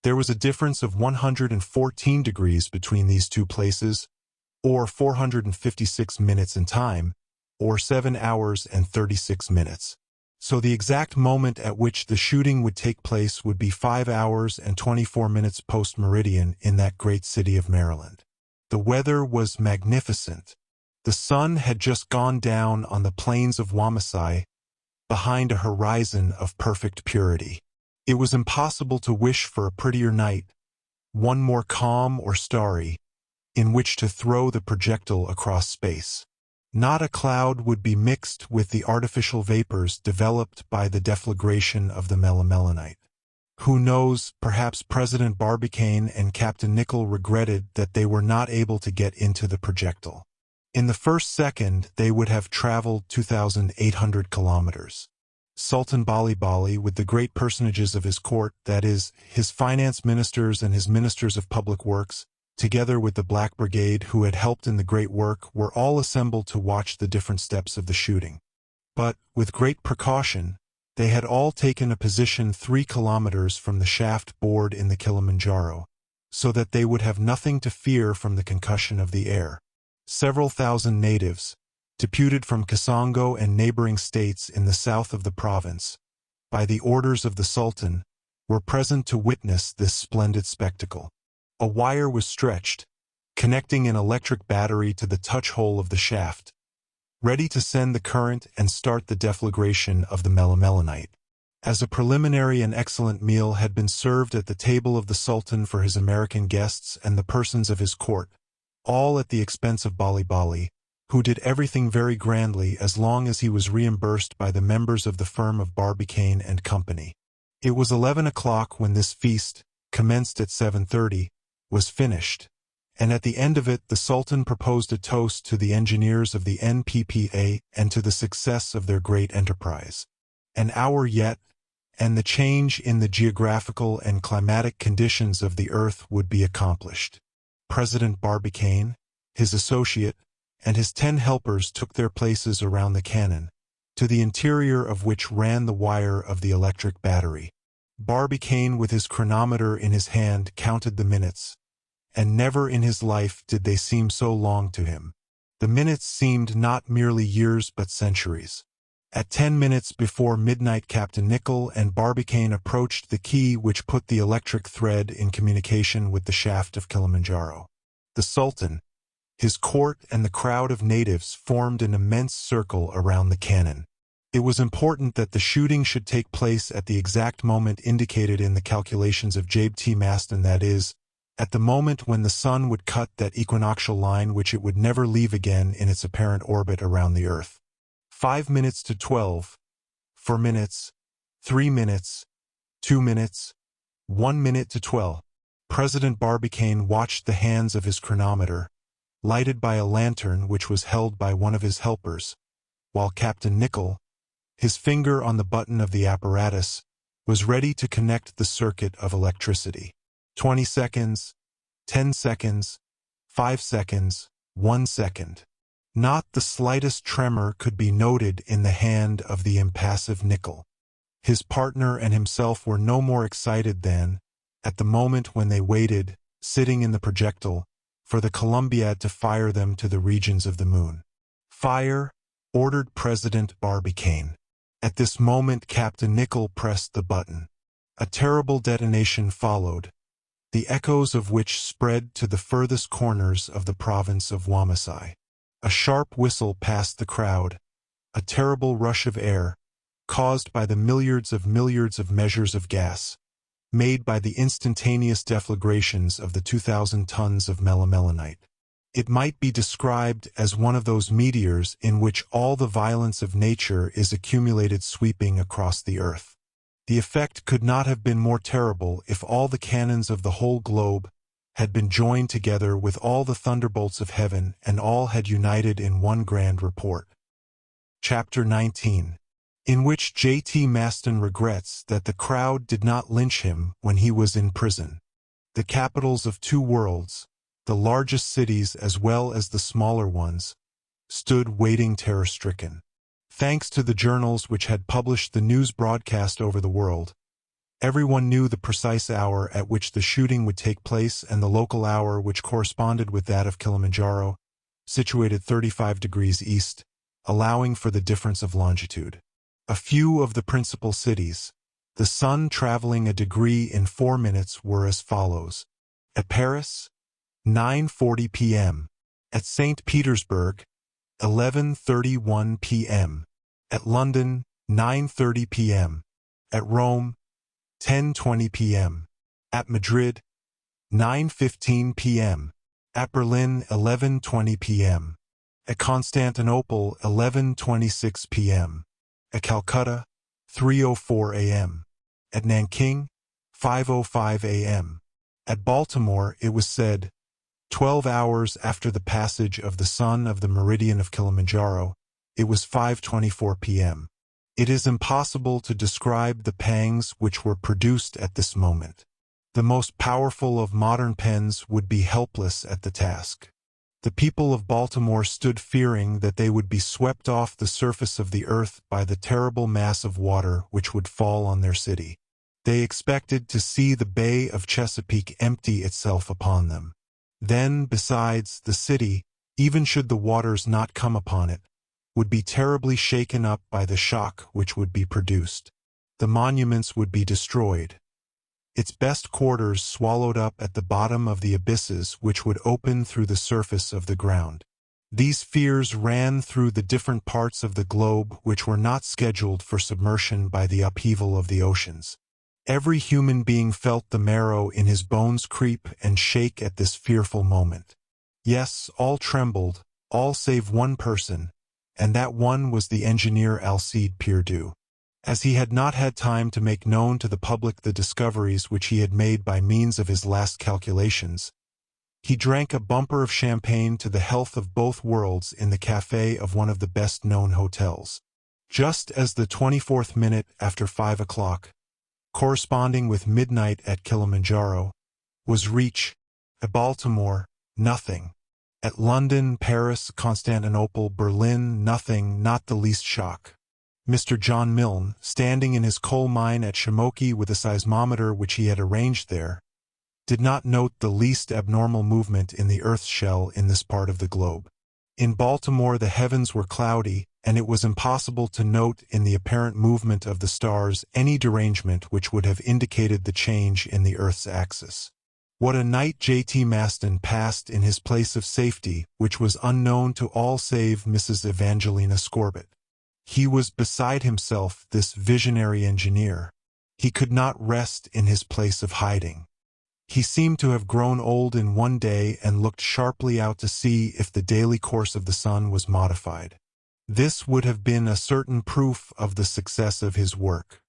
there was a difference of 114 degrees between these two places, or 456 minutes in time, or 7 hours and 36 minutes. So the exact moment at which the shooting would take place would be 5 hours and 24 minutes post-meridian in that great city of Maryland. The weather was magnificent. The sun had just gone down on the plains of Wamasai, behind a horizon of perfect purity. It was impossible to wish for a prettier night, one more calm or starry, in which to throw the projectile across space. Not a cloud would be mixed with the artificial vapors developed by the deflagration of the melimelonite. Who knows, perhaps President Barbicane and Captain Nicholl regretted that they were not able to get into the projectile. In the first second, they would have traveled 2,800 kilometers. Sultan Bali Bali, with the great personages of his court, that is, his finance ministers and his ministers of public works, together with the Black Brigade who had helped in the great work, were all assembled to watch the different steps of the shooting. But, with great precaution, they had all taken a position 3 kilometers from the shaft bored in the Kilimanjaro, so that they would have nothing to fear from the concussion of the air. Several thousand natives, deputed from Kasongo and neighboring states in the south of the province, by the orders of the Sultan, were present to witness this splendid spectacle. A wire was stretched, connecting an electric battery to the touch hole of the shaft, ready to send the current and start the deflagration of the melimelonite. As a preliminary, an excellent meal had been served at the table of the Sultan for his American guests and the persons of his court, all at the expense of Bali Bali, who did everything very grandly as long as he was reimbursed by the members of the firm of Barbicane and Company. It was 11 o'clock when this feast, commenced at 7:30, was finished, and at the end of it the Sultan proposed a toast to the engineers of the NPPA and to the success of their great enterprise. An hour yet, and the change in the geographical and climatic conditions of the earth would be accomplished. President Barbicane, his associate, and his 10 helpers took their places around the cannon, to the interior of which ran the wire of the electric battery. Barbicane, with his chronometer in his hand, counted the minutes, and never in his life did they seem so long to him. The minutes seemed not merely years but centuries. At 10 minutes before midnight, Captain Nicholl and Barbicane approached the key which put the electric thread in communication with the shaft of Kilimanjaro. The Sultan, his court, and the crowd of natives formed an immense circle around the cannon. It was important that the shooting should take place at the exact moment indicated in the calculations of Jabe T. Maston, that is, at the moment when the sun would cut that equinoctial line which it would never leave again in its apparent orbit around the earth. 5 minutes to 12, 4 minutes, 3 minutes, 2 minutes, 1 minute to 12. President Barbicane watched the hands of his chronometer, lighted by a lantern which was held by one of his helpers, while Captain Nicholl, his finger on the button of the apparatus, was ready to connect the circuit of electricity. 20 seconds, 10 seconds, 5 seconds, 1 second. Not the slightest tremor could be noted in the hand of the impassive Nicholl. His partner and himself were no more excited than, at the moment when they waited, sitting in the projectile, for the Columbiad to fire them to the regions of the moon. "Fire," ordered President Barbicane. At this moment Captain Nicholl pressed the button. A terrible detonation followed, the echoes of which spread to the furthest corners of the province of Wamasai. A sharp whistle passed the crowd, a terrible rush of air, caused by the milliards of measures of gas, made by the instantaneous deflagrations of the 2,000 tons of melimelonite. It might be described as one of those meteors in which all the violence of nature is accumulated, sweeping across the earth. The effect could not have been more terrible if all the cannons of the whole globe had been joined together with all the thunderbolts of heaven, and all had united in one grand report. Chapter 19, in which J.T. Maston regrets that the crowd did not lynch him when he was in prison. The capitals of 2 worlds, the largest cities as well as the smaller ones, stood waiting terror-stricken. Thanks to the journals which had published the news broadcast over the world, everyone knew the precise hour at which the shooting would take place and the local hour which corresponded with that of Kilimanjaro, situated 35 degrees east, allowing for the difference of longitude. A few of the principal cities, the sun traveling a degree in 4 minutes, were as follows. At Paris, 9:40 p.m. At St. Petersburg, 11:31 p.m. At London, 9:30 p.m. At Rome, 10:20 p.m. At Madrid, 9:15 p.m. At Berlin, 11:20 p.m. At Constantinople, 11:26 p.m. At Calcutta, 3:04 a.m. At Nanking, 5:05 a.m. At Baltimore, it was said, 12 hours after the passage of the sun of the meridian of Kilimanjaro, it was 5:24 p.m. It is impossible to describe the pangs which were produced at this moment. The most powerful of modern pens would be helpless at the task. The people of Baltimore stood fearing that they would be swept off the surface of the earth by the terrible mass of water which would fall on their city. They expected to see the Bay of Chesapeake empty itself upon them. Then, besides, the city, even should the waters not come upon it, would be terribly shaken up by the shock which would be produced. The monuments would be destroyed, its best quarters swallowed up at the bottom of the abysses which would open through the surface of the ground. These fears ran through the different parts of the globe which were not scheduled for submersion by the upheaval of the oceans. Every human being felt the marrow in his bones creep and shake at this fearful moment. Yes, all trembled, all save one person, and that one was the engineer Alcide Pierdeux. As he had not had time to make known to the public the discoveries which he had made by means of his last calculations, he drank a bumper of champagne to the health of both worlds in the café of one of the best-known hotels. Just as the 24th minute after 5 o'clock, corresponding with midnight at Kilimanjaro, was reached, at Baltimore, nothing. At London, Paris, Constantinople, Berlin, nothing, not the least shock. Mr. John Milne, standing in his coal mine at Shamoki with a seismometer which he had arranged there, did not note the least abnormal movement in the earth's shell in this part of the globe. In Baltimore the heavens were cloudy, and it was impossible to note in the apparent movement of the stars any derangement which would have indicated the change in the earth's axis. What a night J.T. Maston passed in his place of safety, which was unknown to all save Mrs. Evangelina Scorbitt. He was beside himself, this visionary engineer. He could not rest in his place of hiding. He seemed to have grown old in one day and looked sharply out to see if the daily course of the sun was modified. This would have been a certain proof of the success of his work.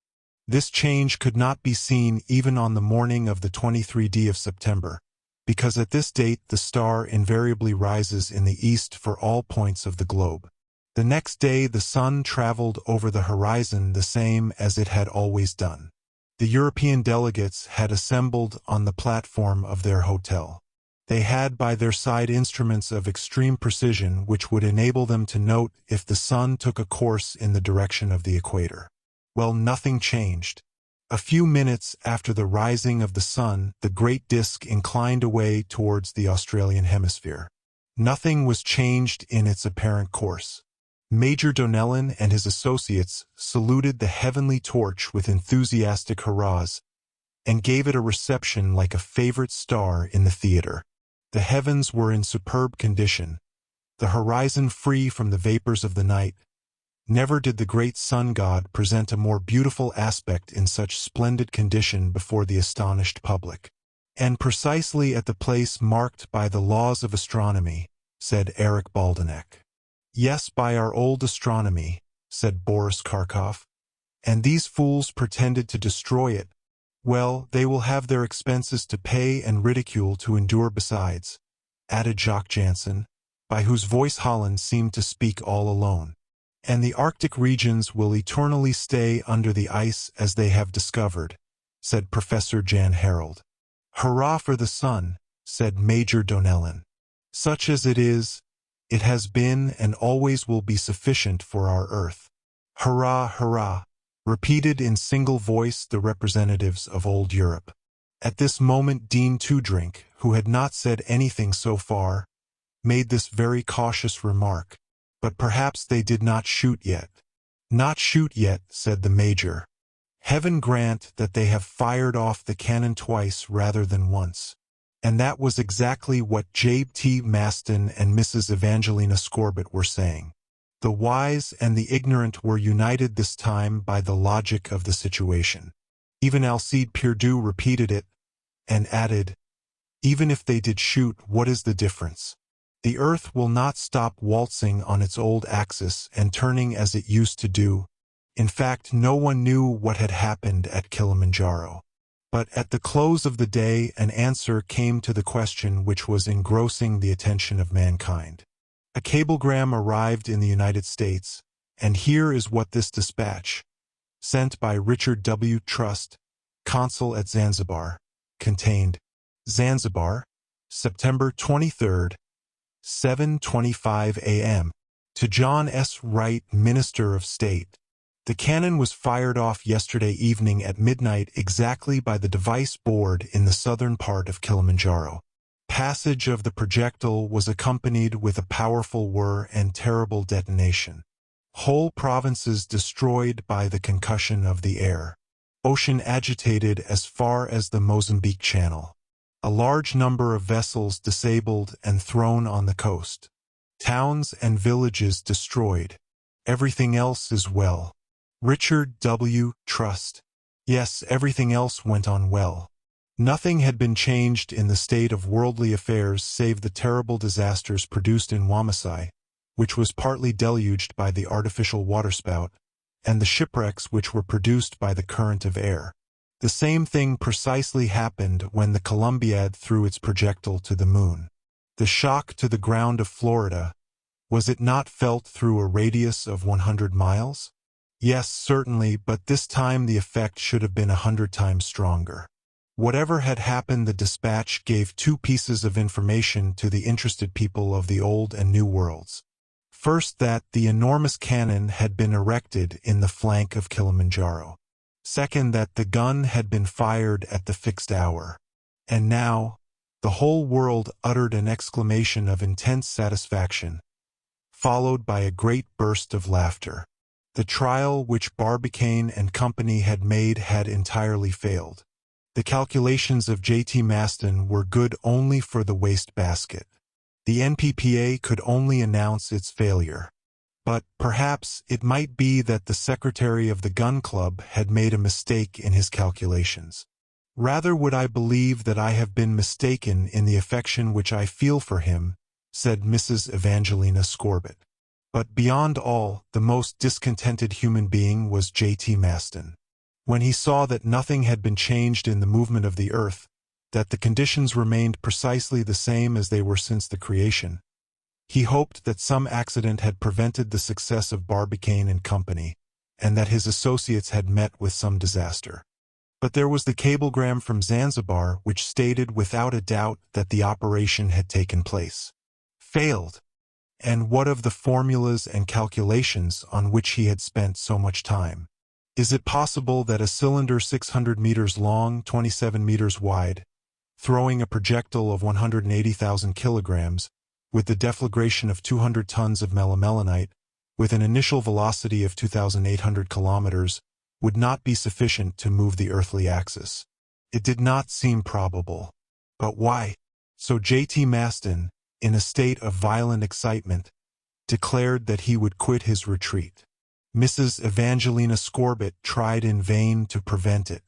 This change could not be seen even on the morning of the 23rd of September, because at this date the star invariably rises in the east for all points of the globe. The next day the sun traveled over the horizon the same as it had always done. The European delegates had assembled on the platform of their hotel. They had by their side instruments of extreme precision which would enable them to note if the sun took a course in the direction of the equator. Well, nothing changed. A few minutes after the rising of the sun, the great disk inclined away towards the Australian hemisphere. Nothing was changed in its apparent course. Major Donnellon and his associates saluted the heavenly torch with enthusiastic hurrahs and gave it a reception like a favorite star in the theater. The heavens were in superb condition, the horizon free from the vapors of the night. Never did the great sun god present a more beautiful aspect in such splendid condition before the astonished public. And precisely at the place marked by the laws of astronomy, said Erich Baldenek. Yes, by our old astronomy, said Boris Karkof. And these fools pretended to destroy it. Well, they will have their expenses to pay and ridicule to endure besides, added Jacques Jansen, by whose voice Holland seemed to speak all alone. And the Arctic regions will eternally stay under the ice as they have discovered, said Professor Jan Harold. Hurrah for the sun, said Major Donnellon. Such as it is, it has been and always will be sufficient for our earth. Hurrah, hurrah, repeated in single voice the representatives of old Europe. At this moment Dean Toodrink, who had not said anything so far, made this very cautious remark. But perhaps they did not shoot yet. Not shoot yet, said the Major. Heaven grant that they have fired off the cannon twice rather than once. And that was exactly what J.T. Maston and Mrs. Evangelina Scorbitt were saying. The wise and the ignorant were united this time by the logic of the situation. Even Alcide Pierdeux repeated it, and added, even if they did shoot, what is the difference? The earth will not stop waltzing on its old axis and turning as it used to do. In fact, no one knew what had happened at Kilimanjaro. But at the close of the day, an answer came to the question which was engrossing the attention of mankind. A cablegram arrived in the United States, and here is what this dispatch, sent by Richard W. Trust, consul at Zanzibar, contained. Zanzibar, September 23, 7:25 a.m. To John S. Wright, Minister of State. The cannon was fired off yesterday evening at midnight exactly by the device board in the southern part of Kilimanjaro. Passage of the projectile was accompanied with a powerful whir and terrible detonation. Whole provinces destroyed by the concussion of the air. Ocean agitated as far as the Mozambique Channel. A large number of vessels disabled and thrown on the coast. Towns and villages destroyed. Everything else is well. Richard W. Trust. Yes, everything else went on well. Nothing had been changed in the state of worldly affairs save the terrible disasters produced in Wamasai, which was partly deluged by the artificial waterspout, and the shipwrecks which were produced by the current of air. The same thing precisely happened when the Columbiad threw its projectile to the moon. The shock to the ground of Florida, was it not felt through a radius of 100 miles? Yes, certainly, but this time the effect should have been 100 times stronger. Whatever had happened, the dispatch gave two pieces of information to the interested people of the Old and New Worlds. First, that the enormous cannon had been erected in the flank of Kilimanjaro. Second, that the gun had been fired at the fixed hour. And now, the whole world uttered an exclamation of intense satisfaction, followed by a great burst of laughter. The trial which Barbicane and company had made had entirely failed. The calculations of J.T. Maston were good only for the waste basket. The NPPA could only announce its failure. But, perhaps, it might be that the secretary of the gun club had made a mistake in his calculations. Rather would I believe that I have been mistaken in the affection which I feel for him, said Mrs. Evangelina Scorbitt. But beyond all, the most discontented human being was J.T. Maston. When he saw that nothing had been changed in the movement of the earth, that the conditions remained precisely the same as they were since the creation, he hoped that some accident had prevented the success of Barbicane and company, and that his associates had met with some disaster. But there was the cablegram from Zanzibar which stated without a doubt that the operation had taken place. Failed! And what of the formulas and calculations on which he had spent so much time? Is it possible that a cylinder 600 meters long, 27 meters wide, throwing a projectile of 180,000 kilograms, with the deflagration of 200 tons of melimelonite, with an initial velocity of 2,800 kilometers, would not be sufficient to move the earthly axis? It did not seem probable. But why? So J.T. Maston, in a state of violent excitement, declared that he would quit his retreat. Mrs. Evangelina Scorbitt tried in vain to prevent it.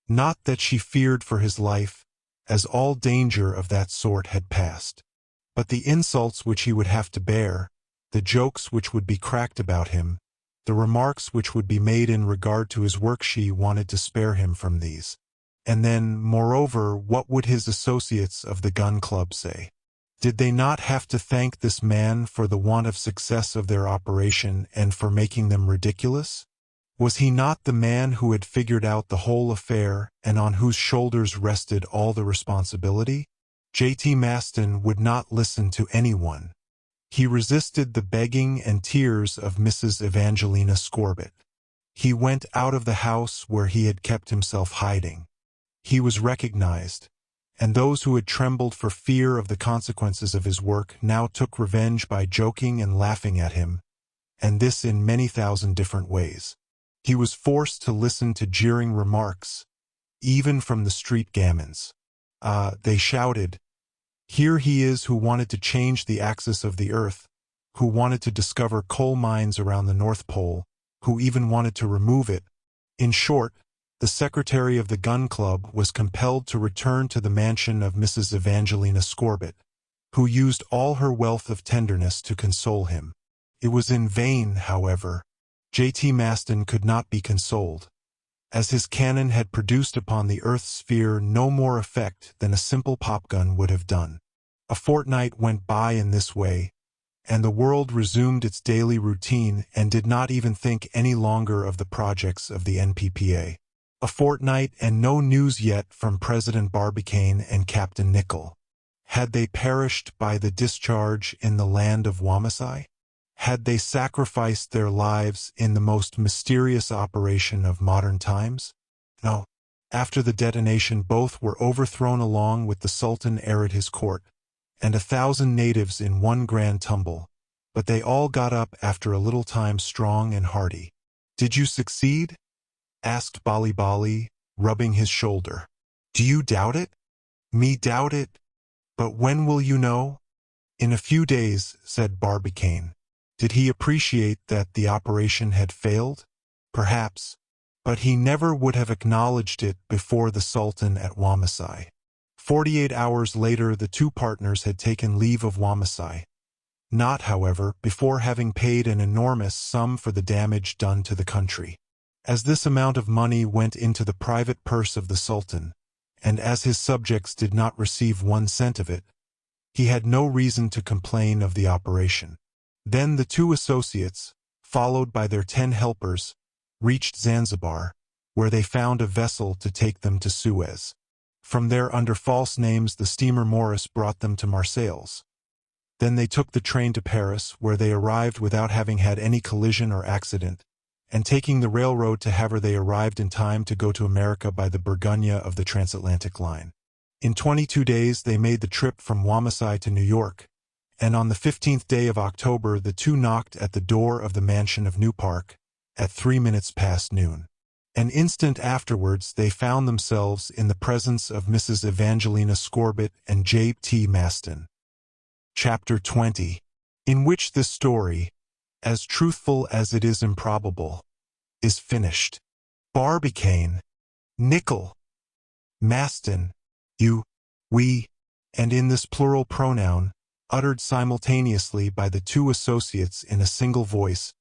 Not that she feared for his life, as all danger of that sort had passed. But the insults which he would have to bear, the jokes which would be cracked about him, the remarks which would be made in regard to his work, she wanted to spare him from these. And then, moreover, what would his associates of the gun club say? Did they not have to thank this man for the want of success of their operation and for making them ridiculous? Was he not the man who had figured out the whole affair and on whose shoulders rested all the responsibility? J.T. Maston would not listen to anyone. He resisted the begging and tears of Mrs. Evangelina Scorbitt. He went out of the house where he had kept himself hiding. He was recognized, and those who had trembled for fear of the consequences of his work now took revenge by joking and laughing at him, and this in many thousand different ways. He was forced to listen to jeering remarks, even from the street gamins. They shouted, "Here he is who wanted to change the axis of the earth, who wanted to discover coal mines around the North Pole, who even wanted to remove it." In short, the secretary of the gun club was compelled to return to the mansion of Mrs. Evangelina Scorbitt, who used all her wealth of tenderness to console him. It was in vain, however. J.T. Maston could not be consoled, as his cannon had produced upon the Earth's sphere no more effect than a simple popgun would have done. A fortnight went by in this way, and the world resumed its daily routine and did not even think any longer of the projects of the NPPA. A fortnight and no news yet from President Barbicane and Captain Nicholl. Had they perished by the discharge in the land of Wamasai? Had they sacrificed their lives in the most mysterious operation of modern times? No. After the detonation, both were overthrown along with the Sultan heir at his court, and 1,000 natives in one grand tumble, but they all got up after a little time strong and hearty. "Did you succeed?" asked Bali Bali, rubbing his shoulder. "Do you doubt it?" "Me doubt it. But when will you know?" "In a few days," said Barbicane. Did he appreciate that the operation had failed? Perhaps, but he never would have acknowledged it before the Sultan at Wamasai. 48 hours later the two partners had taken leave of Wamasai, not, however, before having paid an enormous sum for the damage done to the country. As this amount of money went into the private purse of the Sultan, and as his subjects did not receive 1 cent of it, he had no reason to complain of the operation. Then the 2 associates, followed by their 10 helpers, reached Zanzibar, where they found a vessel to take them to Suez. From there, under false names, the steamer Morris brought them to Marseilles. Then they took the train to Paris, where they arrived without having had any collision or accident, and taking the railroad to Havre they arrived in time to go to America by the Burgonia of the transatlantic line. In 22 days they made the trip from Wamasai to New York, and on the 15th day of October the two knocked at the door of the mansion of New Park at 3 minutes past noon. An instant afterwards they found themselves in the presence of Mrs. Evangelina Scorbitt and J.T. Maston. Chapter 20, in which this story, as truthful as it is improbable, is finished. Barbicane, Nicholl, Maston, you, we, and in this plural pronoun, uttered simultaneously by the 2 associates in a single voice,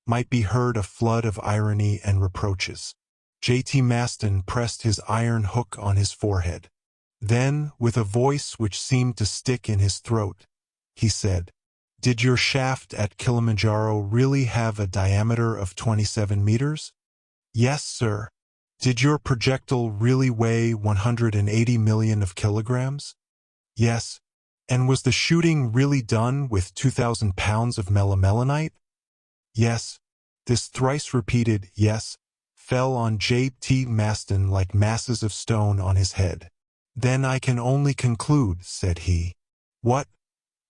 might be heard a flood of irony and reproaches. J.T. Maston pressed his iron hook on his forehead. Then, with a voice which seemed to stick in his throat, he said, "Did your shaft at Kilimanjaro really have a diameter of 27 meters? Yes, sir. Did your projectile really weigh 180 million of kilograms? Yes. And was the shooting really done with 2,000 pounds of melimelonite? Yes. This thrice repeated yes fell on J.T. Maston like masses of stone on his head. Then I can only conclude, said he. What?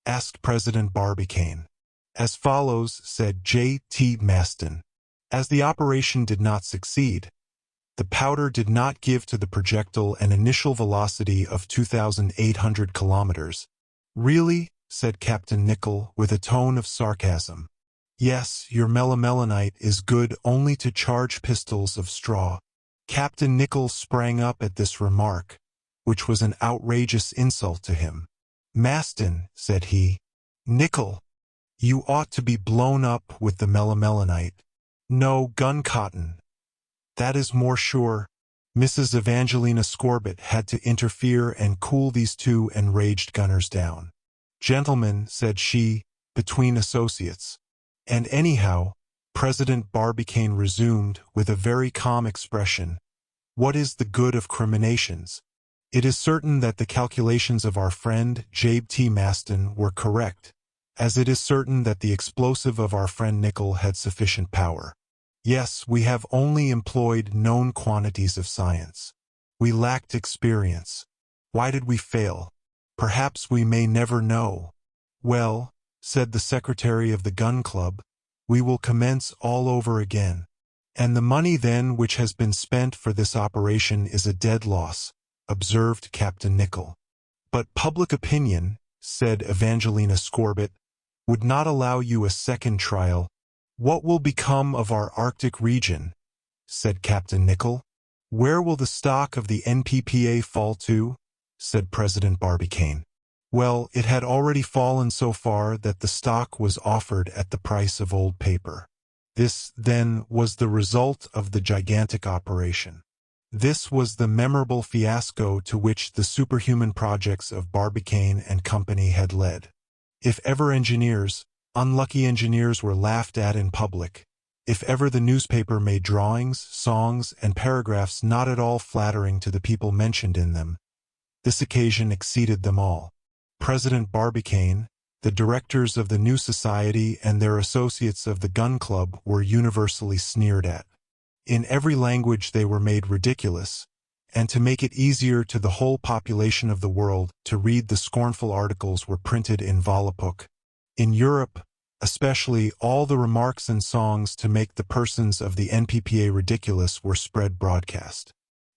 Asked President Barbicane. As follows, said J.T. Maston. As the operation did not succeed, the powder did not give to the projectile an initial velocity of 2,800 kilometers. Really? Said Captain Nicholl with a tone of sarcasm. Yes, your melimelonite is good only to charge pistols of straw. Captain Nicholl sprang up at this remark, which was an outrageous insult to him. Maston, said he. Nicholl, you ought to be blown up with the melimelonite. No, gun cotton. That is more sure. Mrs. Evangelina Scorbitt had to interfere and cool these two enraged gunners down. Gentlemen, said she, between associates. And anyhow, President Barbicane resumed with a very calm expression, what is the good of criminations? It is certain that the calculations of our friend J.T. Maston were correct, as it is certain that the explosive of our friend Nicholl had sufficient power. Yes, we have only employed known quantities of science. We lacked experience. Why did we fail? Perhaps we may never know. Well, said the secretary of the gun club, we will commence all over again. And the money then which has been spent for this operation is a dead loss, observed Captain Nicholl. But public opinion, said Evangelina Scorbut, would not allow you a second trial. What will become of our Arctic region? Said Captain Nicholl. Where will the stock of the NPPA fall to? Said President Barbicane. Well, it had already fallen so far that the stock was offered at the price of old paper. This, then, was the result of the gigantic operation. This was the memorable fiasco to which the superhuman projects of Barbicane and Company had led. If ever engineers, unlucky engineers, were laughed at in public, if ever the newspaper made drawings, songs, and paragraphs not at all flattering to the people mentioned in them, this occasion exceeded them all. President Barbicane, the directors of the new society, and their associates of the gun club were universally sneered at. In every language they were made ridiculous, and to make it easier to the whole population of the world to read, the scornful articles were printed in Volapük. In Europe, especially, all the remarks and songs to make the persons of the NPPA ridiculous were spread broadcast.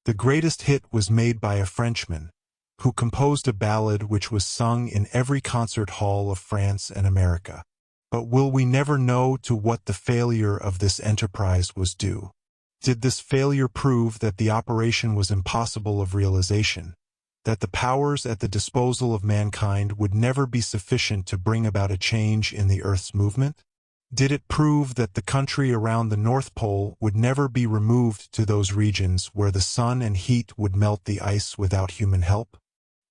The greatest hit was made by a Frenchman, who composed a ballad which was sung in every concert hall of France and America. But will we never know to what the failure of this enterprise was due? Did this failure prove that the operation was impossible of realization, that the powers at the disposal of mankind would never be sufficient to bring about a change in the Earth's movement? Did it prove that the country around the North Pole would never be removed to those regions where the sun and heat would melt the ice without human help?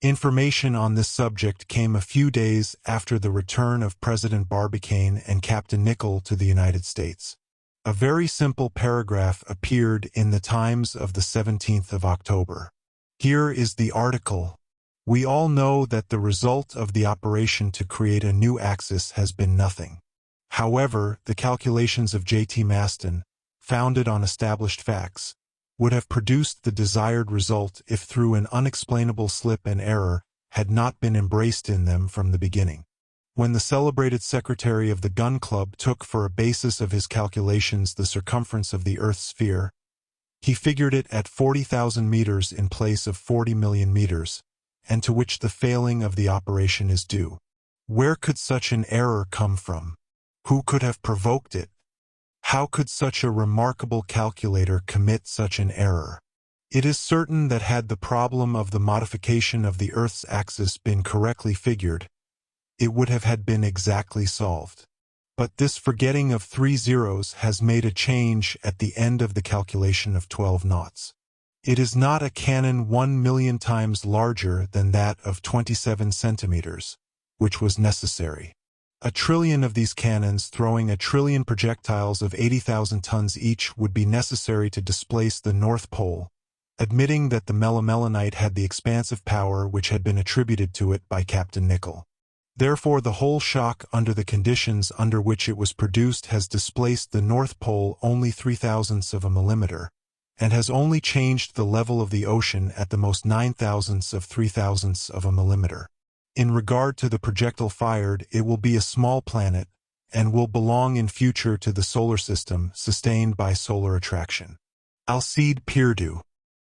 Information on this subject came a few days after the return of President Barbicane and Captain Nicholl to the United States. A very simple paragraph appeared in the Times of the 17th of October. Here is the article. We all know that the result of the operation to create a new axis has been nothing. However, the calculations of J.T. Maston, founded on established facts, would have produced the desired result if, through an unexplainable slip and error, had not been embraced in them from the beginning. When the celebrated secretary of the gun club took for a basis of his calculations the circumference of the Earth's sphere, he figured it at 40,000 meters in place of 40 million meters, and to which the failing of the operation is due. Where could such an error come from? Who could have provoked it? How could such a remarkable calculator commit such an error? It is certain that had the problem of the modification of the Earth's axis been correctly figured, it would have had been exactly solved. But this forgetting of 3 zeros has made a change at the end of the calculation of 12 knots. It is not a cannon 1,000,000 times larger than that of 27 centimeters, which was necessary. A trillion of these cannons throwing a trillion projectiles of 80,000 tons each would be necessary to displace the North Pole, admitting that the melimelonite had the expansive power which had been attributed to it by Captain Nicholl. Therefore the whole shock under the conditions under which it was produced has displaced the North Pole only 0.003 of a millimeter, and has only changed the level of the ocean at the most 0.009 of 0.003 of a millimeter. In regard to the projectile fired, it will be a small planet, and will belong in future to the solar system, sustained by solar attraction. Alcide Pierdeux.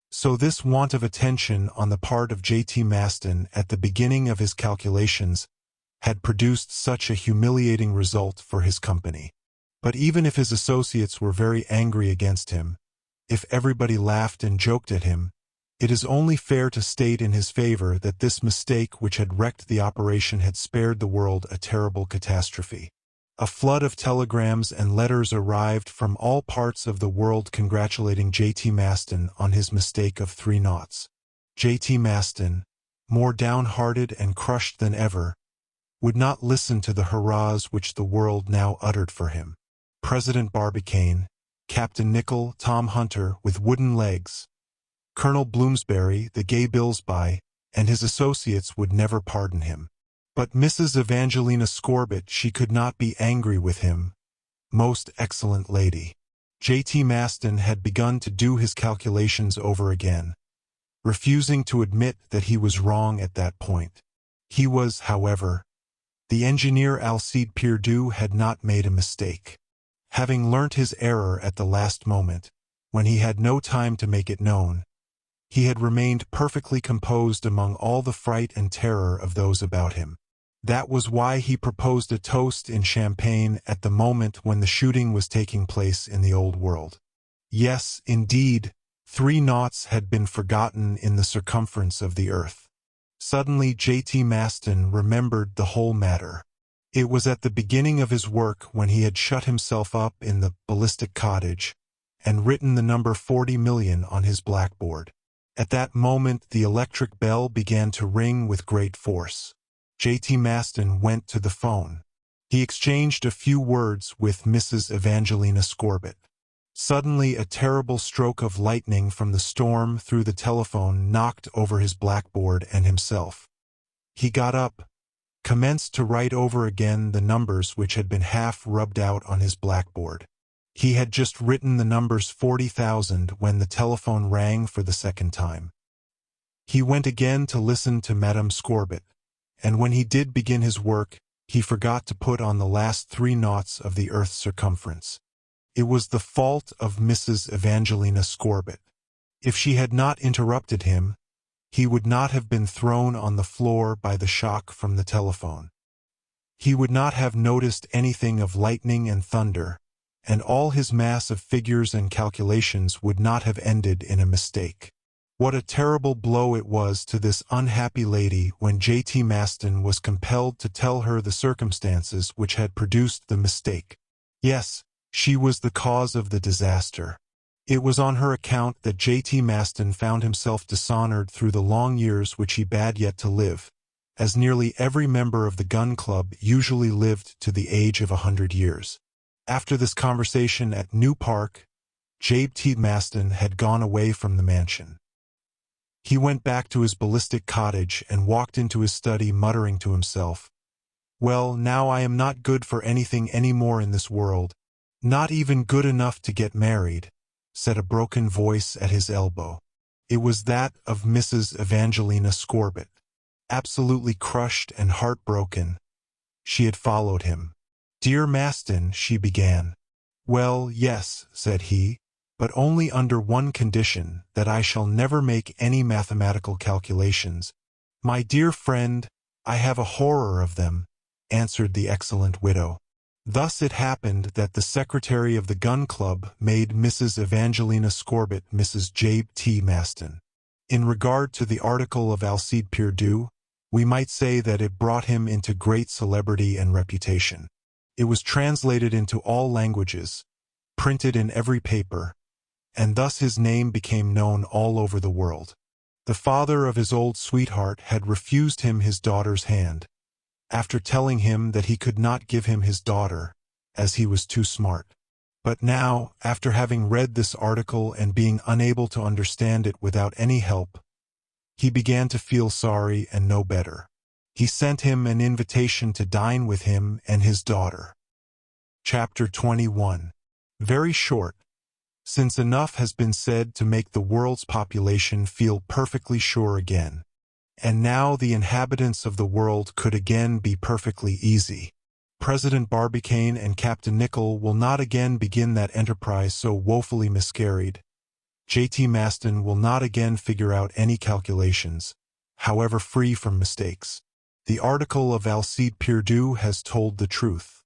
So this want of attention on the part of J.T. Maston at the beginning of his calculations had produced such a humiliating result for his company. But even if his associates were very angry against him, if everybody laughed and joked at him, it is only fair to state in his favor that this mistake which had wrecked the operation had spared the world a terrible catastrophe. A flood of telegrams and letters arrived from all parts of the world congratulating J.T. Maston on his mistake of 3 knots. J.T. Maston, more downhearted and crushed than ever, would not listen to the hurrahs which the world now uttered for him. President Barbicane, Captain Nicholl, Tom Hunter with wooden legs, Colonel Bloomsbury, the gay Billsby, and his associates would never pardon him. But Mrs. Evangelina Scorbut, she could not be angry with him. Most excellent lady. J.T. Maston had begun to do his calculations over again, refusing to admit that he was wrong at that point. He was, however, the engineer Alcide Pierdeux had not made a mistake. Having learnt his error at the last moment, when he had no time to make it known, he had remained perfectly composed among all the fright and terror of those about him. That was why he proposed a toast in champagne at the moment when the shooting was taking place in the old world. Yes, indeed, 3 knots had been forgotten in the circumference of the earth. Suddenly J.T. Maston remembered the whole matter. It was at the beginning of his work when he had shut himself up in the ballistic cottage and written the number 40 million on his blackboard. At that moment the electric bell began to ring with great force. J.T. Maston went to the phone. He exchanged a few words with Mrs. Evangelina Scorbitt. Suddenly a terrible stroke of lightning from the storm through the telephone knocked over his blackboard and himself. He got up, commenced to write over again the numbers which had been half rubbed out on his blackboard. He had just written the numbers 40,000 when the telephone rang for the second time. He went again to listen to Madame Scorbitt, and when he did begin his work, he forgot to put on the last 3 knots of the earth's circumference. It was the fault of Mrs. Evangelina Scorbitt. If she had not interrupted him, he would not have been thrown on the floor by the shock from the telephone. He would not have noticed anything of lightning and thunder, and all his mass of figures and calculations would not have ended in a mistake. What a terrible blow it was to this unhappy lady when J.T. Maston was compelled to tell her the circumstances which had produced the mistake. Yes, she was the cause of the disaster. It was on her account that J.T. Maston found himself dishonored through the long years which he bad yet to live, as nearly every member of the gun club usually lived to the age of 100 years. After this conversation at New Park, J.T. Maston had gone away from the mansion. He went back to his ballistic cottage and walked into his study muttering to himself, "Well, now I am not good for anything any more in this world. Not even good enough to get married," said a broken voice at his elbow. It was that of Mrs. Evangelina Scorbitt. Absolutely crushed and heartbroken, she had followed him. "Dear Maston," she began. "Well, yes," said he, "but only under one condition, that I shall never make any mathematical calculations." "My dear friend, I have a horror of them," answered the excellent widow. Thus it happened that the secretary of the gun club made Mrs. Evangelina Scorbitt Mrs. J.T. Maston. In regard to the article of Alcide Pierdeux, we might say that it brought him into great celebrity and reputation. It was translated into all languages, printed in every paper, and thus his name became known all over the world. The father of his old sweetheart had refused him his daughter's hand, after telling him that he could not give him his daughter, as he was too smart. But now, after having read this article and being unable to understand it without any help, he began to feel sorry and know better. He sent him an invitation to dine with him and his daughter. Chapter 21. Very short, since enough has been said to make the world's population feel perfectly sure again. And now the inhabitants of the world could again be perfectly easy. President Barbicane and Captain Nicholl will not again begin that enterprise so woefully miscarried. J.T. Maston will not again figure out any calculations, however free from mistakes. The article of Alcide Pierdeux has told the truth.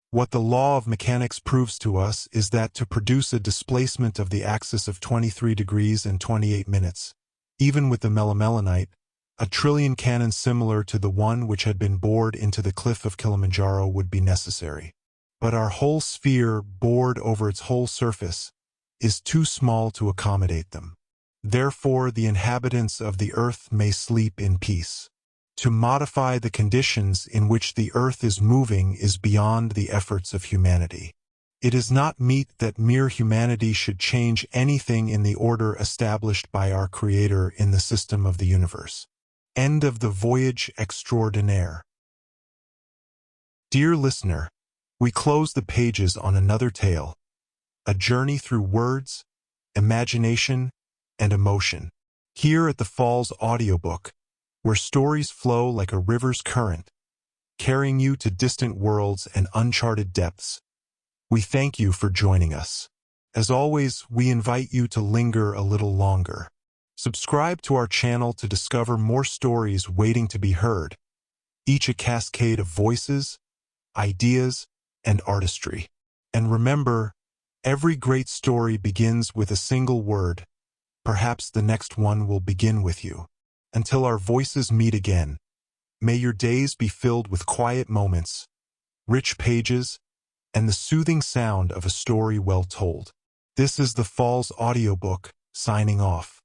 What the law of mechanics proves to us is that to produce a displacement of the axis of 23 degrees and 28 minutes, even with the melimelonite, a trillion cannons similar to the one which had been bored into the cliff of Kilimanjaro would be necessary. But our whole sphere, bored over its whole surface, is too small to accommodate them. Therefore the inhabitants of the earth may sleep in peace. To modify the conditions in which the earth is moving is beyond the efforts of humanity. It is not meet that mere humanity should change anything in the order established by our Creator in the system of the universe. End of the voyage extraordinaire. Dear listener, we close the pages on another tale, a journey through words, imagination, and emotion. Here at the Falls Audiobook, where stories flow like a river's current, carrying you to distant worlds and uncharted depths, we thank you for joining us. As always, we invite you to linger a little longer. Subscribe to our channel to discover more stories waiting to be heard, each a cascade of voices, ideas, and artistry. And remember, every great story begins with a single word. Perhaps the next one will begin with you. Until our voices meet again, may your days be filled with quiet moments, rich pages, and the soothing sound of a story well told. This is the Falls Audiobook, signing off.